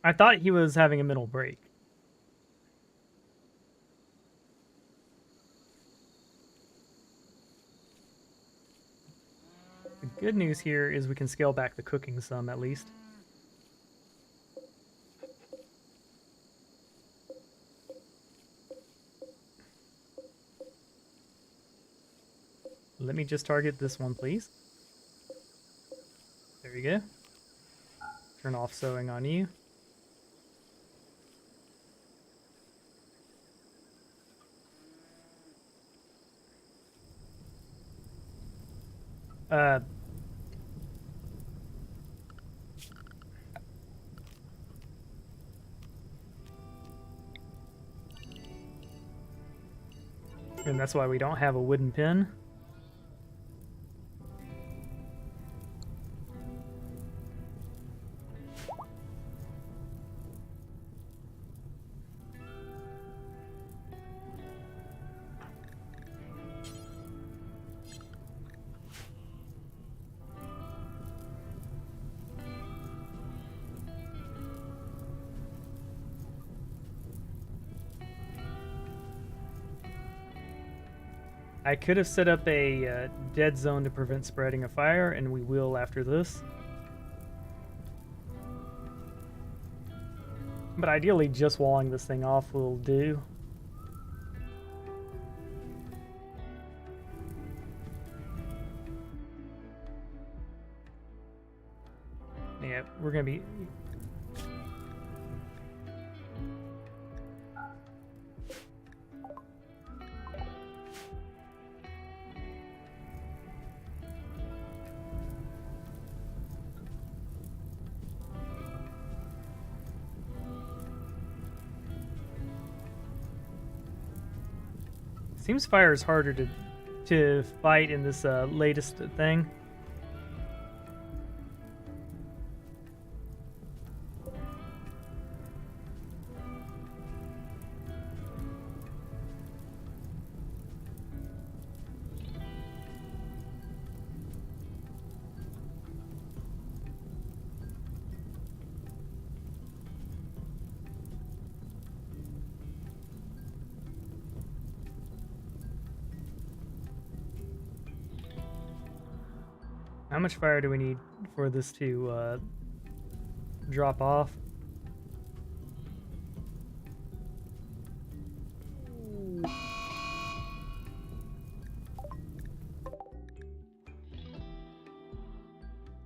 Speaker 1: I thought he was having a mental break. The good news here is we can scale back the cooking some, at least. Let me just target this one, please. There we go. Turn off sewing on you. And that's why we don't have a wooden pin. I could have set up a dead zone to prevent spreading of fire, and we will after this. But ideally, just walling this thing off will do. Yeah, we're gonna be... Seems fire is harder to fight in this latest thing. How much fire do we need for this to drop off?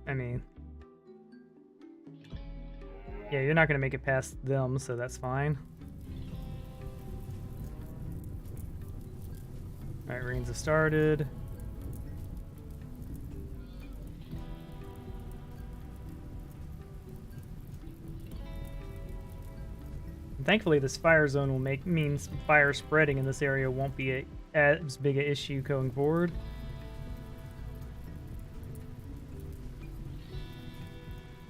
Speaker 1: I mean... yeah, you're not going to make it past them, so that's fine. Alright, rains have started. Thankfully, this fire zone will means fire spreading in this area won't be as big an issue going forward.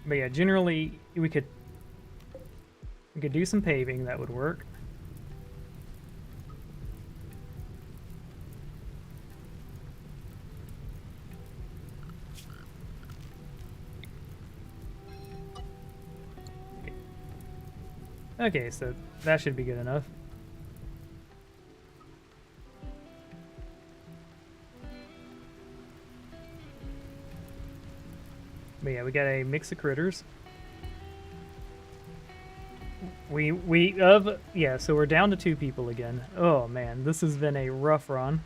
Speaker 1: But yeah, generally we could do some paving, that would work. Okay, so that should be good enough. But yeah, we got a mix of critters. Yeah, so we're down to 2 people again. Oh man, this has been a rough run.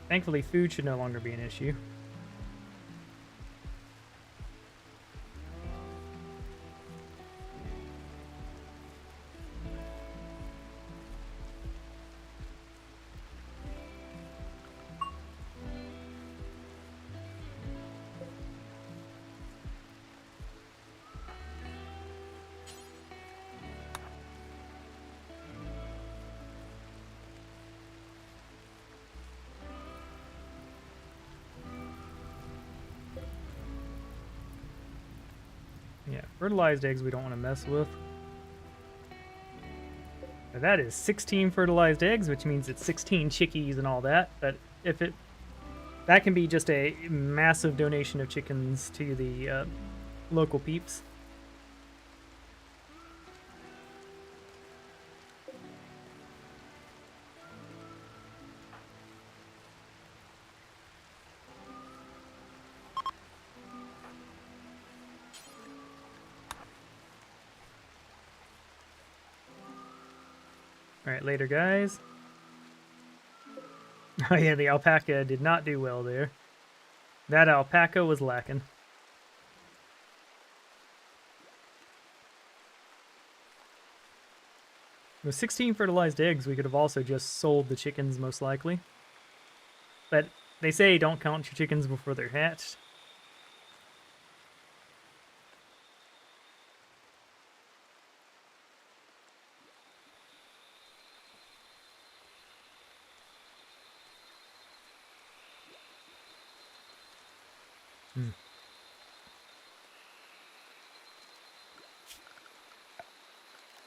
Speaker 1: Thankfully, food should no longer be an issue. Fertilized eggs we don't want to mess with. Now that is 16 fertilized eggs, which means it's 16 chickies and all that. But if it... That can be just a massive donation of chickens to the local peeps. Alright, later, guys. Oh yeah, the alpaca did not do well there. That alpaca was lacking. With 16 fertilized eggs, we could have also just sold the chickens, most likely. But they say don't count your chickens before they're hatched.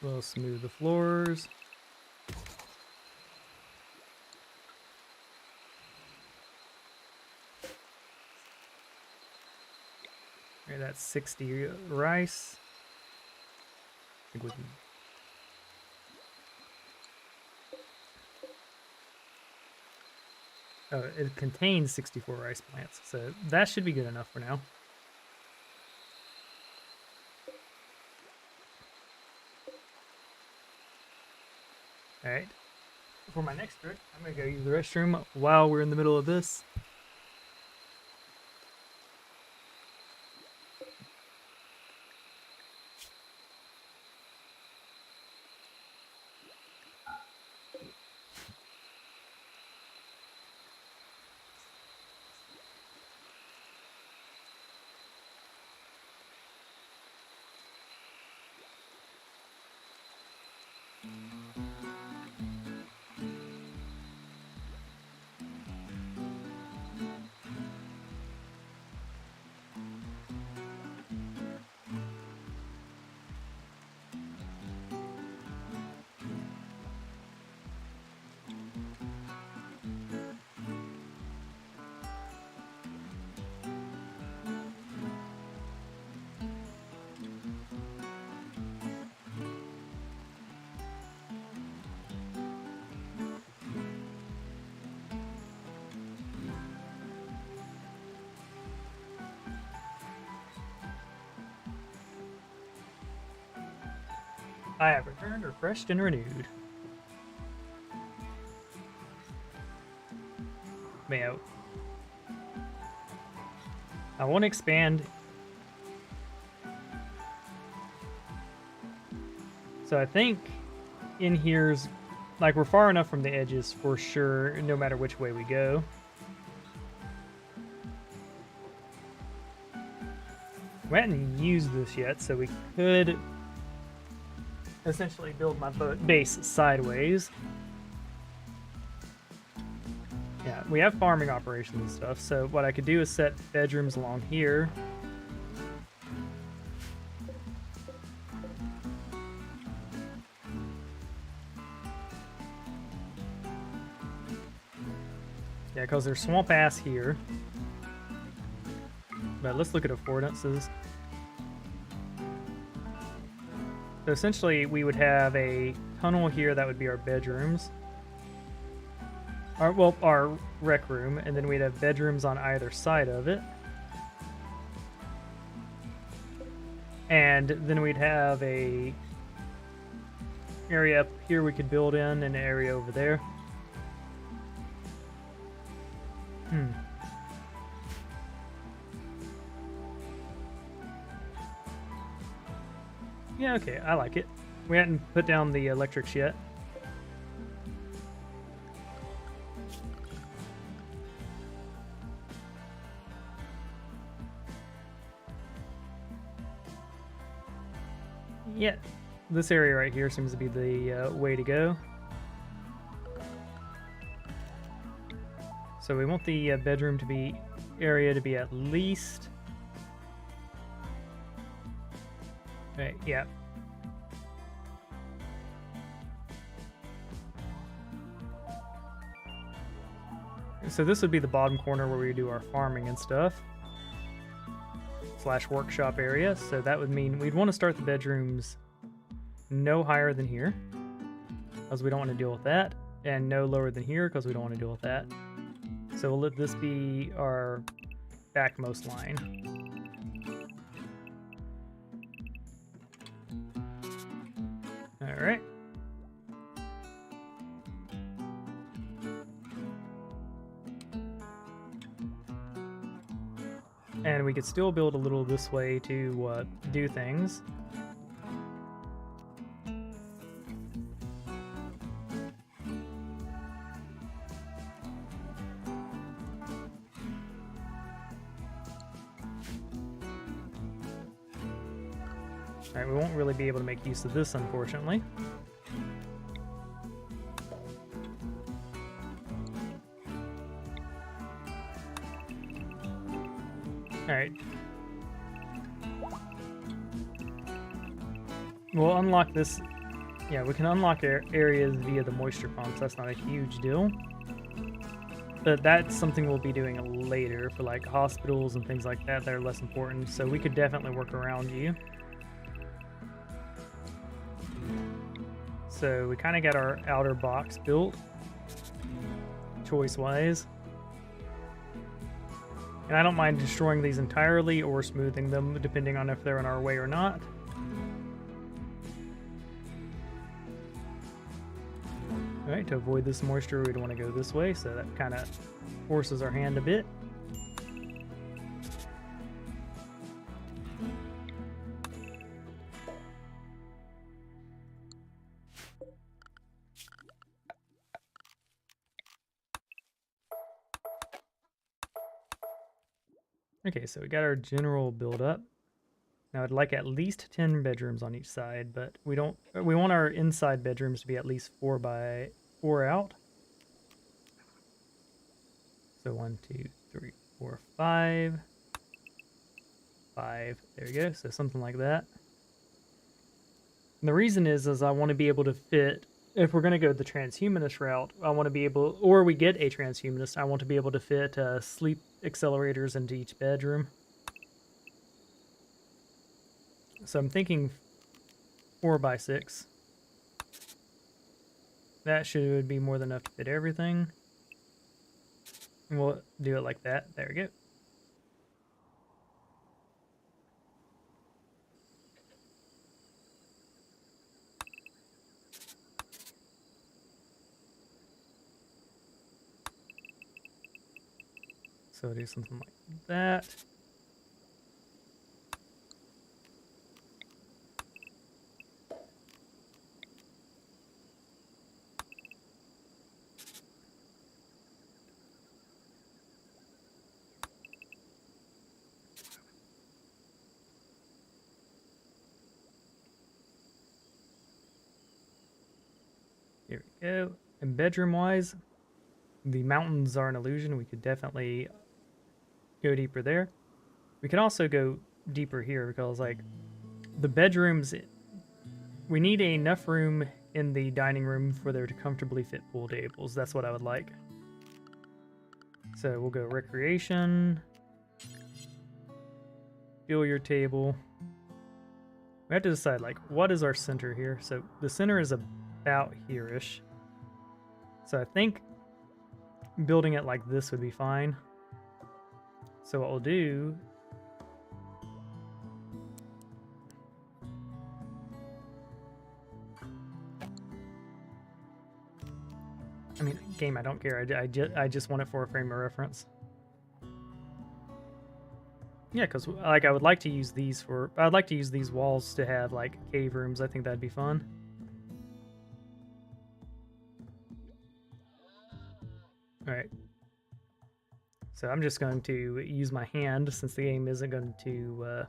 Speaker 1: We'll smooth the floors. Alright, that's 60 rice. I think we can... Oh, it contains 64 rice plants, so that should be good enough for now. Alright, for my next trick, I'm going to go use the restroom while we're in the middle of this. I have returned, refreshed, and renewed. Man, I want to expand. So I think in here's, like, we're far enough from the edges for sure, no matter which way we go. We hadn't used this yet, so we could essentially build my base sideways. Yeah, we have farming operations and stuff, so what I could do is set bedrooms along here. Yeah, because there's swamp ass here. But let's look at affordances. So essentially, we would have a tunnel here that would be our bedrooms. Our rec room, and then we'd have bedrooms on either side of it. And then we'd have a area up here we could build in, and an area over there. Yeah, okay, I like it. We hadn't put down the electrics yet. Yeah, this area right here seems to be the way to go. So we want the bedroom to be area to be at least Right, yeah. So this would be the bottom corner where we do our farming and stuff. / workshop area. So that would mean we'd want to start the bedrooms no higher than here, because we don't want to deal with that. And no lower than here, because we don't want to deal with that. So we'll let this be our backmost line. All right. And we could still build a little this way to do things. Alright, we won't really be able to make use of this, unfortunately. Alright. We'll unlock this. Yeah, we can unlock areas via the moisture pumps. That's not a huge deal. But that's something we'll be doing later for like hospitals and things like that that are less important. So we could definitely work around you. So we kind of got our outer box built, choice-wise. And I don't mind destroying these entirely or smoothing them, depending on if they're in our way or not. Alright, to avoid this moisture, we'd want to go this way, so that kind of forces our hand a bit. Okay, so we got our general build up. Now I'd like at least 10 bedrooms on each side, but we want our inside bedrooms to be at least 4 by 4 out. So 1, 2, 3, 4, 5. 5. There we go. So something like that. And the reason is I want to be able to fit, if we're going to go the transhumanist route, I want to be able, or we get a transhumanist, I want to be able to fit sleep accelerators into each bedroom. So I'm thinking 4 by 6. That should be more than enough to fit everything. And we'll do it like that. There we go. So do something like that. Here we go. And bedroom-wise, the mountains are an illusion. We could definitely go deeper there. We can also go deeper here because, like, the bedrooms, we need enough room in the dining room for there to comfortably fit pool tables. That's what I would like. So we'll go recreation, billiard table. We have to decide, like, what is our center here? So the center is about here-ish. So I think building it like this would be fine. So what we'll do... I mean, game, I don't care. I just want it for a frame of reference. Yeah, because like I would like to use these for... I'd like to use these walls to have like cave rooms. I think that'd be fun. Alright. So I'm just going to use my hand since the game isn't going to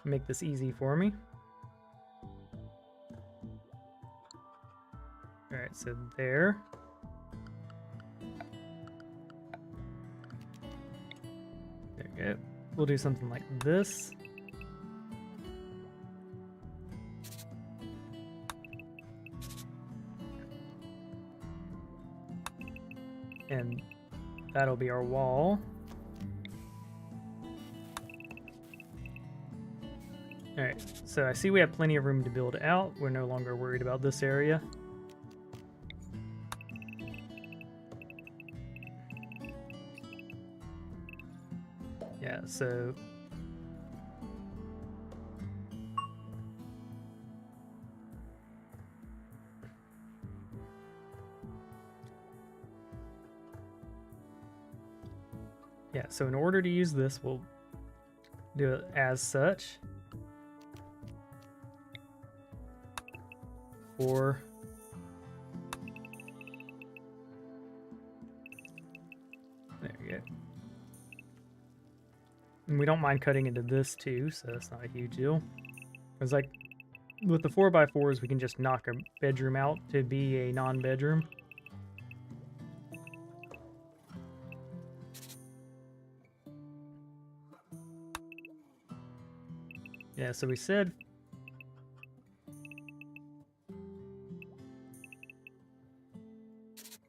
Speaker 1: make this easy for me. Alright, so there. There we go. We'll do something like this. And that'll be our wall. Alright, so I see we have plenty of room to build out. We're no longer worried about this area. Yeah, so... yeah, so in order to use this, we'll do it as such. There we go. And we don't mind cutting into this too, so that's not a huge deal. Because like with the 4x4s, we can just knock a bedroom out to be a non-bedroom. Yeah, so we said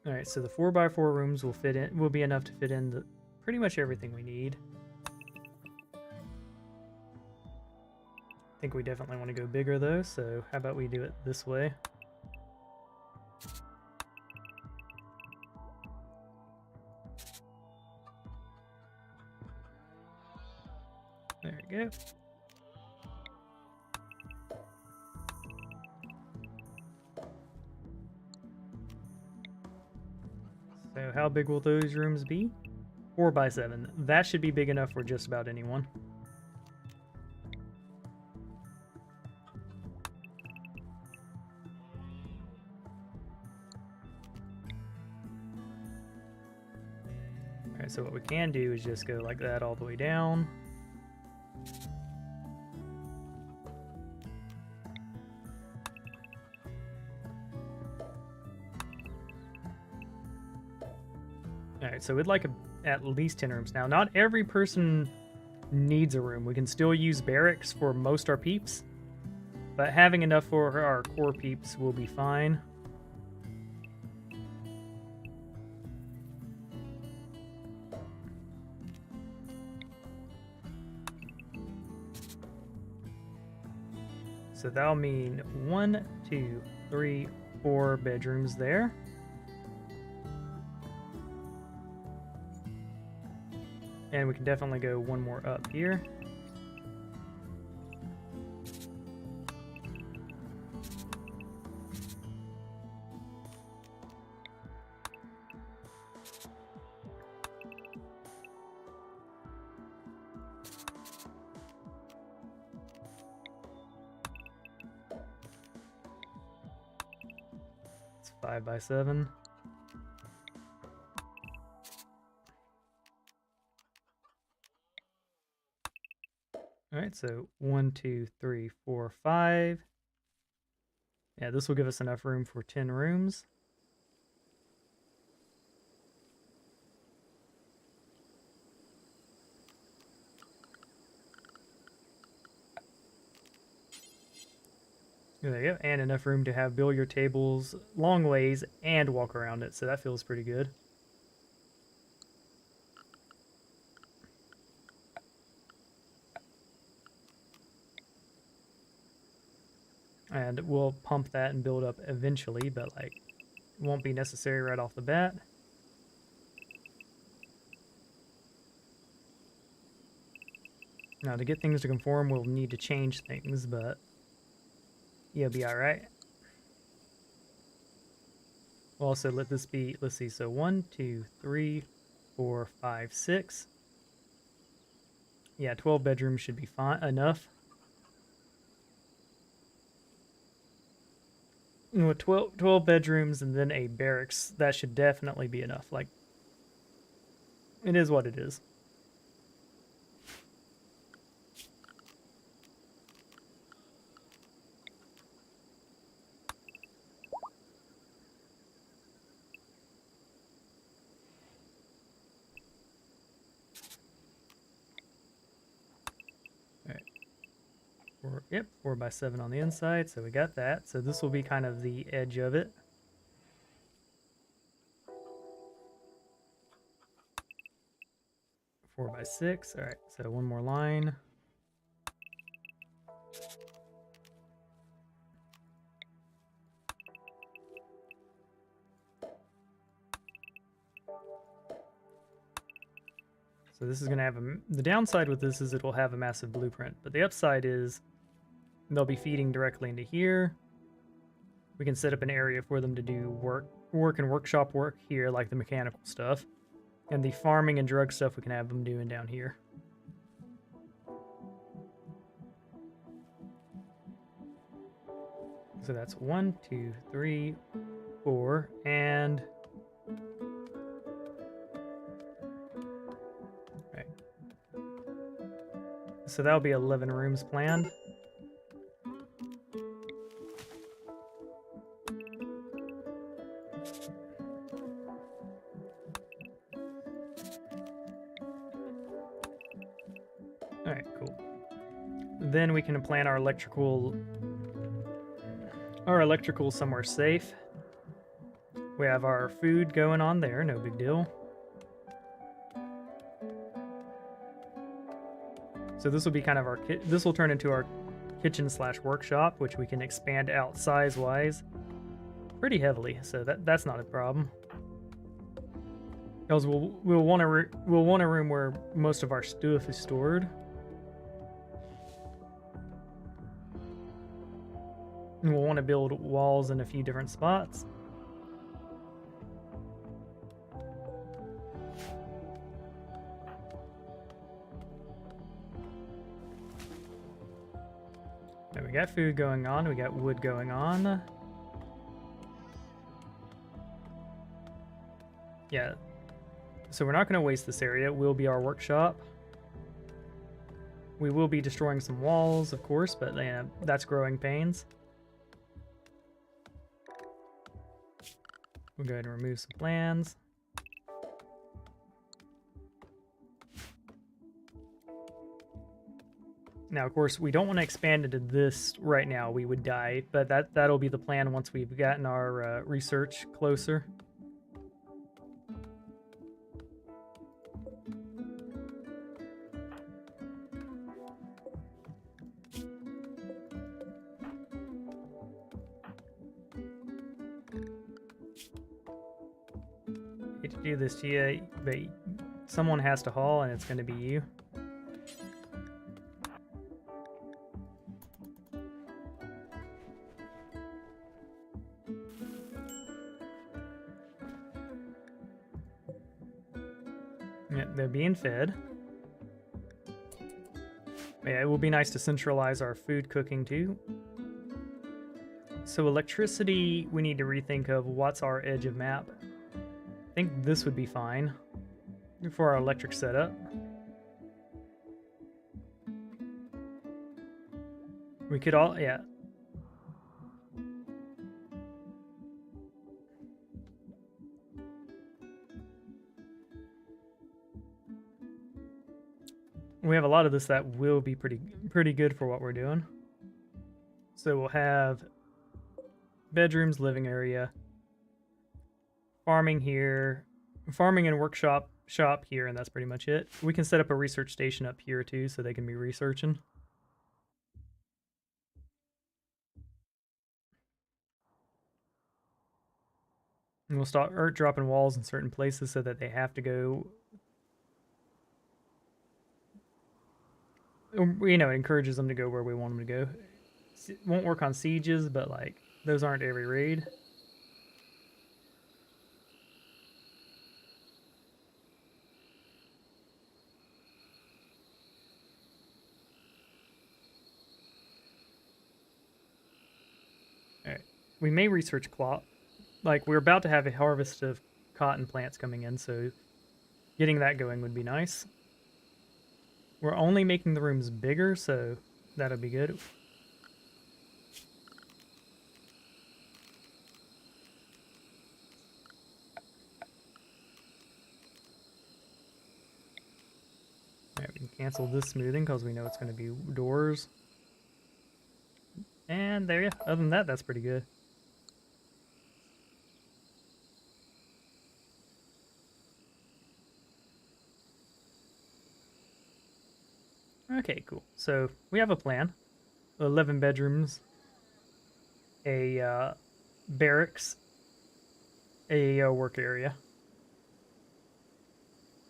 Speaker 1: all right, so the 4x4 rooms will be enough to fit in pretty much everything we need. I think we definitely want to go bigger though, so how about we do it this way? There we go. So how big will those rooms be? 4x7. That should be big enough for just about anyone. Alright, so what we can do is just go like that all the way down. Alright, so we'd like at least 10 rooms. Now, not every person needs a room. We can still use barracks for most our peeps, but having enough for our core peeps will be fine. So that'll mean 1, 2, 3, 4 bedrooms there. And we can definitely go one more up here. It's 5x7. All right, so 1, 2, 3, 4, 5. Yeah, this will give us enough room for 10 rooms. There you go, and enough room to have billiard tables long ways and walk around it, so that feels pretty good. And we'll pump that and build up eventually, but like, it won't be necessary right off the bat. Now, to get things to conform, we'll need to change things, but you'll be all right. We'll also let this be, let's see, so 1, 2, 3, 4, 5, 6. Yeah, 12 bedrooms should be fine enough. And with 12 bedrooms and then a barracks, that should definitely be enough. Like, it is what it is. Yep, 4x7 on the inside, so we got that. So this will be kind of the edge of it. 4x6. All right, so one more line. So this is going to have the downside with this is it will have a massive blueprint, but the upside is they'll be feeding directly into here. We can set up an area for them to do work and workshop work here, like the mechanical stuff. And the farming and drug stuff we can have them doing down here. So that's 1, 2, 3, 4, and... Right. So that'll be 11 rooms planned. Alright, cool. Then we can plan our electrical somewhere safe. We have our food going on there, no big deal. So this will be kind of our this will turn into our kitchen / workshop, which we can expand out size-wise pretty heavily. So that's not a problem. Because we'll want a room where most of our stuff is stored. And we'll want to build walls in a few different spots. Now we got food going on, we got wood going on. Yeah. So we're not going to waste this area. It will be our workshop. We will be destroying some walls, of course, but that's growing pains. We'll go ahead and remove some plans. Now, of course, we don't want to expand into this right now. We would die, but that'll be the plan once we've gotten our research closer. Hate to do this to you, but someone has to haul, and it's going to be you. Yeah, they're being fed. Yeah, it will be nice to centralize our food cooking too. So electricity, we need to rethink of what's our edge of map. I think this would be fine for our electric setup. We could all, yeah. We have a lot of this that will be pretty good for what we're doing. So we'll have bedrooms, living area, farming here, farming and workshop shop here, and that's pretty much it. We can set up a research station up here too, so they can be researching. And we'll start dropping walls in certain places so that they have to go. You know, it encourages them to go where we want them to go. It won't work on sieges, but like those aren't every raid. All right, we may research cloth. Like we're about to have a harvest of cotton plants coming in, so getting that going would be nice. We're only making the rooms bigger, so that'll be good. Alright, we can cancel this smoothing because we know it's going to be doors. And there, yeah, other than that, that's pretty good. Okay, cool. So we have a plan. 11 bedrooms, a barracks, a work area.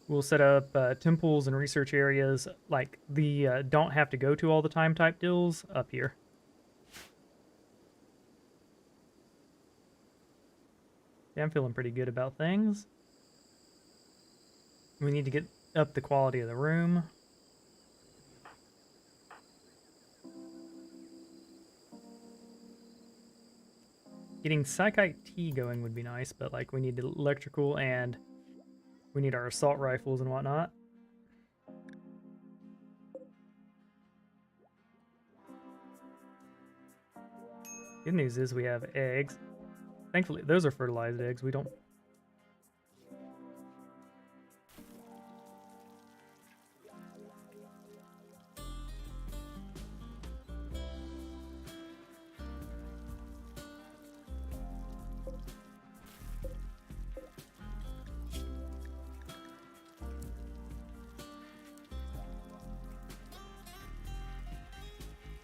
Speaker 1: We'll set up temples and research areas like the don't have to go to all the time type deals up here. Yeah, I'm feeling pretty good about things. We need to get up the quality of the room. Getting Psych IT going would be nice, but like we need electrical and we need our assault rifles and whatnot. Good news is we have eggs. Thankfully, those are fertilized eggs. We don't...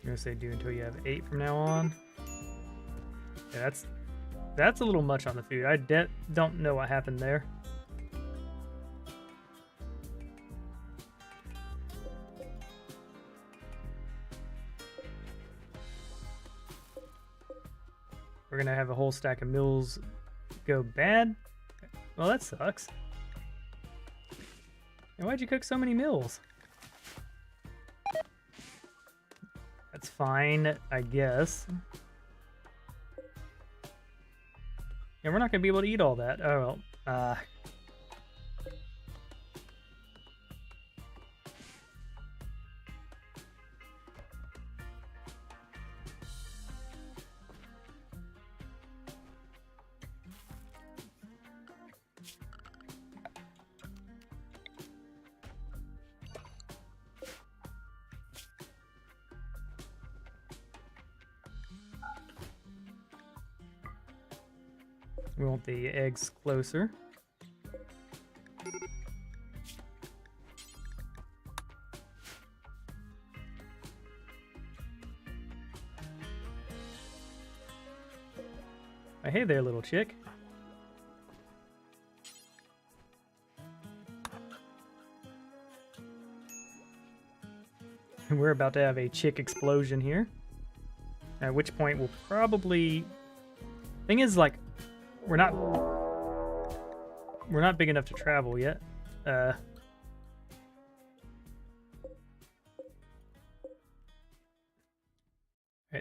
Speaker 1: I'm gonna say do until you have 8 from now on. Yeah, that's a little much on the food. I don't know what happened there. We're gonna have a whole stack of meals go bad. Well, that sucks. And why'd you cook so many meals? That's fine, I guess. And we're not gonna be able to eat all that. Oh well. We want the eggs closer. Hey there, little chick. We're about to have a chick explosion here. At which point we'll probably... Thing is, like, we're not big enough to travel yet. Alright,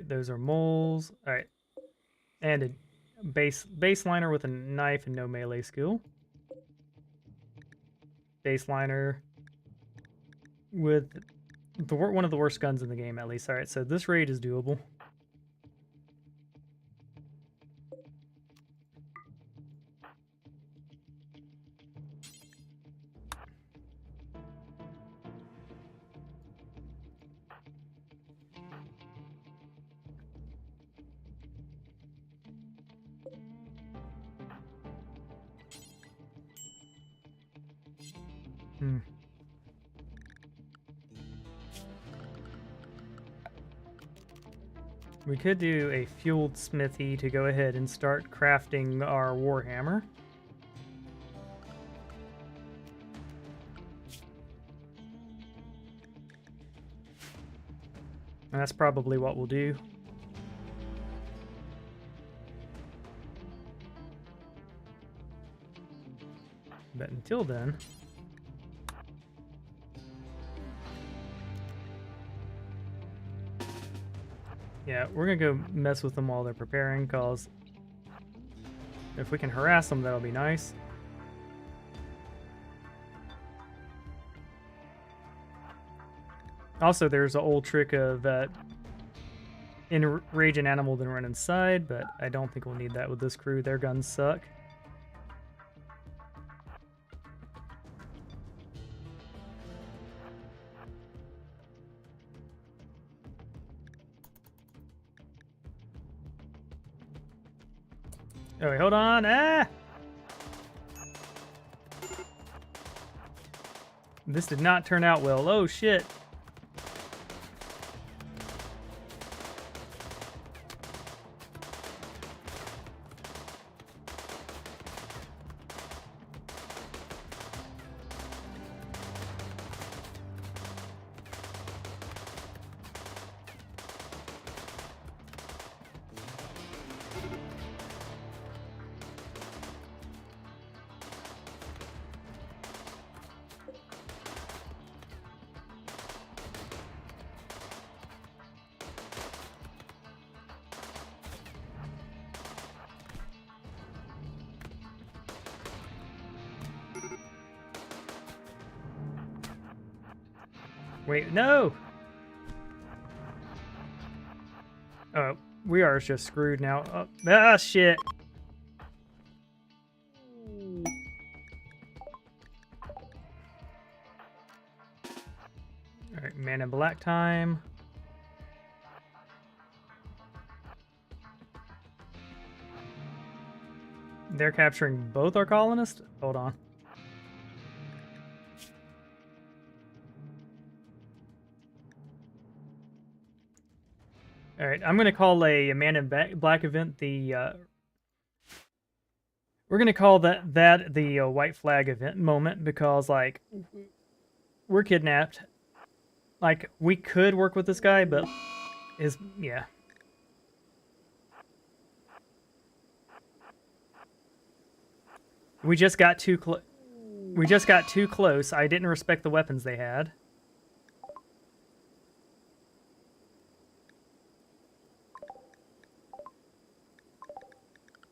Speaker 1: those are moles. Alright. And a baseliner with a knife and no melee skill. Baseliner with one of the worst guns in the game, at least. Alright, so this raid is doable. We could do a fueled smithy to go ahead and start crafting our warhammer. And that's probably what we'll do. But until then... Yeah, we're gonna go mess with them while they're preparing, cause if we can harass them, that'll be nice. Also, there's an old trick of enrage an animal then run inside, but I don't think we'll need that with this crew. Their guns suck. Oh, wait, hold on. Ah! This did not turn out well. Oh, shit. Wait, no! Oh, we are just screwed now. Oh, ah, shit! Alright, Man in Black time. They're capturing both our colonists? Hold on. Alright, I'm gonna call a Man in Black event the, we're gonna call that the white flag event moment because, like, we're kidnapped. Like, we could work with this guy, but yeah. We just got too close. I didn't respect the weapons they had.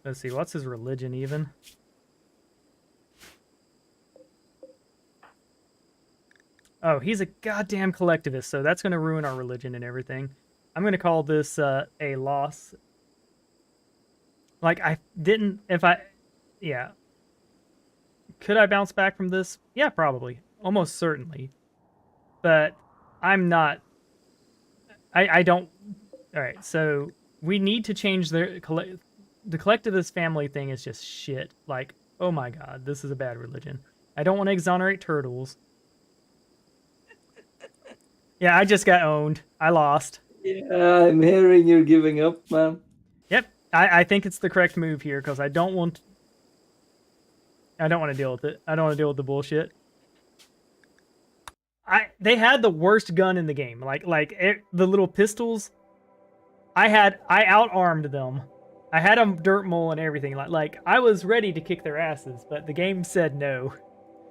Speaker 1: Let's see, what's his religion even? Oh, he's a goddamn collectivist, so that's going to ruin our religion and everything. I'm going to call this a loss. Like, yeah. Could I bounce back from this? Yeah, probably. Almost certainly. But I'm not... I don't... Alright, so we need to change the collectivist family thing is just shit. Like, oh my god, this is a bad religion. I don't want to exonerate turtles. Yeah, I just got owned. I lost.
Speaker 2: Yeah, I'm hearing you're giving up, man.
Speaker 1: Yep, I think it's the correct move here because I don't want to deal with it. I don't want to deal with the bullshit. They had the worst gun in the game. The little pistols. I outarmed them. I had a dirt mole and everything. Like I was ready to kick their asses, but the game said no.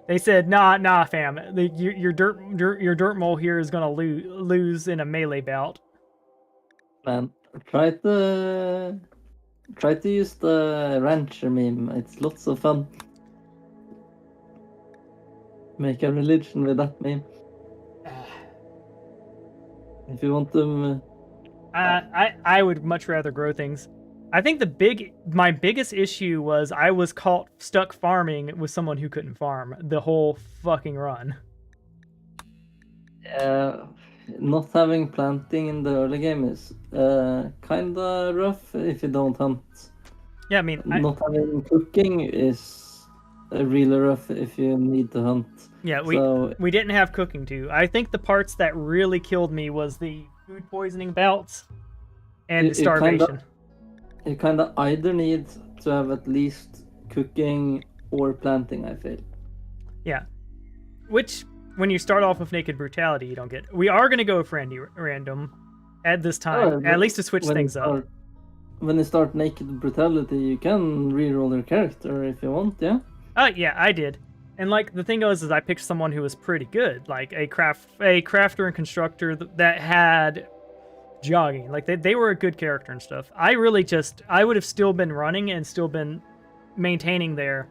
Speaker 1: They said, nah, fam. Your dirt mole here is gonna lose in a melee bout.
Speaker 2: Man, try to use the rancher meme. It's lots of fun. Make a religion with that meme. If you want them.
Speaker 1: I would much rather grow things. I think my biggest issue was I was stuck farming with someone who couldn't farm the whole fucking run.
Speaker 2: Not having planting in the early game is kinda rough if you don't hunt.
Speaker 1: Yeah, I mean,
Speaker 2: not having cooking is really rough if you need to hunt.
Speaker 1: Yeah, we didn't have cooking too. I think the parts that really killed me was the food poisoning bouts and the starvation.
Speaker 2: You kind of either need to have at least cooking or planting, I feel.
Speaker 1: Yeah. Which, when you start off with Naked Brutality, you don't get. We are going to go for random at this time, at least to switch things up.
Speaker 2: When you start Naked Brutality, you can reroll your character if you want, yeah?
Speaker 1: Yeah, I did. And, like, the thing is I picked someone who was pretty good, like a crafter and constructor that had jogging. Like, they were a good character and stuff. I would have still been running and still been maintaining there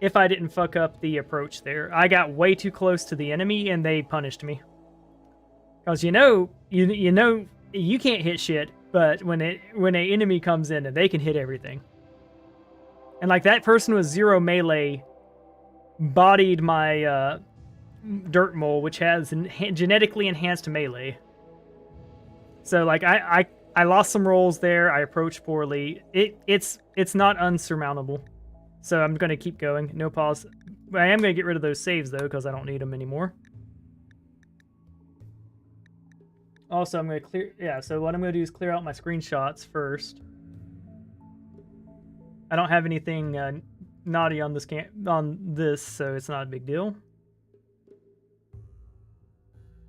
Speaker 1: if I didn't fuck up the approach there. I got way too close to the enemy and they punished me. Because you can't hit shit, but when an enemy comes in and they can hit everything. And like that person was 0 melee, bodied my dirt mole, which has genetically enhanced melee. So like I lost some rolls there. I approached poorly. It's not unsurmountable. So I'm gonna keep going. No pause. I am gonna get rid of those saves though because I don't need them anymore. Also, I'm gonna clear. Yeah. So what I'm gonna do is clear out my screenshots first. I don't have anything naughty on this, so it's not a big deal.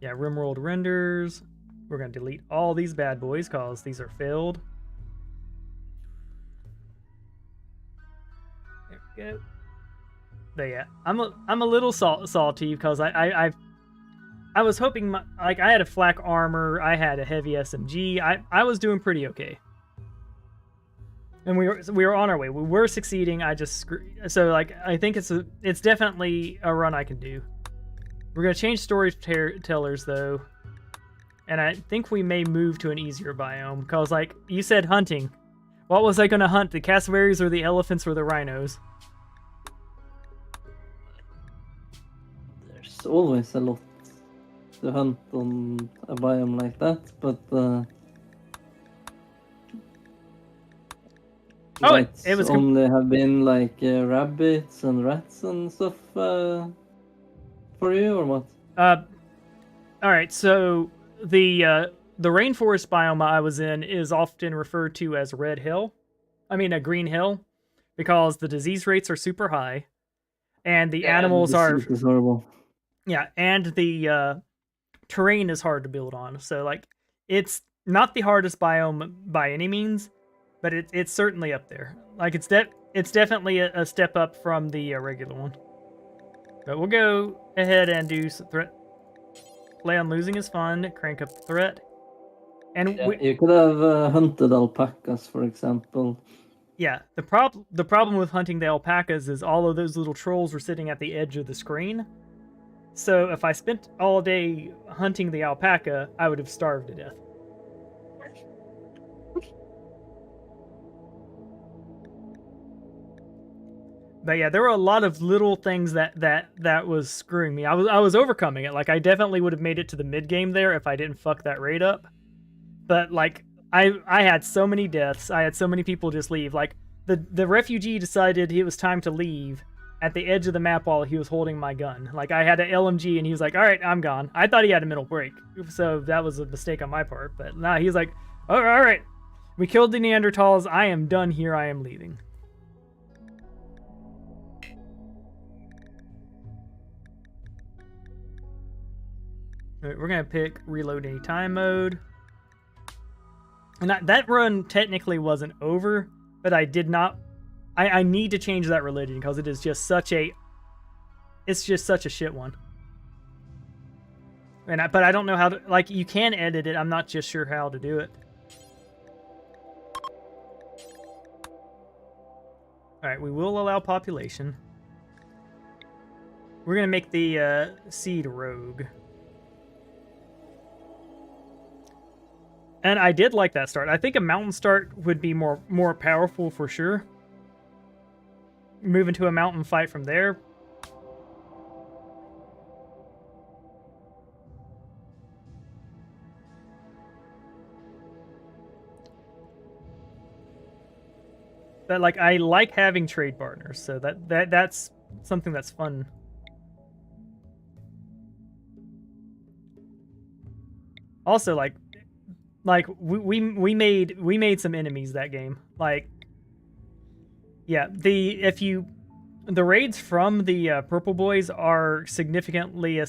Speaker 1: Yeah, Rimworld renders. We're going to delete all these bad boys because these are failed. There we go. But yeah, I'm a little salty because I was hoping I had a flak armor, I had a heavy SMG, I was doing pretty okay. And we were on our way. We were succeeding. I just so like I think it's definitely a run I can do. We're gonna change storytellers though, and I think we may move to an easier biome because, like you said, hunting. What was I gonna hunt? The cassowaries or the elephants or the rhinos?
Speaker 2: There's always a lot to hunt on a biome like that, but
Speaker 1: it was
Speaker 2: only have been like rabbits and rats and stuff for you, or what?
Speaker 1: All right. So the rainforest biome I was in is often referred to as Red Hill. I mean, a Green Hill, because the disease rates are super high, and the animals are.
Speaker 2: This is horrible.
Speaker 1: Yeah, and the terrain is hard to build on. So like, it's not the hardest biome by any means, but it's certainly up there. Like it's definitely a step up from the regular one. But we'll go ahead and do some threat. Play on losing is fun. Crank up the threat. And
Speaker 2: you could have hunted alpacas, for example.
Speaker 1: Yeah, the problem with hunting the alpacas is all of those little trolls were sitting at the edge of the screen. So if I spent all day hunting the alpaca, I would have starved to death. But yeah, there were a lot of little things that was screwing me. I was overcoming it. Like I definitely would have made it to the mid game there if I didn't fuck that raid up. But like I had so many deaths. I had so many people just leave. Like the refugee decided it was time to leave at the edge of the map while he was holding my gun. Like I had an LMG and he was like, "All right, I'm gone." I thought he had a middle break, so that was a mistake on my part. But nah, he's like, "All right, we killed the Neanderthals. I am done here. I am leaving." We're going to pick reload anytime mode. And that run technically wasn't over, but I did not... I need to change that religion because it is just such a... It's just such a shit one. But I don't know how to... Like, you can edit it. I'm not just sure how to do it. Alright, we will allow population. We're going to make the seed rogue. And I did like that start. I think a mountain start would be more powerful for sure. Move into a mountain fight from there. But like I like having trade partners, so that's something that's fun. Also, like we made some enemies that game. Like, yeah, the raids from the Purple Boys are significantly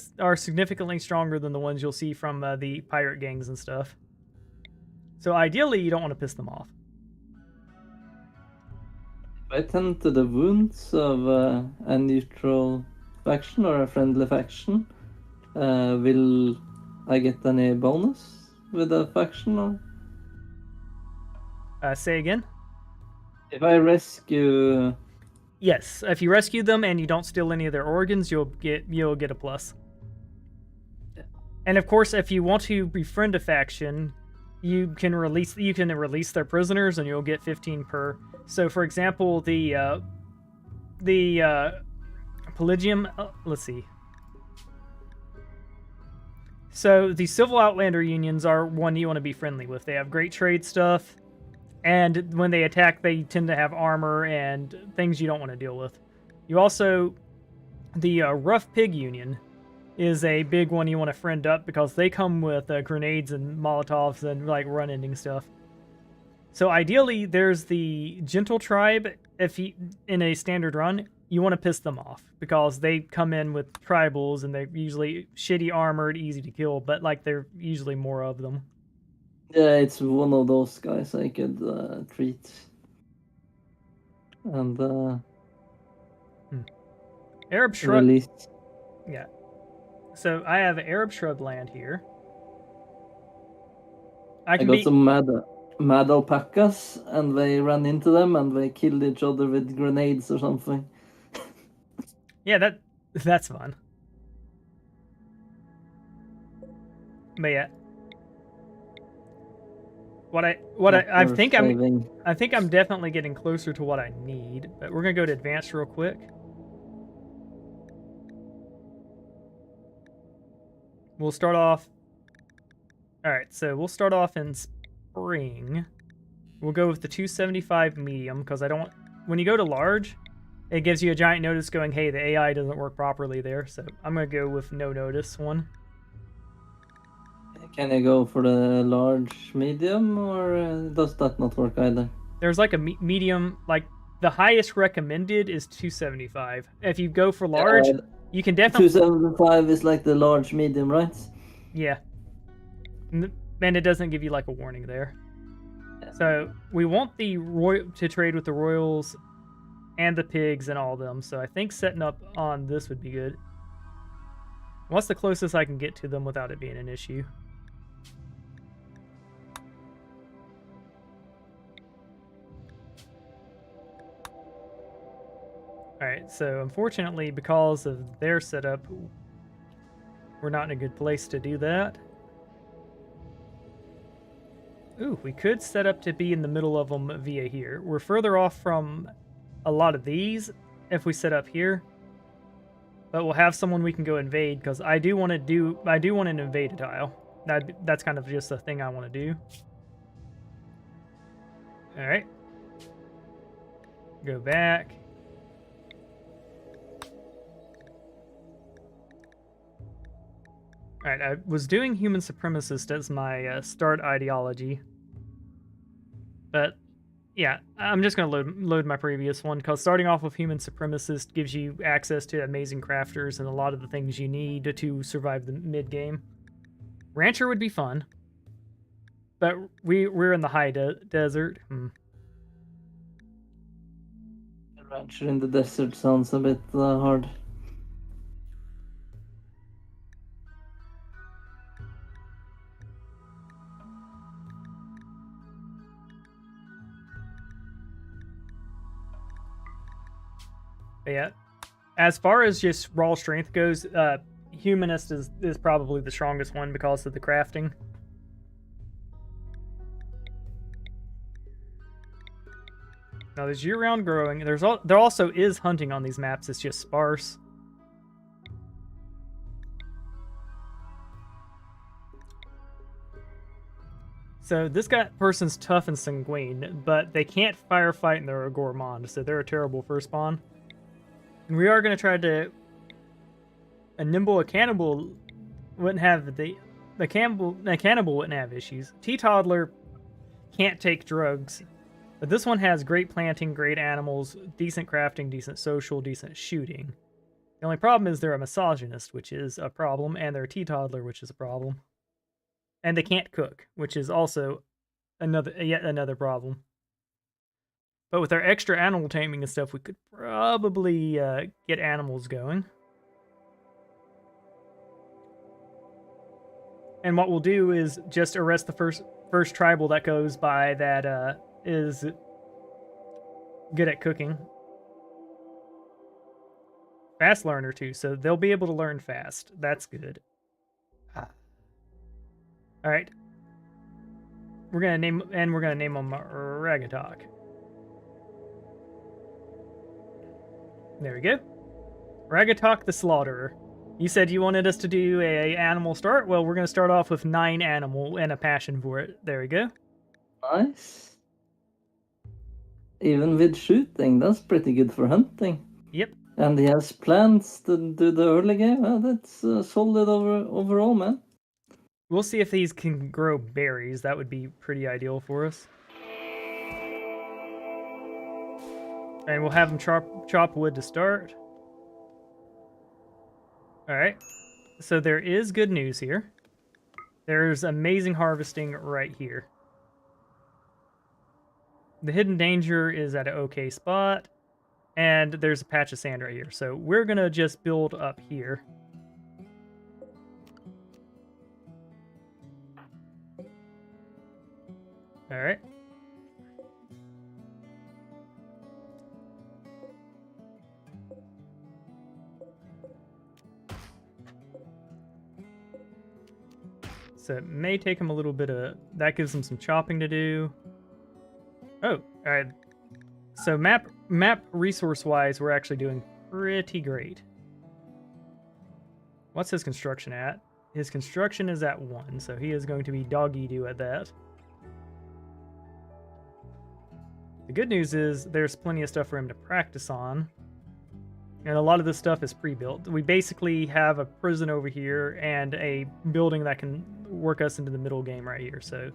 Speaker 1: stronger than the ones you'll see from the pirate gangs and stuff. So ideally, you don't want to piss them off.
Speaker 2: If I tend to the wounds of a neutral faction or a friendly faction, will I get any bonus with a faction? Or?
Speaker 1: Say again?
Speaker 2: If I rescue...
Speaker 1: Yes, if you rescue them and you don't steal any of their organs, you'll get a plus. Yeah. And of course, if you want to befriend a faction, you can release their prisoners and you'll get 15 per. So for example, the Pelagium, let's see. So the Civil Outlander unions are one you want to be friendly with. They have great trade stuff, and when they attack, they tend to have armor and things you don't want to deal with. You also, the Rough Pig Union is a big one you want to friend up because they come with grenades and Molotovs and like run-ending stuff. So ideally, there's the Gentle Tribe. In a standard run, you want to piss them off because they come in with tribals and they're usually shitty armored, easy to kill, but like they're usually more of them.
Speaker 2: Yeah, it's one of those guys I could treat. And
Speaker 1: Arab Shrub.
Speaker 2: Release.
Speaker 1: Yeah. So I have Arab Shrub land here.
Speaker 2: I got some mad alpacas, and they ran into them and they killed each other with grenades or something.
Speaker 1: Yeah, that's fun. But yeah. I
Speaker 2: Water
Speaker 1: think
Speaker 2: saving.
Speaker 1: I'm definitely getting closer to what I need, but we're gonna go to advanced real quick. We'll start off. All right, so we'll start off in spring. We'll go with the 275 medium because I don't. When you go to large, it gives you a giant notice going, "Hey, the AI doesn't work properly there." So I'm gonna go with no notice one.
Speaker 2: Can you go for the large medium, or does that not work either?
Speaker 1: There's like a medium, like the highest recommended is 275. If you go for large,
Speaker 2: Yeah,
Speaker 1: you can definitely
Speaker 2: 275 is like the large medium, right?
Speaker 1: yeah. And it doesn't give you like a warning there. So we want the to trade with the royals and the pigs and all of them. So I think setting up on this would be good. What's the closest I can get to them without it being an issue? Alright, so unfortunately, because of their setup, we're not in a good place to do that. Ooh, we could set up to be in the middle of them via here. We're further off from a lot of these if we set up here. But we'll have someone we can go invade, because I do want to invade a tile. That's kind of just a thing I want to do. Alright. Go back. Alright, I was doing human supremacist as my start ideology. But yeah, I'm just going to load my previous one, because starting off with human supremacist gives you access to amazing crafters and a lot of the things you need to survive the mid-game. Rancher would be fun. But we're in the high desert.
Speaker 2: Rancher in the desert sounds a bit hard.
Speaker 1: But yeah, as far as just raw strength goes, humanist is probably the strongest one because of the crafting. Now there's year-round growing. There also is hunting on these maps. It's just sparse. So this person's tough and sanguine, but they can't firefight and they're a gourmand, so they're a terrible first spawn. And we are going to try to... A cannibal wouldn't have a cannibal wouldn't have issues. Teetoddler can't take drugs, but this one has great planting, great animals, decent crafting, decent social, decent shooting. The only problem is they're a misogynist, which is a problem, and they're a teetoddler, which is a problem. And they can't cook, which is also yet another problem. But with our extra animal taming and stuff, we could probably get animals going. And what we'll do is just arrest the first tribal that goes by that is good at cooking. Fast learner too, so they'll be able to learn fast. That's good. All right. We're gonna name them Ragatok. There we go. Ragatok the Slaughterer. You said you wanted us to do a animal start? Well, we're going to start off with 9 animal and a passion for it. There we go.
Speaker 2: Nice. Even with shooting, that's pretty good for hunting.
Speaker 1: Yep.
Speaker 2: And he has plans to do the early game. Well, that's solid overall, man.
Speaker 1: We'll see if these can grow berries. That would be pretty ideal for us. And we'll have them chop wood to start. Alright. So there is good news here. There's amazing harvesting right here. The hidden danger is at an okay spot. And there's a patch of sand right here. So we're going to just build up here. Alright. So it may take him a little bit of... That gives him some chopping to do. Oh, alright. So map resource-wise, we're actually doing pretty great. What's his construction at? His construction is at 1, so he is going to be doggy-doo at that. The good news is there's plenty of stuff for him to practice on. And a lot of this stuff is pre-built. We basically have a prison over here and a building that can work us into the middle game right here. So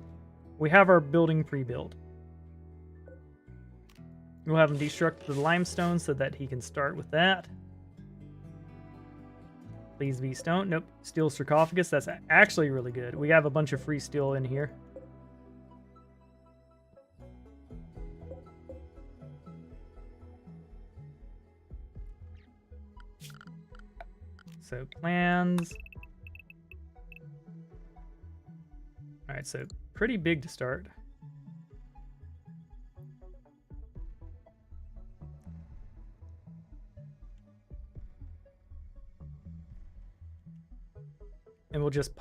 Speaker 1: we have our building pre-built. We'll have him destruct the limestone so that he can start with that. Please be stone. Nope. Steel sarcophagus. That's actually really good. We have a bunch of free steel in here. So plans. Alright, so pretty big to start. And we'll just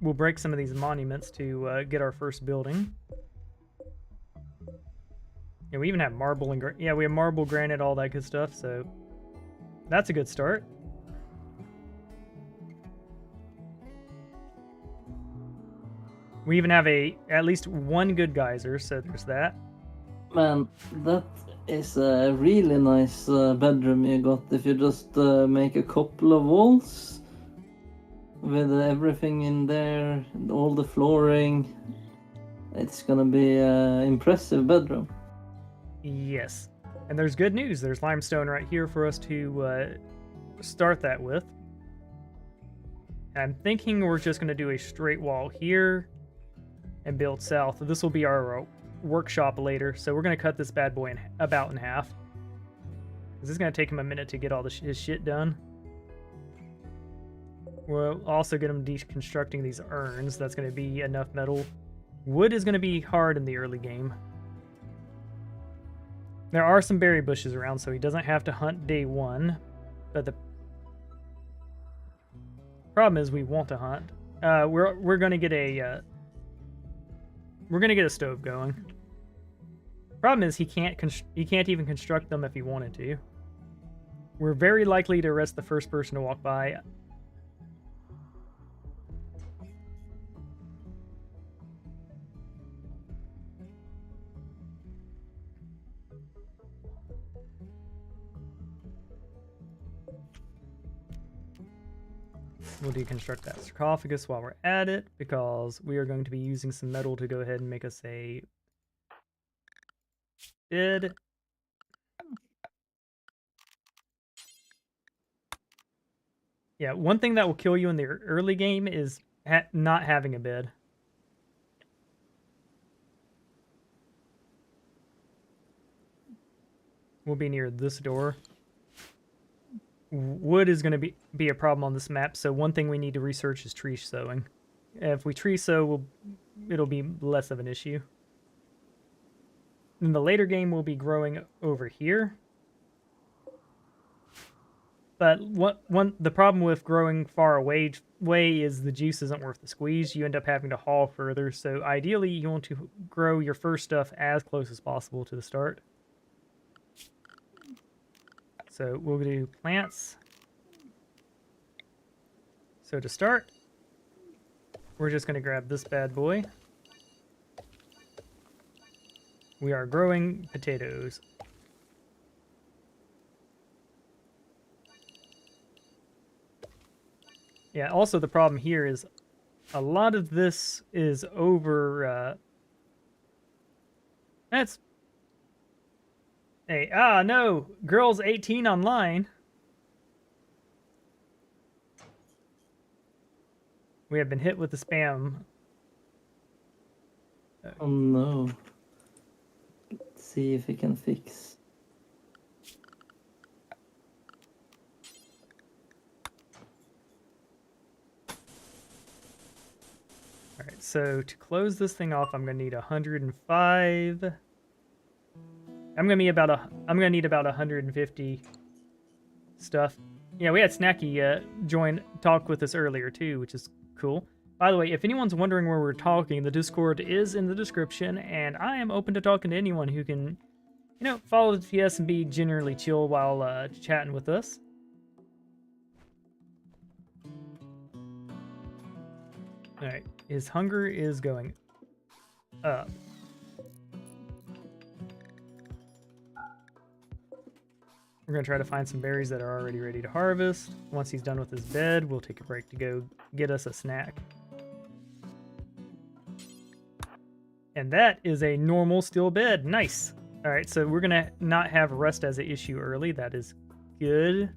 Speaker 1: we'll break some of these monuments to get our first building. And we even have marble and yeah, we have marble, granite, all that good stuff, so that's a good start. We even have at least one good geyser, so there's that.
Speaker 2: Man, that is a really nice bedroom you got. If you just make a couple of walls with everything in there, all the flooring, it's gonna be an impressive bedroom.
Speaker 1: Yes, and there's good news. There's limestone right here for us to start that with. I'm thinking we're just gonna do a straight wall here and build south. This will be our workshop later, so we're gonna cut this bad boy about in half. This is gonna take him a minute to get all his shit done. We'll also get him deconstructing these urns. That's gonna be enough metal. Wood is gonna be hard in the early game. There are some berry bushes around, so he doesn't have to hunt day 1. But the problem is we want to hunt. We're gonna get a stove going. Problem is he can't even construct them if he wanted to. We're very likely to arrest the first person to walk by. We'll deconstruct that sarcophagus while we're at it, because we are going to be using some metal to go ahead and make us a bed. Yeah, one thing that will kill you in the early game is not having a bed. We'll be near this door. Wood is going to be a problem on this map, so one thing we need to research is tree sowing. If we tree sow, it'll be less of an issue. In the later game, we'll be growing over here. But the problem with growing far away is the juice isn't worth the squeeze. You end up having to haul further, so ideally you want to grow your first stuff as close as possible to the start. So we'll do plants. So to start, we're just going to grab this bad boy. We are growing potatoes. Yeah, also the problem here is a lot of this is over... That's... Hey, no! Girls 18 online. We have been hit with the spam.
Speaker 2: Oh no. Let's see if we can fix.
Speaker 1: Alright, so to close this thing off, I'm gonna need 105. I'm gonna need about 150 stuff. Yeah, we had Snacky talk with us earlier too, which is cool. By the way, if anyone's wondering where we're talking, the Discord is in the description, and I am open to talking to anyone who can, follow the TS and be generally chill while chatting with us. Alright, his hunger is going up. We're going to try to find some berries that are already ready to harvest. Once he's done with his bed, we'll take a break to go get us a snack. And that is a normal steel bed. Nice. All right, so we're going to not have rust as an issue early. That is good.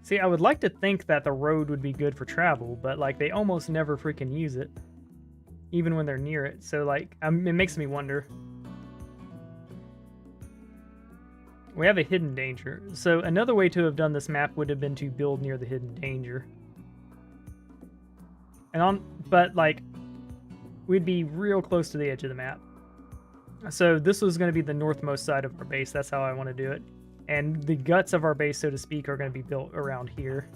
Speaker 1: See, I would like to think that the road would be good for travel, but, like, they almost never freaking use it. Even when they're near it. So, like, it makes me wonder. We have a hidden danger. So another way to have done this map would have been to build near the hidden danger. But like, we'd be real close to the edge of the map. So this was going to be the northmost side of our base. That's how I want to do it. And the guts of our base, so to speak, are going to be built around here.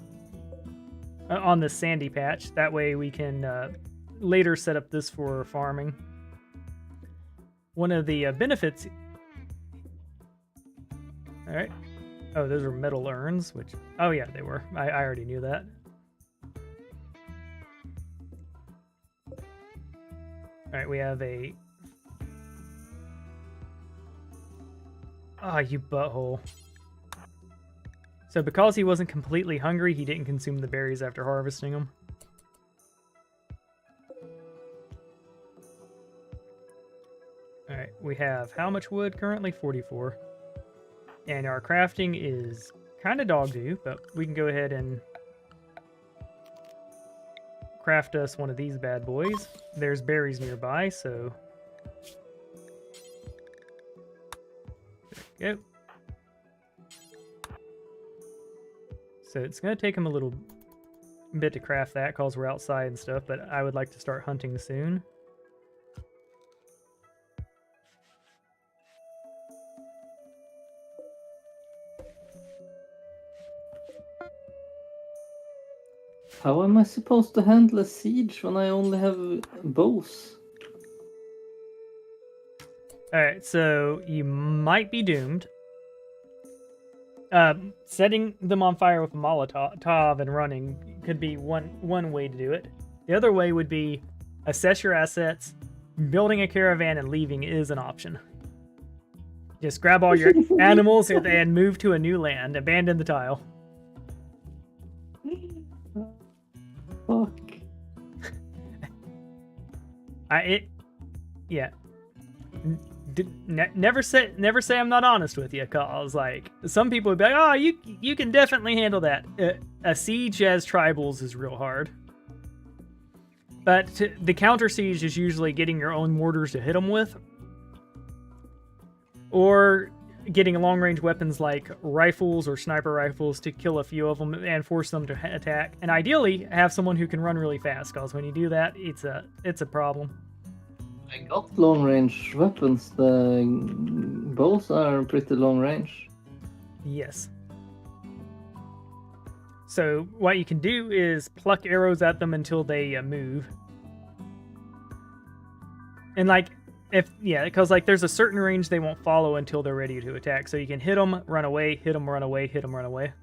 Speaker 1: On the sandy patch. That way we can later set up this for farming. One of the benefits... All right. Oh, those were metal urns, which... Oh, yeah, they were. I already knew that. All right, we have a... Ah, you butthole. So because he wasn't completely hungry, he didn't consume the berries after harvesting them. All right, we have how much wood currently? 44. And our crafting is kind of dog-do, but we can go ahead and craft us one of these bad boys. There's berries nearby, so... There we go. So it's going to take him a little bit to craft that because we're outside and stuff, but I would like to start hunting soon.
Speaker 2: How am I supposed to handle a siege when I only have bows?
Speaker 1: Alright, so you might be doomed. Setting them on fire with a Molotov and running could be one way to do it. The other way would be assess your assets. Building a caravan and leaving is an option. Just grab all your animals and move to a new land. Abandon the tile.
Speaker 2: Fuck.
Speaker 1: Yeah. Never say I'm not honest with you, cause like some people would be like, oh, you can definitely handle that. A siege as tribals is real hard, but the counter siege is usually getting your own mortars to hit them with, or getting long range weapons like rifles or sniper rifles to kill a few of them and force them to attack. And ideally, have someone who can run really fast, cause when you do that, it's a problem.
Speaker 2: I got long range weapons. The bows are pretty long range.
Speaker 1: Yes. So what you can do is pluck arrows at them until they move. And like, because like there's a certain range they won't follow until they're ready to attack. So you can hit them, run away, hit them, run away, hit them, run away.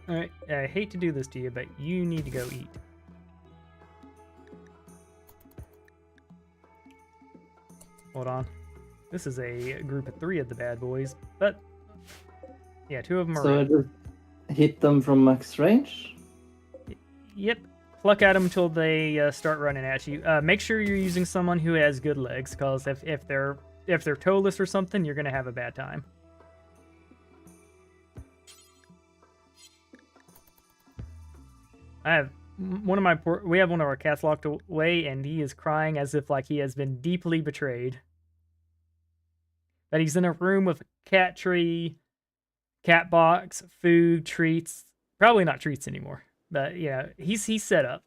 Speaker 1: Alright, I hate to do this to you, but you need to go eat. Hold on. This is a group of 3 of the bad boys, but yeah, 2 of them are...
Speaker 2: So I just hit them from max range?
Speaker 1: Yep. Pluck at them until they start running at you. Make sure you're using someone who has good legs, because if they're toeless or something, you're going to have a bad time. We have one of our cats locked away, and he is crying as if like he has been deeply betrayed. But he's in a room with a cat tree, cat box, food, treats. Probably not treats anymore. But yeah, he's set up.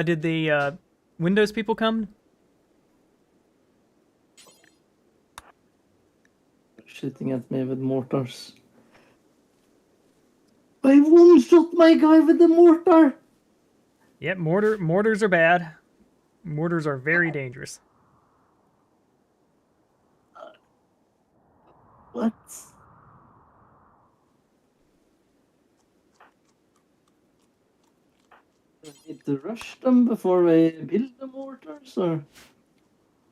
Speaker 1: Did the Windows people come?
Speaker 2: Shooting at me with mortars. I one-shot my guy with the mortar!
Speaker 1: Yep, mortars are bad. Mortars are very dangerous.
Speaker 2: What? Do I need to rush them before we build the mortars, or?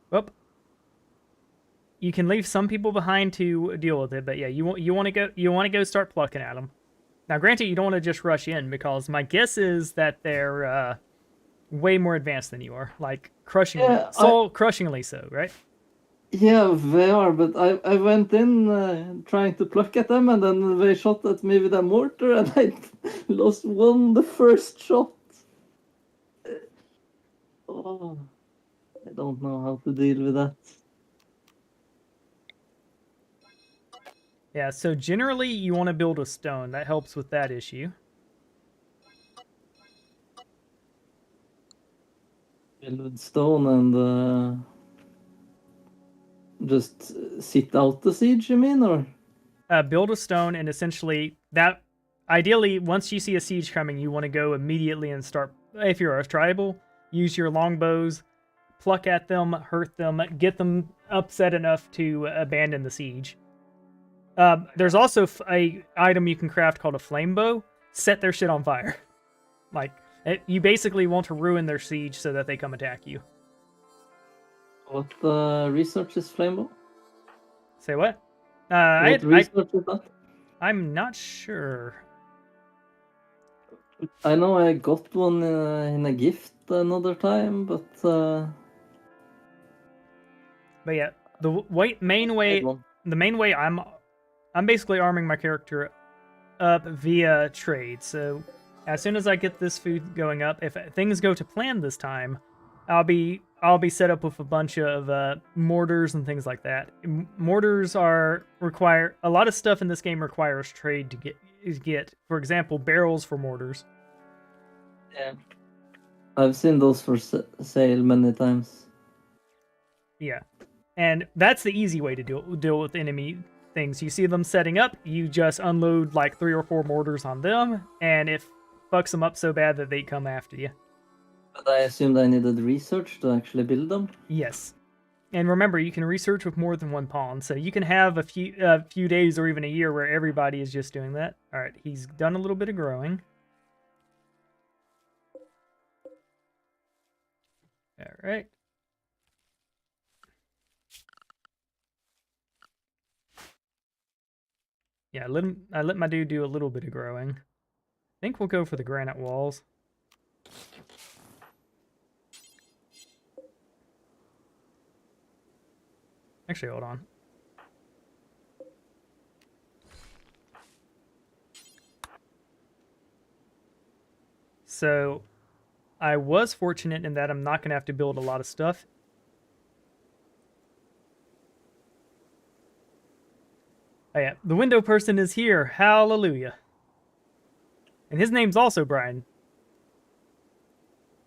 Speaker 1: Well, you can leave some people behind to deal with it, but yeah, you want to go start plucking at them. Now, granted, you don't want to just rush in because my guess is that they're way more advanced than you are, like crushingly so, right?
Speaker 2: Yeah, they are, but I went in trying to pluck at them, and then they shot at me with a mortar, and I lost the first shot. Oh, I don't know how to deal with that.
Speaker 1: Yeah, so generally you want to build a stone. That helps with that issue.
Speaker 2: Build with stone and just sit out the siege, you mean, or?
Speaker 1: Build a stone, and essentially that. Ideally, once you see a siege coming, you want to go immediately and start. If you're a tribal, use your longbows, pluck at them, hurt them, get them upset enough to abandon the siege. There's also a item you can craft called a flame bow. Set their shit on fire. Like, you basically want to ruin their siege so that they come attack you.
Speaker 2: What research is Flamebow?
Speaker 1: Say what?
Speaker 2: What research is that?
Speaker 1: I'm not sure.
Speaker 2: I know I got one in a gift another time, but
Speaker 1: yeah, the main way I'm basically arming my character up via trade. So as soon as I get this food going up, if things go to plan this time, I'll be set up with a bunch of mortars and things like that. Mortars require a lot of stuff in this game requires trade to get. For example, barrels for mortars.
Speaker 2: Yeah, I've seen those for sale many times.
Speaker 1: Yeah, and that's the easy way to deal with enemy things. You see them setting up, you just unload like 3 or 4 mortars on them, and it fucks them up so bad that they come after you.
Speaker 2: But I assumed I needed research to actually build them.
Speaker 1: Yes. And remember, you can research with more than one pawn, so you can have a few days or even a year where everybody is just doing that. All right, he's done a little bit of growing. All right. Yeah, I let my dude do a little bit of growing. I think we'll go for the granite walls. Actually, hold on. So, I was fortunate in that I'm not going to have to build a lot of stuff. Oh yeah, the window person is here. Hallelujah. And his name's also Brian.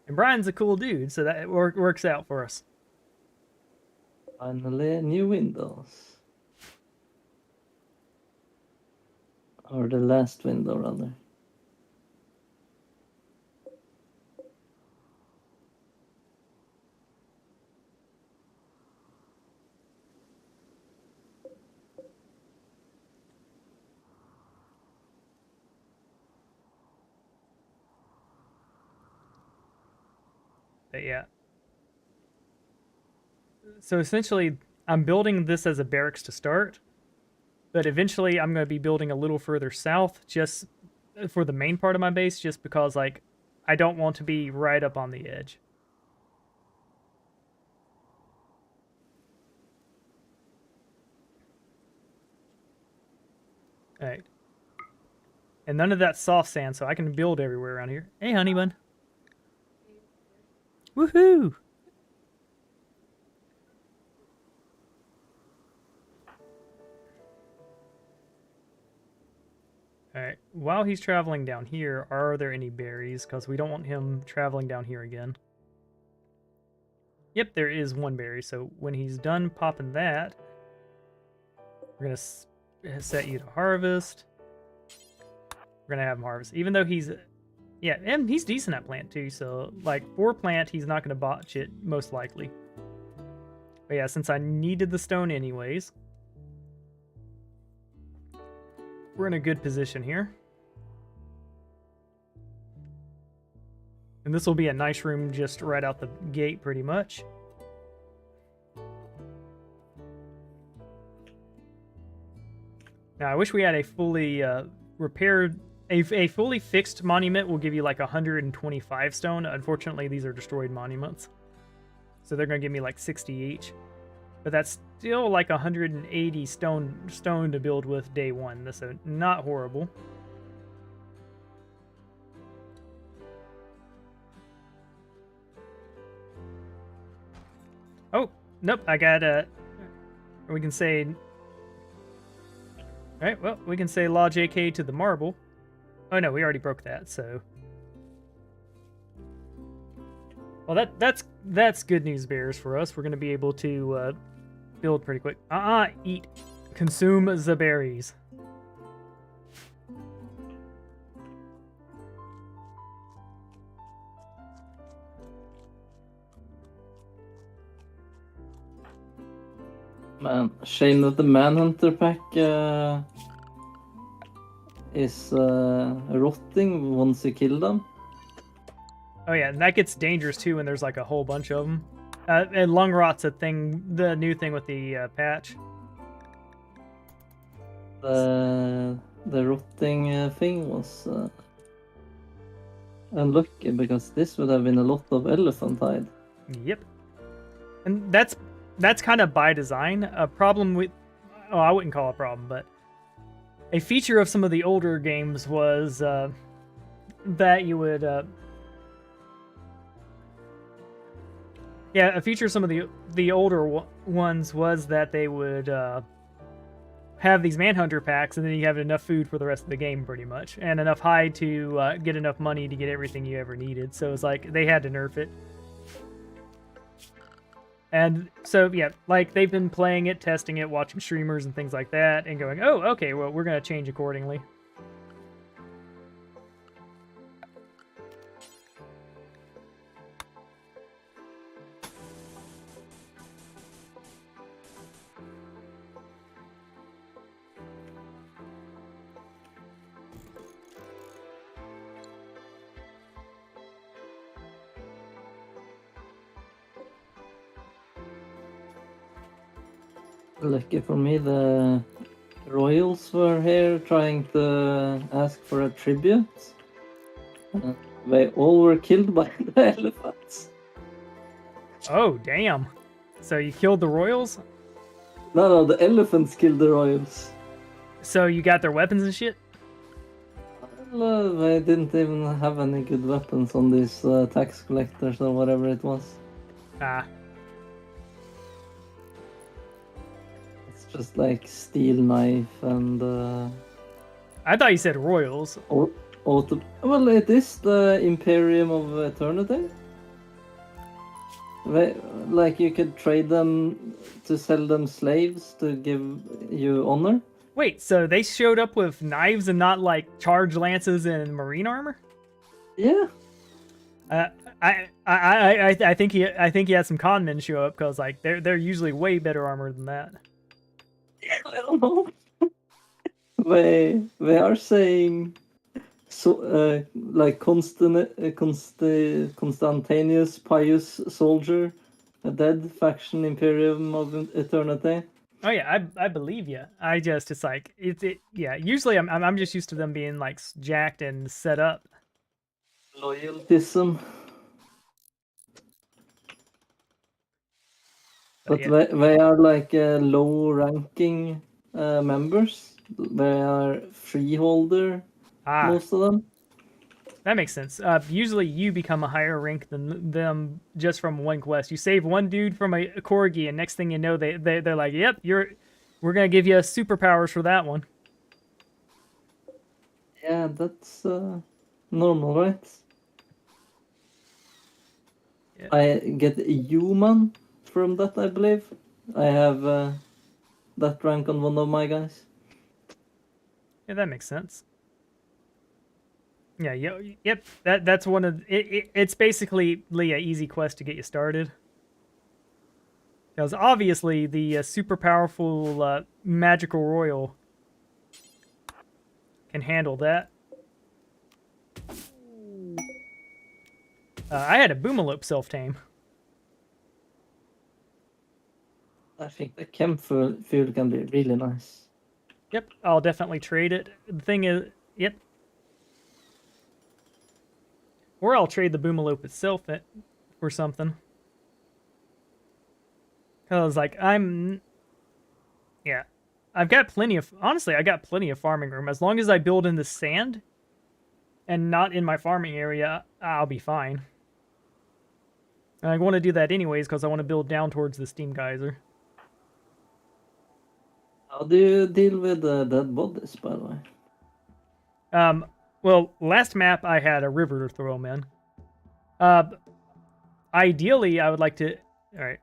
Speaker 1: And Brian's a cool dude, so that works out for us.
Speaker 2: Finally, new windows. Or the last window, rather.
Speaker 1: But yeah. So essentially, I'm building this as a barracks to start. But eventually, I'm going to be building a little further south just for the main part of my base, just because, like, I don't want to be right up on the edge. Alright. And none of that soft sand, so I can build everywhere around here. Hey, honey bun. Woohoo! Alright, while he's traveling down here, are there any berries? Because we don't want him traveling down here again. Yep, there is one berry, so when he's done popping that, we're going to set you to harvest. We're going to have him harvest. Even though he's... Yeah, and he's decent at plant too, so, like, for plant, he's not going to botch it, most likely. But yeah, since I needed the stone anyways, we're in a good position here. And this will be a nice room just right out the gate, pretty much. Now, I wish we had a fully repaired... A fully fixed monument will give you like 125 stone. Unfortunately, these are destroyed monuments. So they're going to give me like 60 each. But that's still like 180 stone to build with day one. So not horrible. Oh, nope. I got we can say... Alright, well, we can say Law JK to the marble. Oh no, we already broke that, so... Well, that's good news bears for us. We're going to be able to build pretty quick. Eat. Consume the berries.
Speaker 2: Man, shame that the Manhunter pack is rotting once you kill them.
Speaker 1: Oh yeah, and that gets dangerous too when there's like a whole bunch of them. And lung rot's a thing, the new thing with the patch.
Speaker 2: The rotting thing was unlucky because this would have been a lot of elephant hide.
Speaker 1: Yep. And that's kind of by design. A problem with... Oh, I wouldn't call it a problem, but... A feature of some of the older games was that you would... Yeah, a feature of some of the older ones was that they would have these Manhunter packs, and then you have enough food for the rest of the game, pretty much. And enough hide to get enough money to get everything you ever needed. So it's like, they had to nerf it. And so, yeah, like, they've been playing it, testing it, watching streamers and things like that, and going, oh, okay, well, we're going to change accordingly.
Speaker 2: Lucky for me, the royals were here trying to ask for a tribute. They all were killed by the elephants.
Speaker 1: Oh, damn. So you killed the royals?
Speaker 2: No, the elephants killed the royals.
Speaker 1: So you got their weapons and shit?
Speaker 2: Well, they didn't even have any good weapons on these tax collectors or whatever it was.
Speaker 1: Ah.
Speaker 2: Just like steel knife and
Speaker 1: I thought you said royals.
Speaker 2: well, it is the Imperium of Eternity. Like you could trade them to sell them slaves to give you honor.
Speaker 1: Wait, so they showed up with knives and not like charged lances and marine armor?
Speaker 2: Yeah.
Speaker 1: I think he had some con men show up because like they're usually way better armor than that.
Speaker 2: I don't know. They are saying so like Constantius Pius soldier, a dead faction Imperium of Eternity.
Speaker 1: Oh yeah, I believe you. It's like yeah. Usually I'm just used to them being like jacked and set up.
Speaker 2: Loyaltism. But
Speaker 1: yeah.
Speaker 2: they are like low-ranking members. They are freeholder, most of them.
Speaker 1: That makes sense. Usually you become a higher rank than them just from one quest. You save one dude from a corgi, and next thing you know, they're like, "Yep, we're gonna give you superpowers for that one."
Speaker 2: Yeah, that's normal, right?
Speaker 1: Yeah,
Speaker 2: I get a human from that, I believe. I have that rank on one of my guys.
Speaker 1: yeah, that makes sense. Yeah, yep. That's one of it's basically a easy quest to get you started. Because obviously the super powerful magical royal can handle that. I had a Boomalope self-tame.
Speaker 2: I think the chem field can be really nice.
Speaker 1: Yep, I'll definitely trade it. The thing is, yep. Or I'll trade the Boomalope itself for something. Because, like, yeah. I've got plenty of, honestly, I got plenty of farming room. As long as I build in the sand and not in my farming area, I'll be fine. And I want to do that anyways because I want to build down towards the steam geyser.
Speaker 2: How do you deal with the dead bodies, by the way?
Speaker 1: Well, last map I had a river to throw them in. Uh, Ideally, I would like to. All right.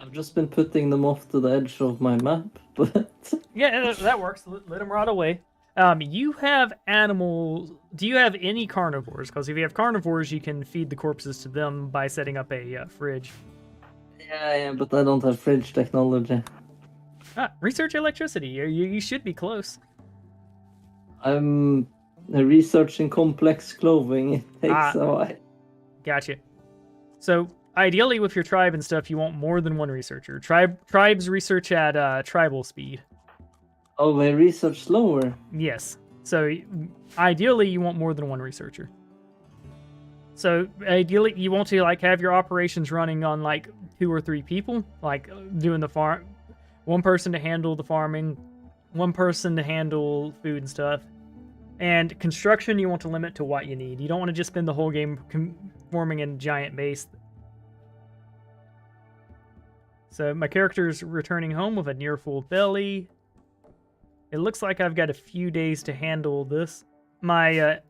Speaker 2: I've just been putting them off to the edge of my map, but
Speaker 1: Yeah, that works. Let them rot away. You have animals. Do you have any carnivores? Because if you have carnivores, you can feed the corpses to them by setting up a fridge.
Speaker 2: yeah, but I don't have fridge technology.
Speaker 1: Research electricity. You should be close.
Speaker 2: I'm researching complex clothing. It takes a while.
Speaker 1: Gotcha. So ideally, with your tribe and stuff, you want more than one researcher. Tribes research at tribal speed.
Speaker 2: Oh, they research slower.
Speaker 1: Yes. So ideally, you want more than one researcher. So ideally, you want to like have your operations running on like 2 or 3 people, like doing the farm. One person to handle the farming, one person to handle food and stuff. And construction, you want to limit to what you need. You don't want to just spend the whole game forming a giant base. So my character's returning home with a near full belly. It looks like I've got a few days to handle this. My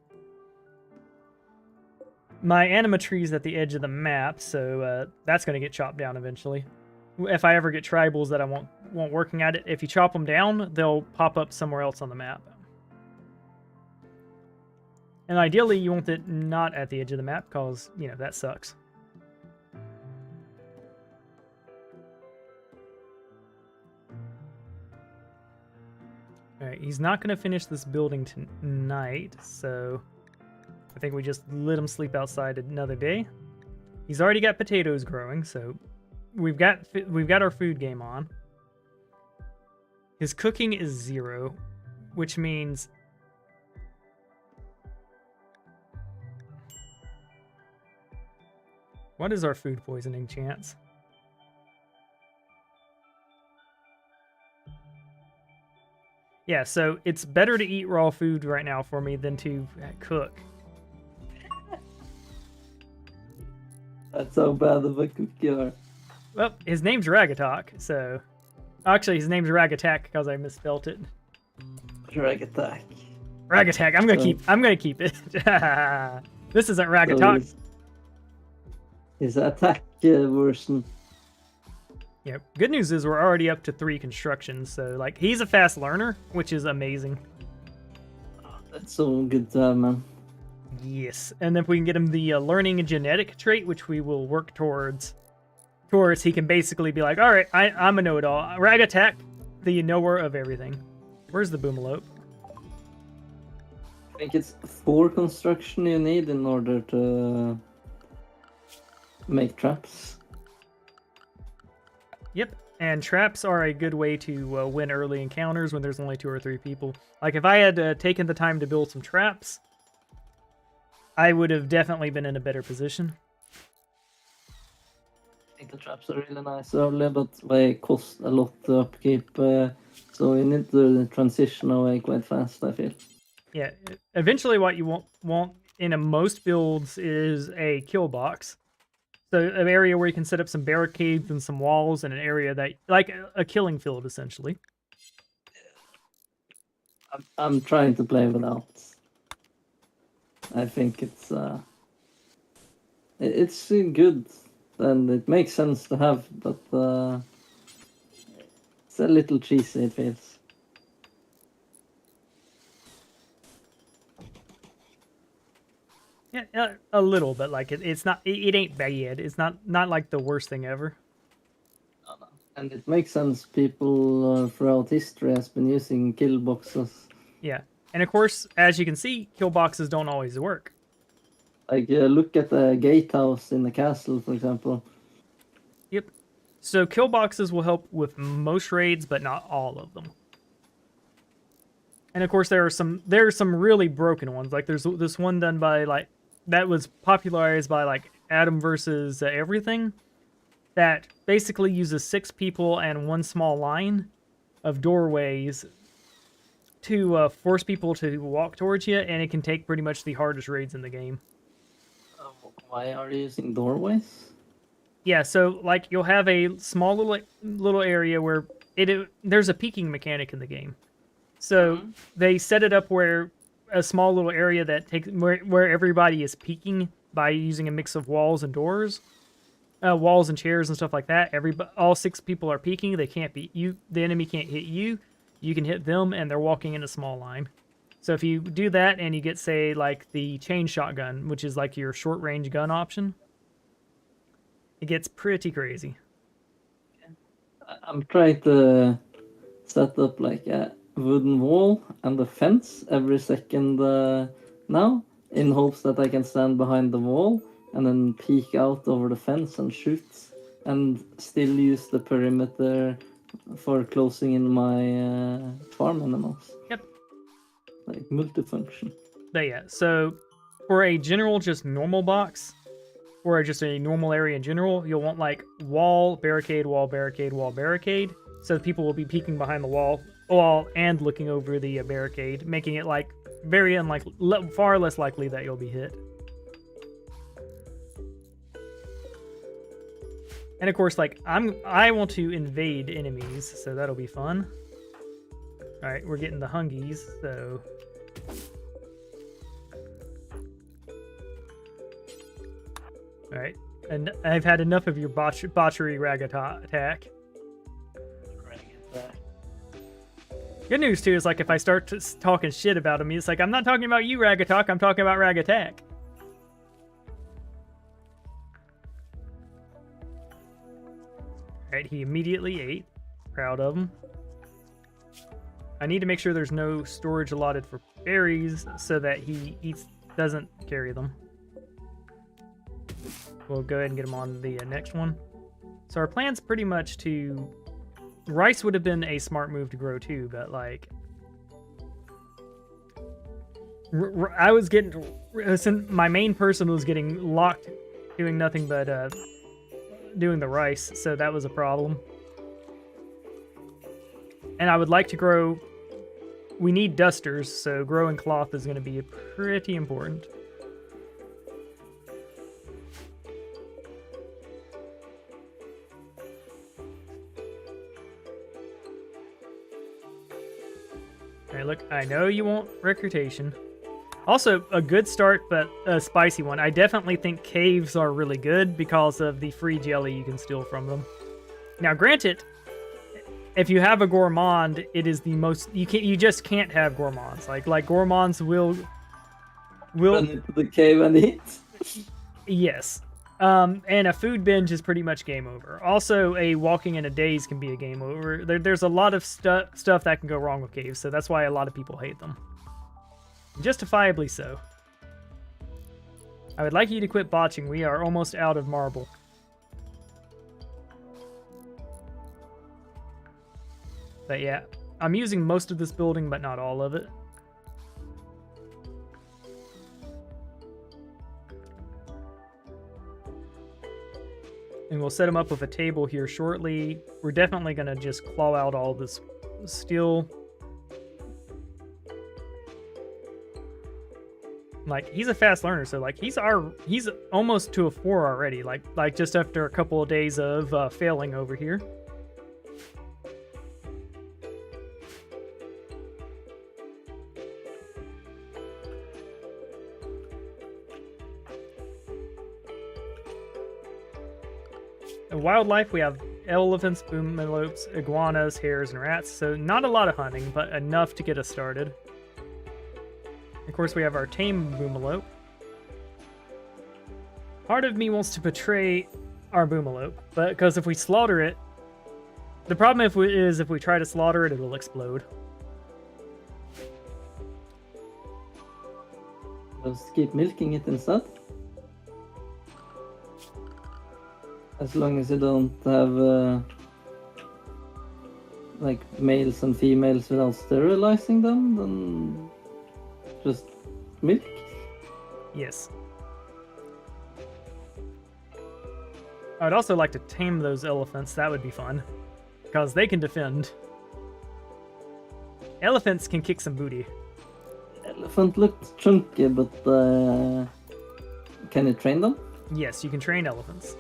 Speaker 1: anima tree's at the edge of the map, so that's going to get chopped down eventually. If I ever get tribals that I want working at it, if you chop them down, they'll pop up somewhere else on the map. And ideally, you want it not at the edge of the map, because, you know, that sucks. Alright, he's not going to finish this building tonight, so I think we just let him sleep outside another day. He's already got potatoes growing, so we've got our food game on. His cooking is 0, which means what is our food poisoning chance? Yeah, so it's better to eat raw food right now for me than to cook.
Speaker 2: That's how bad of a cook you are.
Speaker 1: Well, his name's Ragatok, so... Actually, his name's Ragatak because I misspelt it.
Speaker 2: Drag attack.
Speaker 1: Ragatak, I'm gonna keep it. This isn't Ragatok.
Speaker 2: So his attack version.
Speaker 1: Yeah, good news is we're already up to 3 constructions, so like he's a fast learner, which is amazing.
Speaker 2: That's so good to have, man.
Speaker 1: Yes, and if we can get him the learning and genetic trait, which we will work towards, he can basically be like, all right, I'm a know-it-all. Rag attack, the knower of everything. Where's the Boomalope?
Speaker 2: I think it's 4 construction you need in order to make traps.
Speaker 1: Yep, and traps are a good way to win early encounters when there's only 2 or 3 people. Like, if I had taken the time to build some traps, I would have definitely been in a better position.
Speaker 2: I think the traps are really nice early, but they cost a lot to upkeep, so you need to transition away quite fast, I feel.
Speaker 1: Yeah, eventually what you want in most builds is a kill box. So an area where you can set up some barricades and some walls and an area that, like a killing field, essentially.
Speaker 2: I'm trying to play without. I think it's good and it makes sense to have, but it's a little cheesy, it feels.
Speaker 1: Yeah, a little, but like it's not. It ain't bad. It's not like the worst thing ever.
Speaker 2: And it makes sense. People throughout history has been using kill boxes.
Speaker 1: Yeah, and of course, as you can see, kill boxes don't always work.
Speaker 2: Like look at the gatehouse in the castle, for example.
Speaker 1: Yep. So kill boxes will help with most raids, but not all of them. And of course, there are some really broken ones. Like there's this one done by like that was popularized by like Adam versus Everything, that basically uses 6 people and one small line of doorways to force people to walk towards you, and it can take pretty much the hardest raids in the game.
Speaker 2: Why are you using doorways?
Speaker 1: Yeah, so like you'll have a small little area where there's a peeking mechanic in the game. So they set it up where a small little area that takes where everybody is peeking by using a mix of walls and doors, walls and chairs and stuff like that. All 6 people are peeking. They can't be you. The enemy can't hit you. You can hit them, and they're walking in a small line. So if you do that and you get, say, like the chain shotgun, which is like your short range gun option, it gets pretty crazy.
Speaker 2: I'm trying to set up like a wooden wall and a fence every second now, in hopes that I can stand behind the wall and then peek out over the fence and shoot, and still use the perimeter for closing in my farm animals.
Speaker 1: Yep.
Speaker 2: Like multifunction.
Speaker 1: But yeah, so for a general just normal box, or just a normal area in general, you'll want like wall, barricade, wall, barricade, wall, barricade. So people will be peeking behind the wall and looking over the barricade, making it like very unlikely, far less likely that you'll be hit. And of course, like I want to invade enemies, so that'll be fun. All right, we're getting the hungies, so. All right, and I've had enough of your botchery rag attack. Good news too is like if I start talking shit about him, it's like I'm not talking about you, rag attack. I'm talking about rag attack. Alright, he immediately ate. Proud of him. I need to make sure there's no storage allotted for berries so that he doesn't carry them. We'll go ahead and get him on the next one. So our plan's pretty much to... Rice would have been a smart move to grow too, but like... I was getting... My main person was getting locked doing nothing but... doing the rice, so that was a problem. And I would like to grow... We need dusters, so growing cloth is going to be pretty important. Alright, look, I know you want recruitation. Also, a good start, but a spicy one. I definitely think caves are really good because of the free jelly you can steal from them. Now, granted, if you have a gourmand, it is the most... You just can't have gourmands. Like gourmands will
Speaker 2: Run into the cave and eat.
Speaker 1: Yes. And a food binge is pretty much game over. Also, a walking in a daze can be a game over. There's a lot of stuff that can go wrong with caves, so that's why a lot of people hate them. Justifiably so. I would like you to quit botching. We are almost out of marble. But yeah, I'm using most of this building, but not all of it. And we'll set them up with a table here shortly. We're definitely going to just claw out all this steel. Like, he's a fast learner, so like he's almost to a 4 already. Like just after a couple of days of failing over here. Wildlife, we have elephants, boomalopes, iguanas, hares, and rats. So not a lot of hunting, but enough to get us started. Of course, we have our tame boomalope. Part of me wants to betray our boomalope, but because if we slaughter it, the problem is if we try to slaughter it, it'll explode.
Speaker 2: Just keep milking it instead. As long as you don't have like males and females without sterilizing them, then just milk.
Speaker 1: Yes. I'd also like to tame those elephants. That would be fun. Because they can defend. Elephants can kick some booty.
Speaker 2: Elephant looked chunky, but can you train them?
Speaker 1: Yes, you can train elephants.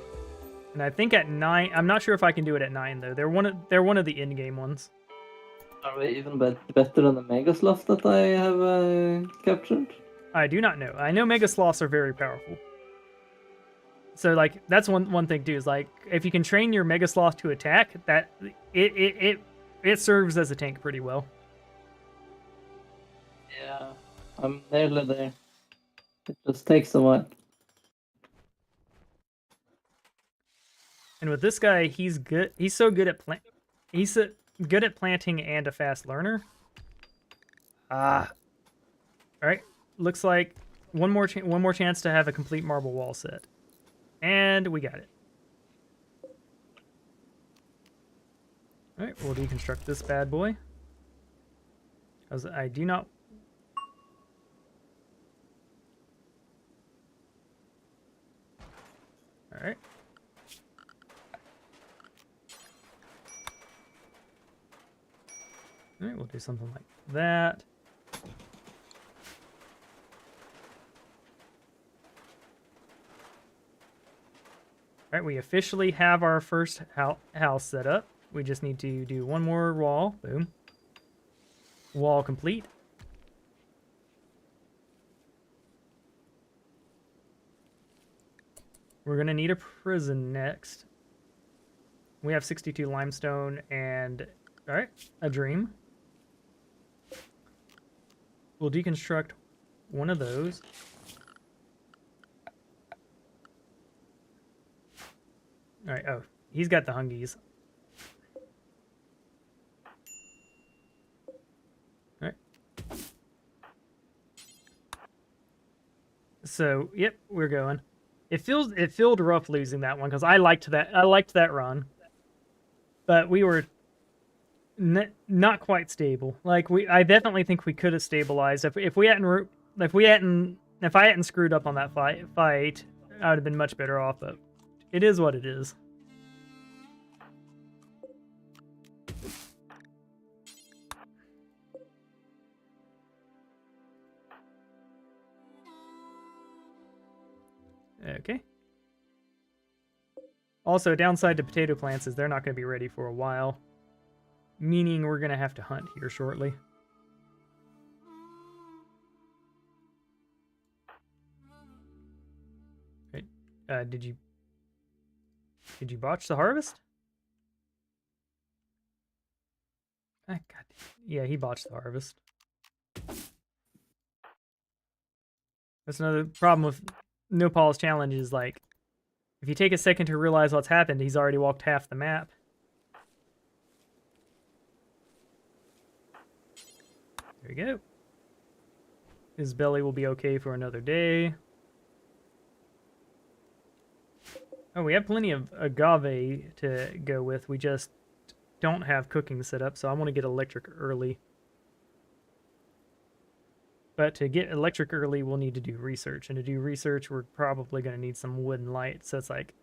Speaker 1: And I think at 9, I'm not sure if I can do it at 9 though. They're one of the in-game ones.
Speaker 2: Are they even better than the Mega Sloth that I have captured?
Speaker 1: I do not know. I know Mega Sloths are very powerful. So like that's one thing too, is like if you can train your Mega Sloth to attack, that it serves as a tank pretty well.
Speaker 2: Yeah, I'm nearly there. It just takes a while.
Speaker 1: And with this guy, he's good. He's so good at good at planting and a fast learner. All right. Looks like one more chance to have a complete marble wall set, and we got it. All right, we'll deconstruct this bad boy, because I do not. All right. All right, we'll do something like that. All right, we officially have our first house set up. We just need to do one more wall. Boom. Wall complete. We're going to need a prison next. We have 62 limestone and, all right, a dream. We'll deconstruct one of those. All right, oh, he's got the hungies. All right. So, yep, we're going. It felt rough losing that one because I liked that run. But we were not quite stable. Like I definitely think we could have stabilized if I hadn't screwed up on that fight, I would have been much better off. But it is what it is. Okay. Also, downside to potato plants is they're not going to be ready for a while. Meaning we're going to have to hunt here shortly. Wait, did you botch the harvest? God, yeah, he botched the harvest. That's another problem with No Paul's challenge is like, if you take a second to realize what's happened, he's already walked half the map. There we go. His belly will be okay for another day. Oh, we have plenty of agave to go with. We just don't have cooking set up, so I want to get electric early. But to get electric early, we'll need to do research. And to do research, we're probably going to need some wood and light. So it's like,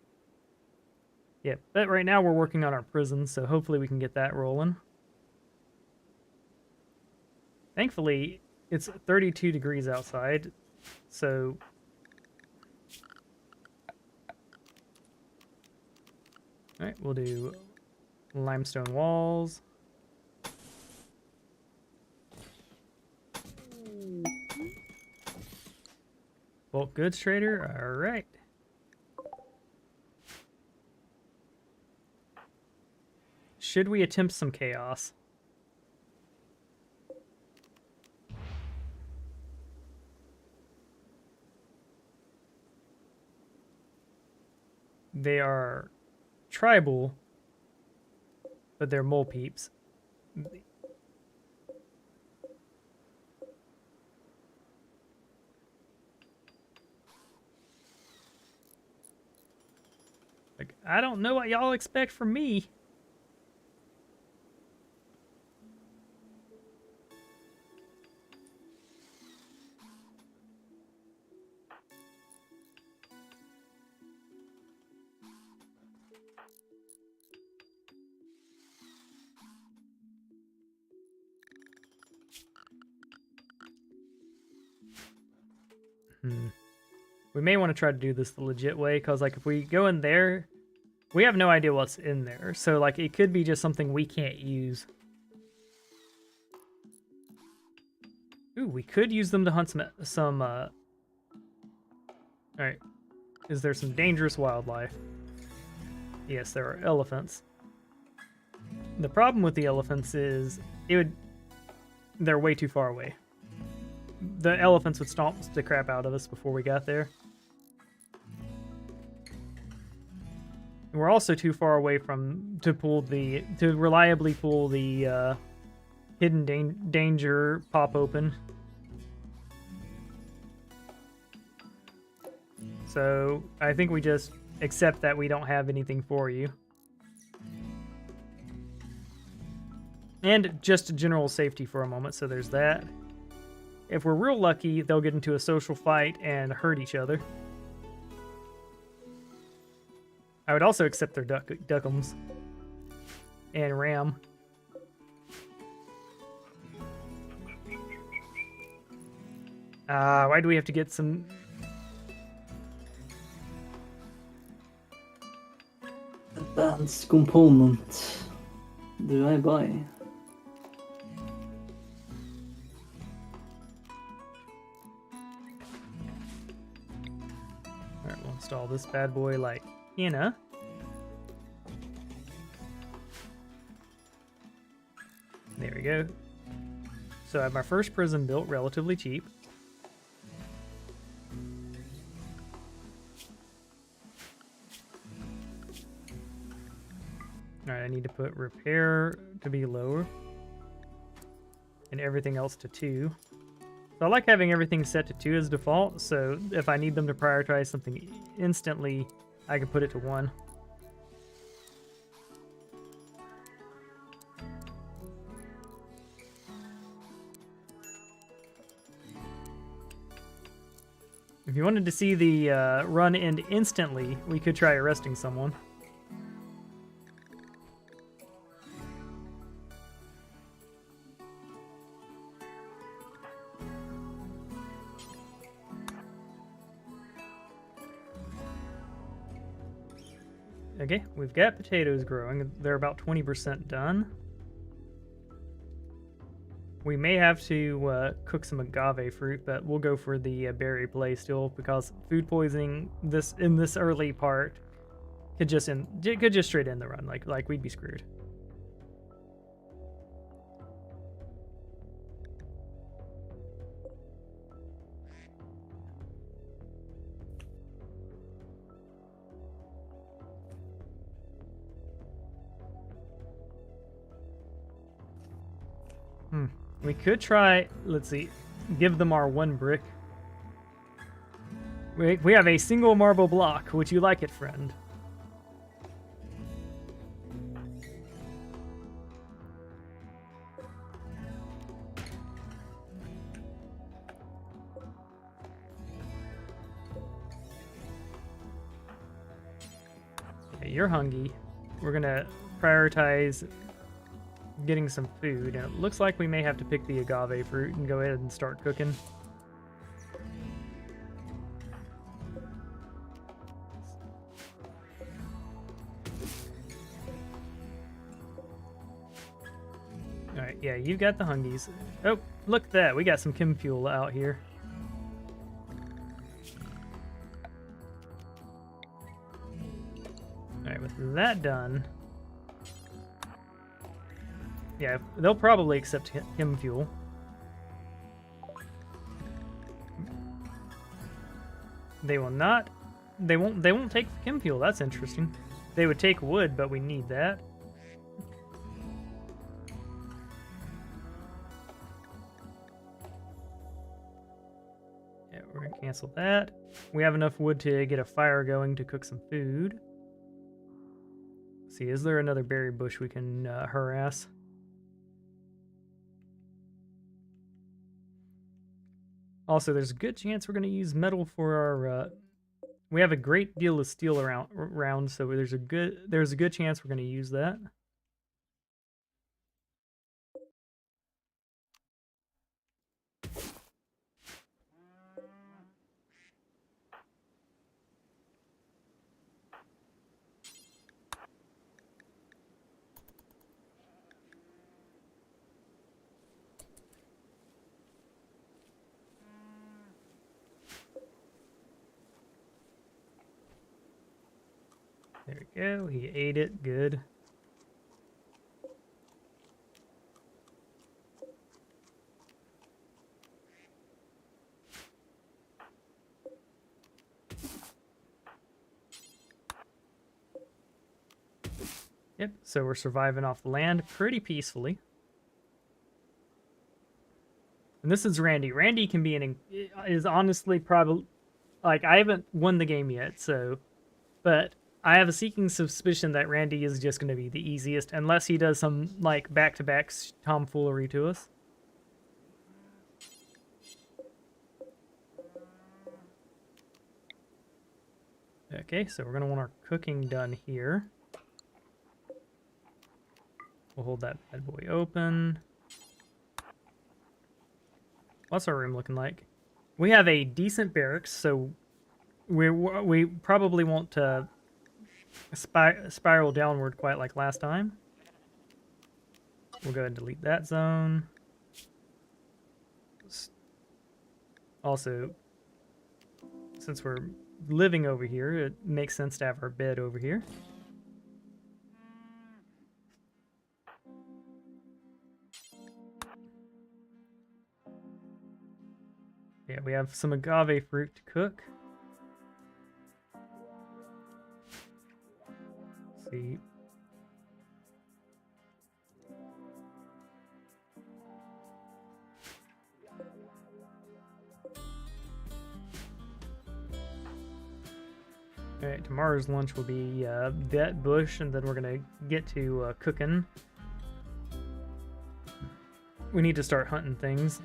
Speaker 1: yeah. But right now we're working on our prison, so hopefully we can get that rolling. Thankfully, it's 32 degrees outside, so... Alright, we'll do limestone walls. Bulk goods trader, alright. should we attempt some chaos? They are tribal, but they're mole peeps. Like, I don't know what y'all expect from me. We may want to try to do this the legit way, because like if we go in there, we have no idea what's in there. So like it could be just something we can't use. Ooh, we could use them to hunt some Alright. Is there some dangerous wildlife? Yes, there are elephants. The problem with the elephants is they're way too far away. The elephants would stomp the crap out of us before we got there. We're also too far away to reliably pull the hidden danger pop open. So I think we just accept that we don't have anything for you. And just general safety for a moment, so there's that. If we're real lucky, they'll get into a social fight and hurt each other. I would also accept their duckums and ram. Why do we have to get some...
Speaker 2: Advanced component. Do I buy?
Speaker 1: Alright, we'll install this bad boy like Hannah. There we go. So I have my first prison built relatively cheap. Alright, I need to put repair to be lower. And everything else to 2. So I like having everything set to 2 as default, so if I need them to prioritize something instantly, I can put it to 1. If you wanted to see the run end instantly, we could try arresting someone. Okay, we've got potatoes growing. They're about 20% done. We may have to cook some agave fruit, but we'll go for the berry play still, because food poisoning in this early part could just straight end the run. Like we'd be screwed. We could try, let's see, give them our 1 brick. We have a single marble block. Would you like it, friend? Okay, you're hungry. We're gonna prioritize getting some food, and it looks like we may have to pick the agave fruit and go ahead and start cooking. Alright, yeah, you've got the hungies. Oh, look at that, we got some chem fuel out here. Alright, with that done, Yeah, they'll probably accept him fuel. They will not. They won't take chem fuel. That's interesting. They would take wood, but we need that. Yeah, we're gonna cancel that. We have enough wood to get a fire going to cook some food. Let's see, is there another berry bush we can harass? Also, there's a good chance we're going to use metal for our... we have a great deal of steel around, so there's a good chance we're going to use that. There we go. He ate it. Good. Yep, so we're surviving off the land pretty peacefully. And this is Randy. Randy can be is honestly probably, like, I haven't won the game yet, so, but I have a seeking suspicion that Randy is just going to be the easiest, unless he does some, like, back-to-back tomfoolery to us. Okay, so we're going to want our cooking done here. We'll hold that bad boy open. What's our room looking like? We have a decent barracks, so we probably won't spiral downward quite like last time. We'll go ahead and delete that zone. Also, since we're living over here, it makes sense to have our bed over here. Yeah, we have some agave fruit to cook. Let's see. Alright, tomorrow's lunch will be that bush, and then we're gonna get to cooking. We need to start hunting things.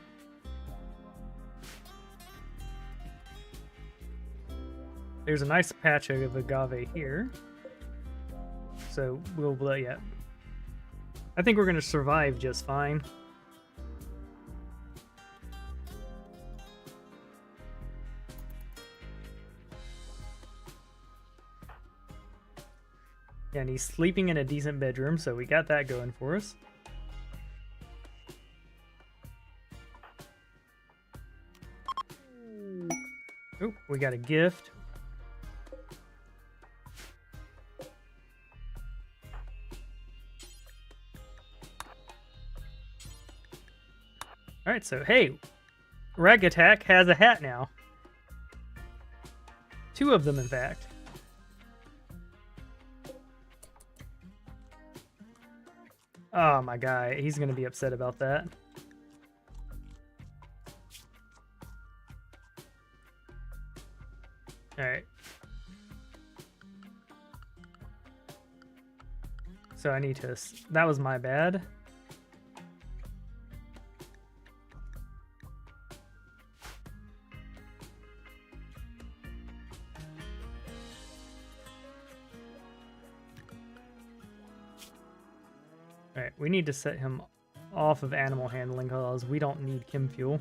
Speaker 1: There's a nice patch of agave here. So we'll yeah. I think we're gonna survive just fine. Yeah, and he's sleeping in a decent bedroom, so we got that going for us. Oh, we got a gift. Alright, so hey, Rag Attack has a hat now. 2 of them, in fact. Oh, my guy. He's going to be upset about that. Alright. So I need to... That was my bad. Alright, we need to set him off of animal handling because we don't need chem fuel.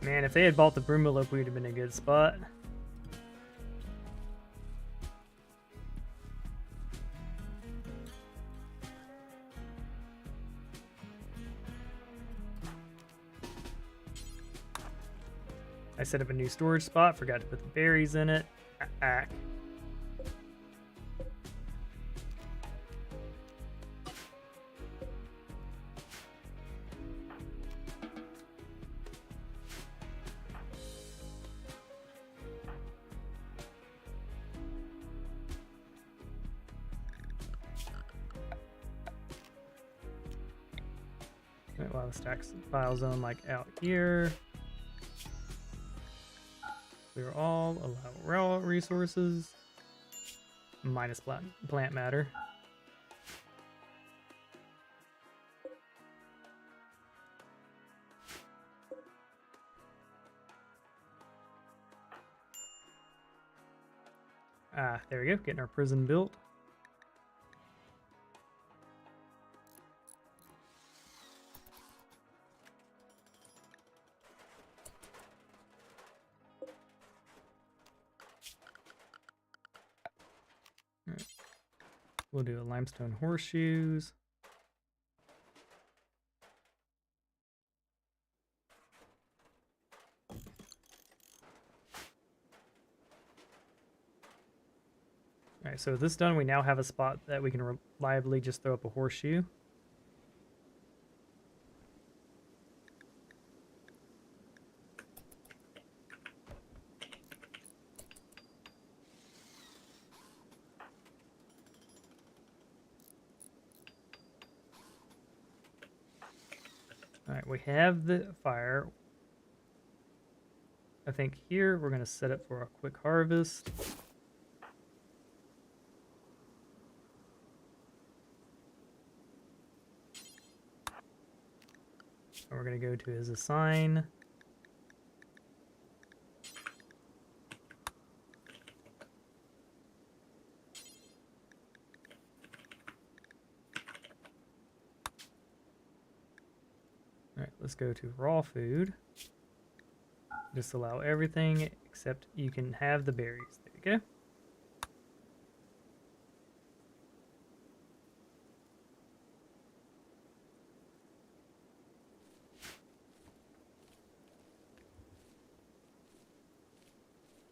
Speaker 1: Man, if they had bought the Broomalope, we would have been in a good spot. I set up a new storage spot, forgot to put the berries in it. Ack. Right, well, the stacks file zone like out here. Clear all, allow raw resources, minus plant matter. Ah, there we go, getting our prison built. We'll do a limestone horseshoes. Alright, so with this done, we now have a spot that we can reliably just throw up a horseshoe. Alright, we have the fire. I think here we're going to set it for a quick harvest. And we're going to go to his assign. Alright, let's go to raw food. Just allow everything except you can have the berries. There you go.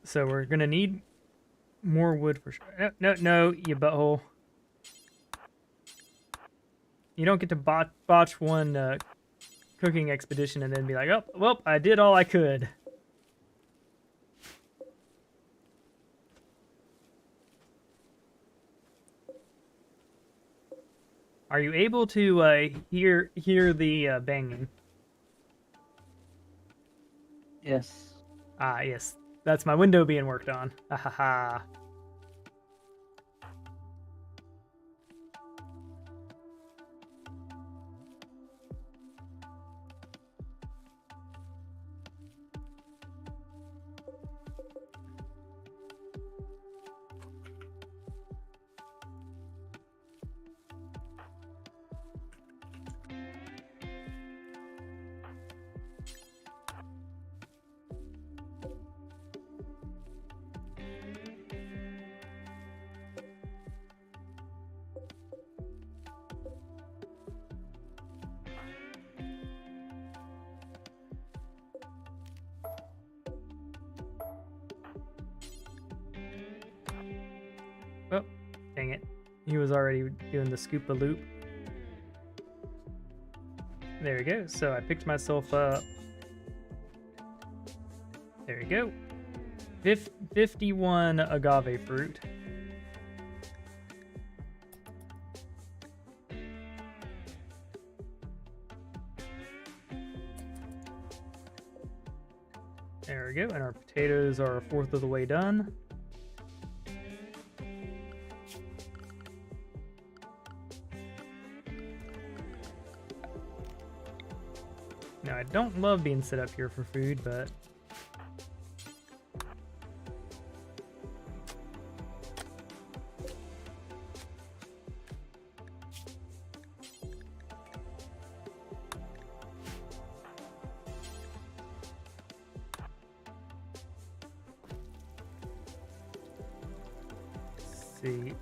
Speaker 1: So we're gonna need more wood for sure. No, you butthole. You don't get to botch one cooking expedition and then be like, oh, well, I did all I could. Are you able to hear the banging?
Speaker 2: Yes.
Speaker 1: Ah, yes. That's my window being worked on. Ha ha ha. Oh, dang it. He was already doing the scoop a loop. There we go. So I picked myself up. There we go. 51 agave fruit. There we go. And our potatoes are a fourth of the way done. Now, I don't love being set up here for food, but let's see.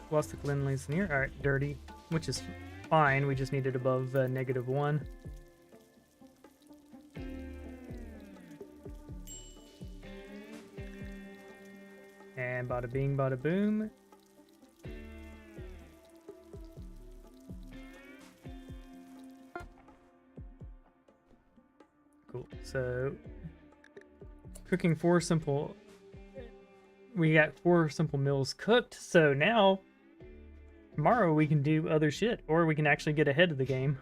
Speaker 1: Lost the cleanliness in here. All right, dirty, which is fine. We just need it above -1. And bada bing, bada boom. Cool. So, cooking 4 simple. We got 4 simple meals cooked. So now, tomorrow we can do other shit, or we can actually get ahead of the game.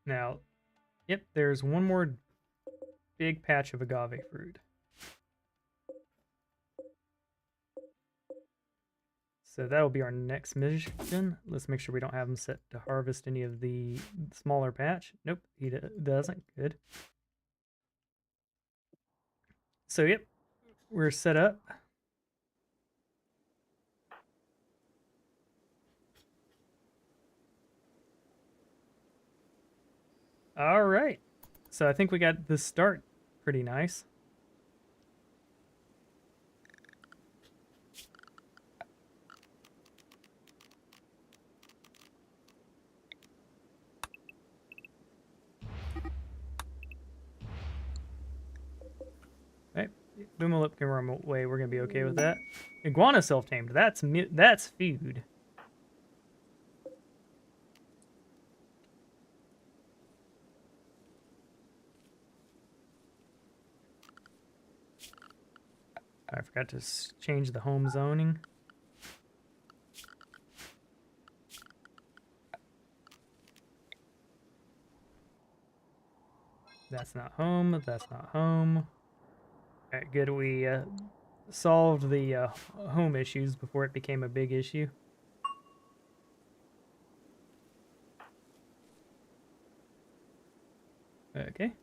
Speaker 1: Now, yep, there's one more big patch of agave fruit. So that'll be our next mission. Let's make sure we don't have him set to harvest any of the smaller patch. Nope, he doesn't. Good. So, yep, we're set up. All right. So I think we got the start pretty nice. Right. Boomalip can run away. We're going to be okay with that. Iguana self-tamed. That's food. I forgot to change the home zoning. That's not home. That's not home. All right, good. We solved the home issues before it became a big issue. Okay.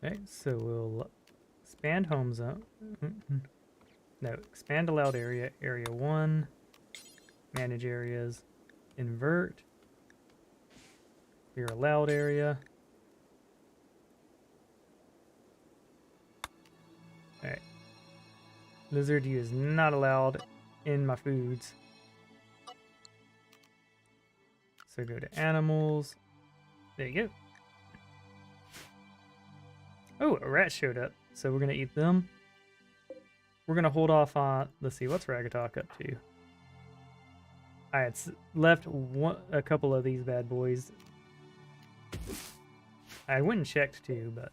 Speaker 1: Okay, so we'll expand home zone. No, expand allowed area, area 1, manage areas, invert, clear allowed area. Alright. Lizard you is not allowed in my foods. So go to animals. There you go. Oh, a rat showed up. So we're going to eat them. We're going to hold off on... Let's see, what's Ragatok up to? I had left a couple of these bad boys. I went and checked too, but...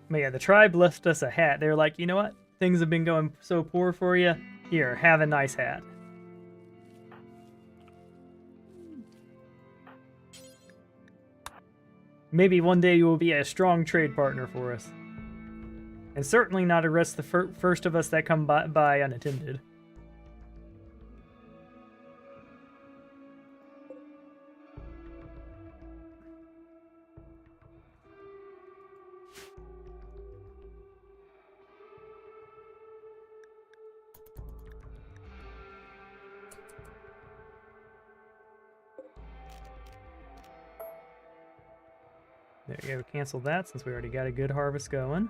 Speaker 1: But yeah, the tribe left us a hat. They were like, you know what? Things have been going so poor for you. Here, have a nice hat. Maybe one day you will be a strong trade partner for us. And certainly not arrest the first of us that come by unattended. There you go, cancel that since we already got a good harvest going.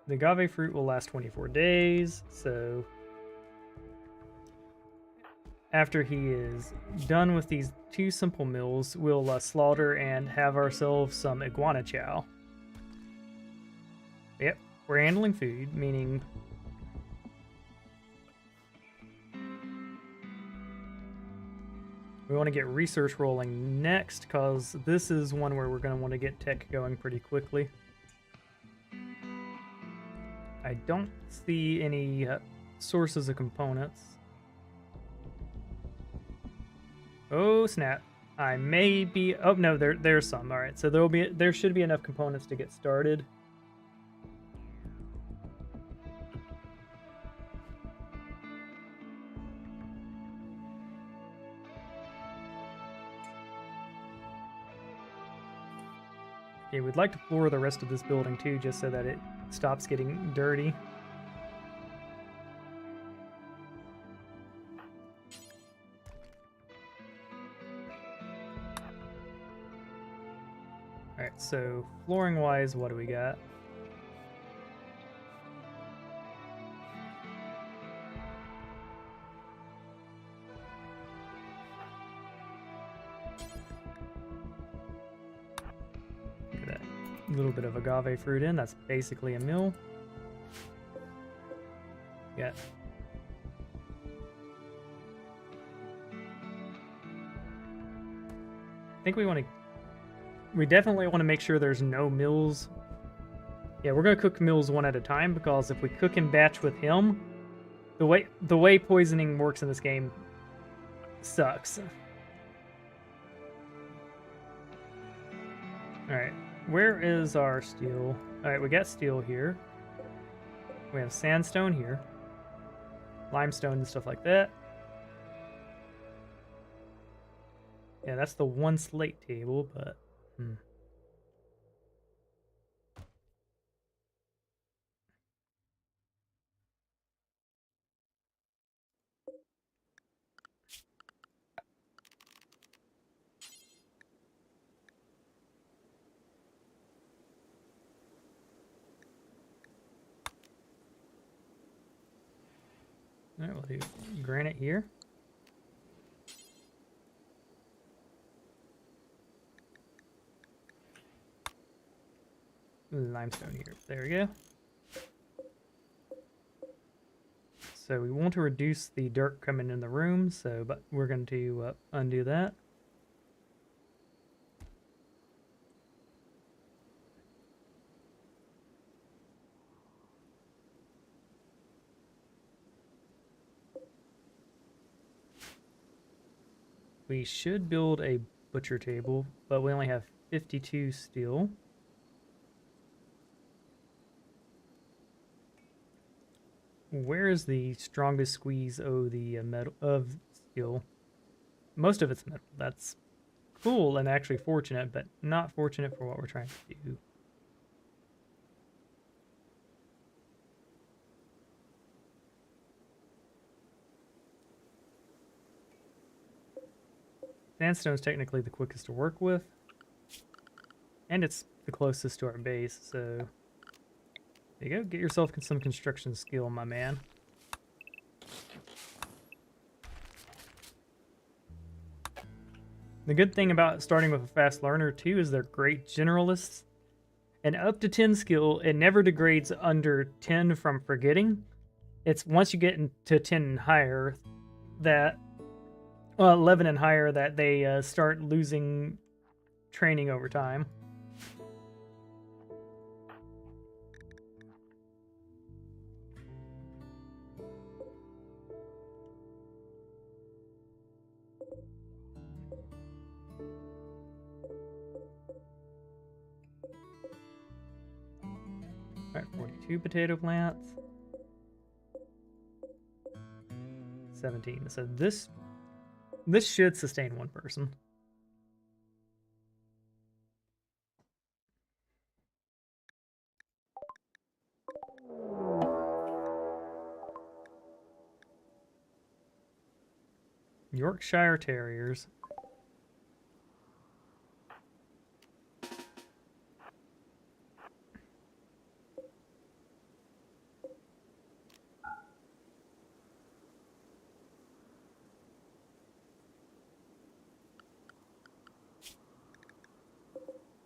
Speaker 1: The agave fruit will last 24 days, so after he is done with these 2 simple meals, we'll slaughter and have ourselves some iguana chow. Yep, we're handling food, meaning... We want to get research rolling next, because this is one where we're going to want to get tech going pretty quickly. I don't see any sources of components. Oh snap! I may be. Oh no, there's some. All right, so there should be enough components to get started. Yeah, we'd like to floor the rest of this building too, just so that it stops getting dirty. Alright, so flooring wise, what do we got? Look at that little bit of agave fruit in. That's basically a mill. Yeah. I think we definitely want to make sure there's no mills. Yeah, we're gonna cook mills one at a time, because if we cook in batch with him, the way poisoning works in this game sucks. Alright, where is our steel? Alright, we got steel here. We have sandstone here. Limestone and stuff like that. Yeah, that's the one slate table, but... Alright, we'll do granite here. Limestone here. There we go. So we want to reduce the dirt coming in the room, but we're going to undo that. We should build a butcher table, but we only have 52 steel. Where is the strongest squeeze of the metal of steel? Most of it's metal. That's cool and actually fortunate, but not fortunate for what we're trying to do. Sandstone's technically the quickest to work with, and it's the closest to our base, so there you go. Get yourself some construction skill, my man. The good thing about starting with a fast learner too is they're great generalists, and up to 10 skill, it never degrades under 10 from forgetting. It's once you get into 10 and higher that 11 and higher that they start losing training over time. Alright, 42 potato plants. 17. So this should sustain one person. Yorkshire Terriers.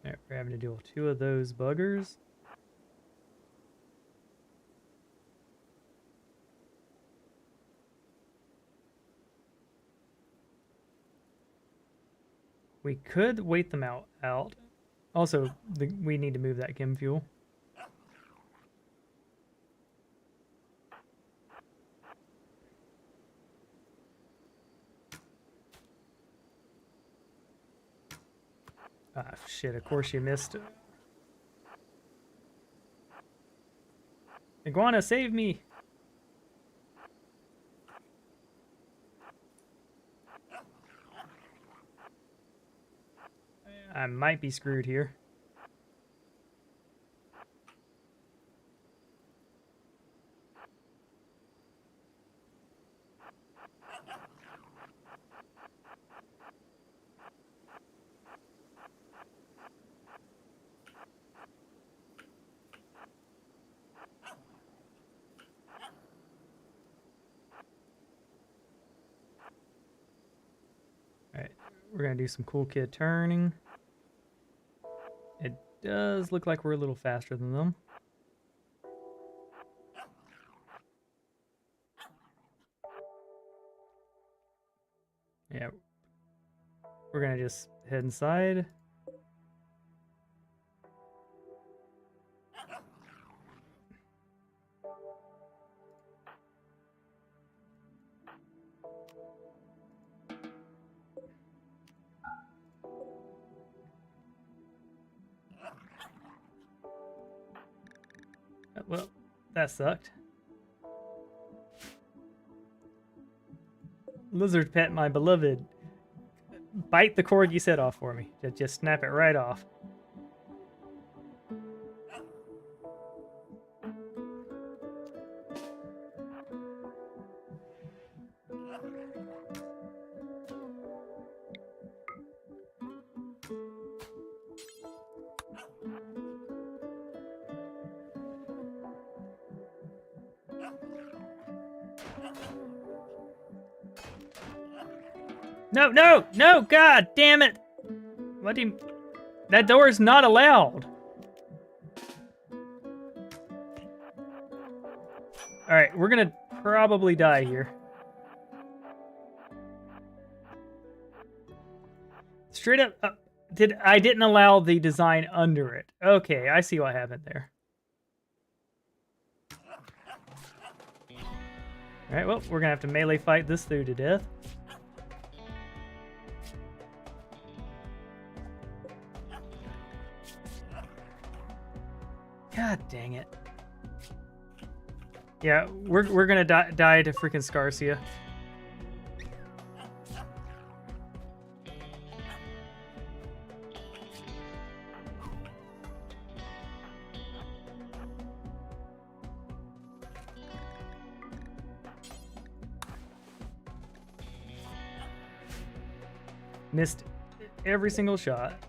Speaker 1: Alright, we're having to deal with 2 of those buggers. We could wait them out. Also, we need to move that chem fuel. Ah, shit, of course you missed. Iguana, save me! I might be screwed here. Alright, we're gonna do some cool kid turning. It does look like we're a little faster than them. Yeah, we're gonna just head inside. Well, that sucked. Lizard pet, my beloved. Bite the corgi's head off for me. Just snap it right off. No, no, no, god damn it! What do you... That door is not allowed! Alright, we're gonna probably die here. Straight up... I didn't allow the design under it. Okay, I see what happened there. Alright, well, we're gonna have to melee fight this through to death. God dang it. Yeah, we're gonna die to freaking Scarcia. Missed every single shot.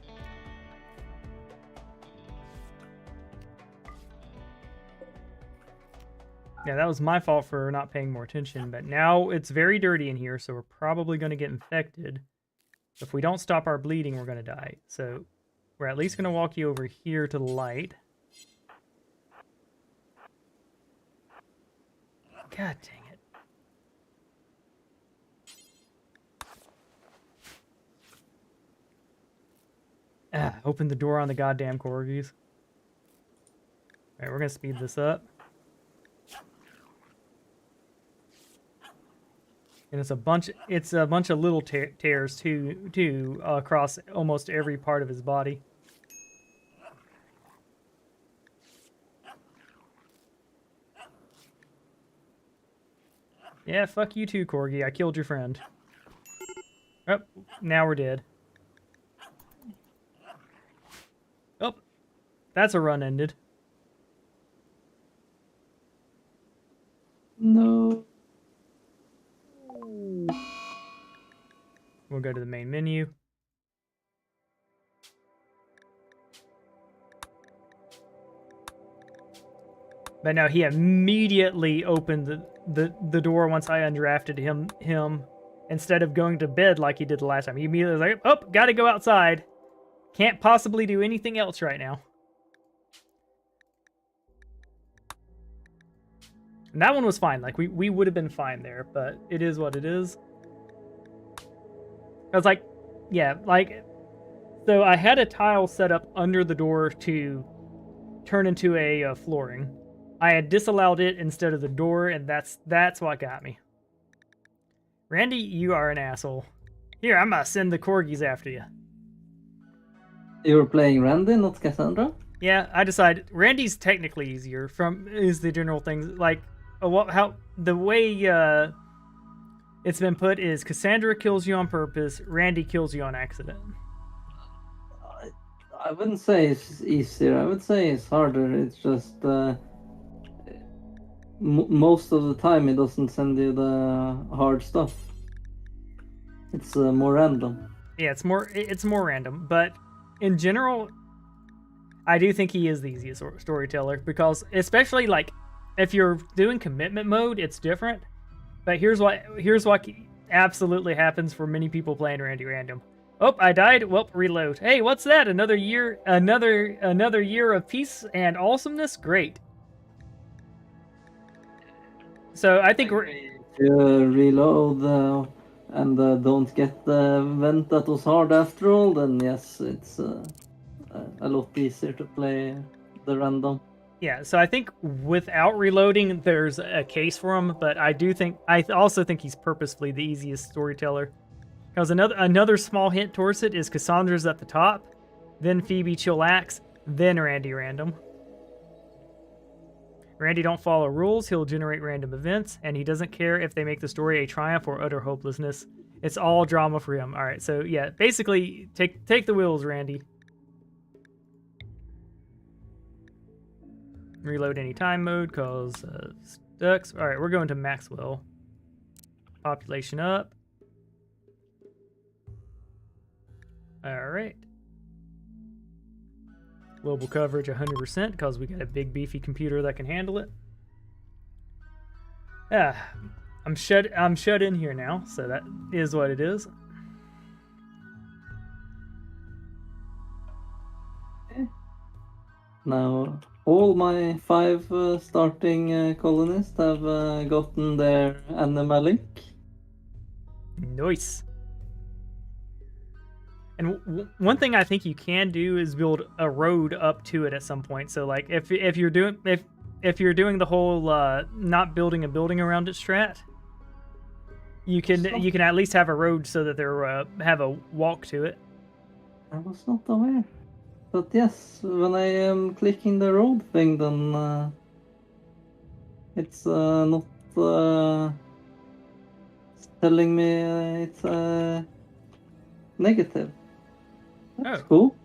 Speaker 1: Yeah, that was my fault for not paying more attention, but now it's very dirty in here, so we're probably going to get infected. If we don't stop our bleeding, we're going to die. So we're at least going to walk you over here to the light. God dang it. Open the door on the goddamn corgis. Alright, we're going to speed this up. And it's a bunch of little tears too across almost every part of his body. Yeah, fuck you too, Corgi. I killed your friend. Oh, now we're dead. Oh, that's a run ended.
Speaker 2: No.
Speaker 1: We'll go to the main menu. But now he immediately opened the door once I undrafted him instead of going to bed like he did the last time. He immediately was like, oh, gotta go outside. Can't possibly do anything else right now. And that one was fine. Like, we would have been fine there, but it is what it is. I was like, yeah, like, so I had a tile set up under the door to turn into a flooring. I had disallowed it instead of the door, and that's what got me. Randy, you are an asshole. Here, I'm gonna send the corgis after you.
Speaker 2: You were playing Randy, not Cassandra?
Speaker 1: Yeah, I decided Randy's technically easier. Is the general thing like how the way it's been put is Cassandra kills you on purpose, Randy kills you on accident.
Speaker 2: I wouldn't say it's easier. I would say it's harder. It's just most of the time it doesn't send you the hard stuff. It's more random.
Speaker 1: Yeah, it's more random, but in general, I do think he is the easiest storyteller because, especially like, if you're doing commitment mode, it's different. But here's what absolutely happens for many people playing Randy Random. Oh, I died. Well, reload. Hey, what's that? Another year year of peace and awesomeness. Great. So I think
Speaker 2: If you reload and don't get the event that was hard after all, then yes, it's a lot easier to play the random.
Speaker 1: yeah. So I think without reloading, there's a case for him. But I also think he's purposefully the easiest storyteller. Because another small hint towards it is Cassandra's at the top, then Phoebe Chillax, then Randy Random. Randy don't follow rules, he'll generate random events, and he doesn't care if they make the story a triumph or utter hopelessness. It's all drama for him. Alright, so yeah, basically, take the wheels, Randy. Reload anytime mode, cause stucks. Alright, we're going to Maxwell. Population up. Alright. Global coverage 100% because we got a big beefy computer that can handle it. Yeah, I'm shut in here now, so that is what it is.
Speaker 2: Now, all my 5 starting colonists have gotten their animalic.
Speaker 1: Nice. And one thing I think you can do is build a road up to it at some point. So like if you're doing the whole not building a building around it strat, you can at least have a road so that there have a walk to it.
Speaker 2: I was not aware. But yes, when I am clicking the road thing, then it's not telling me it's negative. That's cool.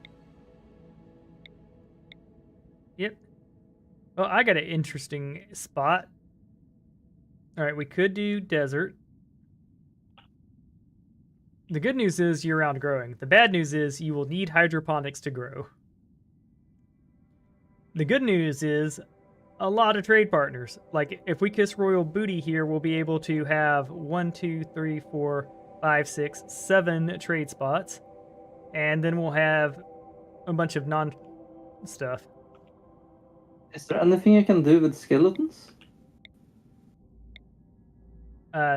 Speaker 1: Yep. Well, I got an interesting spot. All right, we could do desert. The good news is year-round growing. The bad news is you will need hydroponics to grow. The good news is a lot of trade partners. Like, if we kiss Royal Booty here, we'll be able to have 1, 2, 3, 4, 5, 6, 7 trade spots. And then we'll have a bunch of non-stuff.
Speaker 2: Is there anything you can do with skeletons?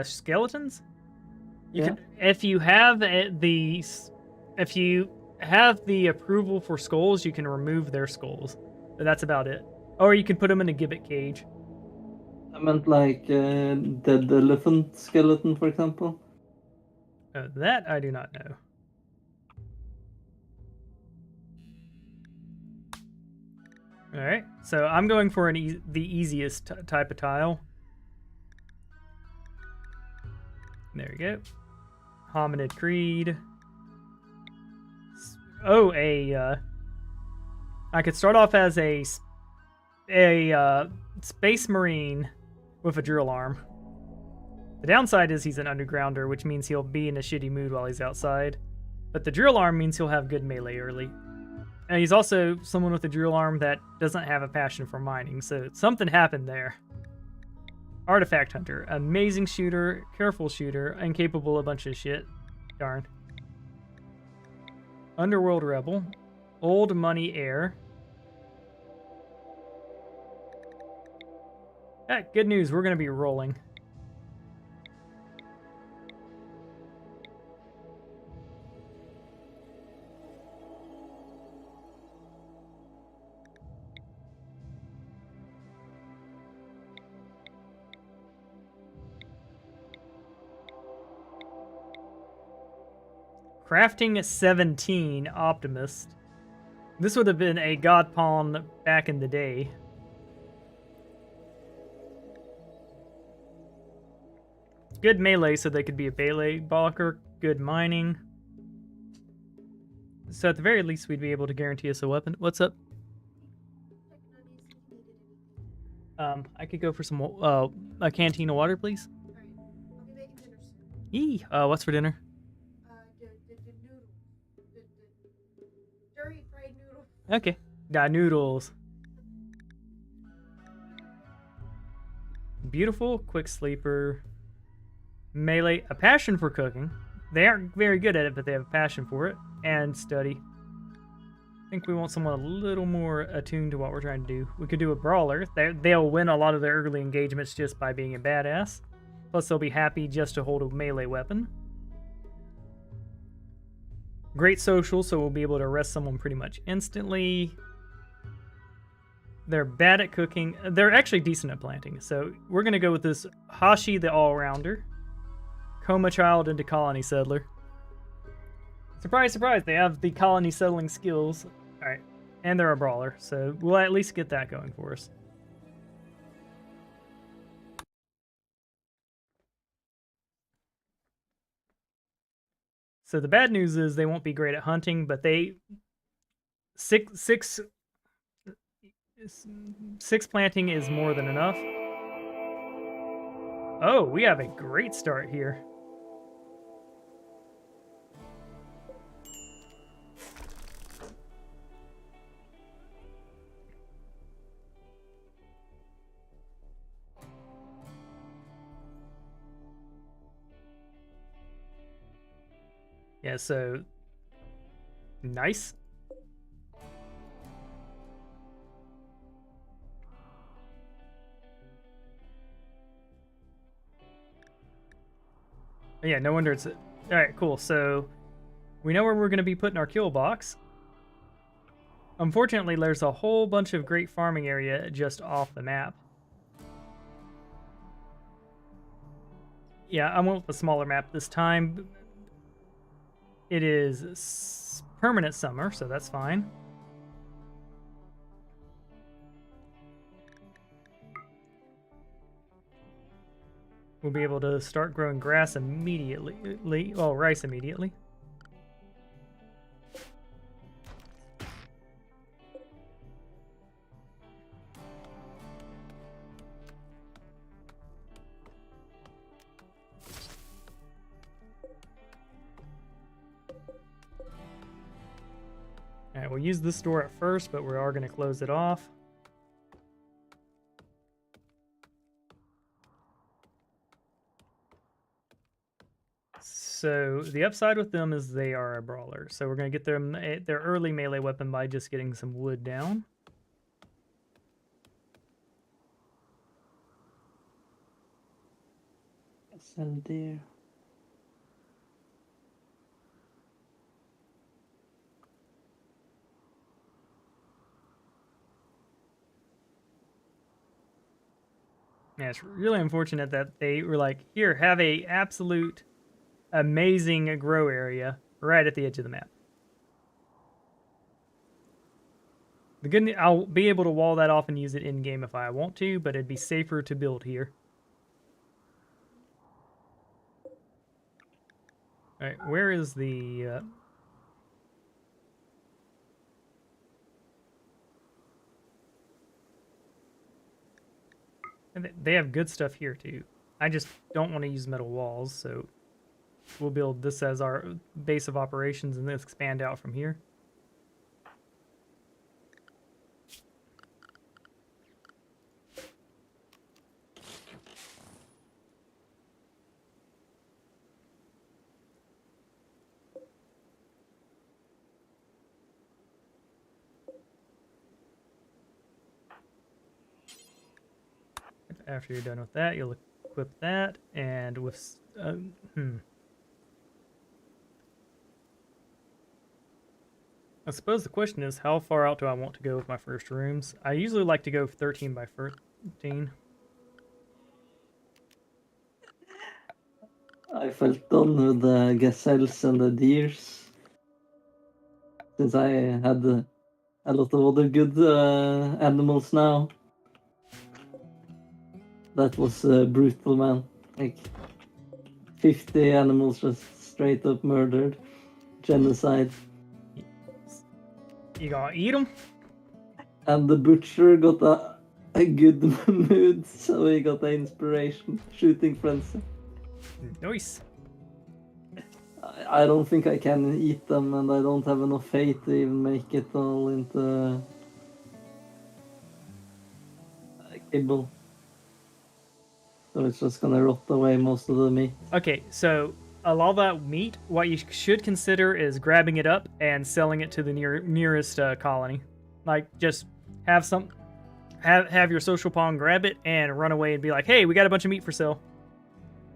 Speaker 1: Skeletons? You
Speaker 2: Yeah.
Speaker 1: can, if you have the approval for skulls, you can remove their skulls. But that's about it. Or you can put them in a gibbet cage.
Speaker 2: I meant like dead elephant skeleton, for example.
Speaker 1: That I do not know. All right, so I'm going for the easiest type of tile. There we go. Hominid Creed. Oh, I could start off as a Space Marine with a drill arm. The downside is he's an undergrounder, which means he'll be in a shitty mood while he's outside. But the drill arm means he'll have good melee early. And he's also someone with a drill arm that doesn't have a passion for mining, so something happened there. Artifact Hunter, amazing shooter, careful shooter, incapable of a bunch of shit. Darn. Underworld Rebel, Old Money Heir. Yeah, good news, we're gonna be rolling. Crafting 17 Optimist. This would have been a god pawn back in the day. Good melee, so they could be a melee blocker. Good mining. So at the very least, we'd be able to guarantee us a weapon. What's up? I could go for some a canteen of water, please.
Speaker 3: Alright, I'll be making dinner soon.
Speaker 1: Yee. What's for dinner?
Speaker 3: The noodle. The dirty fried noodle.
Speaker 1: Okay. Da noodles. Beautiful, quick sleeper. Melee, a passion for cooking. They aren't very good at it, but they have a passion for it. And study. I think we want someone a little more attuned to what we're trying to do. We could do a brawler. They'll win a lot of their early engagements just by being a badass. Plus, they'll be happy just to hold a melee weapon. Great social, so we'll be able to arrest someone pretty much instantly. They're bad at cooking. They're actually decent at planting. So we're going to go with this Hashi the All-Rounder. Coma Child into Colony Settler. Surprise, surprise, they have the colony settling skills. Alright, and they're a brawler, so we'll at least get that going for us. So the bad news is they won't be great at hunting, but six planting is more than enough. Oh, we have a great start here. Yeah, so nice. Yeah, no wonder it's... Alright, cool. So we know where we're going to be putting our kill box. Unfortunately, there's a whole bunch of great farming area just off the map. Yeah, I went with a smaller map this time. It is permanent summer, so that's fine. We'll be able to start growing grass immediately. Well, rice immediately. Alright, we'll use this door at first, but we are going to close it off. So the upside with them is they are a brawler. So we're going to get them their early melee weapon by just getting some wood down.
Speaker 2: Sell deer.
Speaker 1: Yeah, it's really unfortunate that they were like, here, have a absolute amazing grow area right at the edge of the map. The good I'll be able to wall that off and use it in game if I want to, but it'd be safer to build here. All right, where is the? They have good stuff here too. I just don't want to use metal walls, so we'll build this as our base of operations and then expand out from here. After you're done with that, you'll equip that, and with I suppose the question is, how far out do I want to go with my first rooms? I usually like to go 13 by 13.
Speaker 2: I felt done with the gazelles and the deers, since I had a lot of other good animals now. That was brutal, man. Like 50 animals just straight up murdered. Genocide.
Speaker 1: You gonna eat them?
Speaker 2: And the butcher got a good mood, so he got the inspiration. Shooting frenzy.
Speaker 1: Nice.
Speaker 2: I don't think I can eat them, and I don't have enough faith to even make it all into kibble. So it's just gonna rot away most of the meat.
Speaker 1: Okay, so all that meat, what you should consider is grabbing it up and selling it to the nearest colony. Like, just have your social pawn grab it and run away and be like, "Hey, we got a bunch of meat for sale."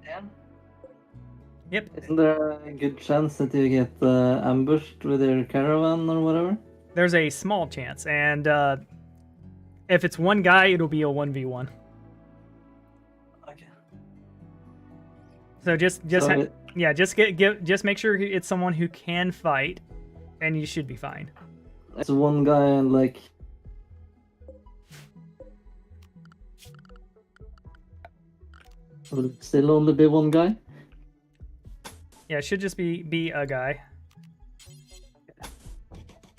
Speaker 2: Yeah.
Speaker 1: Yep.
Speaker 2: Isn't there a good chance that you get ambushed with your caravan or whatever?
Speaker 1: There's a small chance, and if it's one guy, it'll be a 1v1.
Speaker 2: Okay.
Speaker 1: So just
Speaker 2: So
Speaker 1: just make sure it's someone who can fight, and you should be fine.
Speaker 2: it's one guy and like. Will it still only be one guy?
Speaker 1: Yeah, it should just be a guy.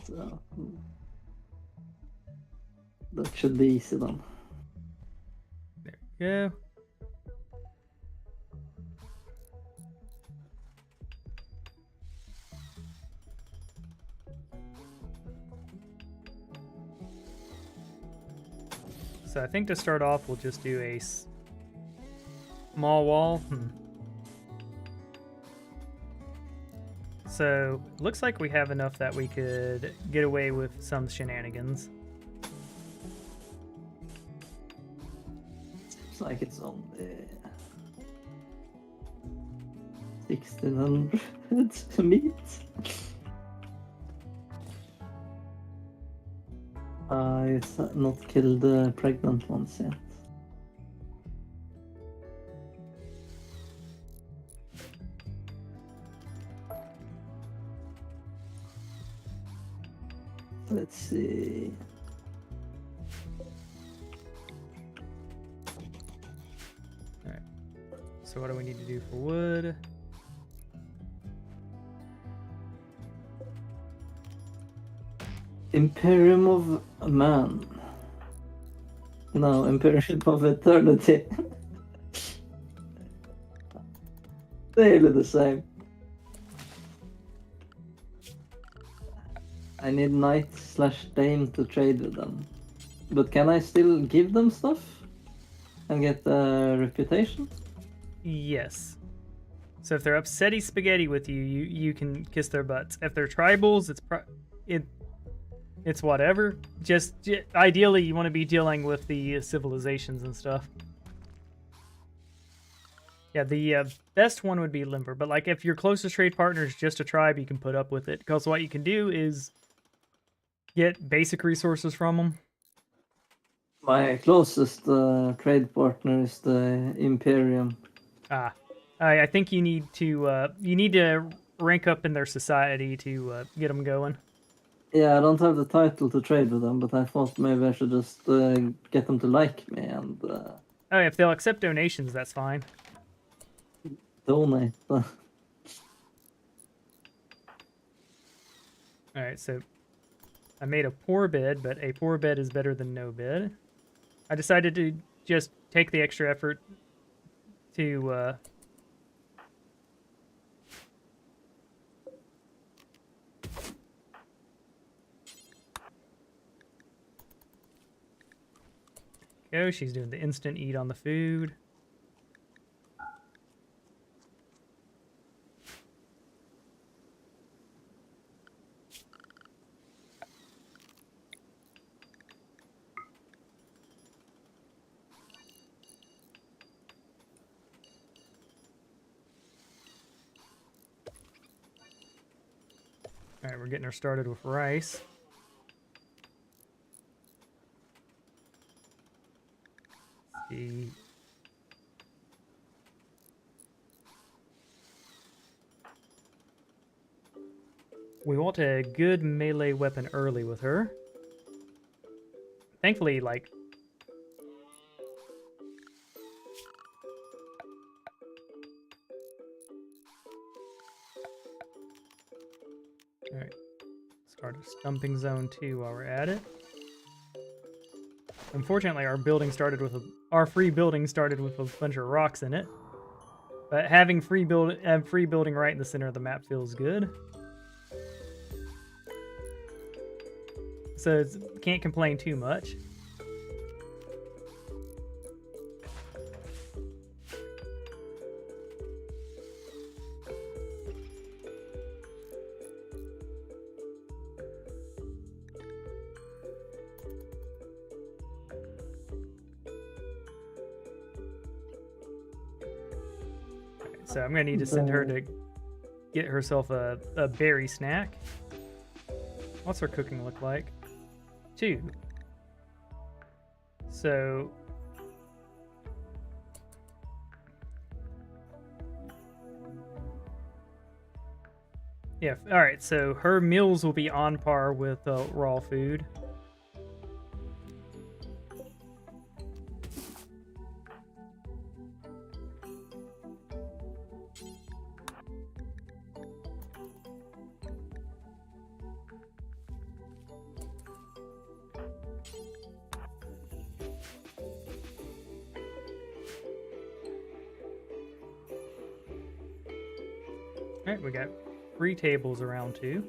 Speaker 2: So that should be easy then.
Speaker 1: There you go. So I think to start off, we'll just do a small wall. So looks like we have enough that we could get away with some shenanigans.
Speaker 2: Seems like it's on the 1600 meat. It's not killed the pregnant ones yet. Let's see.
Speaker 1: Alright. So what do we need to do for wood?
Speaker 2: Imperium of Man. No, Imperium of Eternity. Nearly the same. I need Knight/Dame to trade with them. But can I still give them stuff? And get a reputation?
Speaker 1: Yes. So if they're upsetty spaghetti with you, you can kiss their butts. If they're tribals, it's whatever. Just ideally, you want to be dealing with the civilizations and stuff. Yeah, the best one would be Limber. But like, if your closest trade partner is just a tribe, you can put up with it. Because what you can do is get basic resources from them.
Speaker 2: My closest trade partner is the Imperium.
Speaker 1: I think you need to rank up in their society to get them going.
Speaker 2: Yeah, I don't have the title to trade with them, but I thought maybe I should just get them to like me and
Speaker 1: Oh, if they'll accept donations, that's fine.
Speaker 2: donate.
Speaker 1: All right, so I made a poor bid, but a poor bid is better than no bid. I decided to just take the extra effort to go. She's doing the instant eat on the food. All right, we're getting her started with rice. Let's see. We want a good melee weapon early with her. Thankfully, like... Alright. Start a stumping zone 2 while we're at it. Unfortunately, our free building started with a bunch of rocks in it. But having free building right in the center of the map feels good. So can't complain too much. so I'm gonna need to send her to get herself a berry snack. What's her cooking look like? 2. So yeah, all right. So her meals will be on par with raw food. All right, we got 3 tables around 2.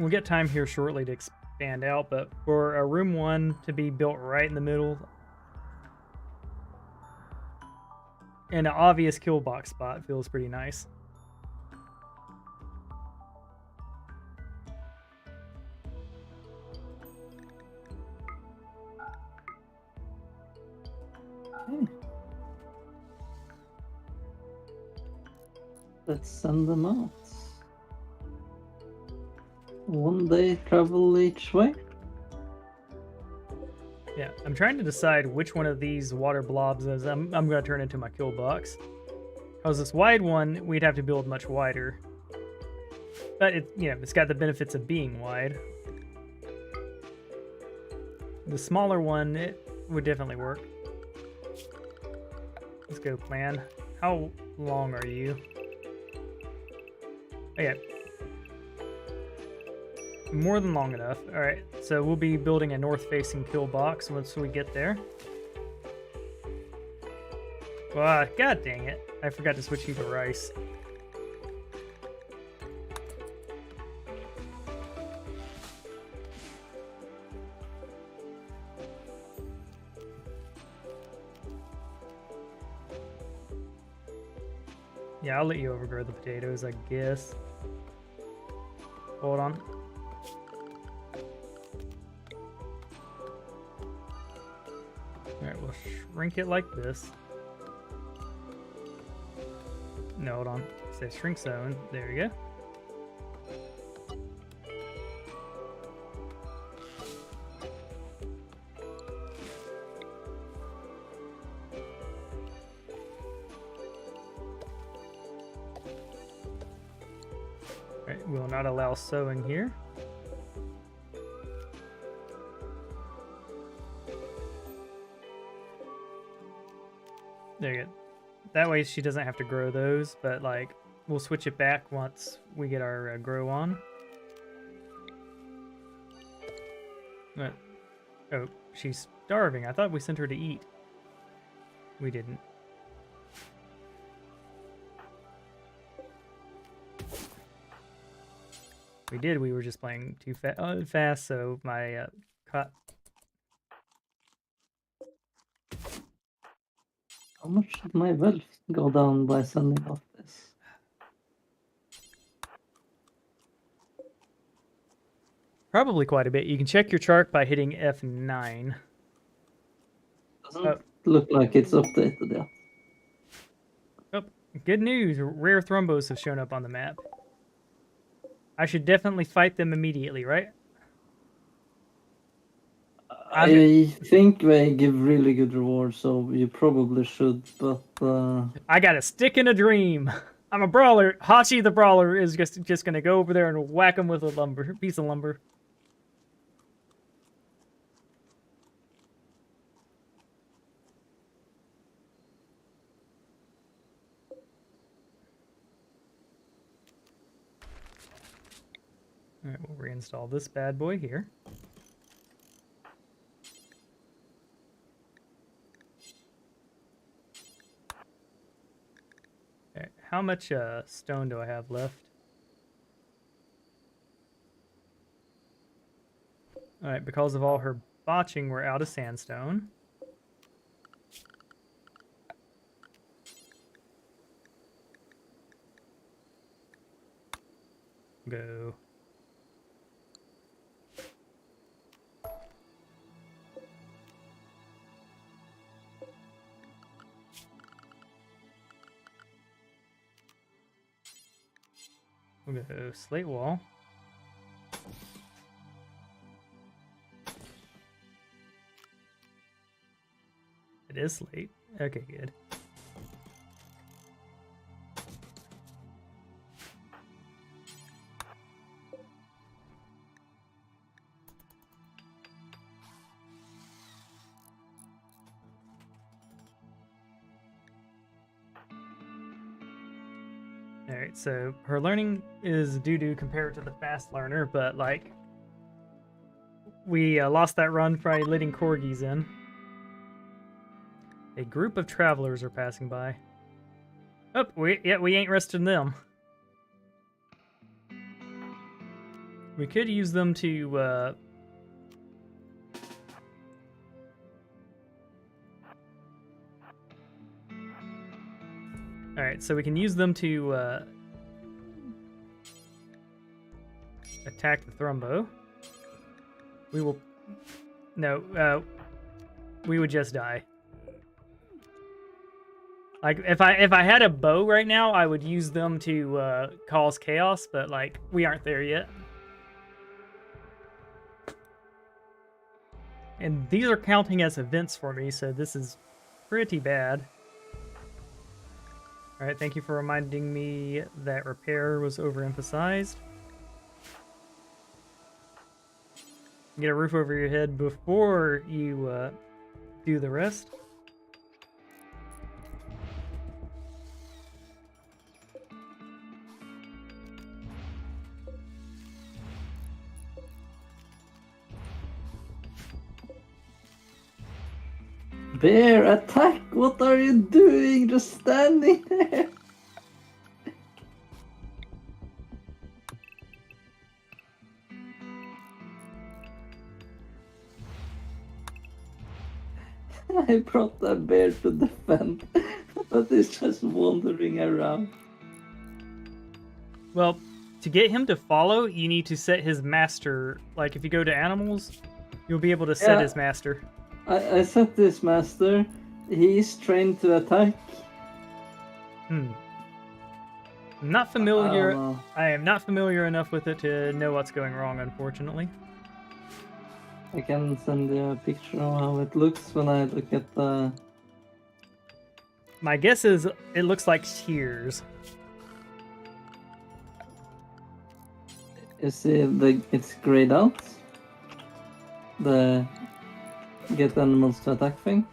Speaker 1: We'll get time here shortly to expand out, but for a room 1 to be built right in the middle and an obvious kill box spot feels pretty nice.
Speaker 2: Let's send them out. 1 day travel each way.
Speaker 1: Yeah, I'm trying to decide which one of these water blobs is I'm going to turn into my kill box. Because this wide one, we'd have to build much wider. But it's got the benefits of being wide. The smaller one, it would definitely work. Let's go plan. How long are you? Okay. More than long enough. Alright, so we'll be building a north-facing kill box once we get there. Wow, god dang it. I forgot to switch you to rice. Yeah, I'll let you overgrow the potatoes, I guess. Hold on. Alright, we'll shrink it like this. No, hold on. It says shrink zone. There you go. Alright, we will not allow sewing here. There you go. That way she doesn't have to grow those, but like we'll switch it back once we get our grow on. Oh, she's starving. I thought we sent her to eat. We didn't. We did. We were just playing too fast, so my cut.
Speaker 2: How much did my wealth go down by sending off this?
Speaker 1: Probably quite a bit. You can check your chart by hitting F9.
Speaker 2: Doesn't look like it's updated yet.
Speaker 1: Oh, good news. Rare thrombos have shown up on the map. I should definitely fight them immediately, right?
Speaker 2: I think they give really good rewards, so you probably should, but...
Speaker 1: I got a stick and a dream. I'm a brawler. Hachi the brawler is just gonna go over there and whack him with a piece of lumber. All right, we'll reinstall this bad boy here. how much stone do I have left? All right, because of all her botching, we're out of sandstone. Go. We'll go slate wall. It is slate. Okay, good. Alright, so her learning is doo-doo compared to the fast learner, but like we lost that run by letting corgis in. A group of travelers are passing by. Oh, we ain't resting them. We could use them to Alright, so we can use them to attack the Thrumbo. We will... No, we would just die. Like, if I had a bow right now, I would use them to cause chaos, but, like, we aren't there yet. And these are counting as events for me, so this is pretty bad. Alright, thank you for reminding me that repair was overemphasized. Get a roof over your head before you do the rest.
Speaker 2: Bear, attack! What are you doing? Just standing there. I brought the bear to defend, but it's just wandering around.
Speaker 1: Well, to get him to follow, you need to set his master. Like, if you go to animals, you'll be able to set his master.
Speaker 2: I set this master. He's trained to attack.
Speaker 1: I'm not familiar. I am not familiar enough with it to know what's going wrong, unfortunately.
Speaker 2: I can send you a picture of how it looks when I look at the...
Speaker 1: My guess is it looks like shears.
Speaker 2: You see, it's grayed out. The get animals to attack thing.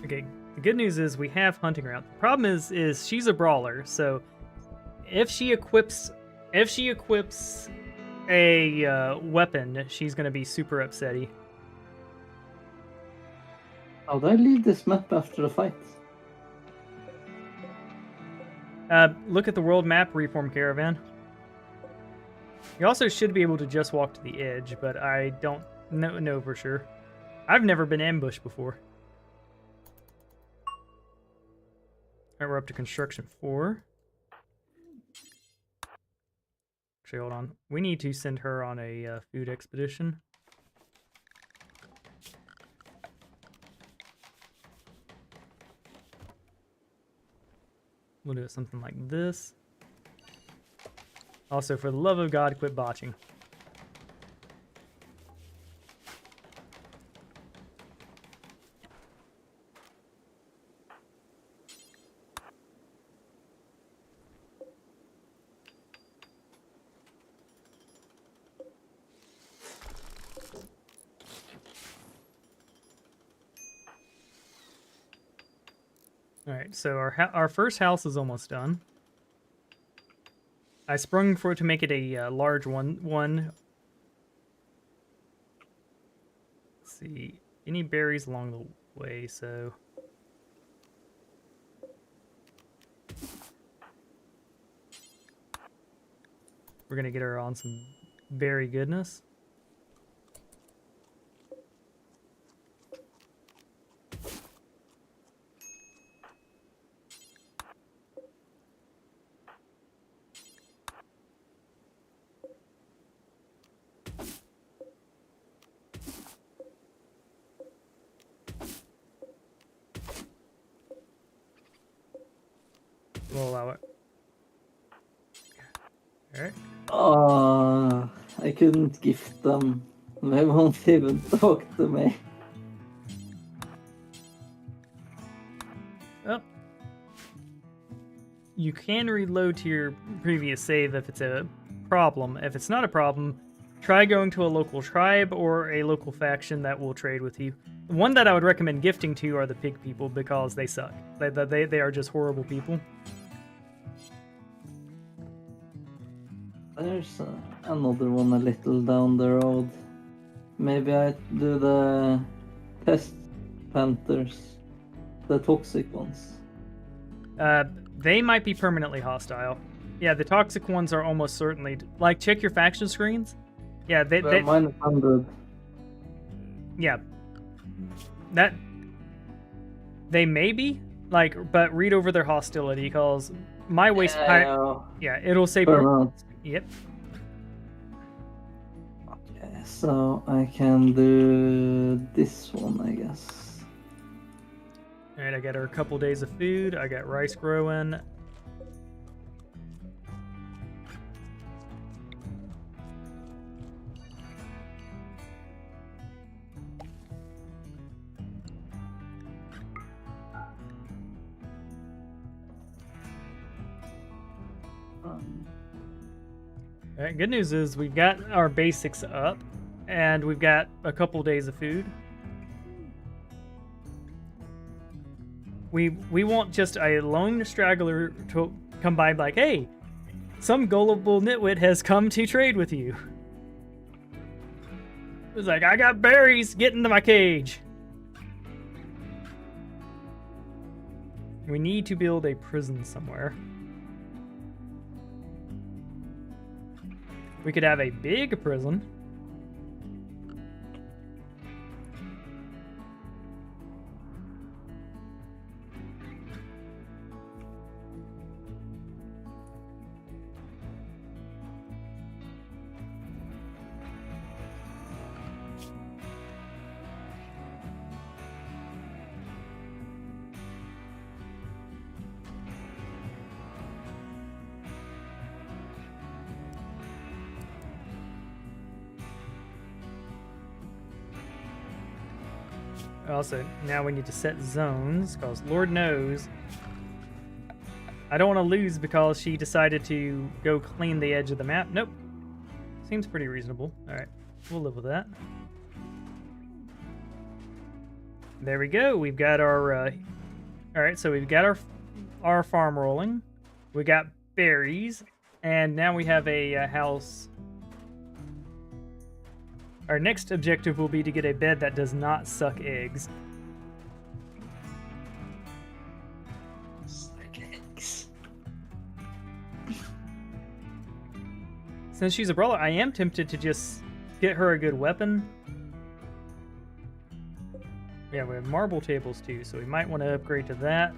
Speaker 1: Okay, the good news is we have hunting ground. The problem is she's a brawler, so if she equips a weapon, she's gonna be super upsetty.
Speaker 2: How do I leave this map after the fight?
Speaker 1: Look at the world map, Reform Caravan. You also should be able to just walk to the edge, but I don't know for sure. I've never been ambushed before. Alright, we're up to construction 4. Actually, hold on. We need to send her on a food expedition. We'll do it something like this. Also, for the love of God, quit botching. All right, so our first house is almost done. I sprung for it to make it a large one. Let's see, any berries along the way, so... We're gonna get her on some berry goodness. We'll allow it. Alright.
Speaker 2: Oh, I couldn't gift them. They won't even talk to me.
Speaker 1: Oh. You can reload to your previous save if it's a problem. If it's not a problem, try going to a local tribe or a local faction that will trade with you. The one that I would recommend gifting to are the pig people because they suck. They are just horrible people.
Speaker 2: There's another one a little down the road. Maybe I do the pest panthers, the toxic ones.
Speaker 1: They might be permanently hostile. Yeah, the toxic ones are almost certainly... Like, check your faction screens. Yeah, they
Speaker 2: Mine 100.
Speaker 1: yeah. That... They may be, like, but read over their hostility, because my waste... Yeah, it'll say...
Speaker 2: Burnout.
Speaker 1: Yep.
Speaker 2: Okay, so I can do this one, I guess.
Speaker 1: Alright, I got her a couple days of food. I got rice growing. Alright, good news is we've got our basics up, and we've got a couple days of food. We want just a lone straggler to come by like, hey, some gullible nitwit has come to trade with you. It's like, I got berries, get into my cage. We need to build a prison somewhere. We could have a big prison. Also, now we need to set zones, because Lord knows I don't want to lose because she decided to go clean the edge of the map. Nope. Seems pretty reasonable. Alright, we'll live with that. There we go. We've got our... Alright, so we've got our farm rolling. We got berries. And now we have a house... Our next objective will be to get a bed that does not suck eggs.
Speaker 2: Suck eggs.
Speaker 1: Since she's a brawler, I am tempted to just get her a good weapon. Yeah, we have marble tables too, so we might want to upgrade to that.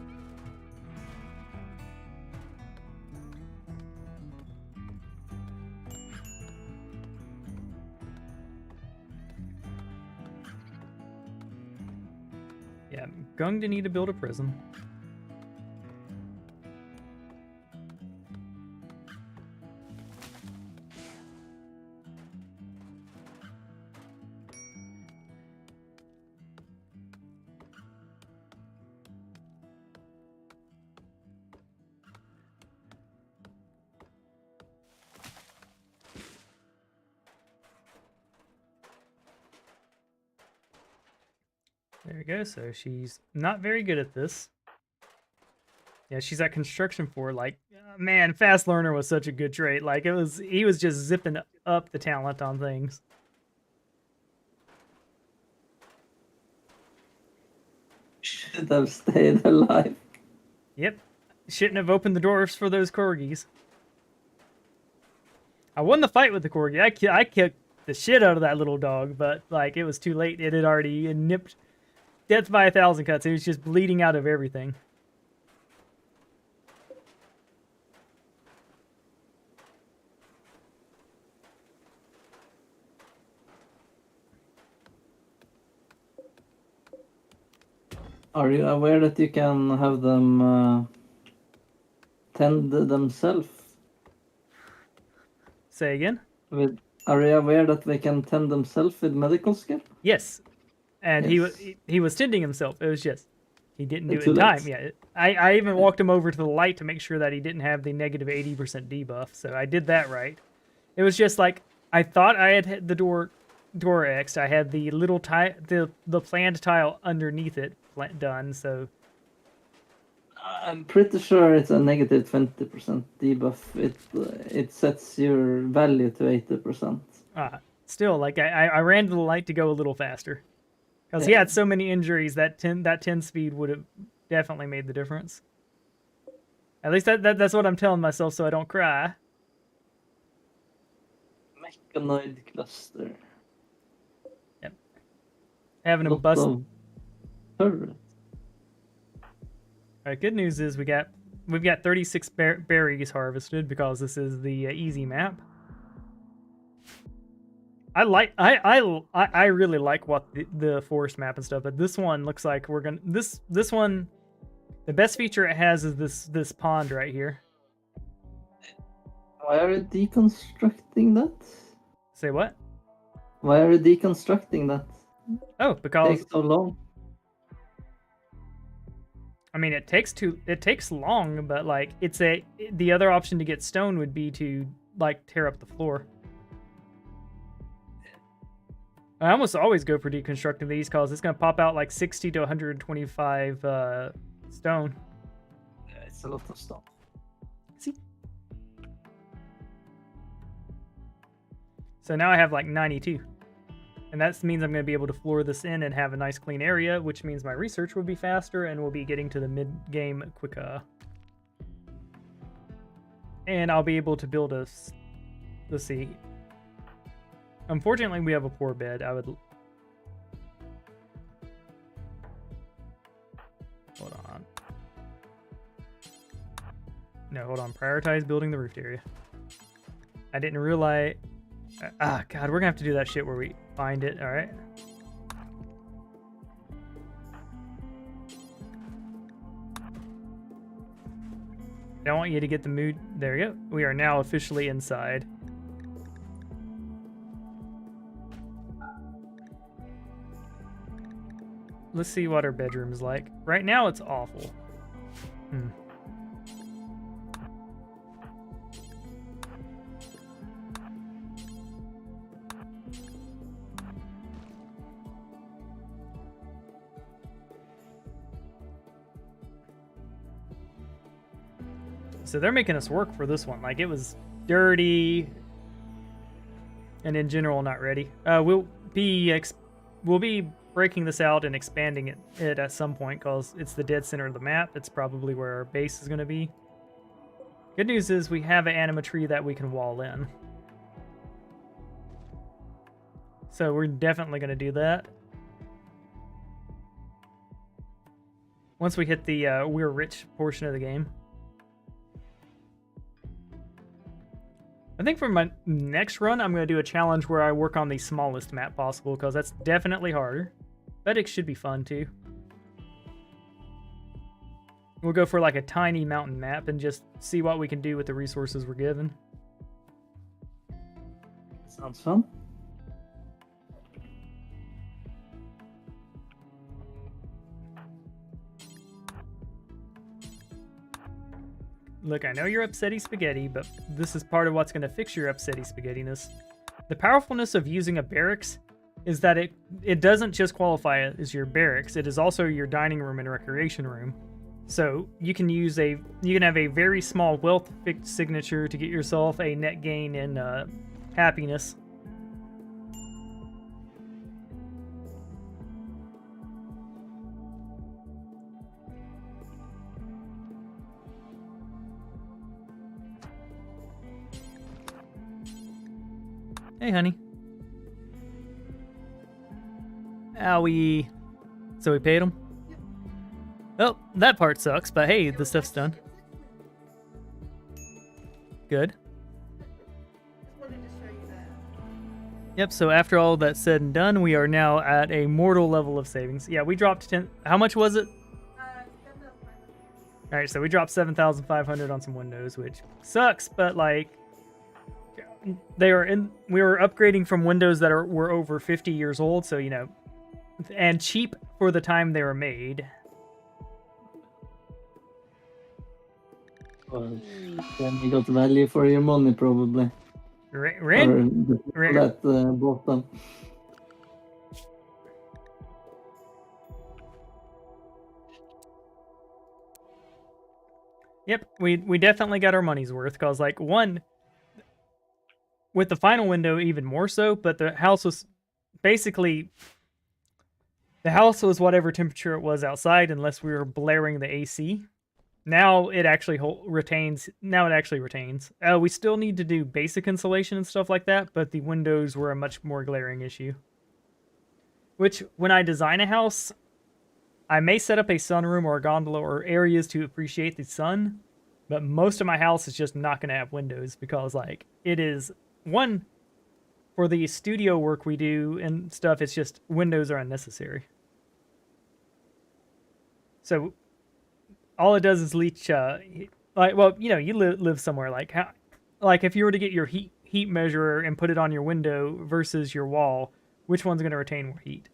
Speaker 1: Yeah, I'm going to need to build a prison. There we go. So she's not very good at this. Yeah, she's at construction for like, man, fast learner was such a good trait. Like he was just zipping up the talent on things.
Speaker 2: Should have stayed alive.
Speaker 1: Yep, shouldn't have opened the doors for those corgis. I won the fight with the corgi. I kicked the shit out of that little dog, but like it was too late. It had already nipped death by 1,000 cuts. It was just bleeding out of everything.
Speaker 2: Are you aware that you can have them tend themselves?
Speaker 1: Say again?
Speaker 2: Are you aware that they can tend themselves with medical skill?
Speaker 1: Yes. And
Speaker 2: Yes.
Speaker 1: he was tending himself. It was just he didn't do it
Speaker 2: Too
Speaker 1: in
Speaker 2: late.
Speaker 1: time. Yeah. I even walked him over to the light to make sure that he didn't have the negative 80% debuff. So I did that right. It was just like I thought I had hit the door X'd. I had the little the planned tile underneath it done. So
Speaker 2: I'm pretty sure it's a negative 20% debuff. It sets your value to 80%.
Speaker 1: still, like I ran to the light to go a little faster because he had so many injuries that 10 speed would have definitely made the difference. At least that's what I'm telling myself, so I don't cry.
Speaker 2: Mechanoid cluster.
Speaker 1: Yep. Having him
Speaker 2: Lot
Speaker 1: bust.
Speaker 2: of turret.
Speaker 1: All right, good news is we've got 36 berries harvested because this is the easy map. I really like what the forest map and stuff, but this one looks like we're gonna this one. The best feature it has is this pond right here.
Speaker 2: Why are you deconstructing that?
Speaker 1: Say what?
Speaker 2: Why are you deconstructing that?
Speaker 1: Oh,
Speaker 2: It
Speaker 1: because
Speaker 2: takes so long.
Speaker 1: I mean it takes long, but like the other option to get stone would be to like tear up the floor. I almost always go for deconstructing these because it's gonna pop out like 60 to 125 stone.
Speaker 2: Yeah, it's a lot of stuff.
Speaker 1: See? So now I have like 92. And that means I'm going to be able to floor this in and have a nice clean area, which means my research will be faster and we'll be getting to the mid-game quicker. And I'll be able to build let's see. Unfortunately, we have a poor bed. Hold on. No, hold on. Prioritize building the roofed area. I didn't realize... God, we're gonna have to do that shit where we find it, alright? I don't want you to get the mood. There we go. We are now officially inside. Let's see what our bedroom is like. Right now, it's awful. So they're making us work for this one. Like, it was dirty and in general not ready. We'll be breaking this out and expanding it at some point because it's the dead center of the map. It's probably where our base is going to be. Good news is we have an anima tree that we can wall in. So we're definitely going to do that. Once we hit the we're rich portion of the game. I think for my next run, I'm going to do a challenge where I work on the smallest map possible, because that's definitely harder. But it should be fun, too. We'll go for like a tiny mountain map and just see what we can do with the resources we're given.
Speaker 2: Sounds fun.
Speaker 1: Look, I know you're upsetty spaghetti, but this is part of what's going to fix your upsetty spaghettiness. The powerfulness of using a barracks is that it doesn't just qualify as your barracks, it is also your dining room and recreation room. So you can have a very small wealth fixed signature to get yourself a net gain in happiness. Hey, honey. Owie. So we paid him? Well, that part sucks, but hey, the stuff's done. Good.
Speaker 3: Just wanted to show you that.
Speaker 1: Yep, so after all that's said and done, we are now at a mortal level of savings. Yeah, we dropped 10... How much was it?
Speaker 3: 7,500.
Speaker 1: Alright, so we dropped 7,500 on some windows, which sucks, but like... we were upgrading from windows that were over 50 years old, so, you know... And cheap for the time they were made.
Speaker 2: Well, then you got value for your money, probably. Or the people that bought them.
Speaker 1: Yep, we definitely got our money's worth, because, like, one... With the final window, even more so, but the house was... Basically... The house was whatever temperature it was outside, unless we were blaring the AC. Now it actually retains. Now it actually retains. We still need to do basic insulation and stuff like that, but the windows were a much more glaring issue. Which, when I design a house, I may set up a sunroom or a gondola or areas to appreciate the sun, but most of my house is just not going to have windows because, like, it is one for the studio work we do and stuff. It's just windows are unnecessary. So all it does is leach, like, well, you know, you live somewhere, like, like if you were to get your heat measurer and put it on your window versus your wall, which one's going to retain more heat?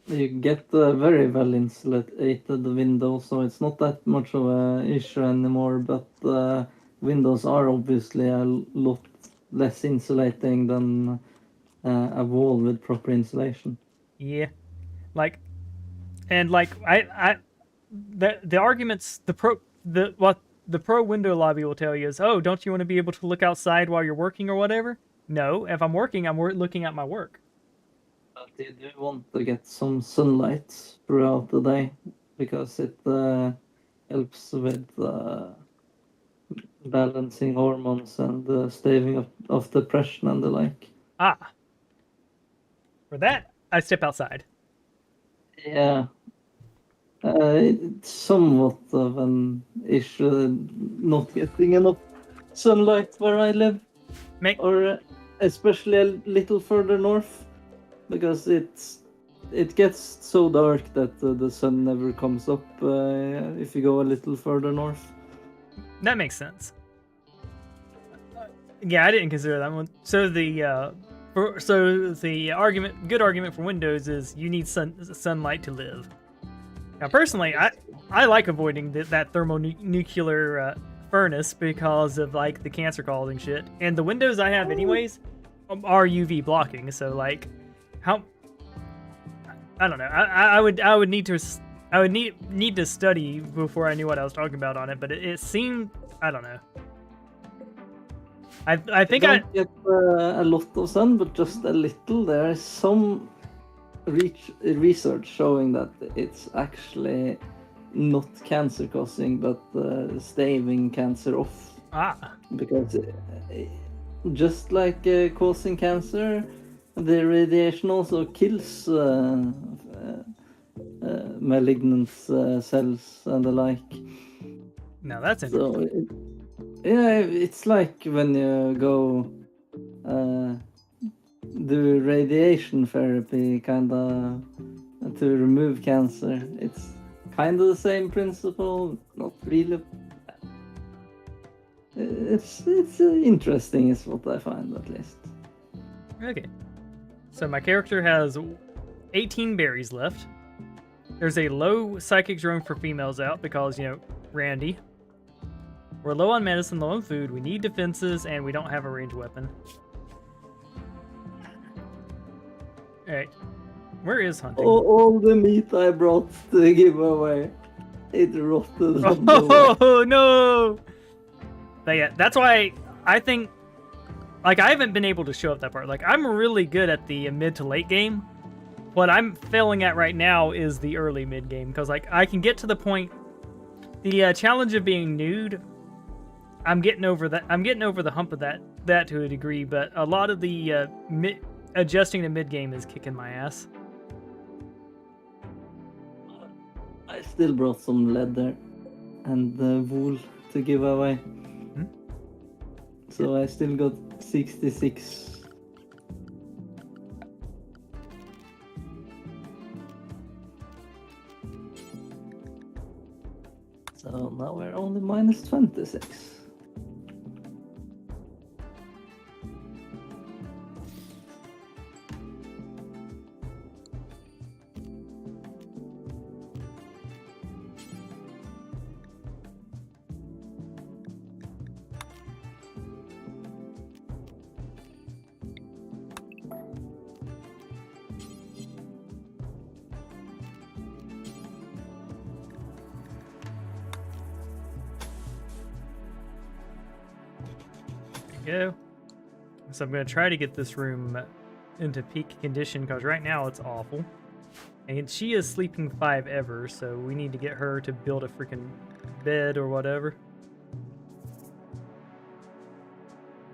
Speaker 2: You get very well insulated windows, so it's not that much of an issue anymore, but windows are obviously a lot less insulating than a wall with proper insulation.
Speaker 1: Yeah. Like, and like the arguments the pro window lobby will tell you is, oh, don't you want to be able to look outside while you're working or whatever? No, if I'm working, I'm looking at my work.
Speaker 2: But you do want to get some sunlight throughout the day because it helps with balancing hormones and staving off depression and the like.
Speaker 1: Ah. For that, I step outside.
Speaker 2: Yeah. It's somewhat of an issue not getting enough sunlight where I live. Or especially a little further north, because it gets so dark that the sun never comes up if you go a little further north.
Speaker 1: That makes sense. Yeah, I didn't consider that one. So the good argument for Windows is you need sunlight to live. Now, personally, I like avoiding that thermonuclear furnace because of, like, the cancer-causing shit. And the windows I have anyways are UV blocking, so, like, how... I don't know. I would need to study before I knew what I was talking about on it, but it seemed... I don't know. I think I
Speaker 2: don't get a lot of sun, but just a little. There is some research showing that it's actually not cancer causing, but staving cancer off. Because just like causing cancer, the radiation also kills malignant cells and the like.
Speaker 1: Now that's interesting.
Speaker 2: Yeah, it's like when you go do radiation therapy, kind of, to remove cancer. It's kind of the same principle, not really. It's interesting, is what I find, at least.
Speaker 1: Okay. So my character has 18 berries left. There's a low psychic drone for females out because, you know, Randy. We're low on medicine, low on food, we need defenses, and we don't have a ranged weapon. Alright. Where is hunting?
Speaker 2: All the meat I brought to give away, it rotted on the way.
Speaker 1: Oh no! But yeah, that's why I think, like, I haven't been able to show up that part. Like, I'm really good at the mid to late game. What I'm failing at right now is the early mid game, because like I can get to the point. The challenge of being nude, I'm getting over that. I'm getting over the hump of that to a degree, but a lot of the adjusting to mid game is kicking my ass.
Speaker 2: I still brought some leather and wool to give away. So I still got 66. So now we're only minus 26.
Speaker 1: Go. So I'm going to try to get this room into peak condition, because right now it's awful. And she is sleeping 5 ever, so we need to get her to build a freaking bed or whatever.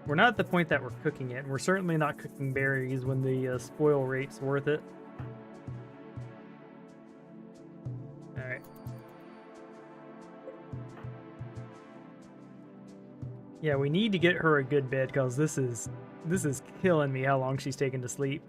Speaker 1: We're not at the point that we're cooking it, and we're certainly not cooking berries when the spoil rate's worth it. Alright. Yeah, we need to get her a good bed, because this is killing me how long she's taken to sleep.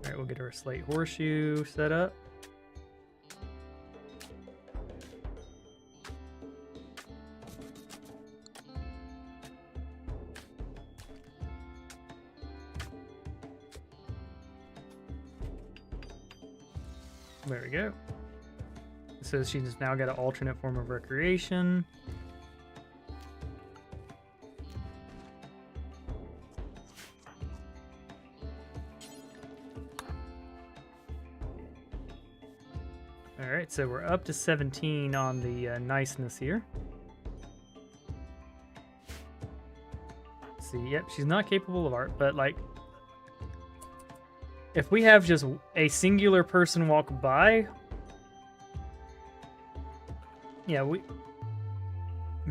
Speaker 1: Alright, we'll get her a slate horseshoe set up. There we go. So she's now got an alternate form of recreation. Alright, so we're up to 17 on the niceness here. Let's see, yep, she's not capable of art, but like, if we have just a singular person walk by, yeah,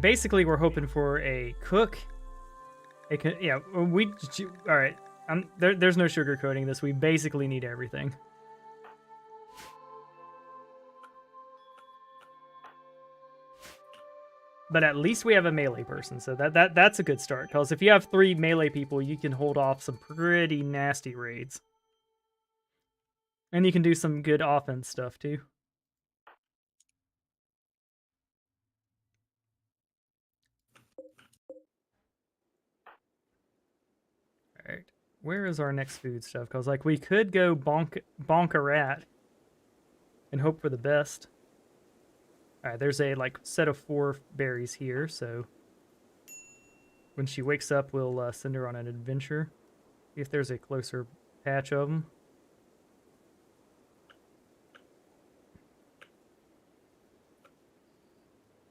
Speaker 1: basically we're hoping for a cook. Yeah, all right. There's no sugarcoating this. We basically need everything. But at least we have a melee person, so that's a good start. Because if you have 3 melee people, you can hold off some pretty nasty raids. And you can do some good offense stuff, too. Alright. Where is our next food stuff? Because, like, we could go bonk a rat and hope for the best. Alright, there's a, like, set of 4 berries here, so when she wakes up, we'll send her on an adventure. See if there's a closer patch of them.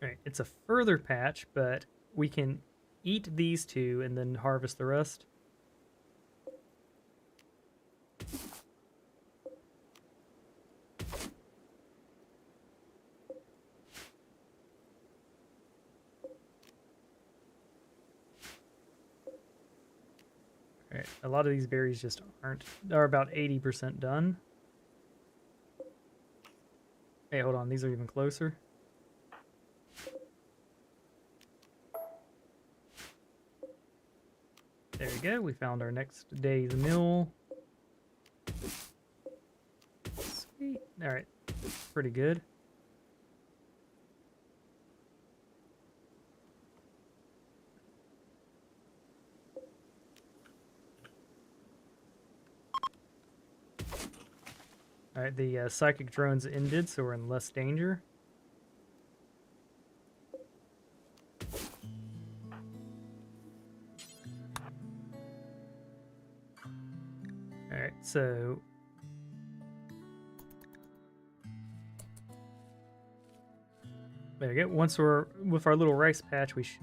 Speaker 1: Alright, it's a further patch, but we can eat these 2 and then harvest the rest. Alright, a lot of these berries just are about 80% done. Hey, hold on, these are even closer. There we go, we found our next day's meal. Sweet. Alright, pretty good. All right, the psychic drones ended, so we're in less danger. All right, so there we go. Once we're with our little rice patch, we should.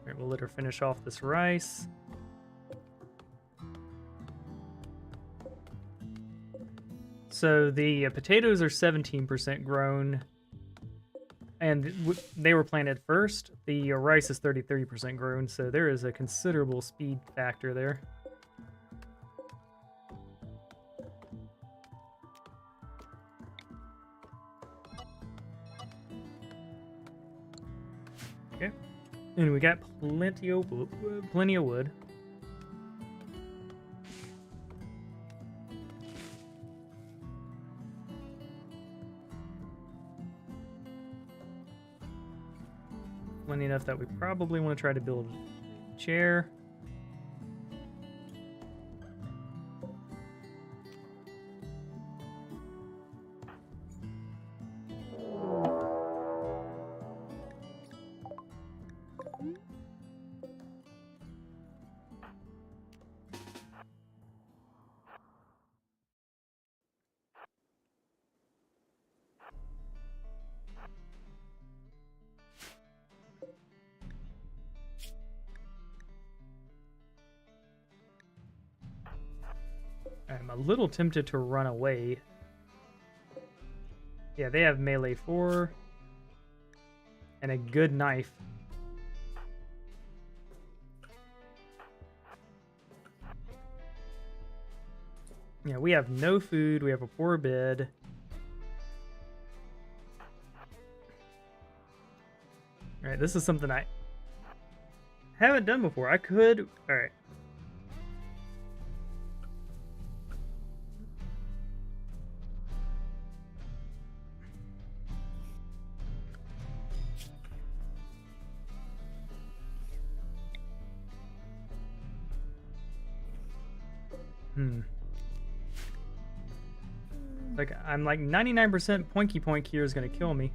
Speaker 1: All right, we'll let her finish off this rice. So the potatoes are 17% grown, and they were planted first. The rice is 30% grown, so there is a considerable speed factor there. Okay, and we got plenty of wood. Plenty enough that we probably want to try to build a chair. I'm a little tempted to run away. Yeah, they have melee 4 and a good knife. Yeah, we have no food. We have a poor bed. All right, this is something I haven't done before. I could. All right. Like, I'm like 99% Poinky Poink here is gonna kill me.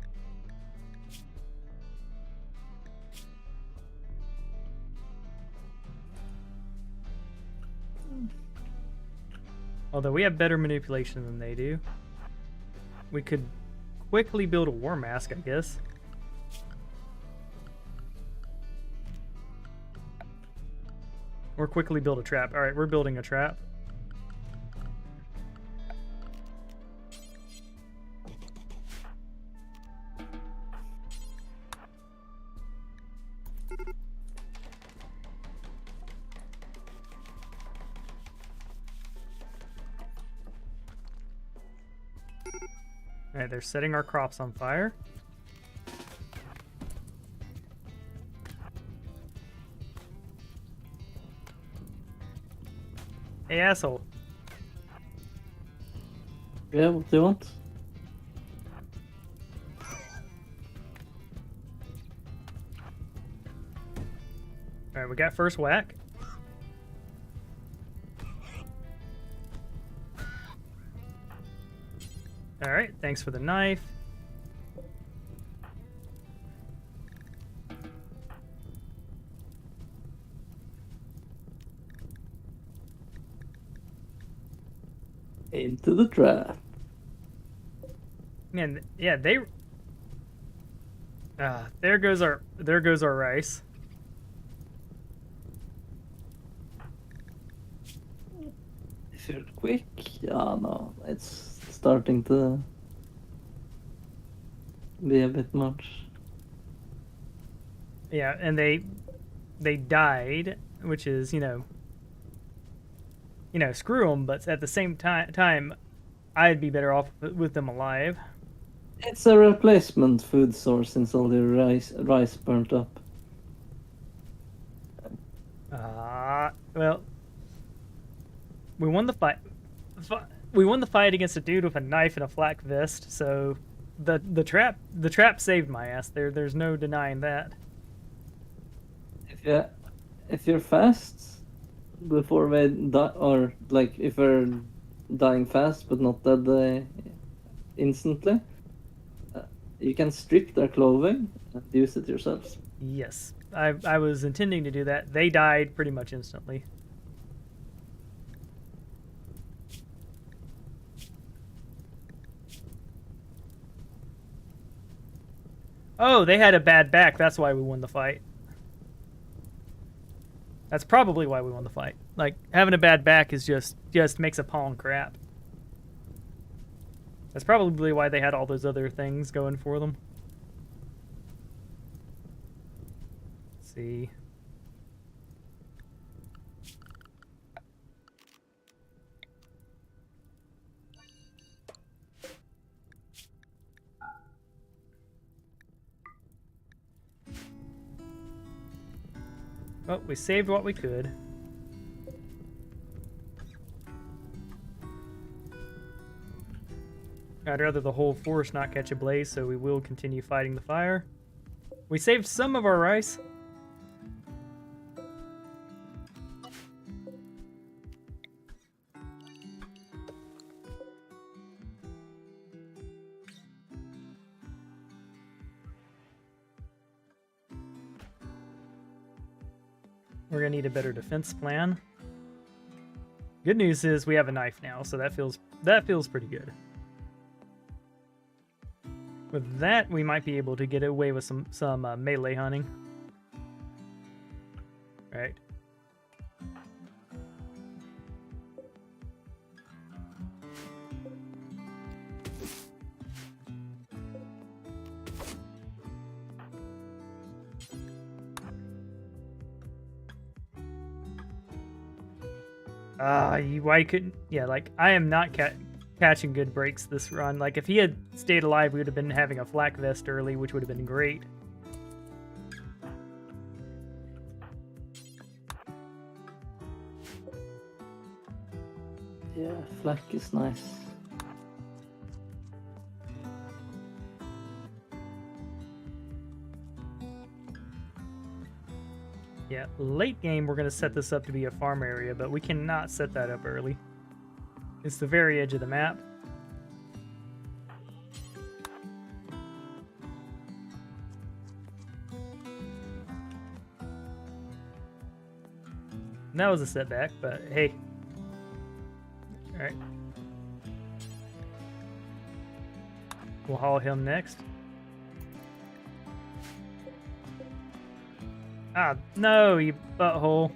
Speaker 1: Although we have better manipulation than they do. We could quickly build a war mask, I guess. Or quickly build a trap. Alright, we're building a trap. Alright, they're setting our crops on fire. Hey, asshole.
Speaker 2: Yeah, what do you want?
Speaker 1: Alright, we got first whack. Alright, thanks for the knife.
Speaker 2: Into the trap.
Speaker 1: Man, yeah, they. There goes our rice.
Speaker 2: If you're quick, yeah, no, it's starting to be a bit much.
Speaker 1: Yeah, and they died, which is, you know, screw them. But at the same time, I'd be better off with them alive.
Speaker 2: It's a replacement food source since all the rice burnt up.
Speaker 1: Well, we won the fight. We won the fight against a dude with a knife and a flak vest, so the trap saved my ass. There's no denying that.
Speaker 2: If you're fast before they die, or like if they're dying fast but not dead instantly, you can strip their clothing and use it yourselves.
Speaker 1: Yes, I was intending to do that. They died pretty much instantly. Oh, they had a bad back. That's why we won the fight. That's probably why we won the fight. Like, having a bad back is just makes a pawn crap. That's probably why they had all those other things going for them. Let's see. Well, we saved what we could. I'd rather the whole forest not catch a blaze, so we will continue fighting the fire. We saved some of our rice. We're gonna need a better defense plan. Good news is we have a knife now, so that feels pretty good. With that, we might be able to get away with some melee hunting. Right. Why couldn't... Yeah, like, I am not catching good breaks this run. Like, if he had stayed alive, we would have been having a flak vest early, which would have been great.
Speaker 2: Yeah, flak is nice.
Speaker 1: Yeah, late game, we're going to set this up to be a farm area, but we cannot set that up early. It's the very edge of the map. And that was a setback, but hey. Alright. We'll haul him next. Ah, no, you butthole.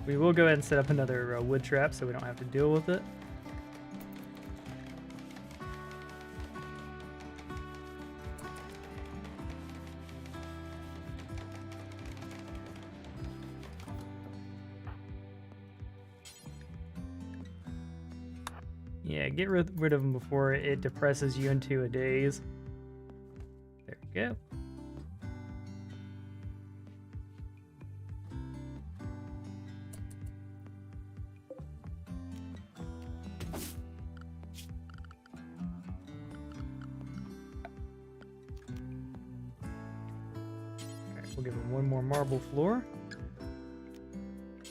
Speaker 1: We will go ahead and set up another wood trap so we don't have to deal with it. Yeah, get rid of them before it depresses you into a daze. There we go. Alright, we'll give him one more marble floor.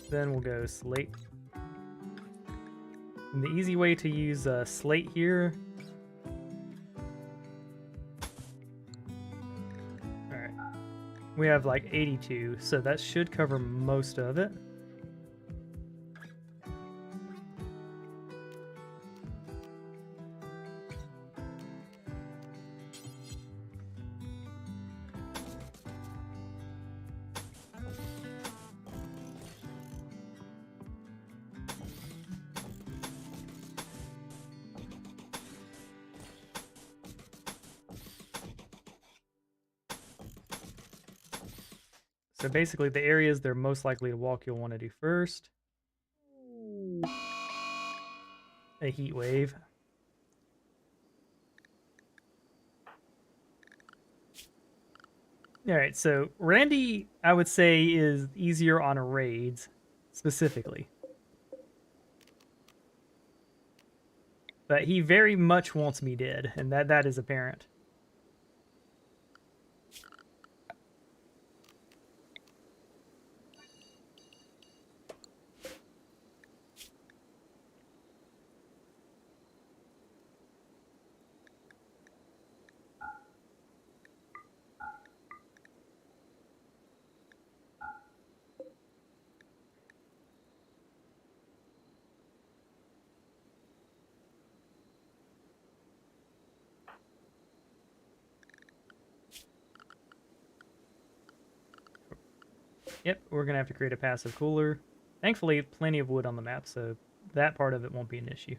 Speaker 1: Then we'll go slate. And the easy way to use slate here. Alright. We have like 82, so that should cover most of it. So basically the areas they're most likely to walk you'll want to do first. a heat wave. All right, so Randy, I would say, is easier on raids, specifically. But he very much wants me dead, and that is apparent. Yep, we're going to have to create a passive cooler. Thankfully, plenty of wood on the map, so that part of it won't be an issue.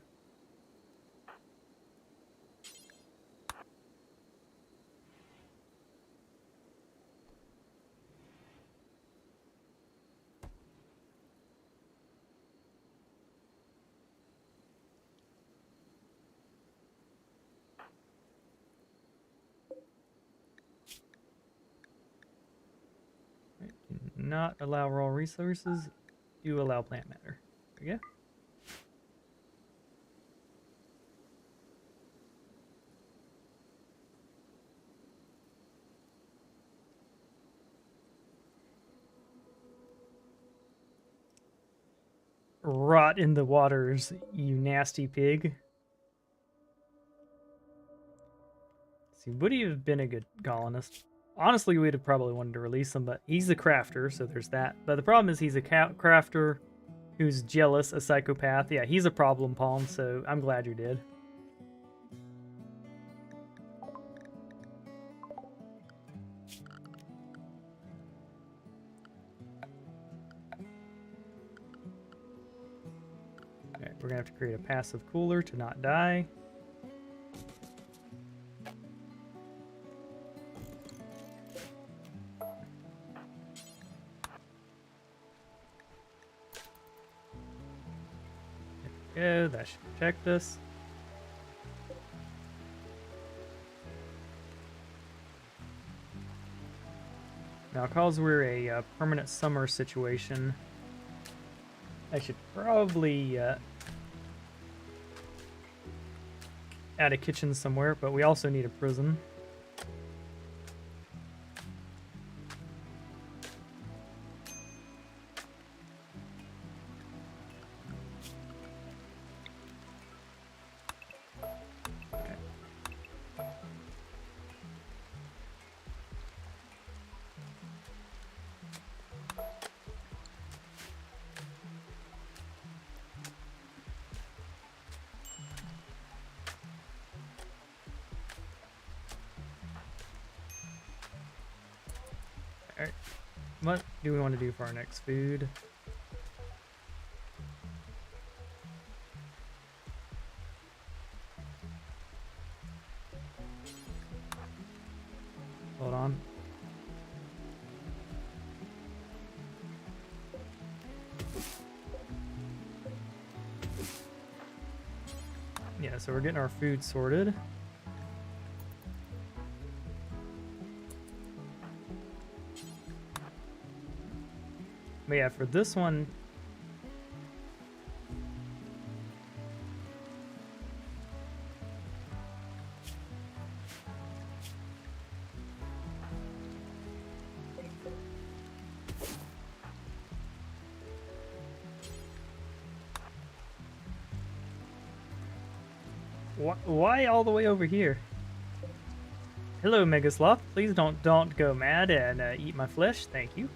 Speaker 1: Right, do not allow raw resources. Do allow plant matter. There we go. Rot in the waters, you nasty pig. See, would he have been a good colonist? Honestly, we'd have probably wanted to release him, but he's a crafter, so there's that. But the problem is he's a crafter who's jealous, a psychopath. Yeah, he's a problem pawn, so I'm glad you're dead. Alright, we're gonna have to create a passive cooler to not die. There we go, that should protect us. Now, because we're a permanent summer situation, I should probably add a kitchen somewhere, but we also need a prison. Okay. Alright, what do we want to do for our next food? Hold on. Yeah, so we're getting our food sorted. But yeah, for this one, why all the way over here? Hello, Megasloth. Please don't go mad and eat my flesh. Thank you.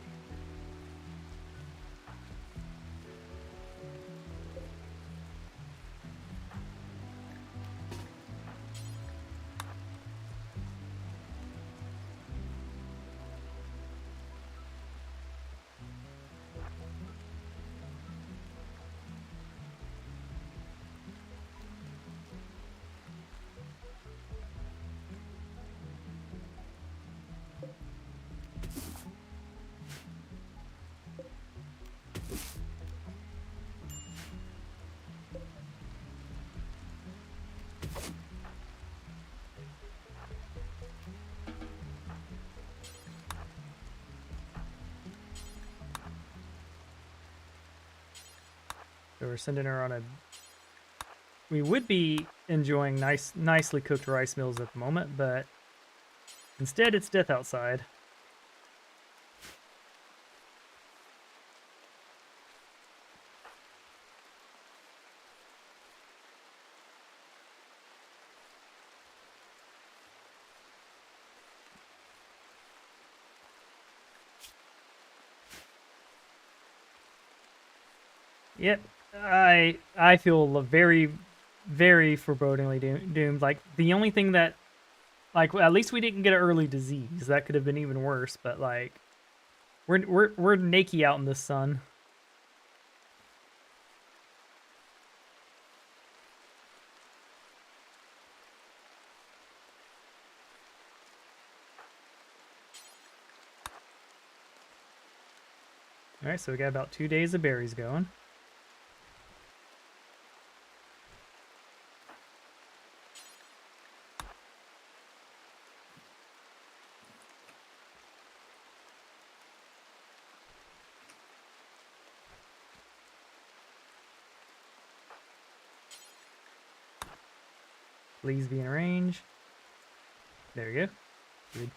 Speaker 1: So we're sending her on a... We would be enjoying nicely cooked rice meals at the moment, but instead it's death outside. Yep, I feel very, very forebodingly doomed. Like, the only thing that, like, at least we didn't get an early disease. That could have been even worse. But like, we're naked out in the sun. All right, so we got about 2 days of berries going. Please be in range. There we go. Good.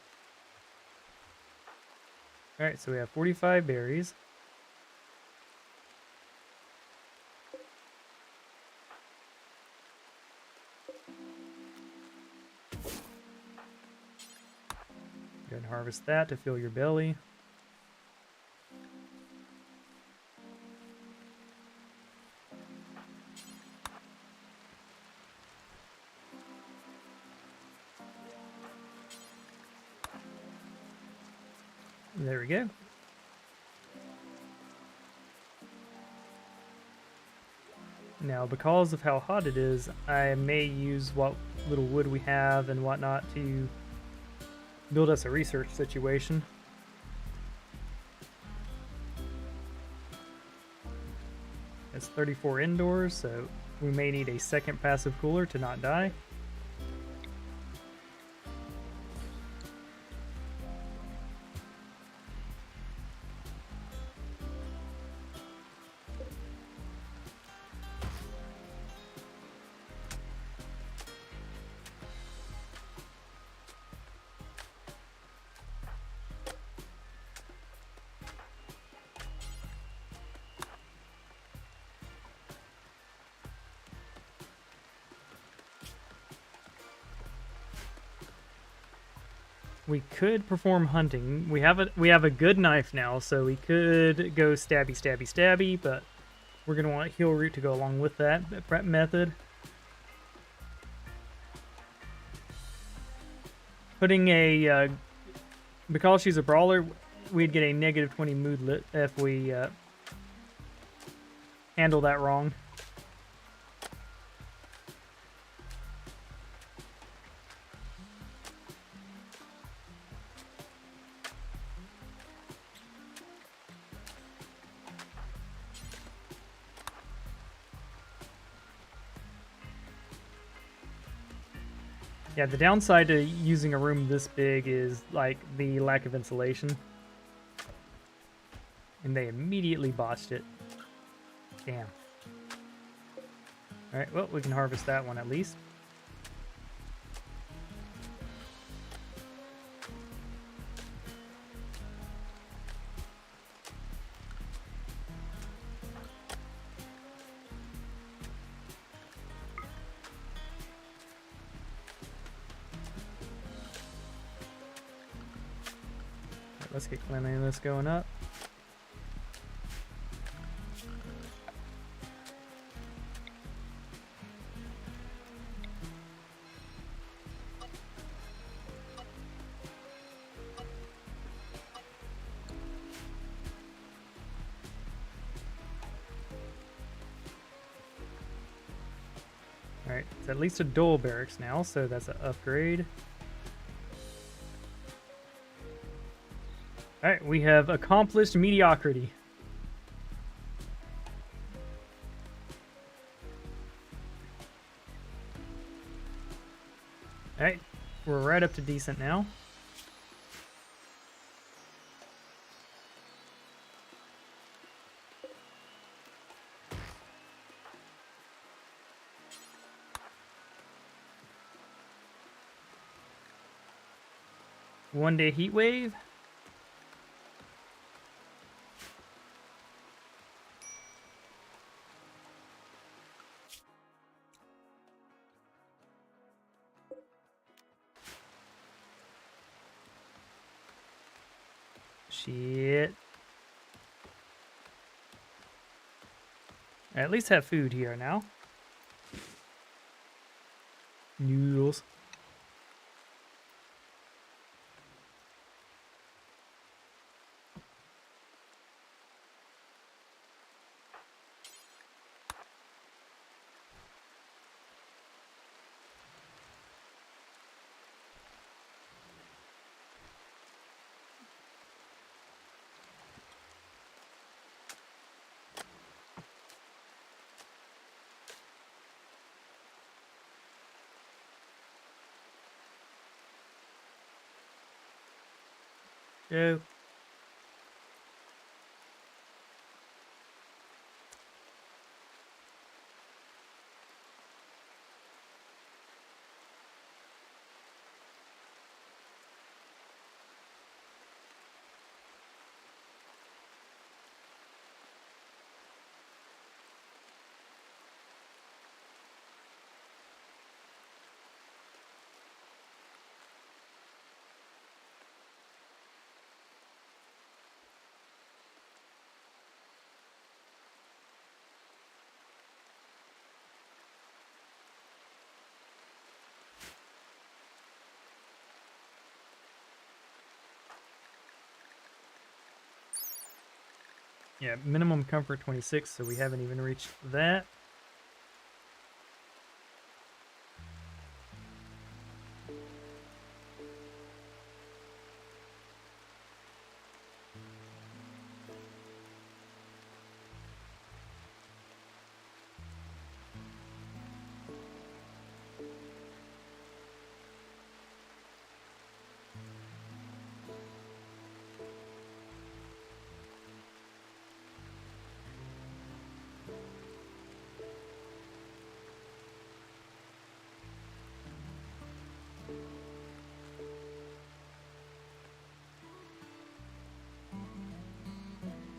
Speaker 1: All right, so we have 45 berries. Go ahead and harvest that to fill your belly. There we go. Now, because of how hot it is, I may use what little wood we have and whatnot to build us a research situation. It's 34 indoors, so we may need a second passive cooler to not die. We could perform hunting. We have a good knife now, so we could go stabby, stabby, stabby, but we're gonna want heal root to go along with that prep method. Putting a because she's a brawler, we'd get a negative 20 moodlet if we handle that wrong. Yeah, the downside to using a room this big is, like, the lack of insulation. And they immediately botched it. Damn. Alright, well, we can harvest that one at least. Let's get cleanliness going up. Alright, it's at least a dual barracks now, so that's an upgrade. Alright, we have accomplished mediocrity. Alright, we're right up to decent now. 1-day heat wave. Shit. I at least have food here now. Noodles. Go. Yeah, minimum comfort 26, so we haven't even reached that.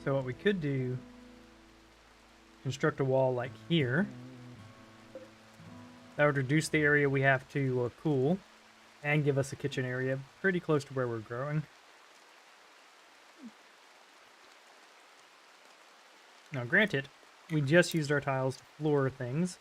Speaker 1: So what we could do, construct a wall like here. That would reduce the area we have to cool and give us a kitchen area pretty close to where we're growing. Now granted, we just used our tiles to floor things.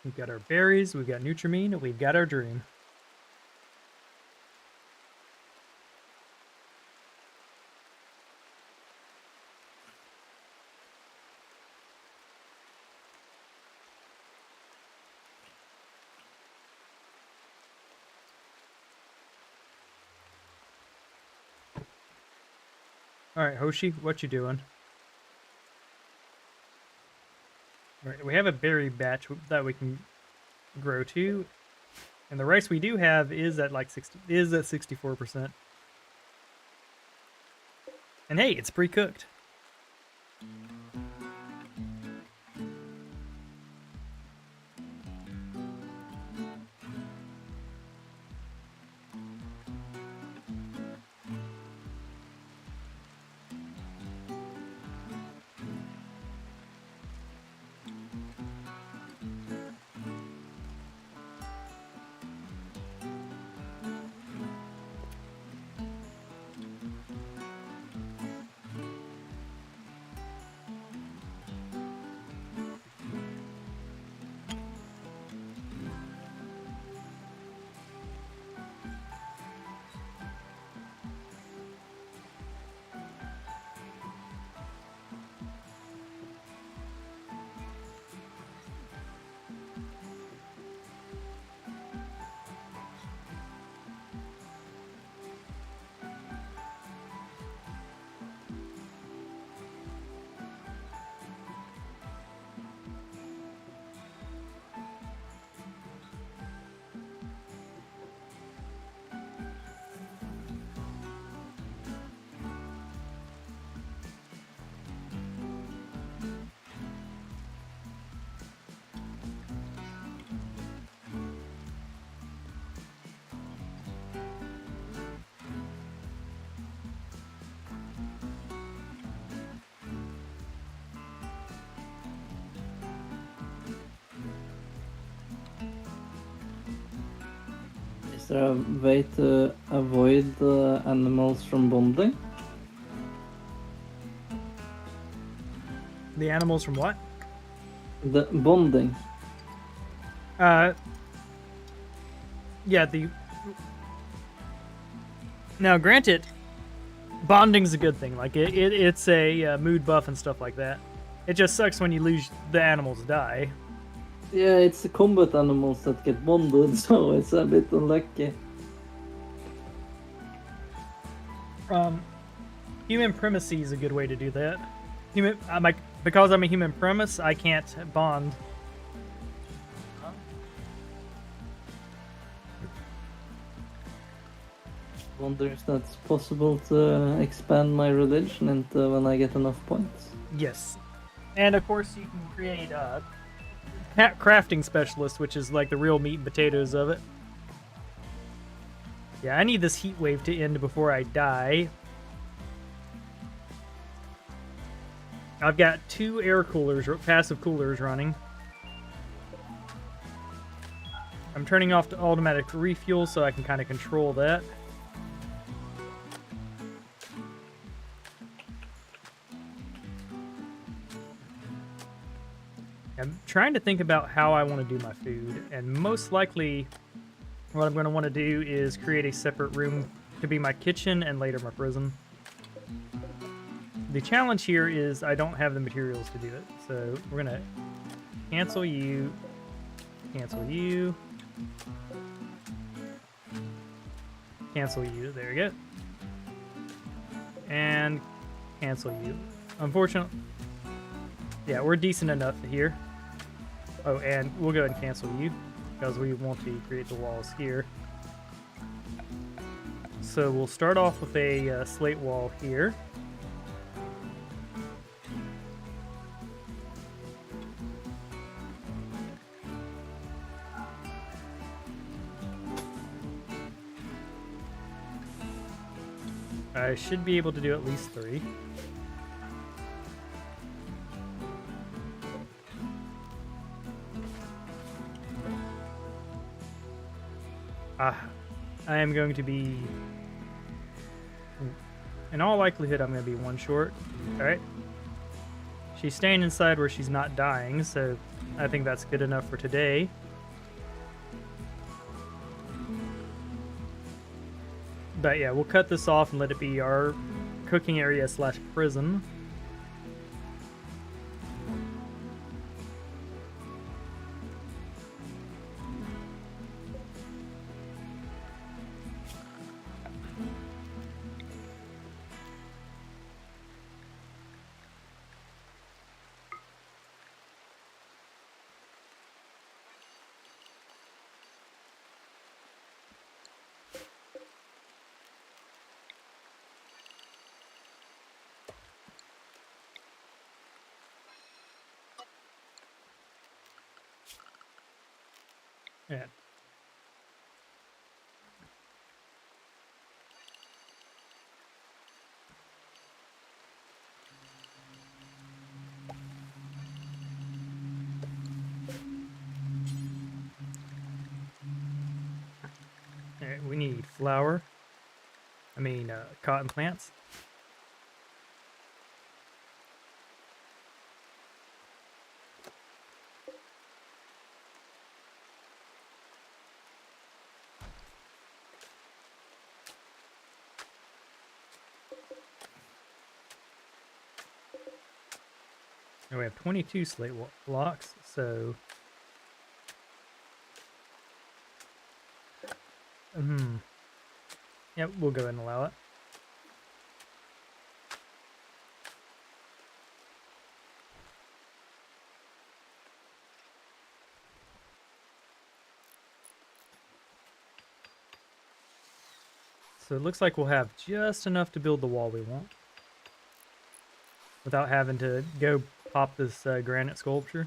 Speaker 1: We've got our berries, we've got Nutrimine, we've got our dream. Alright, Hoshi, what you doing? Alright, we have a berry batch that we can grow to. And the rice we do have is at like 64%. And hey, it's pre-cooked.
Speaker 2: Is there a way to avoid animals from bonding?
Speaker 1: The animals from what?
Speaker 2: The bonding.
Speaker 1: Yeah, now granted, bonding's a good thing. Like it's a mood buff and stuff like that. It just sucks when you lose the animals die.
Speaker 2: Yeah, it's the combat animals that get bonded, so it's a bit unlucky.
Speaker 1: Human primacy is a good way to do that. Because I'm a human premise, I can't bond.
Speaker 2: Wonder if that's possible to expand my religion into when I get enough points.
Speaker 1: Yes, and of course you can create crafting specialist, which is like the real meat and potatoes of it. Yeah, I need this heat wave to end before I die. I've got 2 air coolers, passive coolers running. I'm turning off the automatic refuel so I can kind of control that. I'm trying to think about how I want to do my food, and most likely what I'm going to want to do is create a separate room to be my kitchen and later my prison. The challenge here is I don't have the materials to do it, so we're going to cancel you, cancel you, cancel you, there we go, and cancel you. Unfortunately, yeah, we're decent enough here. Oh, and we'll go ahead and cancel you because we want to create the walls here. So we'll start off with a slate wall here. I should be able to do at least 3. I am going to be... In all likelihood, I'm going to be 1 short. Alright. She's staying inside where she's not dying, so I think that's good enough for today. But yeah, we'll cut this off and let it be our cooking area / prison. Yeah. Alright, we need flour. Cotton plants. And we have 22 slate blocks, so... Yep, we'll go ahead and allow it. So it looks like we'll have just enough to build the wall we want, without having to go pop this granite sculpture.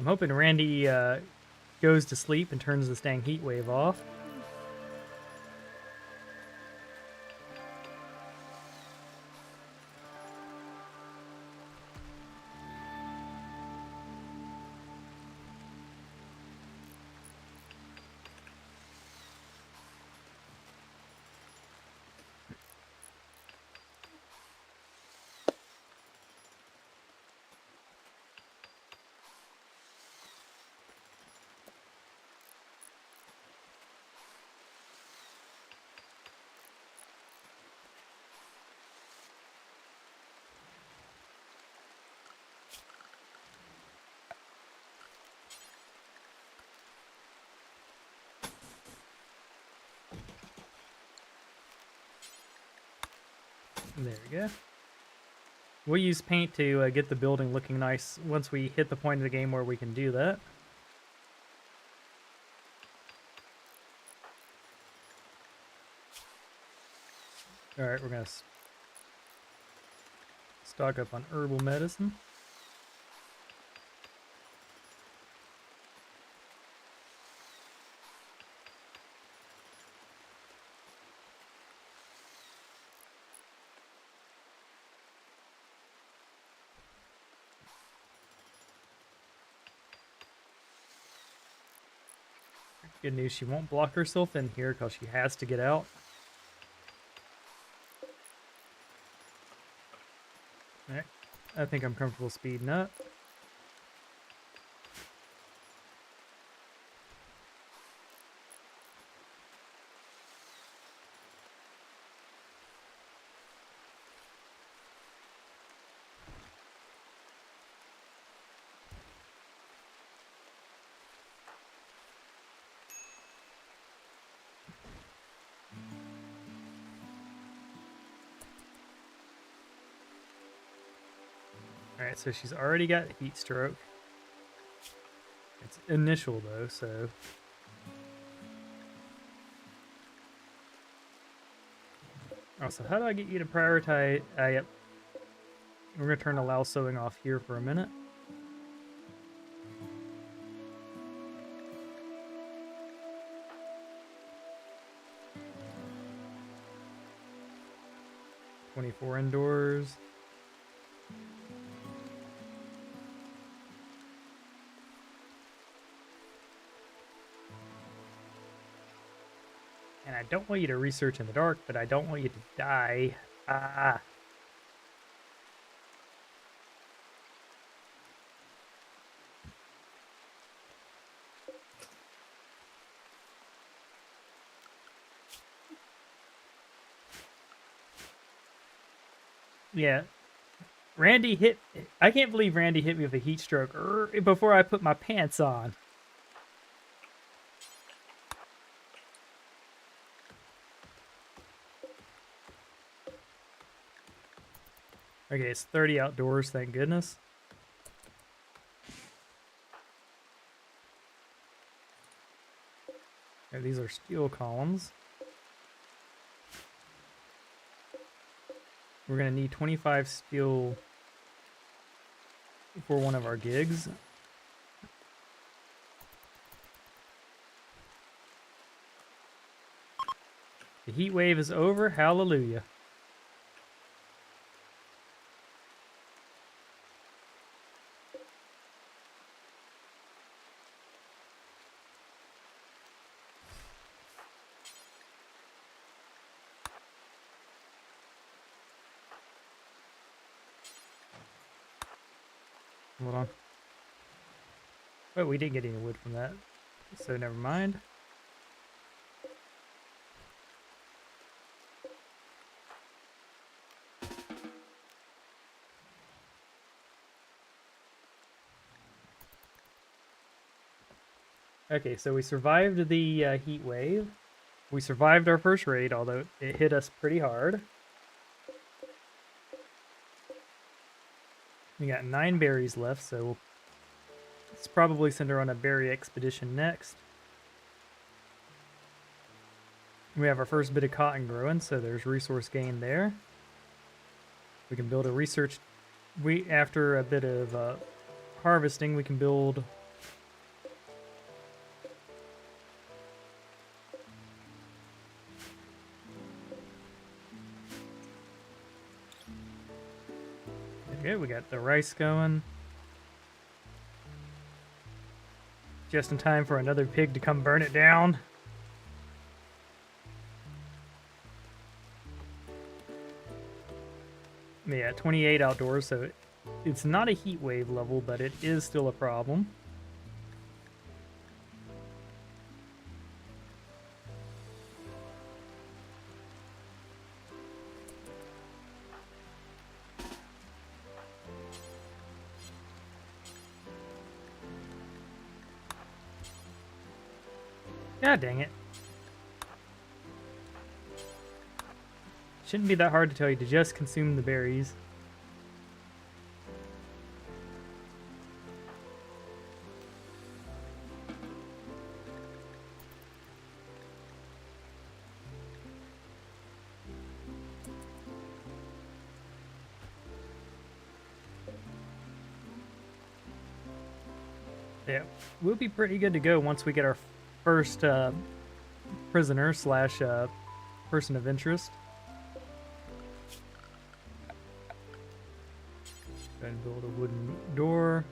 Speaker 1: I'm hoping Randy goes to sleep and turns this dang heat wave off. There we go. We'll use paint to get the building looking nice once we hit the point of the game where we can do that. Alright, we're going to stock up on herbal medicine. Good news, she won't block herself in here because she has to get out. Alright, I think I'm comfortable speeding up. Alright, so she's already got heat stroke. It's initial though, so... Also, how do I get you to prioritize... yep. We're going to turn allow sewing off here for a minute. "24 indoors." And I don't want you to research in the dark, but I don't want you to die. Ah. Yeah. Randy hit... I can't believe Randy hit me with a heat stroke before I put my pants on. Okay, it's 30 outdoors, thank goodness. Okay, these are steel columns. We're going to need 25 steel for one of our gigs. The heat wave is over, hallelujah. Hold on. Oh, we didn't get any wood from that, so never mind. Okay, so we survived the heat wave. We survived our first raid, although it hit us pretty hard. We got 9 berries left, so let's probably send her on a berry expedition next. We have our first bit of cotton growing, so there's resource gain there. We can build a research... After a bit of harvesting, we can build Okay, we got the rice going. Just in time for another pig to come burn it down. Yeah, 28 outdoors, so it's not a heat wave level, but it is still a problem. God dang it. Shouldn't be that hard to tell you to just consume the berries. Yeah, we'll be pretty good to go once we get our first prisoner slash person of interest. Go ahead and build a wooden door.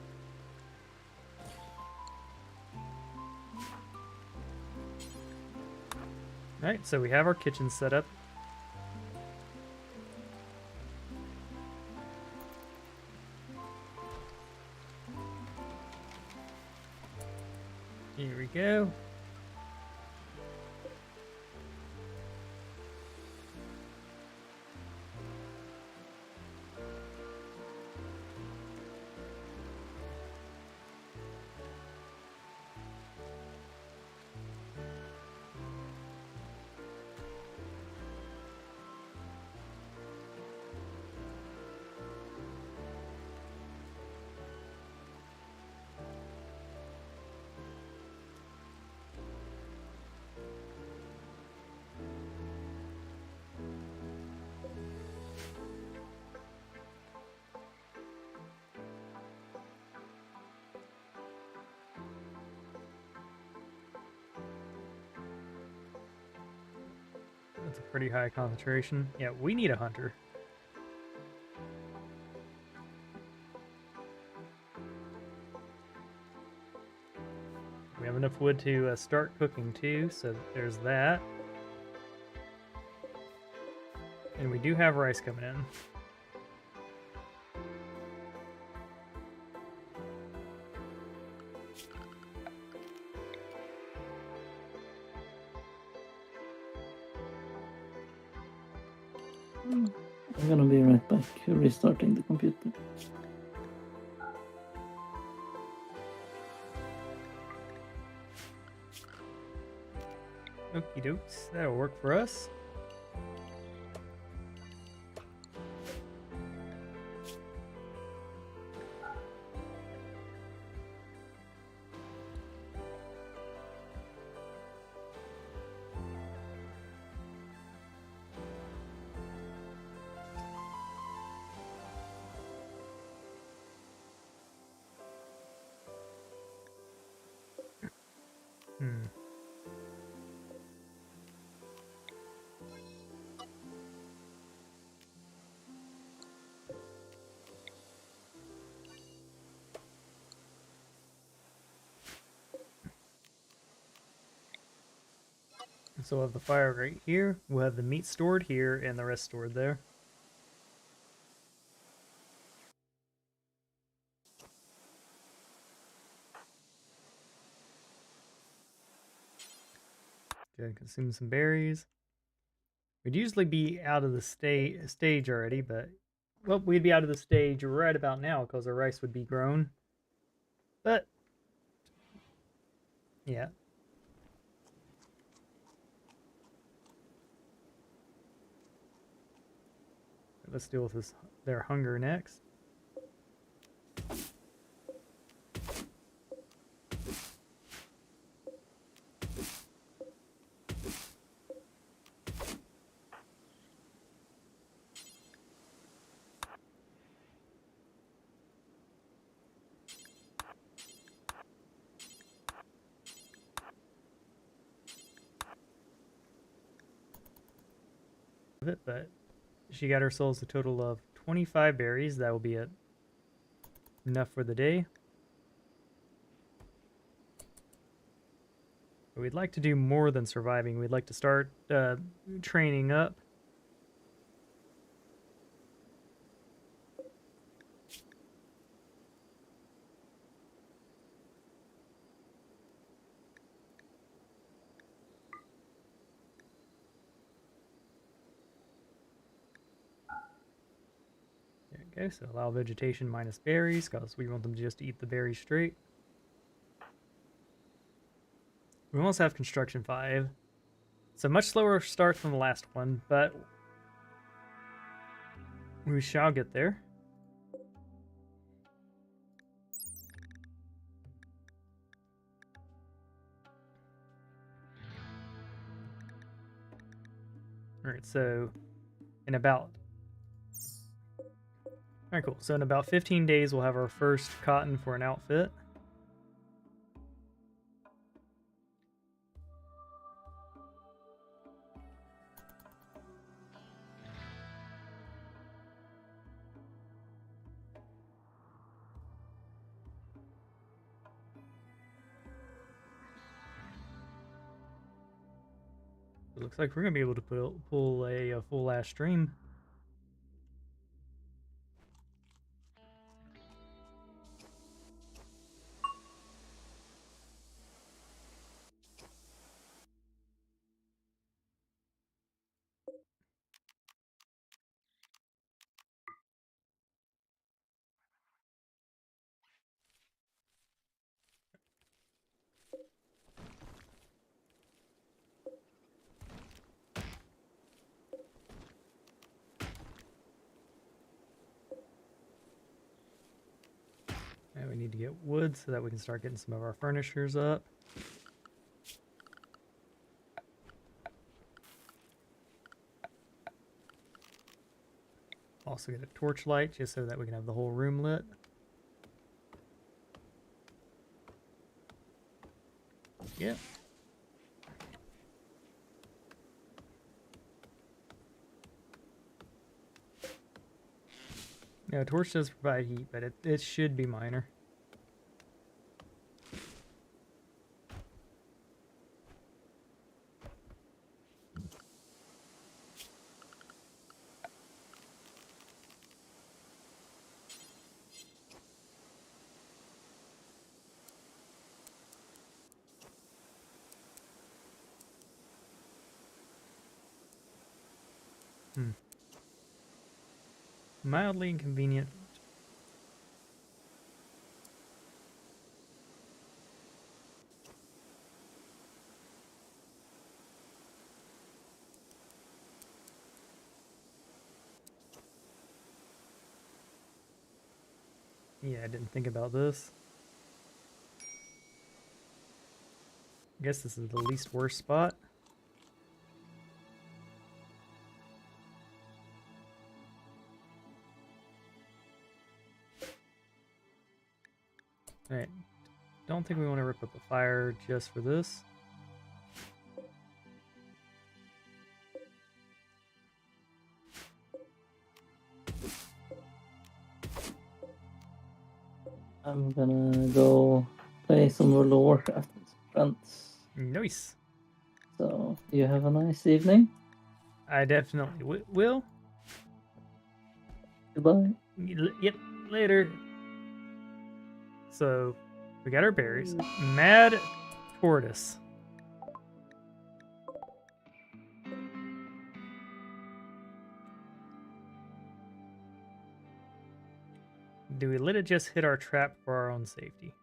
Speaker 1: Alright, so we have our kitchen set up. Here we go. That's a pretty high concentration. Yeah, we need a hunter. We have enough wood to start cooking too, so there's that. And we do have rice coming in.
Speaker 2: I'm gonna be right back, restarting the computer.
Speaker 1: Okie dokes, that'll work for us. So we'll have the fire right here, we'll have the meat stored here, and the rest stored there. Good, consume some berries. We'd usually be out of the stage already, but... Well, we'd be out of the stage right about now, because our rice would be grown. But... yeah. Let's deal with their hunger next. But she got ourselves a total of 25 berries. That will be it enough for the day. But we'd like to do more than surviving. We'd like to start training up. There we go. So allow vegetation minus berries, because we want them just to eat the berries straight. We almost have construction 5. It's a much slower start than the last one, but we shall get there. Alright, so in about... Alright, cool. So in about 15 days, we'll have our first cotton for an outfit. It looks like we're going to be able to pull a full ass stream. And we need to get wood so that we can start getting some of our furnishers up. Also get a torchlight just so that we can have the whole room lit. Yep. Yeah, a torch does provide heat, but it should be minor. Mildly inconvenient. Yeah, I didn't think about this. I guess this is the least worst spot. Alright. Don't think we want to rip up a fire just for this.
Speaker 2: I'm gonna go play some World of Warcraft with some friends.
Speaker 1: Nice.
Speaker 2: So, you have a nice evening.
Speaker 1: I definitely will.
Speaker 2: Goodbye.
Speaker 1: Yep, later. So, we got our berries. Mad tortoise. Do we let it just hit our trap for our own safety?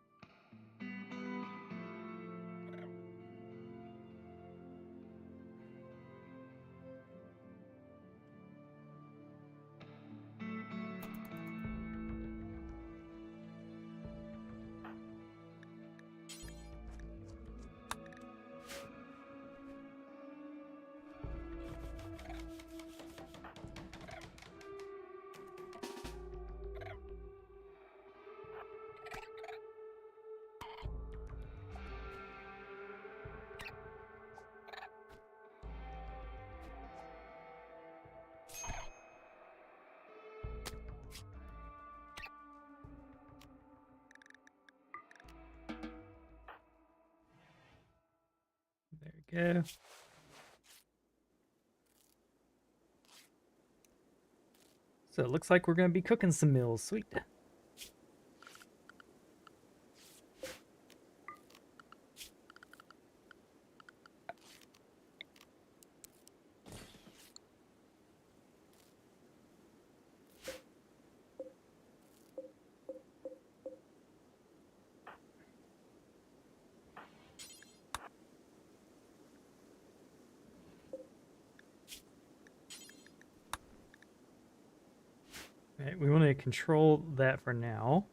Speaker 1: go. So it looks like we're going to be cooking some meals. Sweet. Right, we want to control that for now.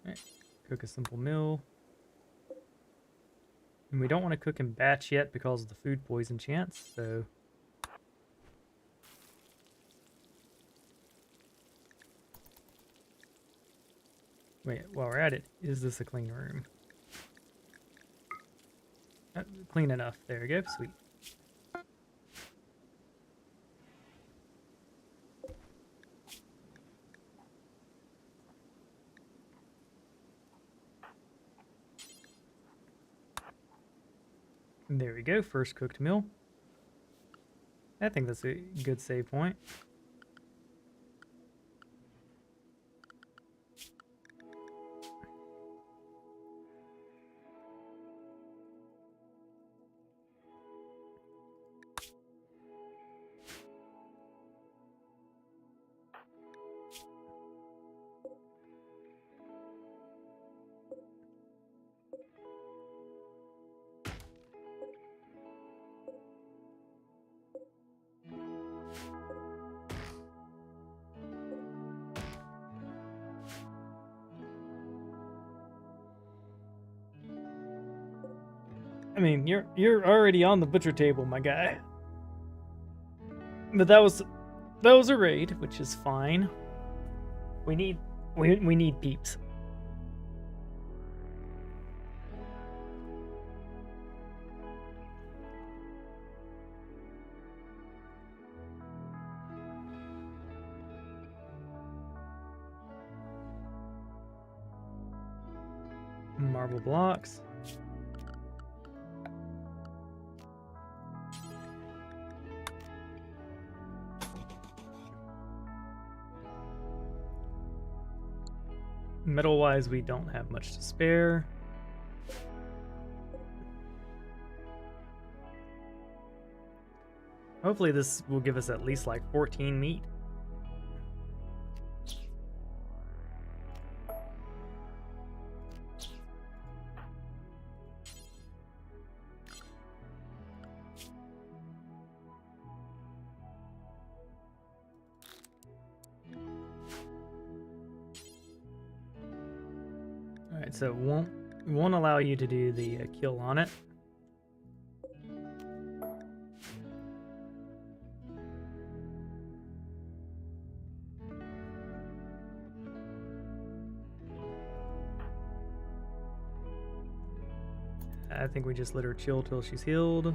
Speaker 1: Right, cook a simple meal. And we don't want to cook in batch yet because of the food poison chance, so... Wait, while we're at it, is this a clean room? Clean enough. There we go. Sweet. There we go. First cooked meal. I think that's a good save point. I mean, you're already on the butcher table, my guy. But that was a raid, which is fine. We need peeps. Marble blocks. Metal-wise, we don't have much to spare. Hopefully this will give us at least like 14 meat. Alright, so it won't allow you to do the kill on it. I think we just let her chill till she's healed.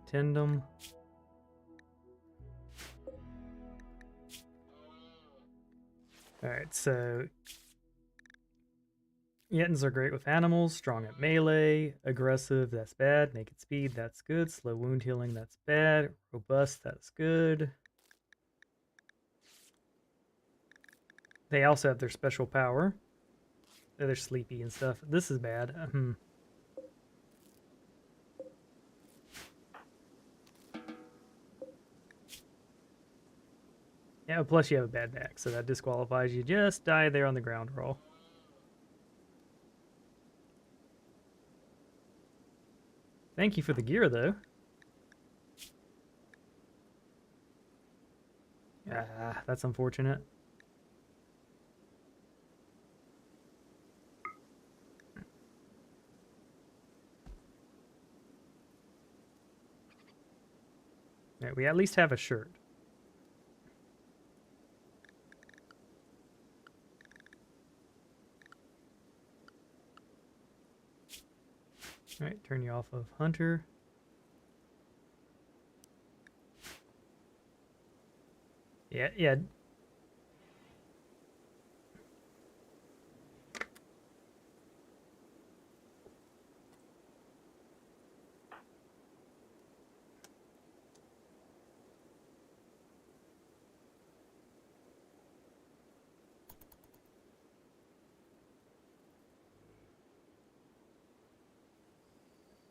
Speaker 1: Addendum. Alright, so Yettins are great with animals, strong at melee, aggressive, that's bad, naked speed, that's good, slow wound healing, that's bad, robust, that's good. They also have their special power. They're sleepy and stuff. This is bad. Yeah, plus you have a bad back, so that disqualifies you. Just die there on the ground roll. Thank you for the gear, though. Ah, that's unfortunate. Right, we at least have a shirt. All right, turn you off of Hunter. Yeah.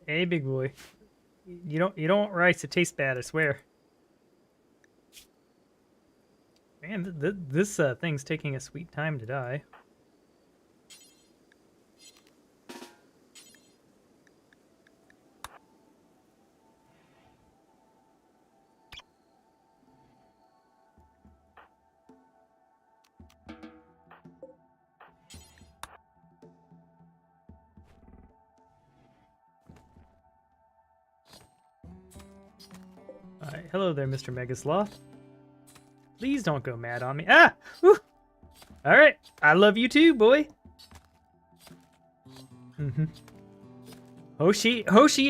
Speaker 1: Hey, big boy. You don't want rice to taste bad, I swear. Man, this thing's taking a sweet time to die. Alright, hello there, Mr. Megasloth. Please don't go mad on me. Ah! Whew! Alright, I love you too, boy. Hoshi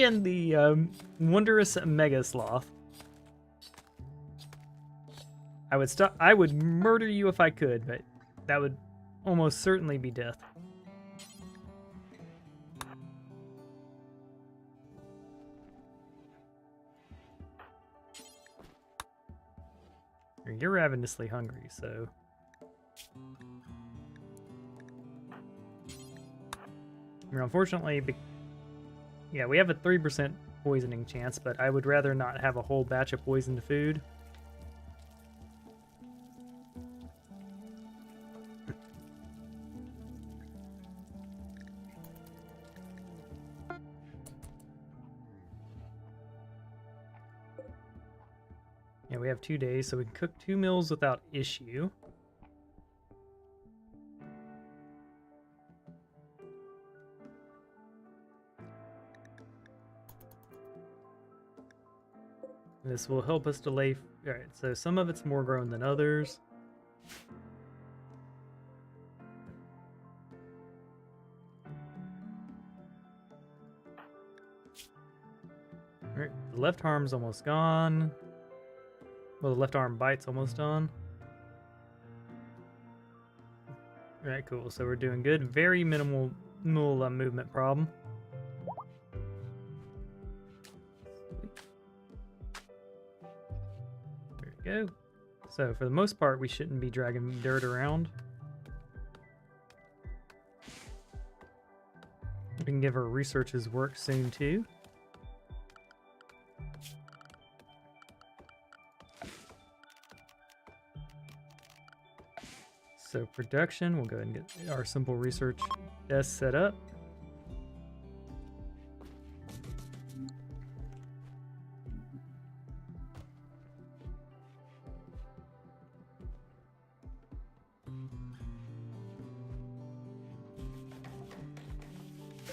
Speaker 1: and the wondrous Megasloth. I would murder you if I could, but that would almost certainly be death. You're ravenously hungry, so... Unfortunately, yeah, we have a 3% poisoning chance, but I would rather not have a whole batch of poisoned food. Yeah, we have 2 days, so we can cook 2 meals without issue. This will help us delay... Alright, so some of it's more grown than others. Alright, the left arm's almost gone. Well, the left arm bite's almost done. Alright, cool. So we're doing good. Very minimal movement problem. There we go. So for the most part, we shouldn't be dragging dirt around. We can give our researchers work soon too. So production, we'll go ahead and get our simple research desk set up.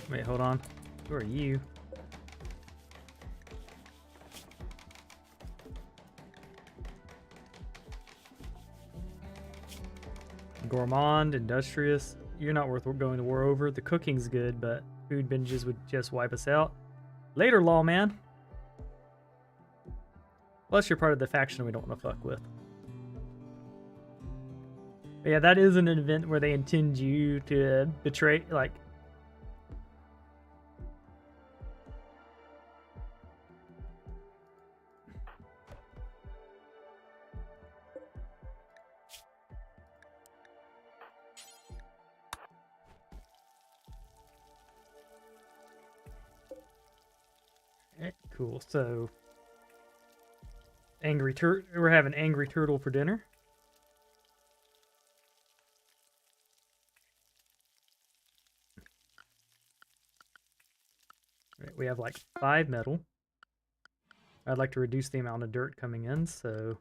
Speaker 1: Wait, hold on. Who are you? Gourmand, industrious. You're not worth going to war over. The cooking's good, but food binges would just wipe us out. Later, lawman. Plus, you're part of the faction we don't want to fuck with. But yeah, that is an event where they intend you to betray, like, Cool. So, we're having angry turtle for dinner. Right, we have like 5 metal. I'd like to reduce the amount of dirt coming in, so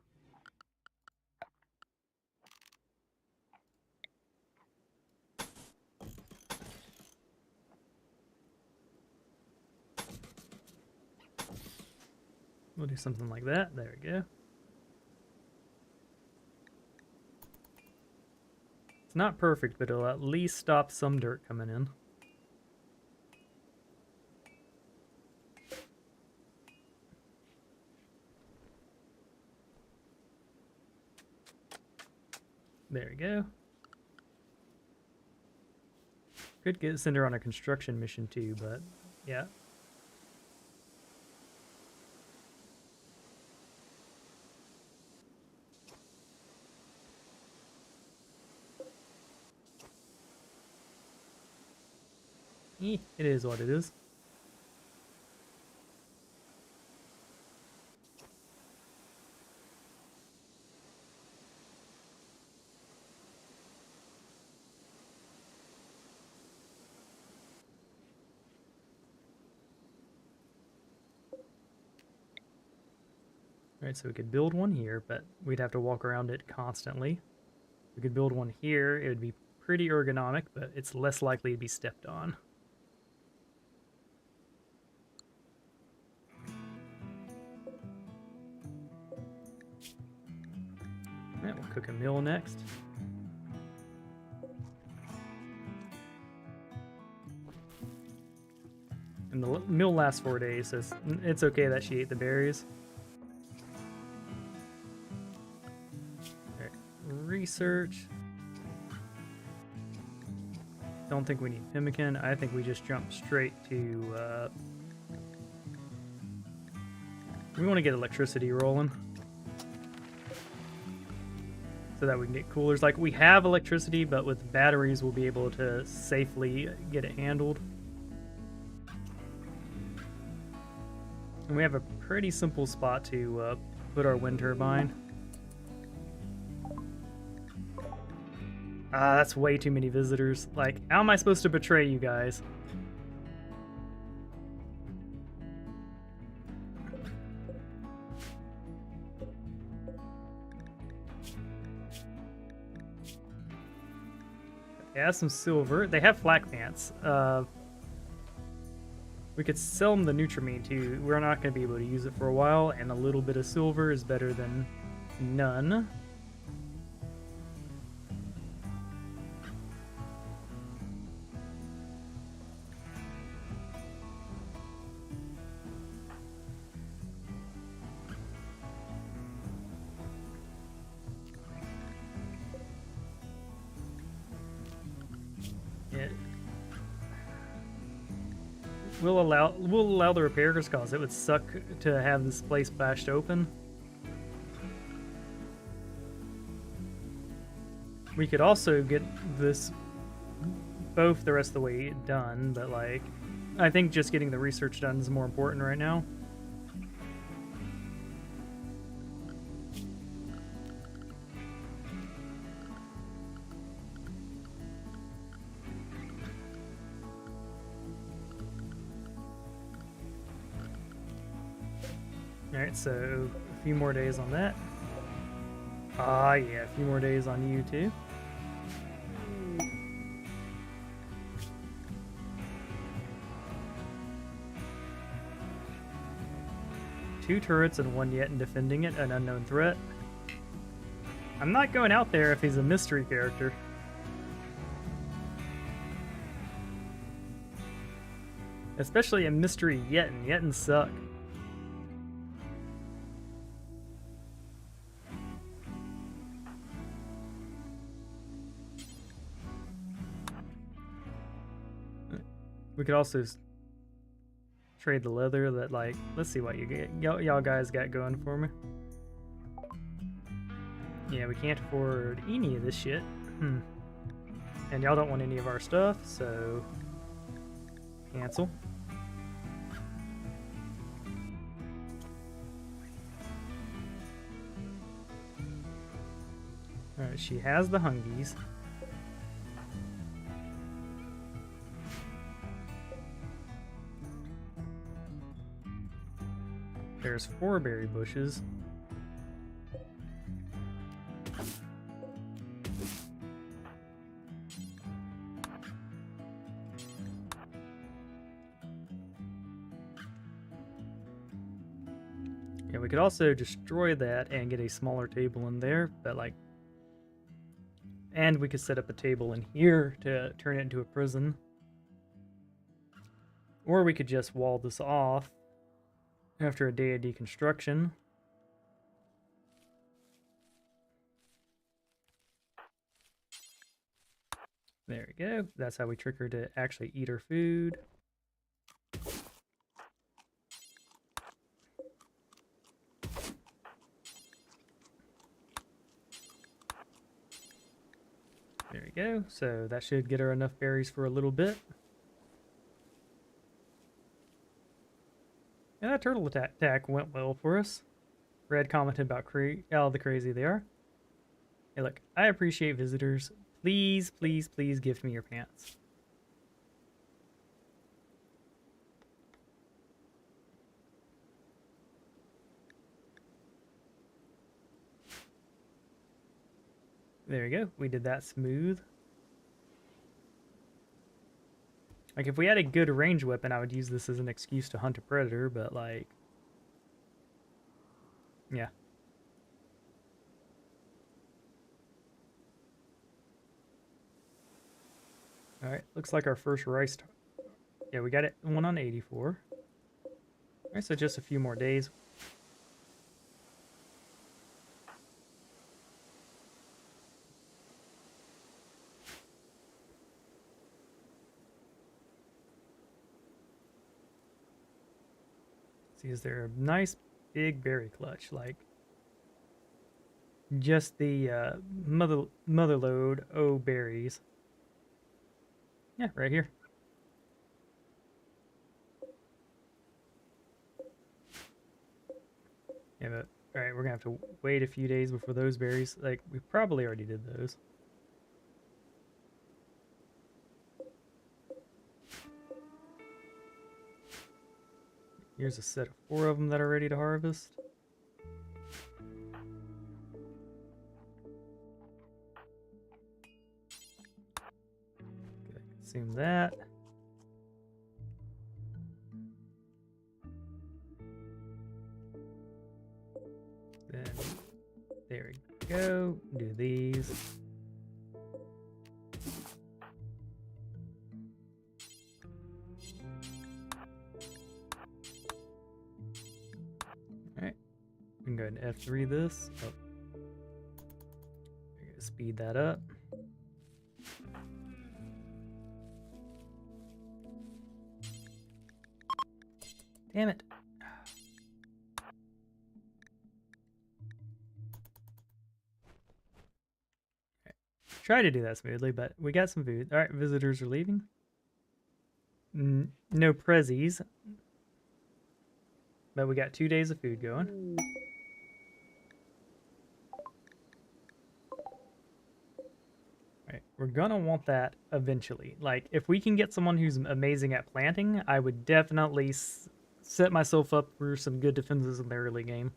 Speaker 1: we'll do something like that. There we go. It's not perfect, but it'll at least stop some dirt coming in. There we go. Could send her on a construction mission too, but yeah. It is what it is. Alright, so we could build one here, but we'd have to walk around it constantly. We could build one here. It would be pretty ergonomic, but it's less likely to be stepped on. Alright, we'll cook a meal next. And the meal lasts 4 days, so it's okay that she ate the berries. Alright, research. Don't think we need pemmican. I think we just jump straight to... we want to get electricity rolling. So that we can get coolers. Like, we have electricity, but with batteries we'll be able to safely get it handled. And we have a pretty simple spot to put our wind turbine. That's way too many visitors. Like, how am I supposed to betray you guys? They have some silver. They have flak pants. We could sell them the Nutrimine too. We're not going to be able to use it for a while, and a little bit of silver is better than none. We'll allow the repairs because it would suck to have this place bashed open. We could also get this both the rest of the way done, but like I think just getting the research done is more important right now. Alright, so a few more days on that. Ah, yeah, a few more days on you too. Two turrets and one yet in defending it, an unknown threat. I'm not going out there if he's a mystery character. Especially a mystery Yetin. Yetins suck. We could also trade the leather that, like, let's see what you get. Y'all guys got going for me. Yeah, we can't afford any of this shit. And y'all don't want any of our stuff, so cancel. Alright, she has the hungies. There's 4 berry bushes. Yeah, we could also destroy that and get a smaller table in there, but like... And we could set up a table in here to turn it into a prison. Or we could just wall this off after a day of deconstruction. There we go. That's how we trick her to actually eat her food. There we go. So that should get her enough berries for a little bit. And that turtle attack went well for us. Red commented about how the crazy they are. Hey, look, I appreciate visitors. Please, please, please gift me your pants. There we go. We did that smooth. Like, if we had a good range weapon, I would use this as an excuse to hunt a predator, but, like... Yeah. Alright, looks like our first rice... Yeah, we got it one on 84. Alright, so just a few more days. See, is there a nice big berry clutch? Like, just the mother load berries. Yeah, right here. Yeah, but alright, we're gonna have to wait a few days before those berries. Like, we probably already did those. Here's a set of 4 of them that are ready to harvest. Okay, consume that. Then, there we go. Do these. Alright. We can go ahead and F3 this. Oh. Speed that up. Damn it. Try to do that smoothly, but we got some food. All right, visitors are leaving. No prezzies. But we got 2 days of food going. Right, we're gonna want that eventually. Like, if we can get someone who's amazing at planting, I would definitely set myself up for some good defenses in the early game.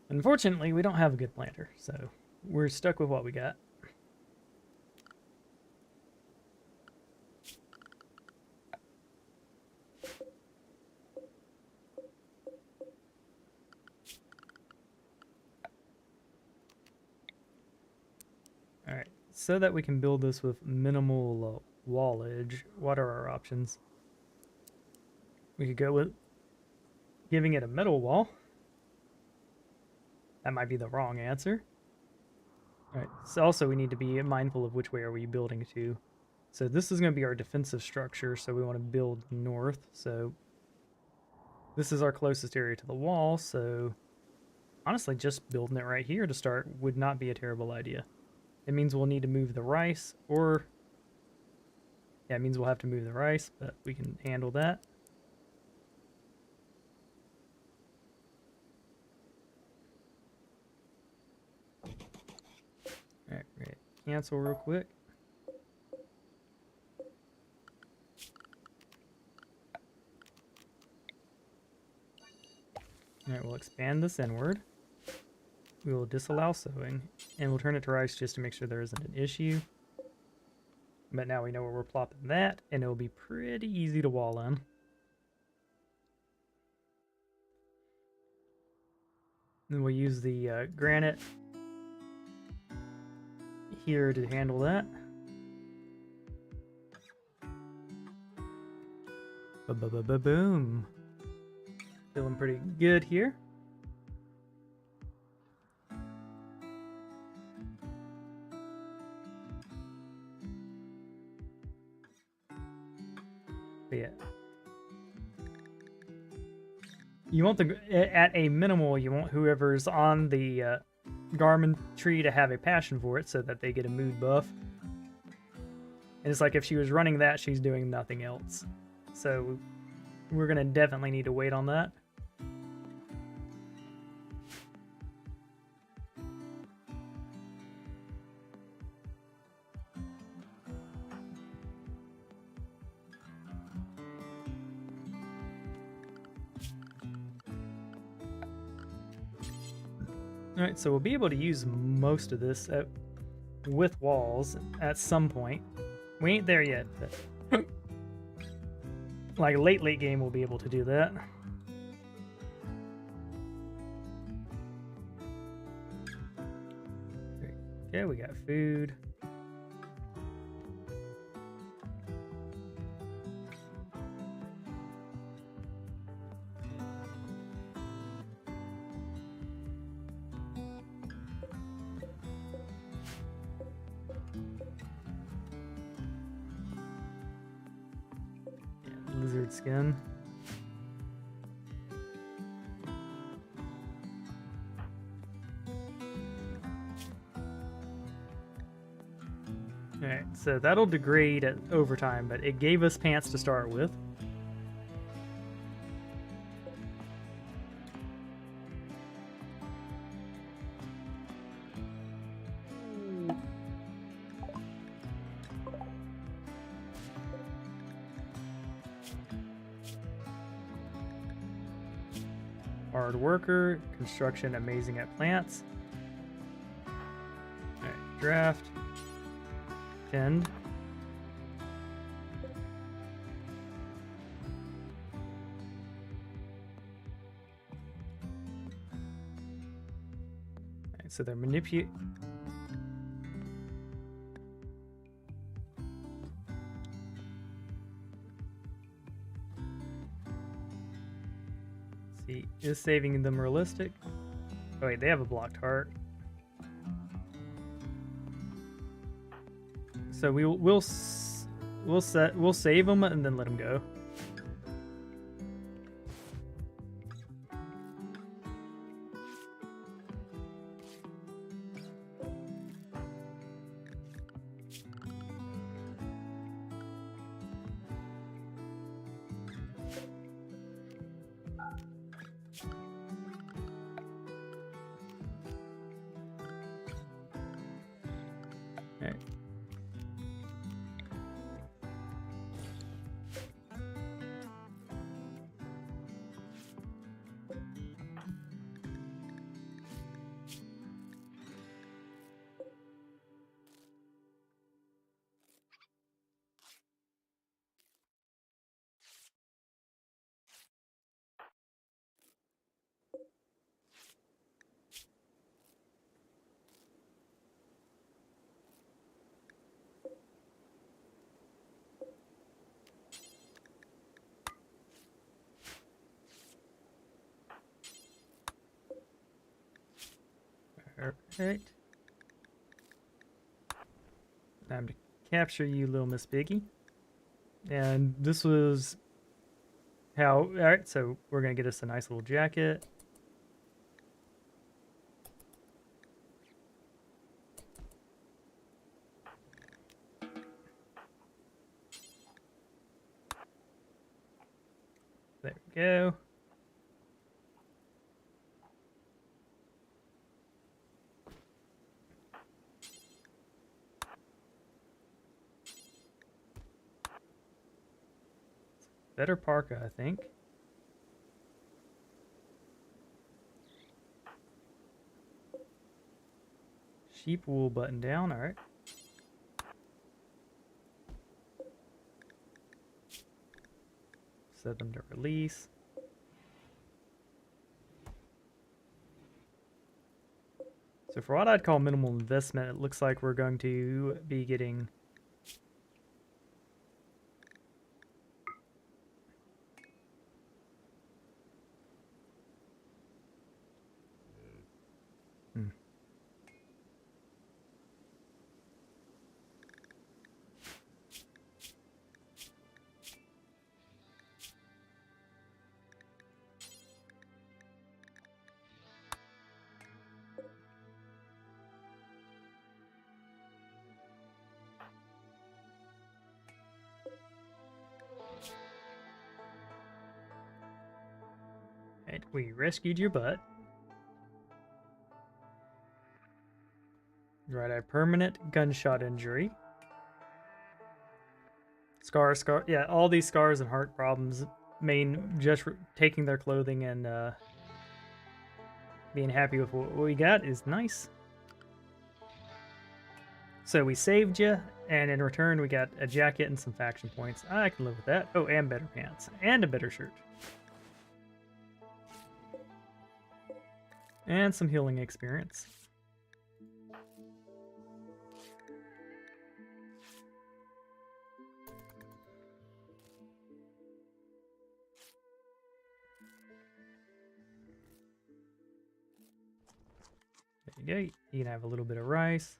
Speaker 1: Unfortunately, we don't have a good planter, so we're stuck with what we got. Alright, so that we can build this with minimal wallage, what are our options? We could go with giving it a metal wall. That might be the wrong answer. Alright, so also we need to be mindful of which way are we building to. So this is going to be our defensive structure, so we want to build north. So this is our closest area to the wall, so honestly just building it right here to start would not be a terrible idea. It means we'll need to move the rice, or... Yeah, it means we'll have to move the rice, but we can handle that. cancel real quick. Alright, we'll expand this inward. We will disallow sewing, and we'll turn it to rice just to make sure there isn't an issue. But now we know where we're plopping that, and it'll be pretty easy to wall in. Then we'll use the granite here to handle that. Ba-ba-ba-ba-boom. Feeling pretty good here. But yeah. You want at a minimal, you want whoever's on the Garmin tree to have a passion for it so that they get a mood buff. And it's like if she was running that, she's doing nothing else. So we're going to definitely need to wait on that. Alright, so we'll be able to use most of this with walls at some point. We ain't there yet, but like late game we'll be able to do that. Okay, we got food. Lizard skin. Alright, so that'll degrade over time, but it gave us pants to start with. Hard worker, construction amazing at plants. Alright, draft. Tend. Alright, so they're manipulate. See, is saving them realistic? Oh wait, they have a blocked heart. So we'll save them and then let them go. All right. Perfect. Time to capture you, little Miss Piggy. And this was how... Alright, so we're going to get us a nice little jacket. There we go. Better parka, I think. Sheep wool button down, alright. Set them to release. So for what I'd call minimal investment, it looks like we're going to be getting Right, we rescued your butt. Right, a permanent gunshot injury. Scar. Yeah, all these scars and heart problems mean just taking their clothing and being happy with what we got is nice. So we saved you, and in return we got a jacket and some faction points. I can live with that. Oh, and better pants. And a better shirt. And some healing experience. There you go. You can have a little bit of rice.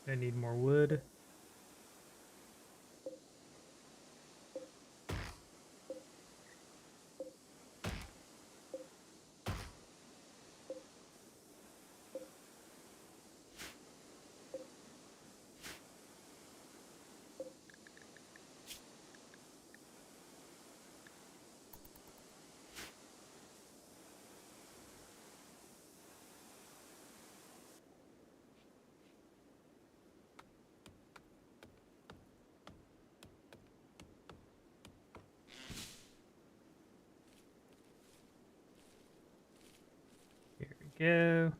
Speaker 1: I need more wood. Here we go.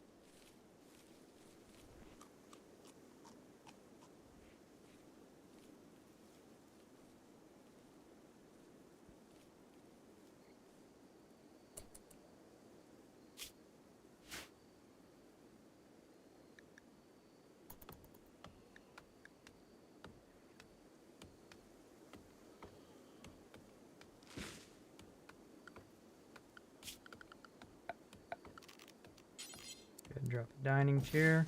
Speaker 1: Go ahead and drop the dining chair.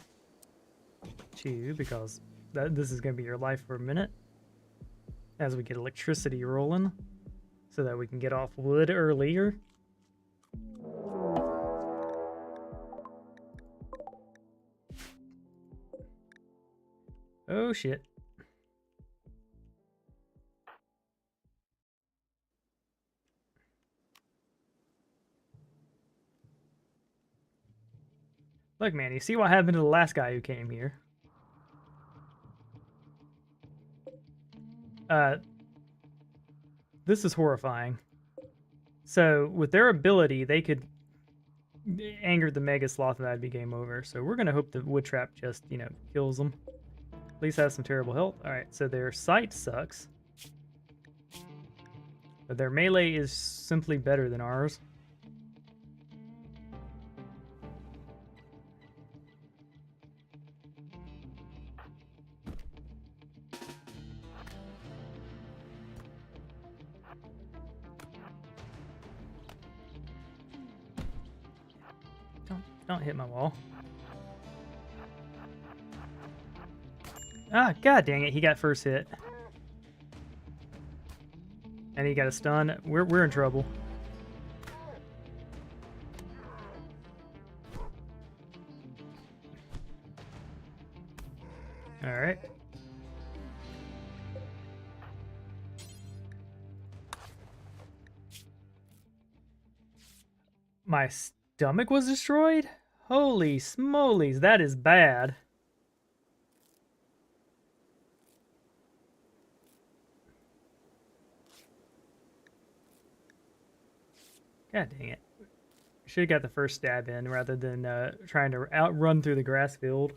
Speaker 1: Two, because this is going to be your life for a minute. As we get electricity rolling. So that we can get off wood earlier. Oh shit. Look, man, you see what happened to the last guy who came here? This is horrifying. So, with their ability, they could anger the Mega Sloth and that'd be game over. So we're going to hope the Wood Trap just, kills them. At least have some terrible health. Alright, so their sight sucks. But their melee is simply better than ours. Don't hit my wall. Ah, god dang it, he got first hit. And he got a stun. We're in trouble. All right. My stomach was destroyed? Holy smolies, that is bad. God dang it. Should have got the first stab in rather than trying to outrun through the grass field.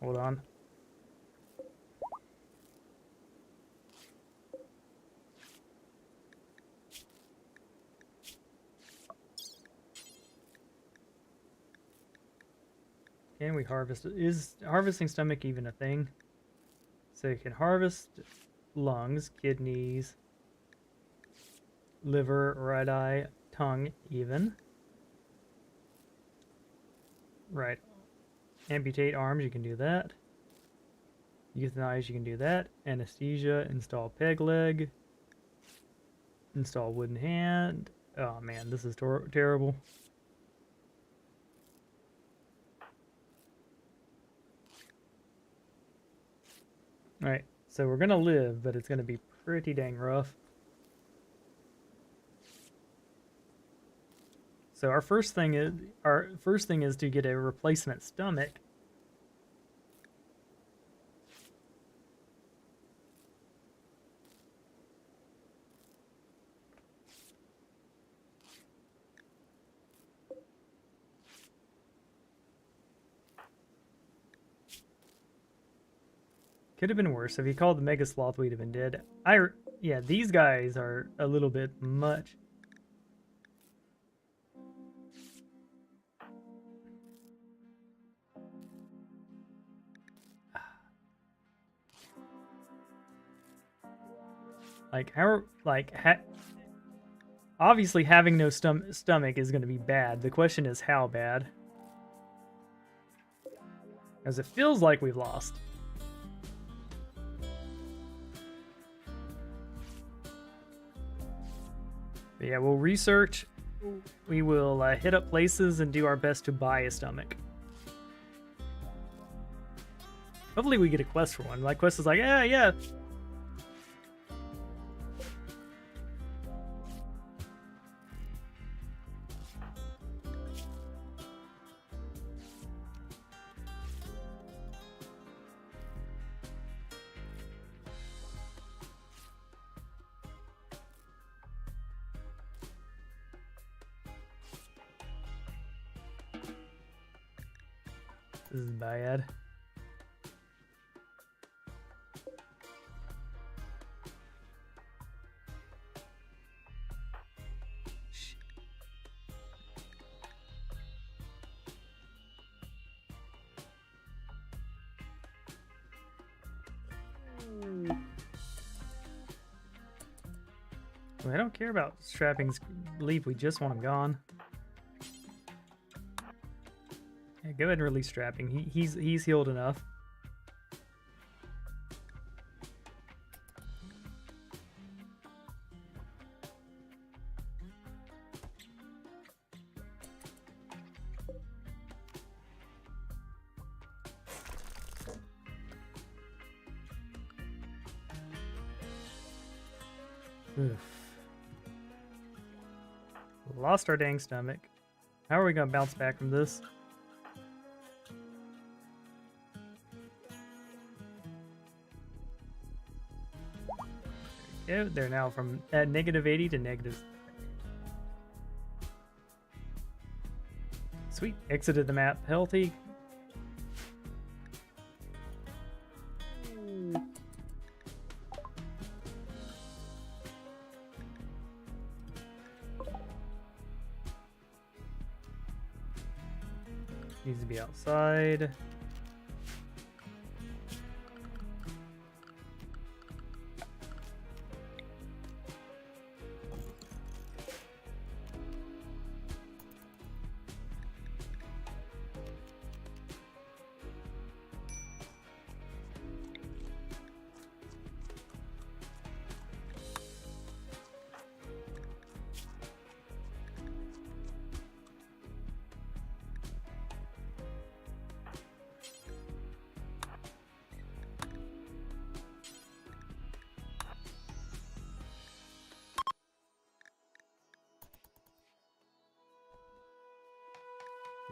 Speaker 1: Hold on. Can we harvest? Is harvesting stomach even a thing? So you can harvest lungs, kidneys, liver, right eye, tongue, even. Right. Amputate arms, you can do that. Euthanize, you can do that. Anesthesia, install peg leg. Install wooden hand. Oh man, this is terrible. Alright, so we're gonna live, but it's gonna be pretty dang rough. So our first thing is to get a replacement stomach. Could have been worse. If he called the Mega Sloth, we'd have been dead. Yeah, these guys are a little bit much. Obviously having no stomach is going to be bad. The question is how bad. As it feels like we've lost. But yeah, we'll research. We will hit up places and do our best to buy a stomach. Hopefully we get a quest for one. My quest is like, yeah. This is bad. I don't care about Strapping's leap, we just want him gone. Yeah, go ahead and release Strapping. He's healed enough. Oof. Lost our dang stomach. How are we gonna bounce back from this? There we go. They're now from at -80 to negative. Sweet. Exited the map healthy. Needs to be outside.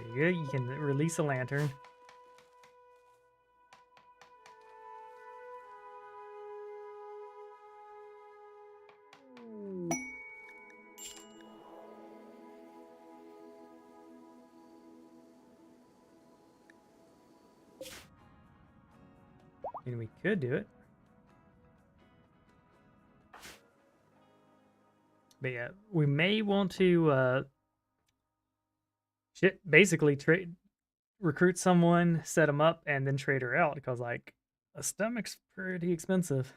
Speaker 1: There you go. You can release a lantern. And we could do it. But yeah, we may want to basically recruit someone, set them up, and then trade her out because like a stomach's pretty expensive.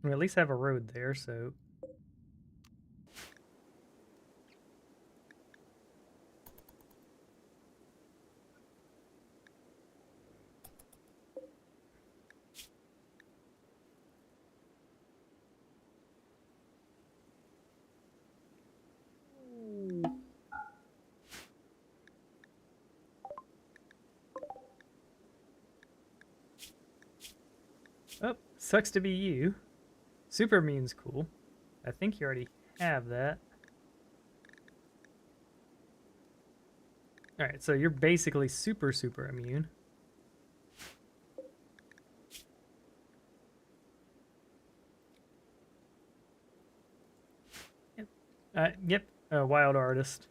Speaker 1: We at least have a road there, so oh, sucks to be you. Super immune's cool. I think you already have that. Alright, so you're basically super immune. Yep, a wild artist.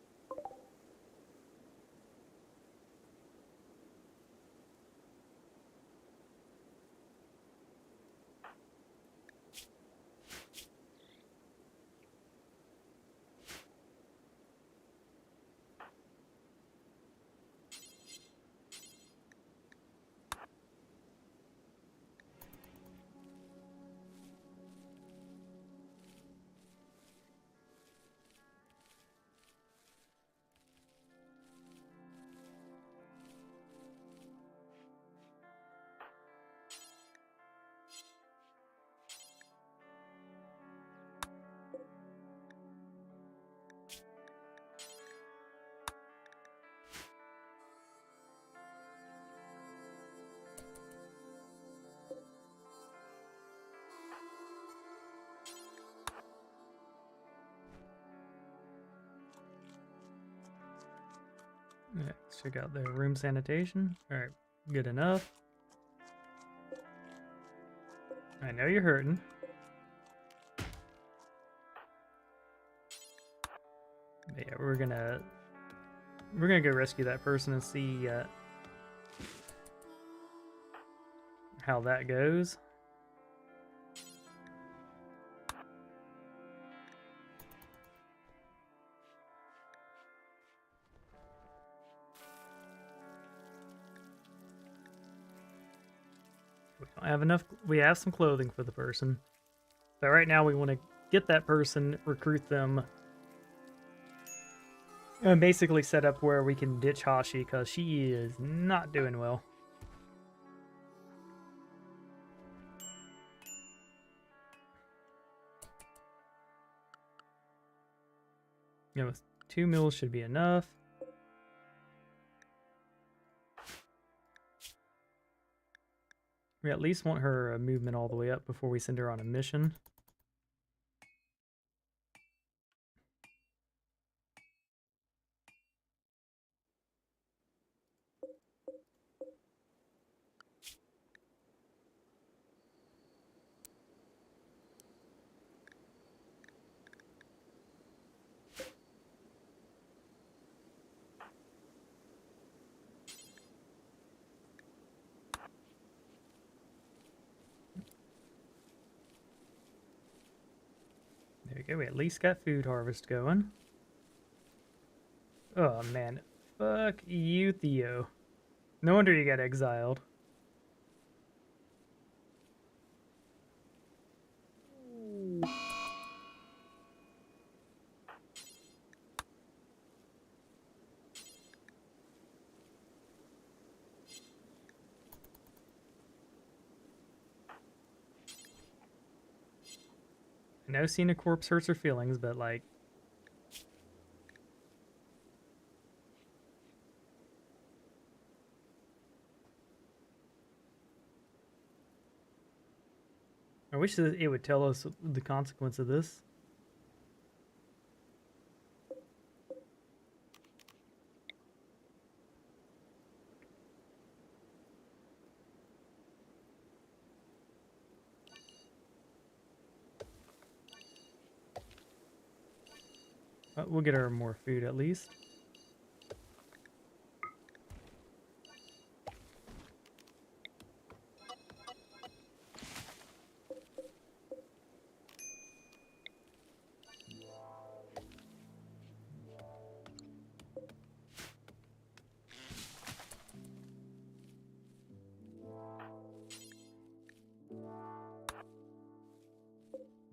Speaker 1: Yeah, let's check out the room sanitation. Alright, good enough. I know you're hurting. But yeah, we're gonna go rescue that person and see how that goes. We don't have enough. We have some clothing for the person, but right now we want to get that person, recruit them, and basically set up where we can ditch Hashi because she is not doing well. You know, 2 mils should be enough. We at least want her movement all the way up before we send her on a mission. There we go. We at least got food harvest going. Oh man, fuck you, Theo. No wonder you got exiled. I know seeing a corpse hurts her feelings, but like, I wish that it would tell us the consequence of this. But we'll get her more food at least.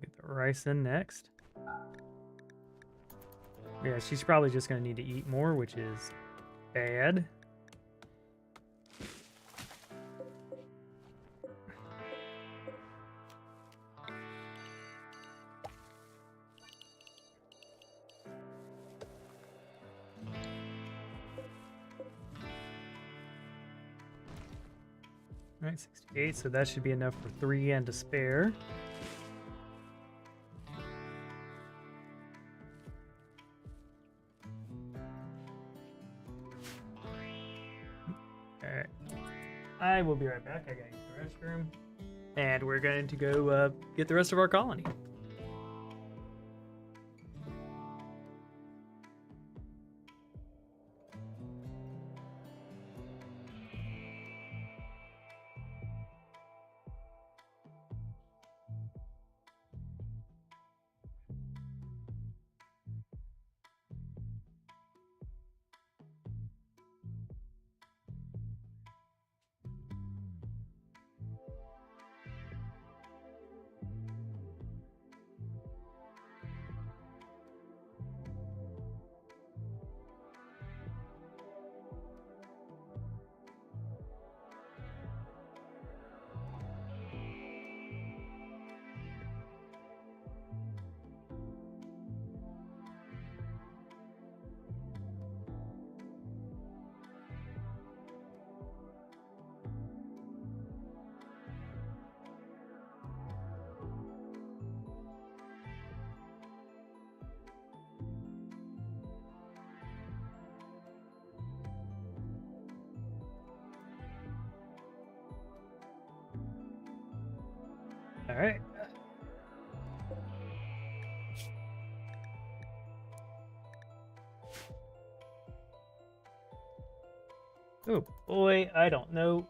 Speaker 1: Get the rice in next. Yeah, she's probably just going to need to eat more, which is bad. All right, 68, so that should be enough for 3 and to spare. Alright. I will be right back. I gotta use the restroom. And we're going to go get the rest of our colony. All right. Oh boy, I don't know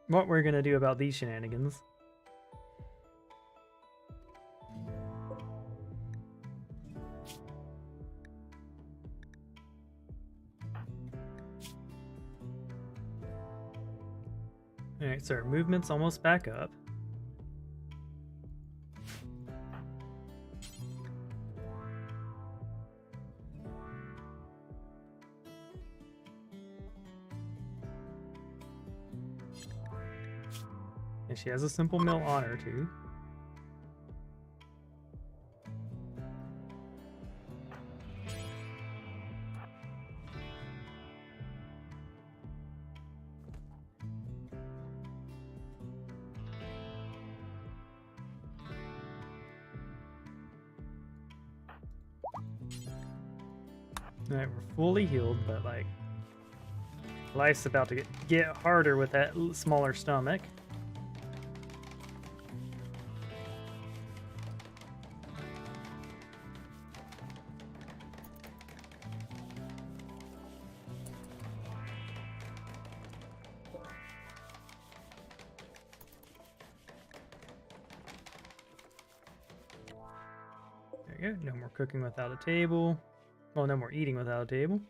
Speaker 1: what we're gonna do about these shenanigans. Alright, so our movement's almost back up. And she has a simple meal on her too. Alright, we're fully healed, but like life's about to get harder with that smaller stomach. There you go. No more cooking without a table. Well, no more eating without a table.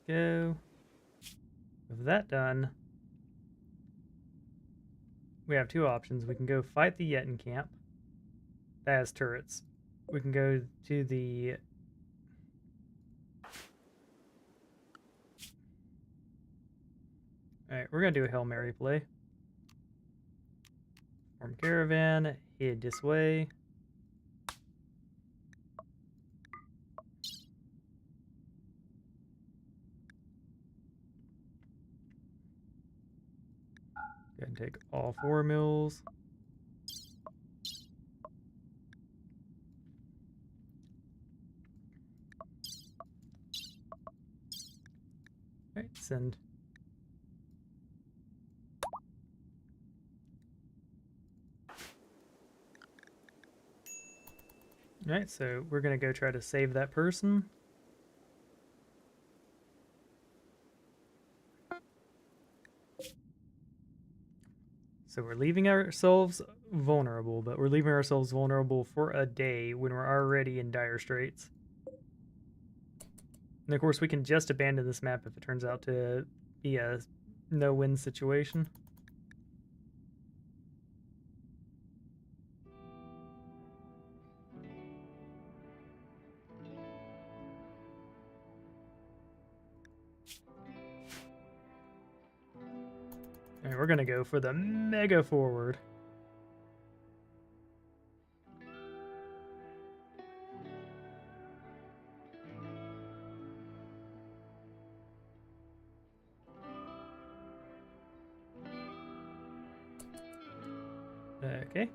Speaker 1: Go. With that done, we have two options. We can go fight the Yetin camp. That has turrets. we can go to the... Alright, we're gonna do a Hail Mary play. Form caravan, head this way. Go ahead and take all 4 mills. Alright, send. Alright, so we're gonna go try to save that person. So we're leaving ourselves vulnerable, but we're leaving ourselves vulnerable for a day when we're already in dire straits. And of course, we can just abandon this map if it turns out to be a no-win situation. Alright, we're gonna go for the mega forward. Okay.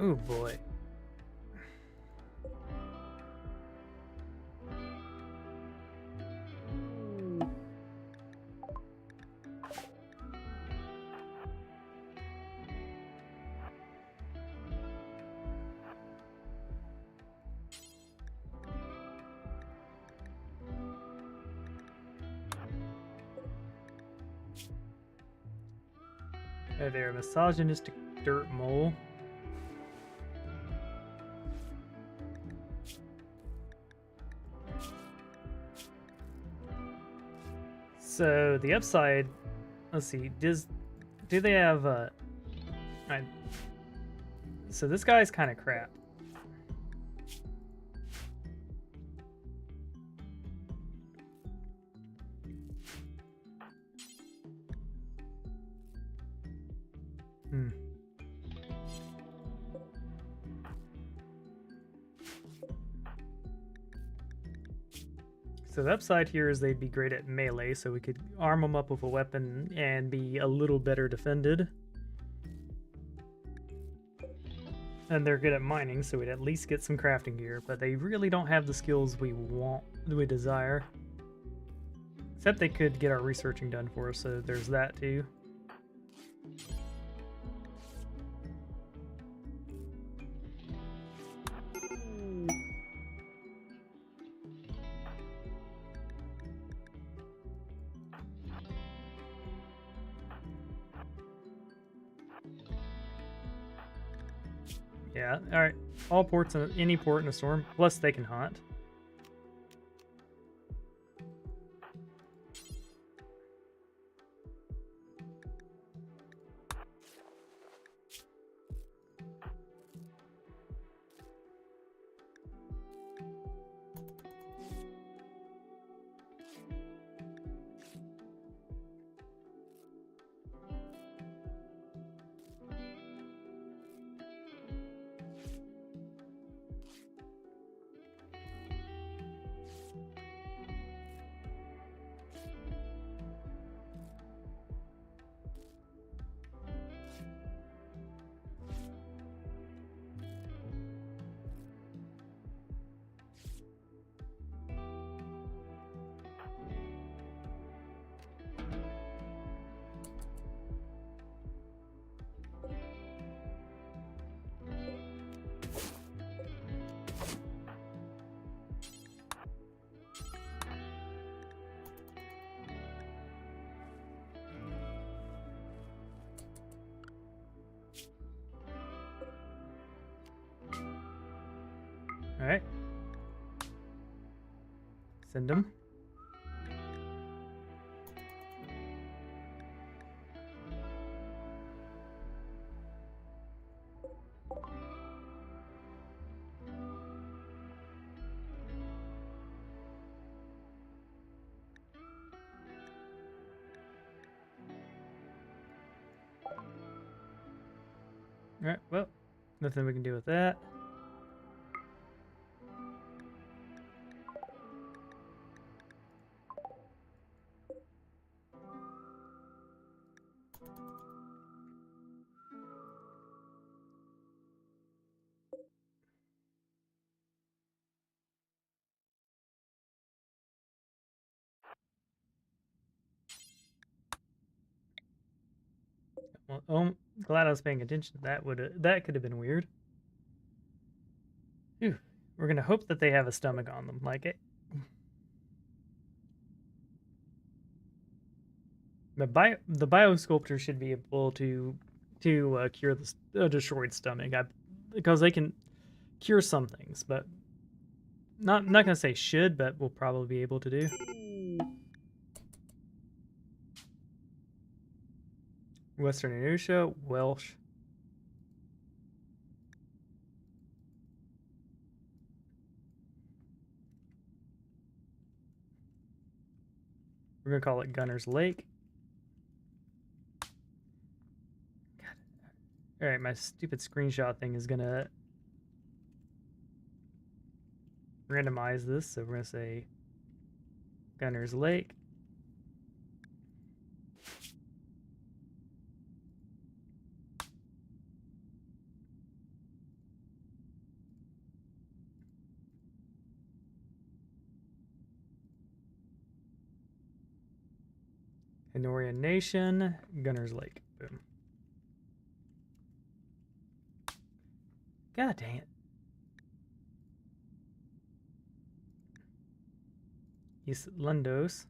Speaker 1: Oh boy. Hey there, misogynistic dirt mole. So the upside, let's see, do they have so this guy's kind of crap. Hmm. So the upside here is they'd be great at melee, so we could arm them up with a weapon and be a little better defended. And they're good at mining, so we'd at least get some crafting gear, but they really don't have the skills we desire. Except they could get our researching done for us, so there's that too. Yeah, alright. All ports, any port in a storm, plus they can hunt. Send them. Alright, well, nothing we can do with that. Well, glad I was paying attention. That could have been weird. Phew. We're gonna hope that they have a stomach on them, like it. The biosculptor should be able to cure the destroyed stomach, because they can cure some things, but not gonna say should, but we'll probably be able to do. Western Inertia, Welsh. We're gonna call it Gunner's Lake. All right, my stupid screenshot thing is gonna randomize this, so we're gonna say Gunner's Lake. Honorian Nation, Gunner's Lake. Boom. God dang it. East Lundos.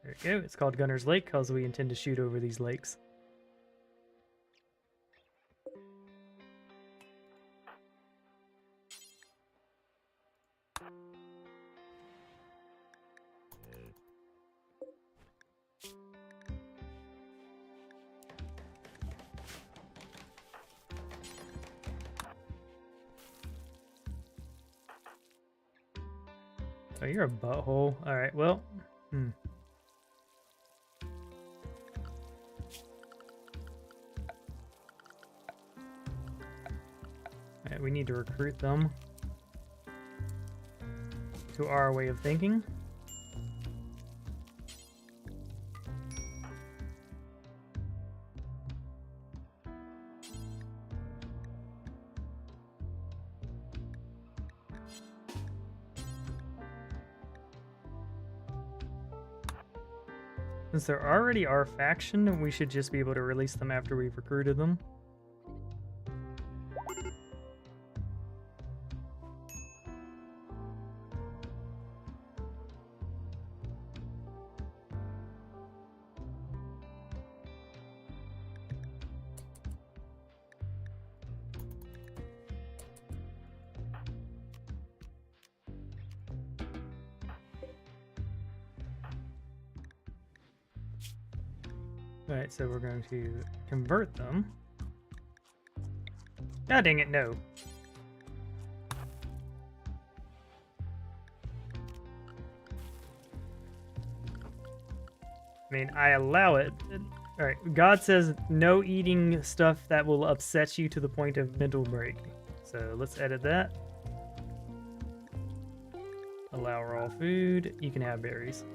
Speaker 1: There we go. It's called Gunner's Lake because we intend to shoot over these lakes. Oh, you're a butthole. Alright, well. Alright, we need to recruit them to our way of thinking. Since they're already our faction, we should just be able to release them after we've recruited them. Alright, so we're going to convert them. God dang it, no. I mean, I allow it. Alright, God says no eating stuff that will upset you to the point of mental break. So let's edit that. Allow raw food. You can have berries.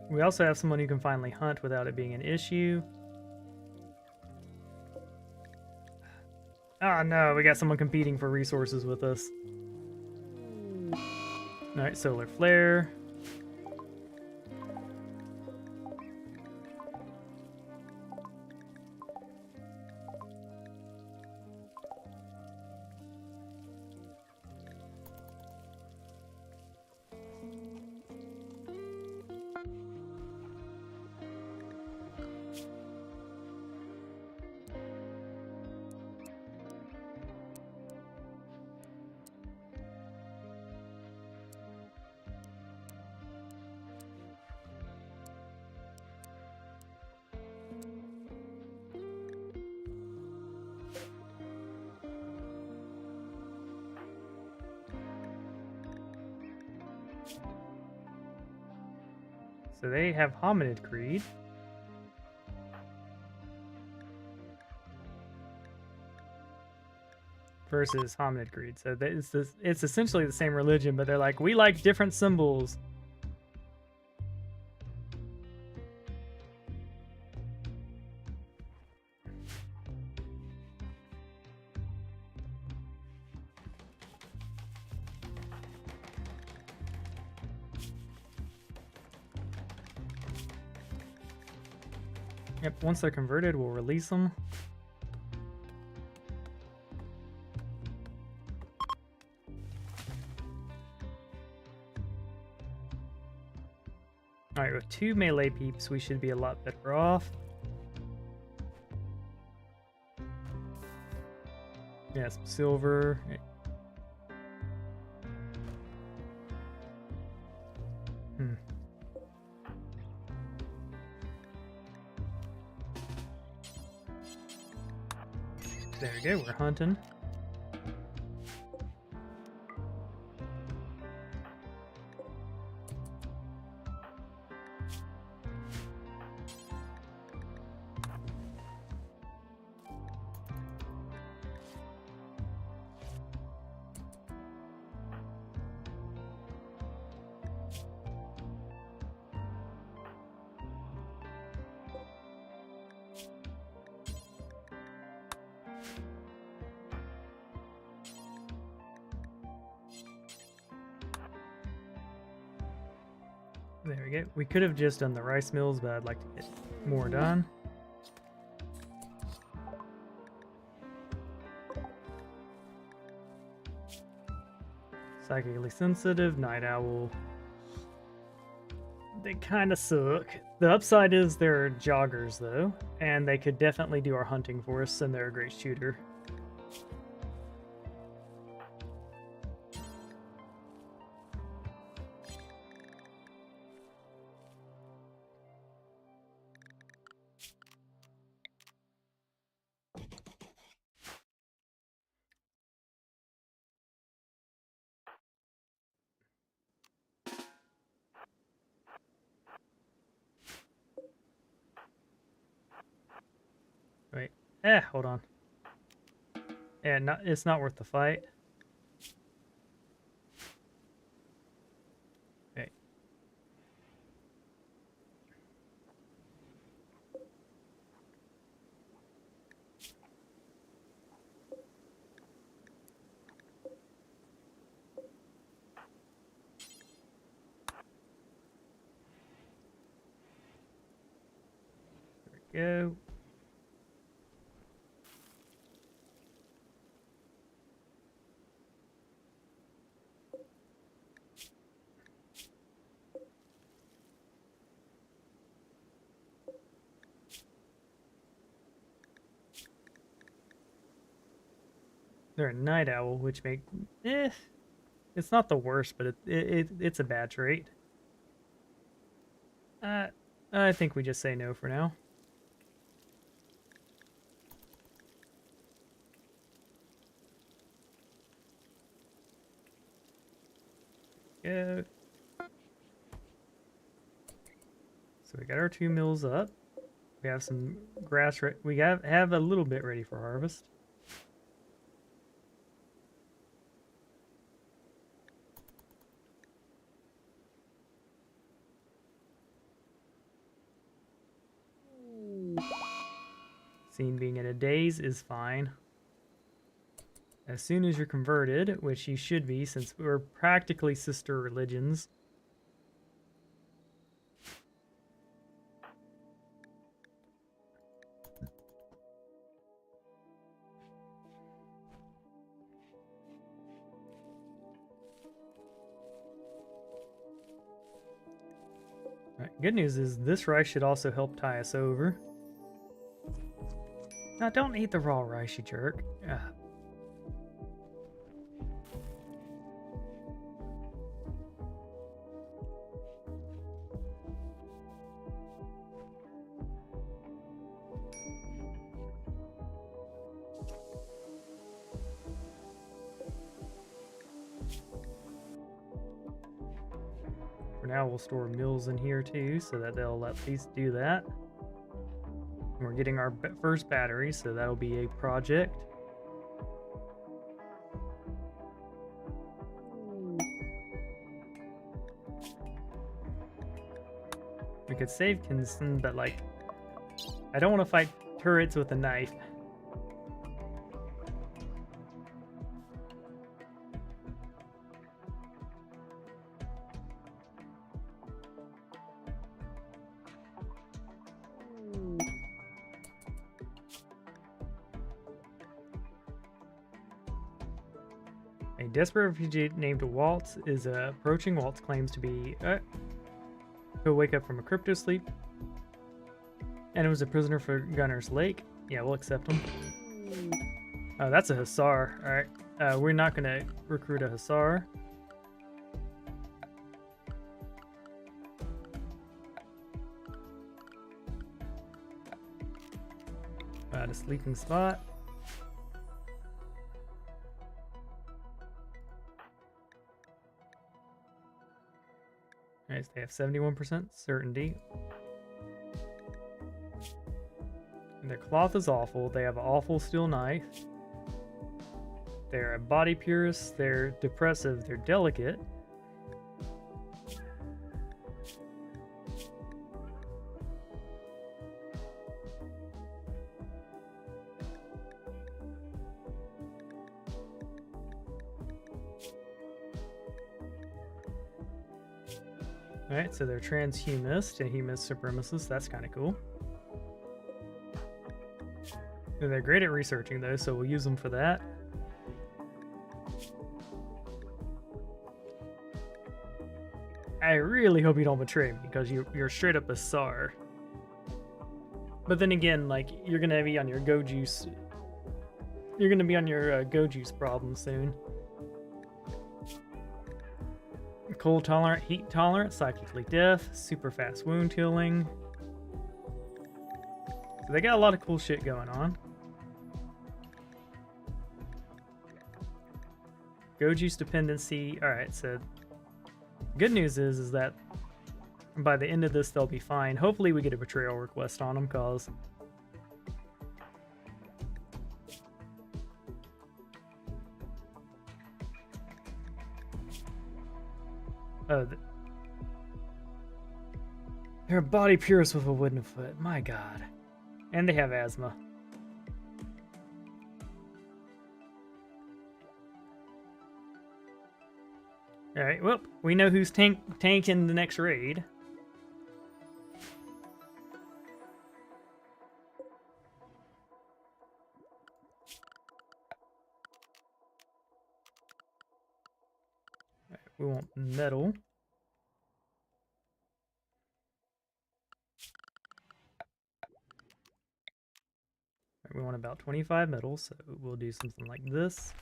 Speaker 1: We also have someone who can finally hunt without it being an issue. Oh no, we got someone competing for resources with us. Alright, solar flare. So they have hominid creed. Versus hominid creed. So it's essentially the same religion, but they're like, we like different symbols. Yep, once they're converted, we'll release them. Alright, with 2 melee peeps, we should be a lot better off. Yeah, some silver. There we go, we're hunting. There we go. We could have just done the rice mills, but I'd like to get more done. Psychically sensitive, night owl. They kind of suck. The upside is they're joggers, though, and they could definitely do our hunting for us, and they're a great shooter. Wait. Hold on. Yeah, it's not worth the fight. Okay. There we go. They're a night owl, which it's not the worst, but it's a bad trait. I think we just say no for now. Yeah. So we got our 2 mills up. We have some grass. We have a little bit ready for harvest. Scene being in a daze is fine. As soon as you're converted, which you should be since we're practically sister religions. Right, good news is this rice should also help tie us over. Now, don't eat the raw rice, you jerk. Ugh. For now, we'll store mills in here too, so that they'll at least do that. And we're getting our first battery, so that'll be a project. We could save Kinston, but like, I don't want to fight turrets with a knife. A desperate refugee named Waltz is approaching. Waltz claims to be he'll wake up from a crypto sleep, and it was a prisoner for Gunner's Lake. Yeah, we'll accept him. Oh, that's a Hussar. All right, we're not gonna recruit a Hussar. A sleeping spot. Nice, they have 71% certainty. And their cloth is awful. They have an awful steel knife. They're a body purist. They're depressive. They're delicate. Alright, so they're transhumanist and humanist supremacist. That's kind of cool. And they're great at researching, though, so we'll use them for that. I really hope you don't betray me, because you're straight up a SAR. But then again, like, you're gonna be on your Go Juice. You're gonna be on your Go Juice problem soon. Cold tolerant, heat tolerant, psychically deaf, super fast wound healing. So they got a lot of cool shit going on. Go Juice dependency. Alright, so good news is that by the end of this they'll be fine. Hopefully we get a betrayal request on them, cause they're a body purist with a wooden foot. My god. And they have asthma. Alright, well, we know who's tanking the next raid. Alright, we want metal. We want about 25 metal, so we'll do something like this.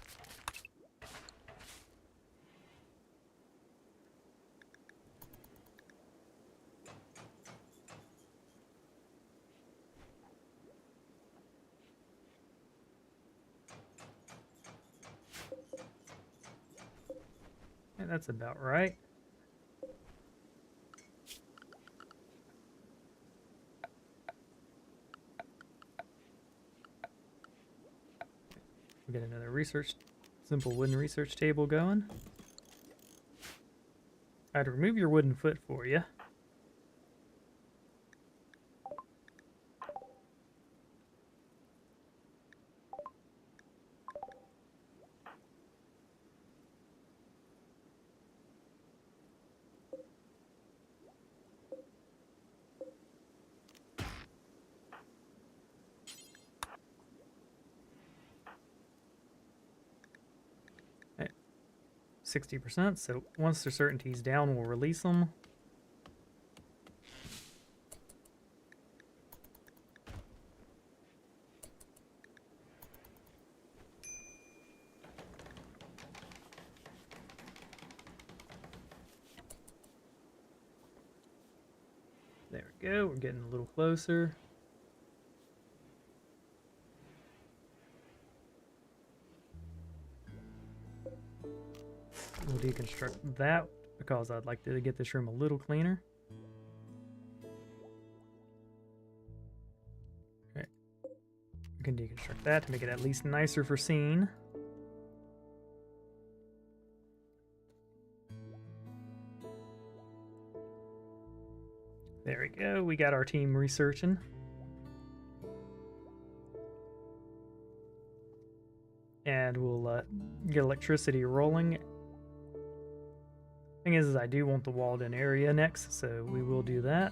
Speaker 1: And that's about right. We'll get another simple wooden research table going. I'd remove your wooden foot for you. At 60%, so once their certainty's down, we'll release them. There we go, we're getting a little closer. We'll deconstruct that because I'd like to get this room a little cleaner. Okay. We can deconstruct that to make it at least nicer for seeing. There we go. We got our team researching. And we'll get electricity rolling. Thing is I do want the walled-in area next, so we will do that.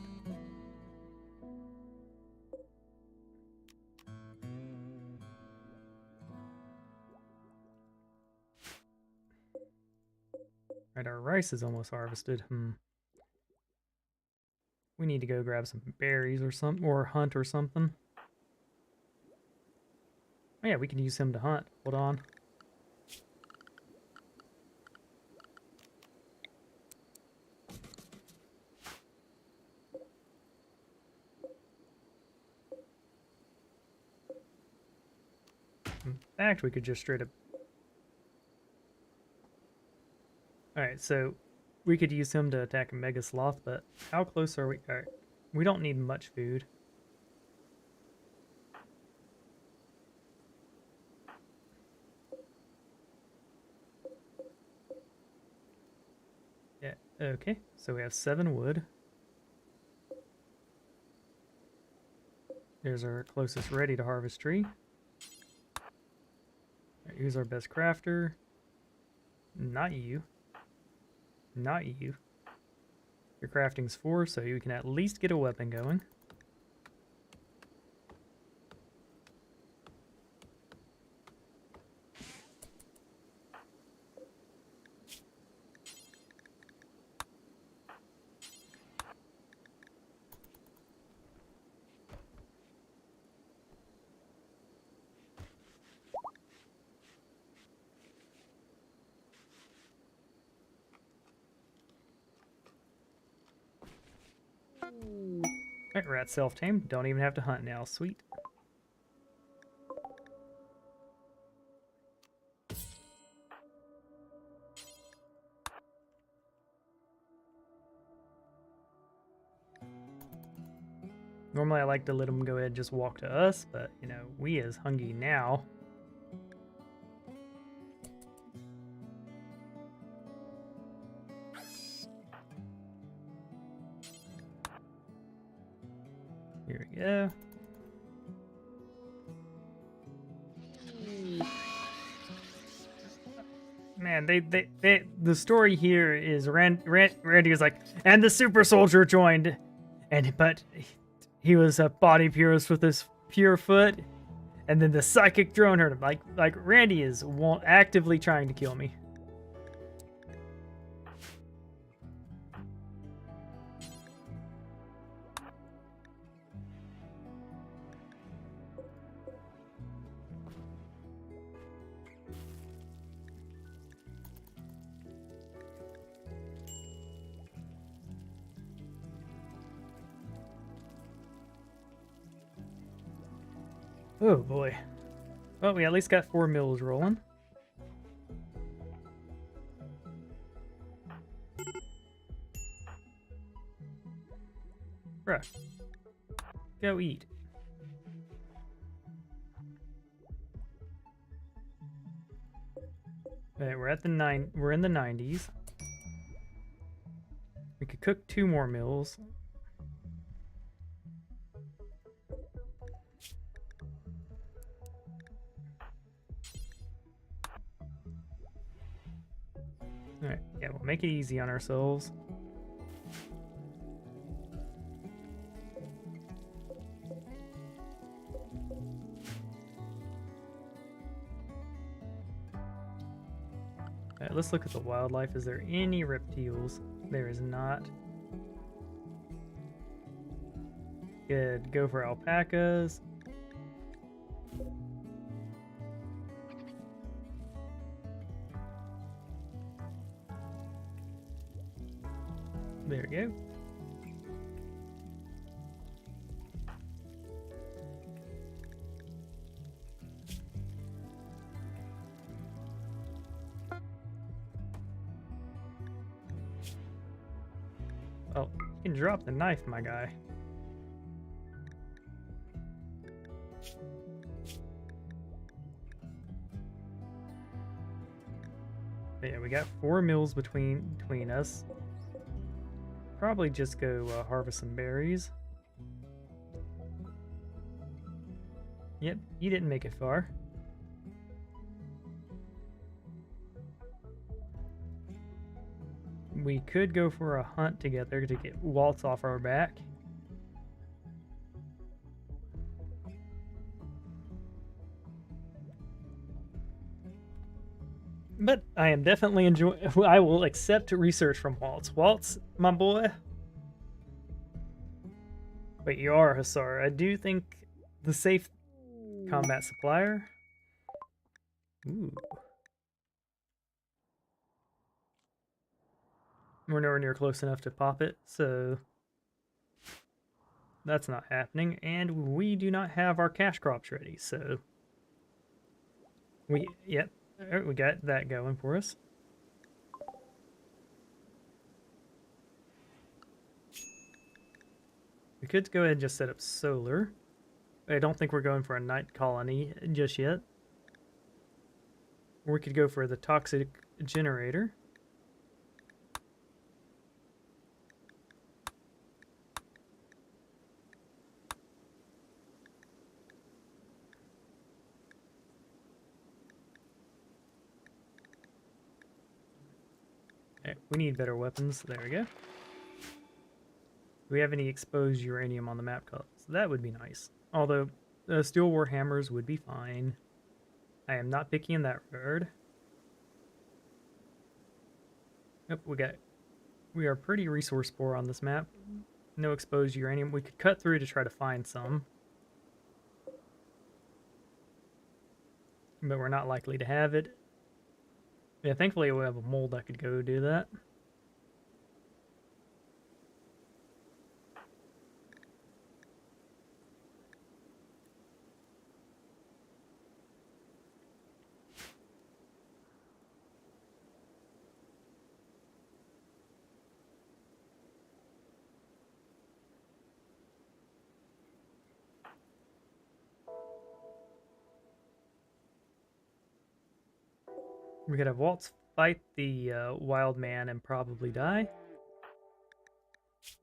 Speaker 1: Right, our rice is almost harvested. We need to go grab some berries or something, or hunt or something. Oh yeah, we can use him to hunt. Hold on. In fact, we could just straight up... Alright, so we could use him to attack a Mega Sloth, but how close are we? Alright, we don't need much food. Yeah, okay, so we have 7 wood. There's our closest ready to harvest tree. Right, who's our best crafter? Not you. Not you. Your crafting's 4, so you can at least get a weapon going. Alright, we're at self-tamed. Don't even have to hunt now. Sweet. Normally I like to let them go ahead and just walk to us, but, you know, we is hungry now. Here we go. Man, the story here is Randy was like, and the super soldier joined, but he was a body purist with his pure foot, and then the psychic drone hurt him. Like Randy is actively trying to kill me. Oh boy. Well, we at least got 4 mills rolling. Bruh. Go eat. Okay, we're in the 90s. We could cook 2 more mills. Alright, yeah, we'll make it easy on ourselves. Alright, let's look at the wildlife. Is there any reptiles? There is not. Good, go for alpacas. There we go. can drop the knife, my guy. But yeah, we got 4 meals between us. Probably just go harvest some berries. Yep, you didn't make it far. We could go for a hunt together to get Waltz off our back. But I am definitely enjoying. I will accept research from Waltz. Waltz, my boy. Wait, you are Hussar. I do think the safe combat supplier. Ooh. We're nowhere near close enough to pop it, so that's not happening. And we do not have our cash crops ready, so yep, we got that going for us. We could go ahead and just set up solar. I don't think we're going for a night colony just yet. Or we could go for the toxic generator. Okay, we need better weapons. There we go. Do we have any exposed uranium on the map? So that would be nice. Although, steel war hammers would be fine. I am not picky in that regard. Yep, we are pretty resource poor on this map. No exposed uranium. We could cut through to try to find some. But we're not likely to have it. Yeah, thankfully we have a mold that could go do that. We could have Waltz fight the wild man and probably die.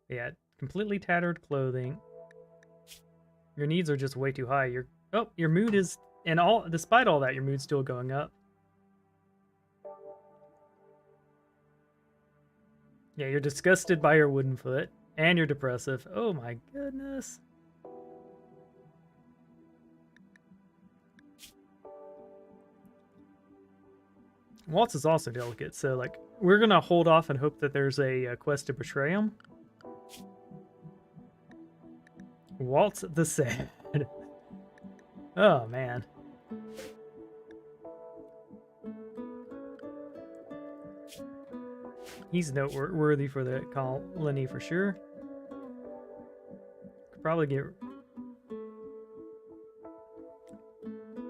Speaker 1: Yeah, completely tattered clothing. Your needs are just way too high. Your mood is, and despite all that, your mood's still going up. Yeah, you're disgusted by your wooden foot, and you're depressive. Oh my goodness. Waltz is also delicate, so like we're gonna hold off and hope that there's a quest to betray him. Waltz the Sad. Oh man. He's noteworthy for the colony for sure. Could probably get.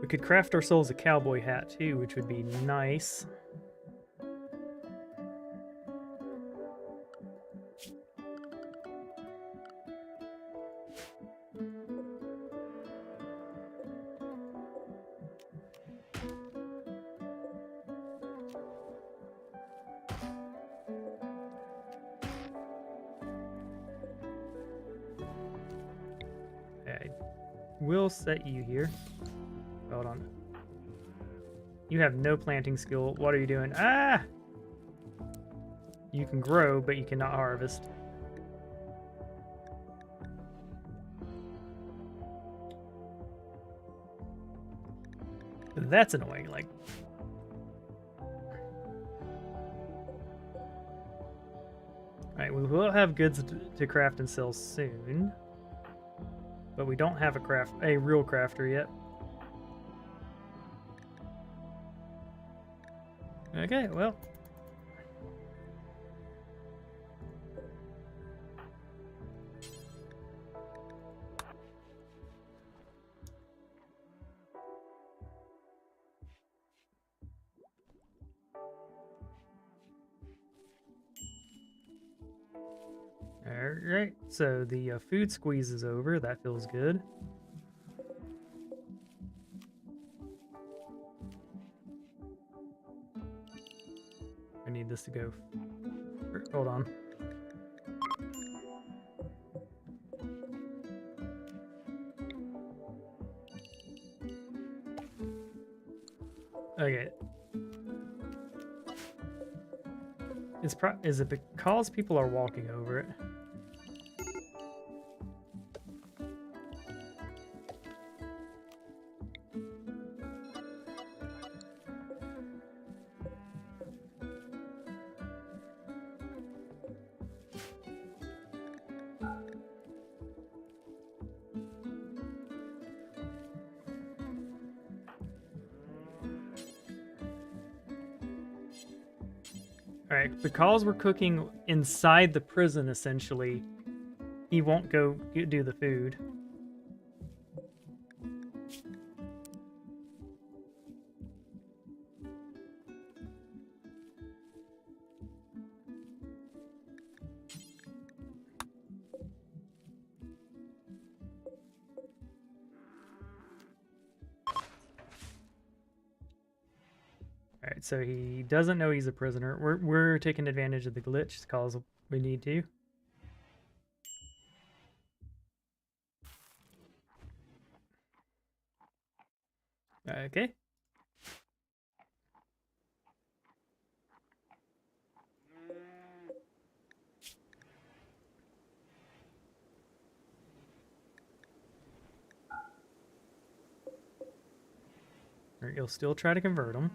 Speaker 1: We could craft ourselves a cowboy hat too, which would be nice. We'll set you here. Hold on. You have no planting skill. What are you doing? Ah! You can grow, but you cannot harvest. That's annoying. Like, alright, we will have goods to craft and sell soon. But we don't have a real crafter yet. Okay, well. Alright, so the food squeeze is over. That feels good. I need this to go. Hold on. Okay. Is it because people are walking over it? Alright, because we're cooking inside the prison, essentially, he won't go do the food. Alright, so he doesn't know he's a prisoner. We're taking advantage of the glitch because we need to. Okay. Alright, you'll still try to convert him.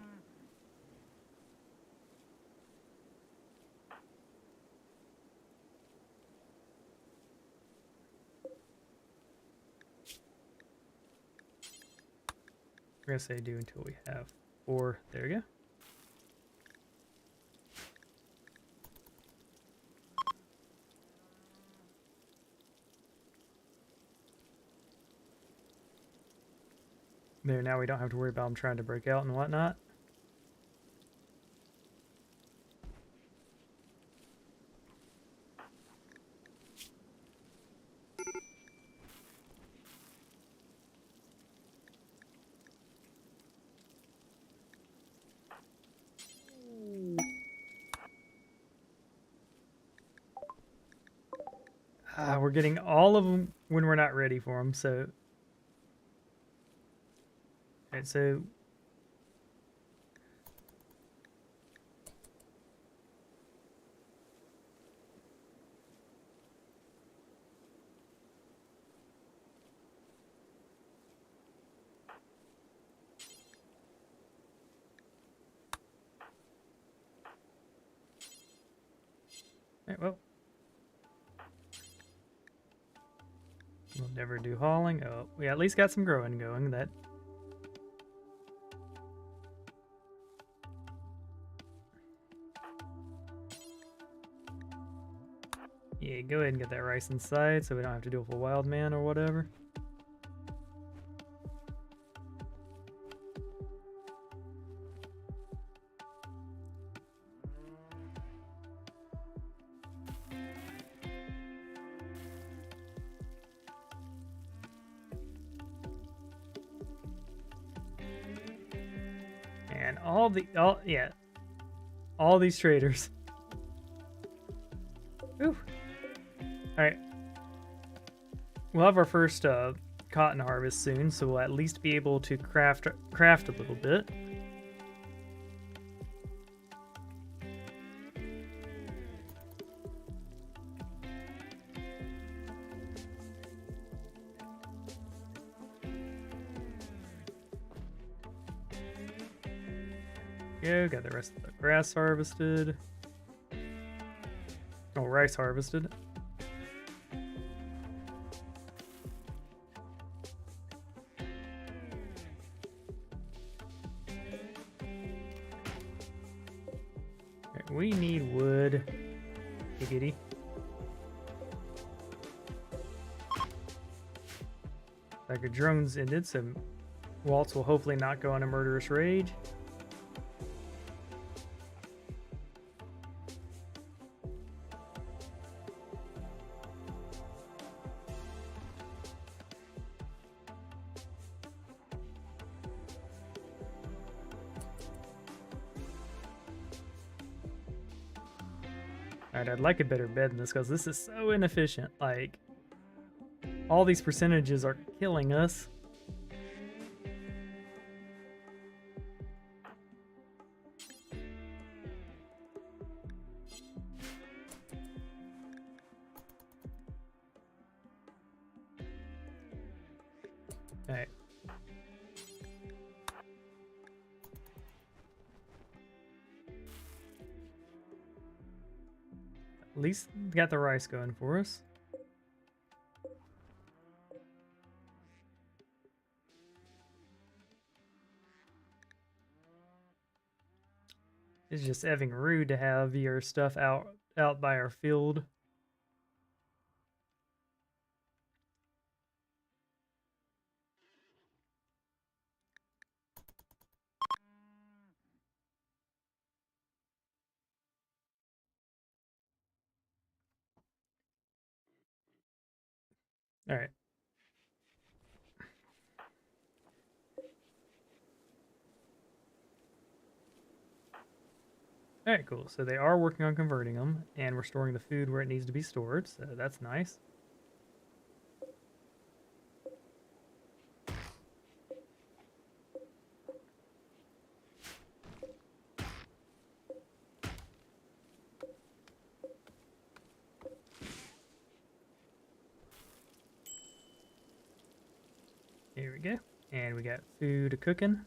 Speaker 1: We're gonna say do until we have 4. There you go. There, now we don't have to worry about them trying to break out and whatnot. We're getting all of them when we're not ready for them, so... Alright, so... Alright, well... We'll never do hauling. Oh, we at least got some growing going. That... Yeah, go ahead and get that rice inside so we don't have to deal with a wild man or whatever. And all these traders. Ooh. Alright. We'll have our first cotton harvest soon, so we'll at least be able to craft a little bit. Go, got the rest of the grass harvested. Oh, rice harvested. Right, we need wood. Giggity. Like our drones ended, so Waltz will hopefully not go on a murderous rage. Alright, I'd like a better bed than this because this is so inefficient. Like, all these percentages are killing us. Alright. At least got the rice going for us. It's just effing rude to have your stuff out by our field. All right. All right, cool. So they are working on converting them, and we're storing the food where it needs to be stored, so that's nice. Here we go. And we got food cooking.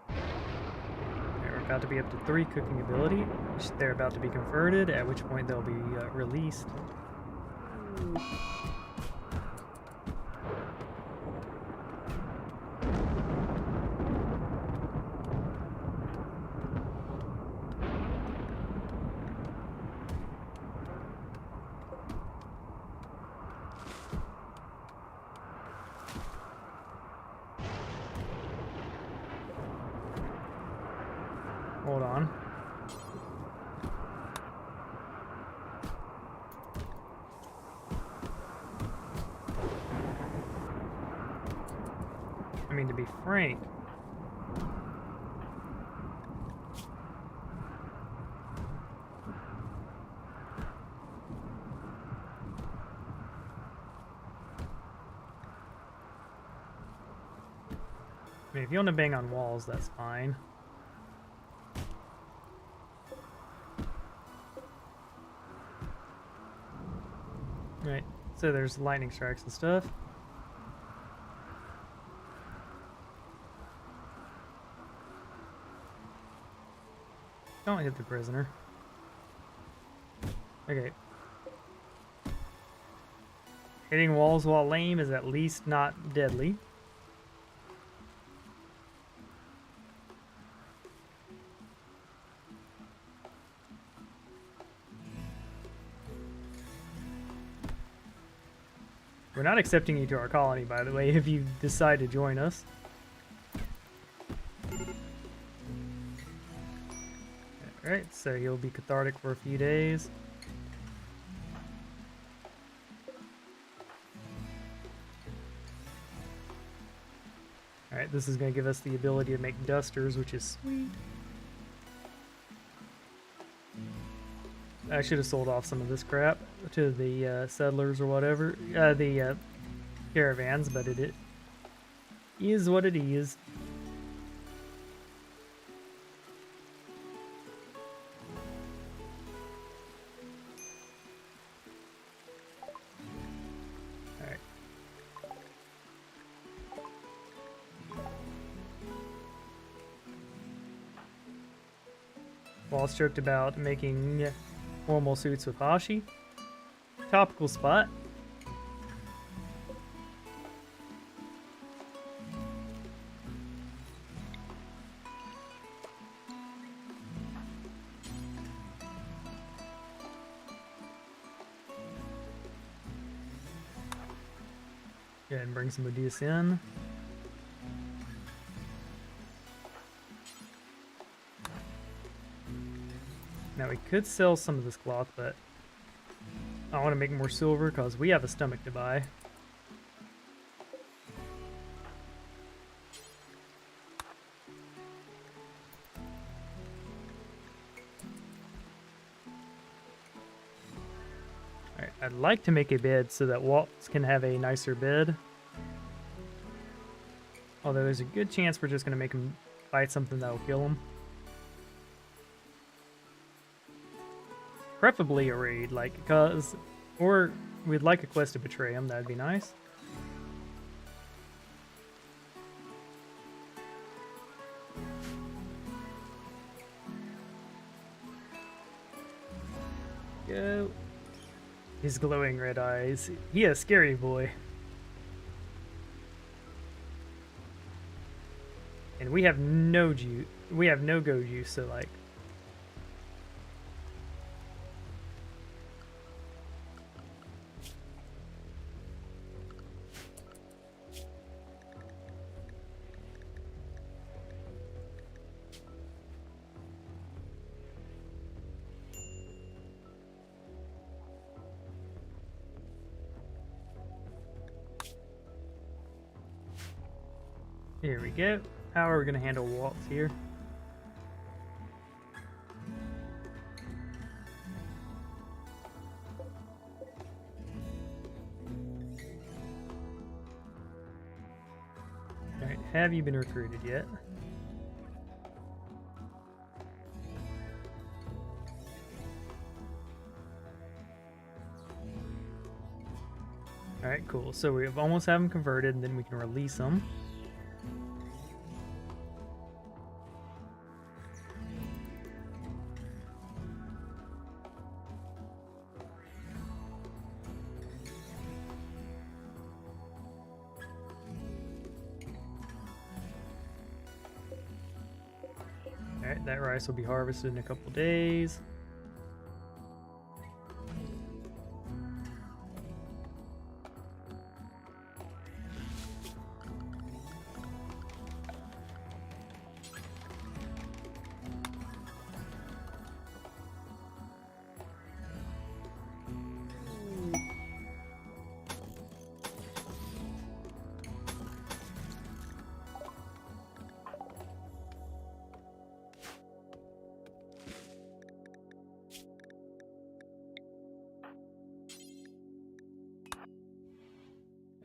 Speaker 1: They're about to be up to 3 cooking ability. They're about to be converted, at which point they'll be released. Hold on. I mean, to be frank, if you want to bang on walls, that's fine. Right, so there's lightning strikes and stuff. Don't hit the prisoner. Okay. Hitting walls while lame is at least not deadly. We're not accepting you to our colony, by the way, if you decide to join us. Alright, so you'll be cathartic for a few days. Alright, this is going to give us the ability to make dusters, which is sweet. I should have sold off some of this crap to the settlers or whatever, the caravans, but it is what it is. Alright. Wall joked about making formal suits with Hashi. Topical spot. Go ahead and bring some Odious in. Now we could sell some of this cloth, but I want to make more silver because we have a stomach to buy. I'd like to make a bed so that Waltz can have a nicer bed. Although there's a good chance we're just going to make him fight something that'll kill him. Preferably a raid, like, because... Or we'd like a quest to betray him, that'd be nice. Go. His glowing red eyes. He a scary boy. And we have no juice. We have no go juice, so like... Here we go. How are we going to handle Waltz here? Alright, have you been recruited yet? Alright, cool. So we almost have them converted, and then we can release them. Alright, that rice will be harvested in a couple days.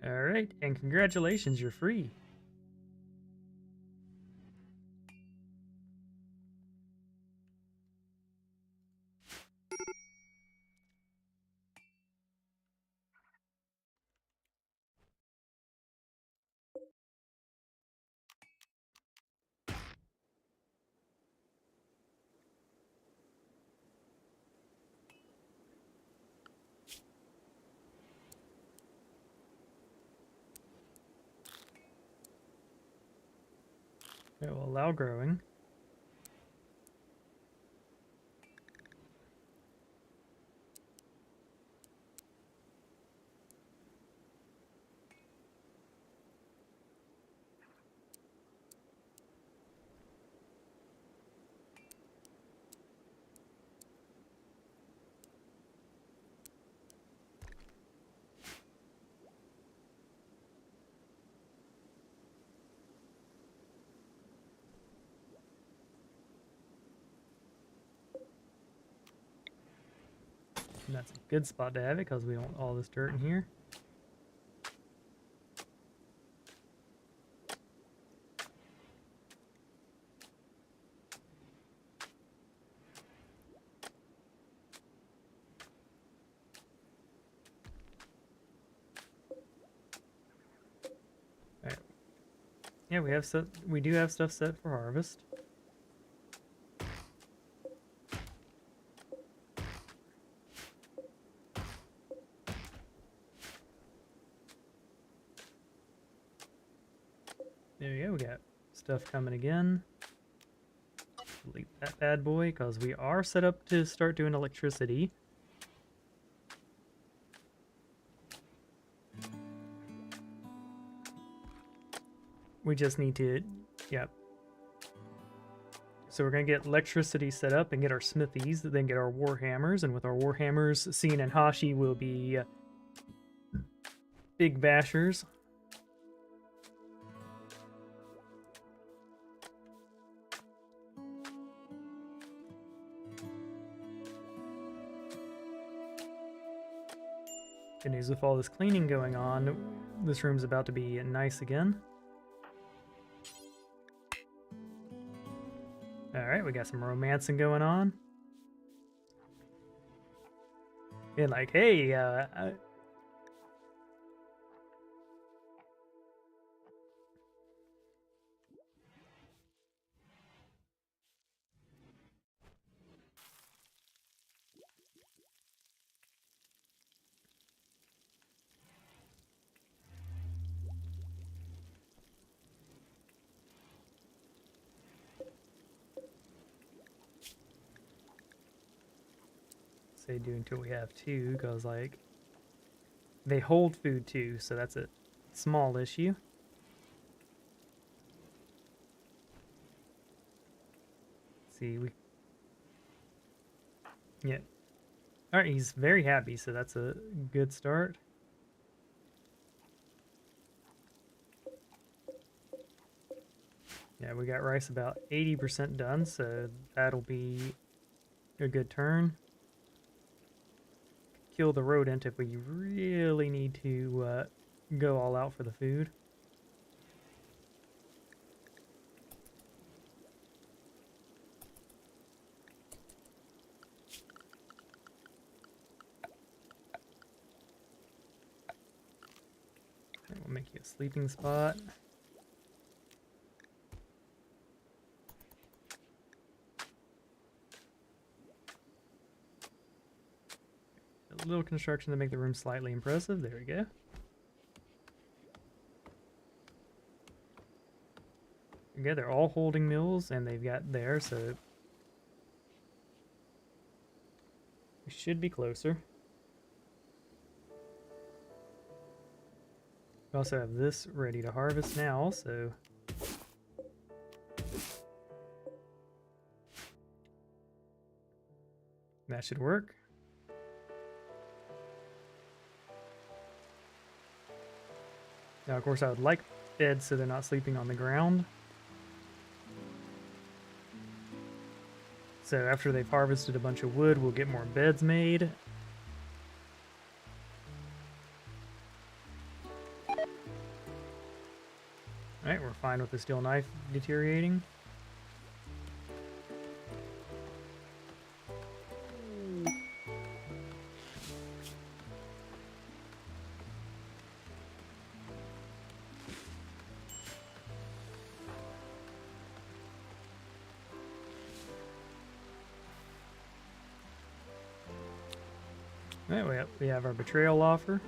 Speaker 1: Alright, and congratulations, you're free. It will allow growing. And that's a good spot to have it because we don't want all this dirt in here. Alright. Yeah, we do have stuff set for harvest. There we go, we got stuff coming again. Delete that bad boy, because we are set up to start doing electricity. We just need to, yep. So we're going to get electricity set up and get our smithies, then get our warhammers, and with our warhammers, Cien and Hashi will be big bashers. Good news, with all this cleaning going on, this room's about to be nice again. Alright, we got some romancing going on. And like, hey, say do until we have two, because like, they hold food too, so that's a small issue. See, yeah. Alright, he's very happy, so that's a good start. Yeah, we got rice about 80% done, so that'll be a good turn. Kill the rodent if we really need to go all out for the food. We'll make you a sleeping spot. A little construction to make the room slightly impressive. There we go. Okay, they're all holding mills, and they've got there, so we should be closer. We also have this ready to harvest now, so that should work. Now, of course, I would like beds so they're not sleeping on the ground. So after they've harvested a bunch of wood, we'll get more beds made. Alright, we're fine with the steel knife deteriorating. Alright, we have our betrayal offer.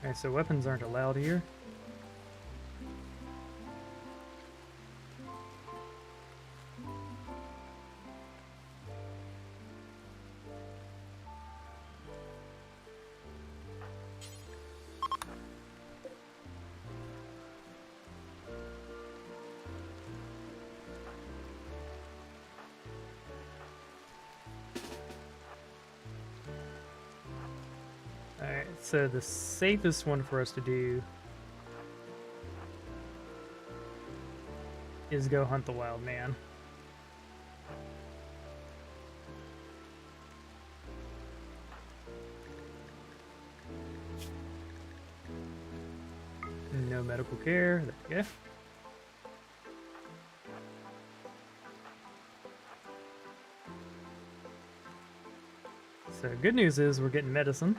Speaker 1: Alright, so weapons aren't allowed here. Alright, so the safest one for us to do is go hunt the wild man. No medical care, there we go. So good news is we're getting medicine.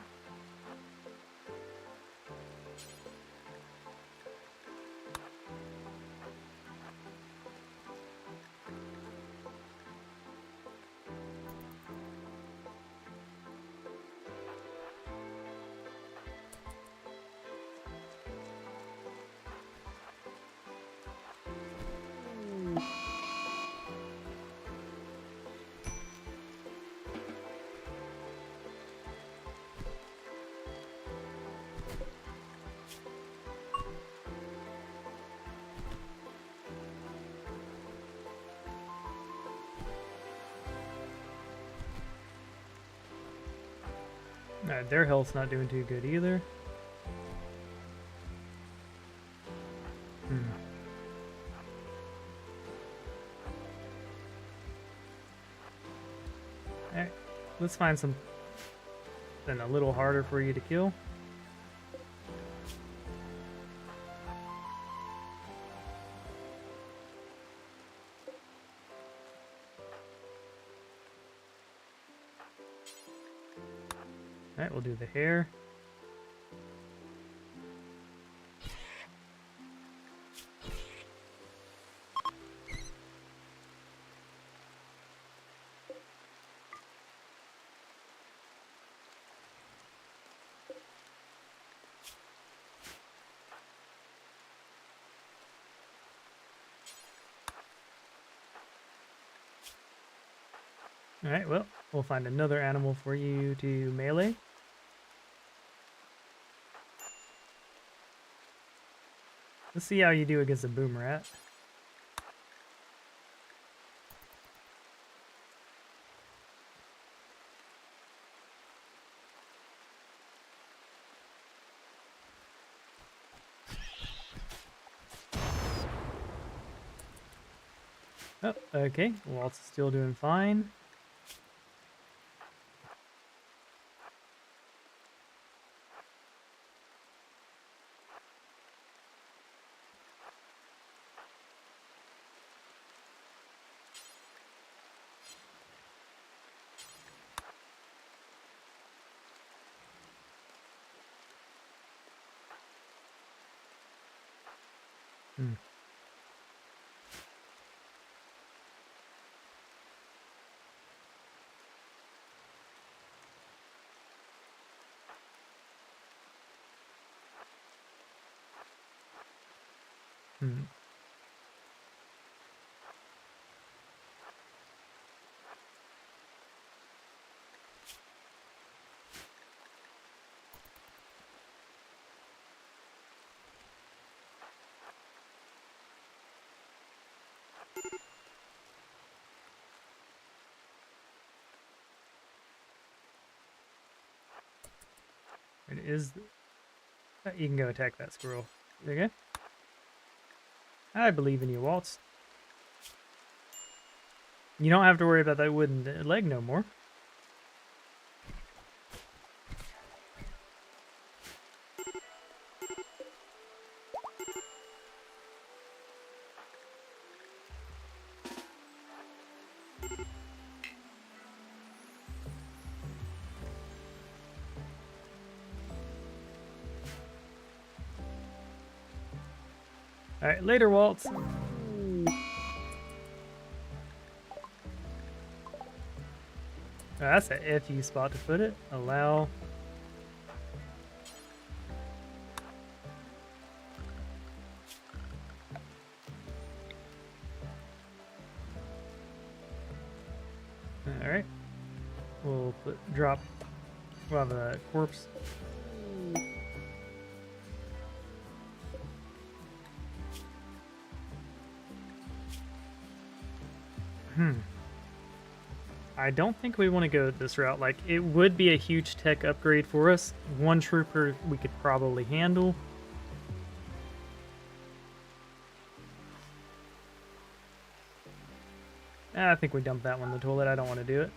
Speaker 1: Alright, their health's not doing too good either. Hmm. Alright, let's find something a little harder for you to kill. Alright, we'll do the hair. Alright, well, we'll find another animal for you to melee. Let's see how you do against a boom rat. Oh, okay. Waltz is still doing fine. Hmm. Hmm. It is. You can go attack that squirrel. There you go. I believe in you, Waltz. You don't have to worry about that wooden leg no more. Alright, later, Waltz. That's a FU spot to put it. Allow. Alright. We'll drop. We'll have a corpse. I don't think we want to go this route. Like, it would be a huge tech upgrade for us. One trooper we could probably handle. I think we dumped that one in the toilet. I don't want to do it.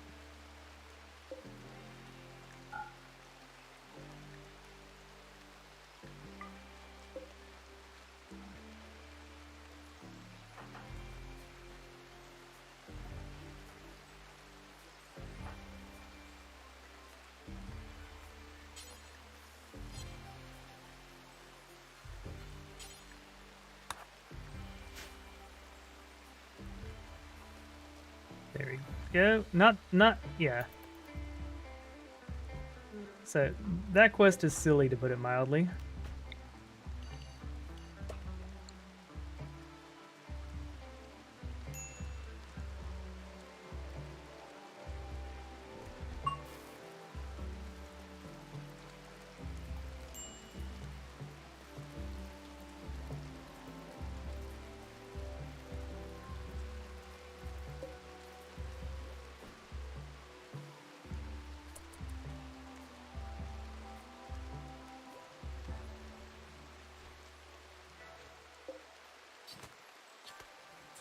Speaker 1: There we go. Yeah. So, that quest is silly, to put it mildly.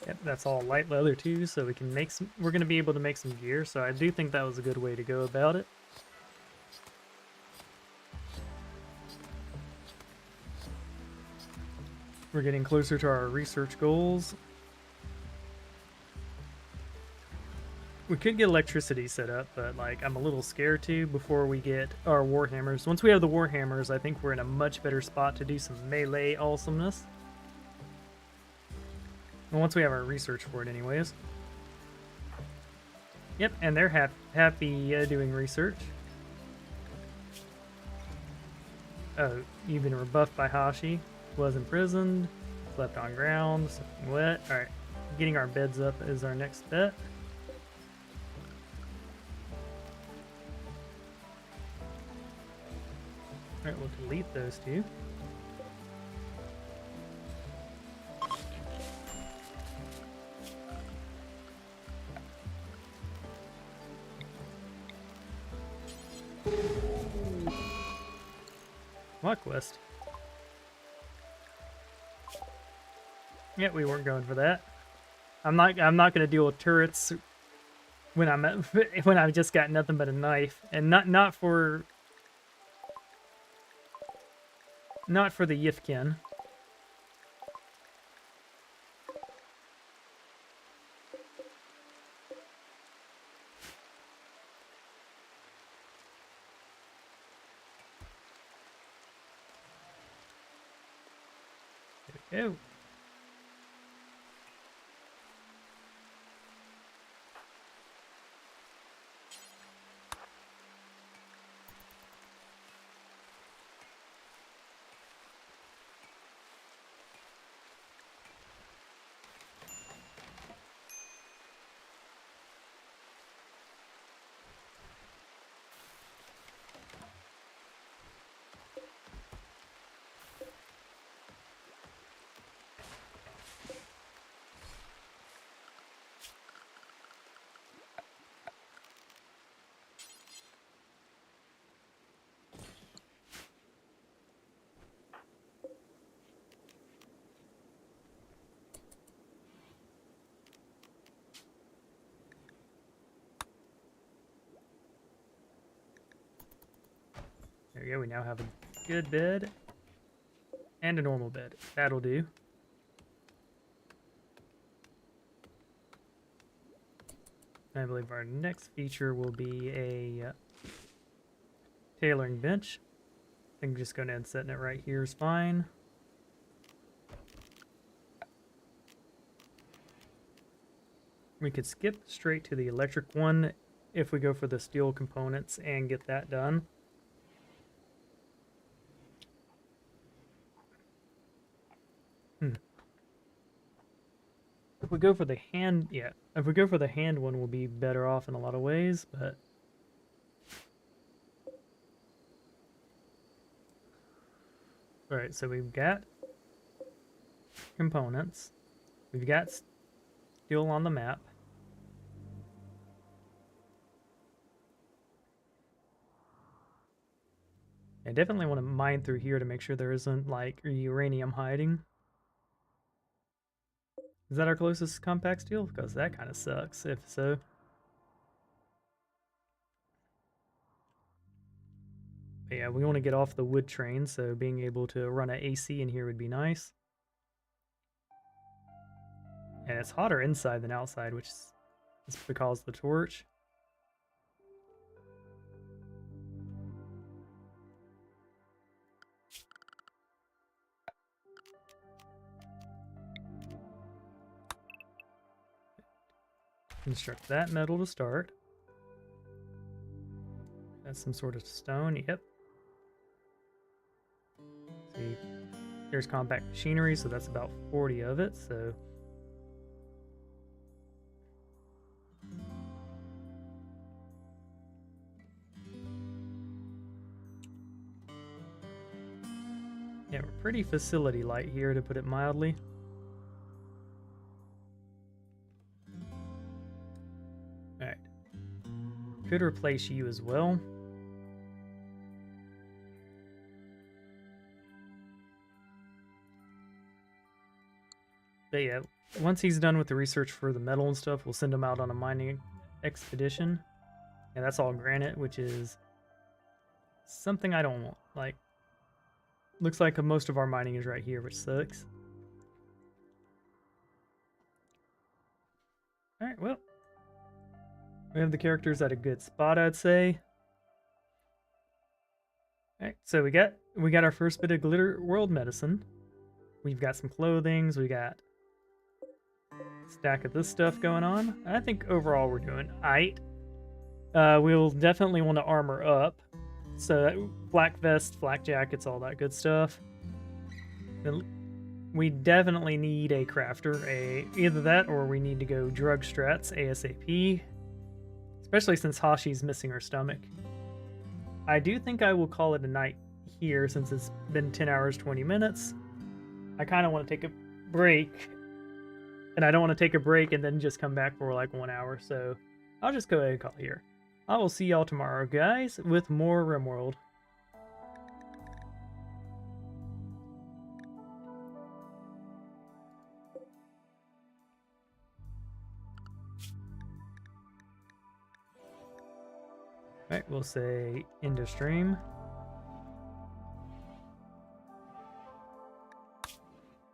Speaker 1: Yep, that's all light leather too, so we can make some. We're gonna be able to make some gear. So I do think that was a good way to go about it. We're getting closer to our research goals. We could get electricity set up, but like I'm a little scared to before we get our warhammers. Once we have the warhammers, I think we're in a much better spot to do some melee awesomeness. Well, once we have our research for it anyways. Yep, and they're happy doing research. Oh, you've been rebuffed by Hashi. Was imprisoned. Slept on ground. Soaking wet. Alright, getting our beds up is our next bet. Alright, we'll delete those two. What quest? Yeah, we weren't going for that. I'm not gonna deal with turrets when when I've just got nothing but a knife, and not for the Yifkin. There we go. There we go, we now have a good bed and a normal bed. That'll do. I believe our next feature will be a tailoring bench. I think just going and setting it right here is fine. We could skip straight to the electric one if we go for the steel components and get that done. If we go for the hand, yeah, if we go for the hand one, we'll be better off in a lot of ways, but... Alright, so we've got components. We've got steel on the map. I definitely want to mine through here to make sure there isn't, like, uranium hiding. Is that our closest compact steel? Because that kind of sucks, if so. But yeah, we want to get off the wood train, so being able to run an AC in here would be nice. And it's hotter inside than outside, which is because of the torch. Construct that metal to start. That's some sort of stone, yep. See, there's compact machinery, so that's about 40 of it, so... Yeah, we're pretty facility light here, to put it mildly. Alright. Could replace you as well. But yeah, once he's done with the research for the metal and stuff, we'll send him out on a mining expedition. And that's all granite, which is something I don't want. Like, looks like most of our mining is right here, which sucks. Alright, well. We have the characters at a good spot, I'd say. Alright, so we got our first bit of glitter world medicine. We've got some clothings, we got a stack of this stuff going on. I think overall we're doing aight. We'll definitely want to armor up. So flak vest, flak jackets, all that good stuff. Then we definitely need a crafter, either that or we need to go drug strats ASAP. Especially since Hashi's missing her stomach. I do think I will call it a night here since it's been 10 hours, 20 minutes. I kind of want to take a break. And I don't want to take a break and then just come back for like 1 hour. So I'll just go ahead and call it here. I will see y'all tomorrow, guys, with more Rimworld. Alright, we'll say end of stream.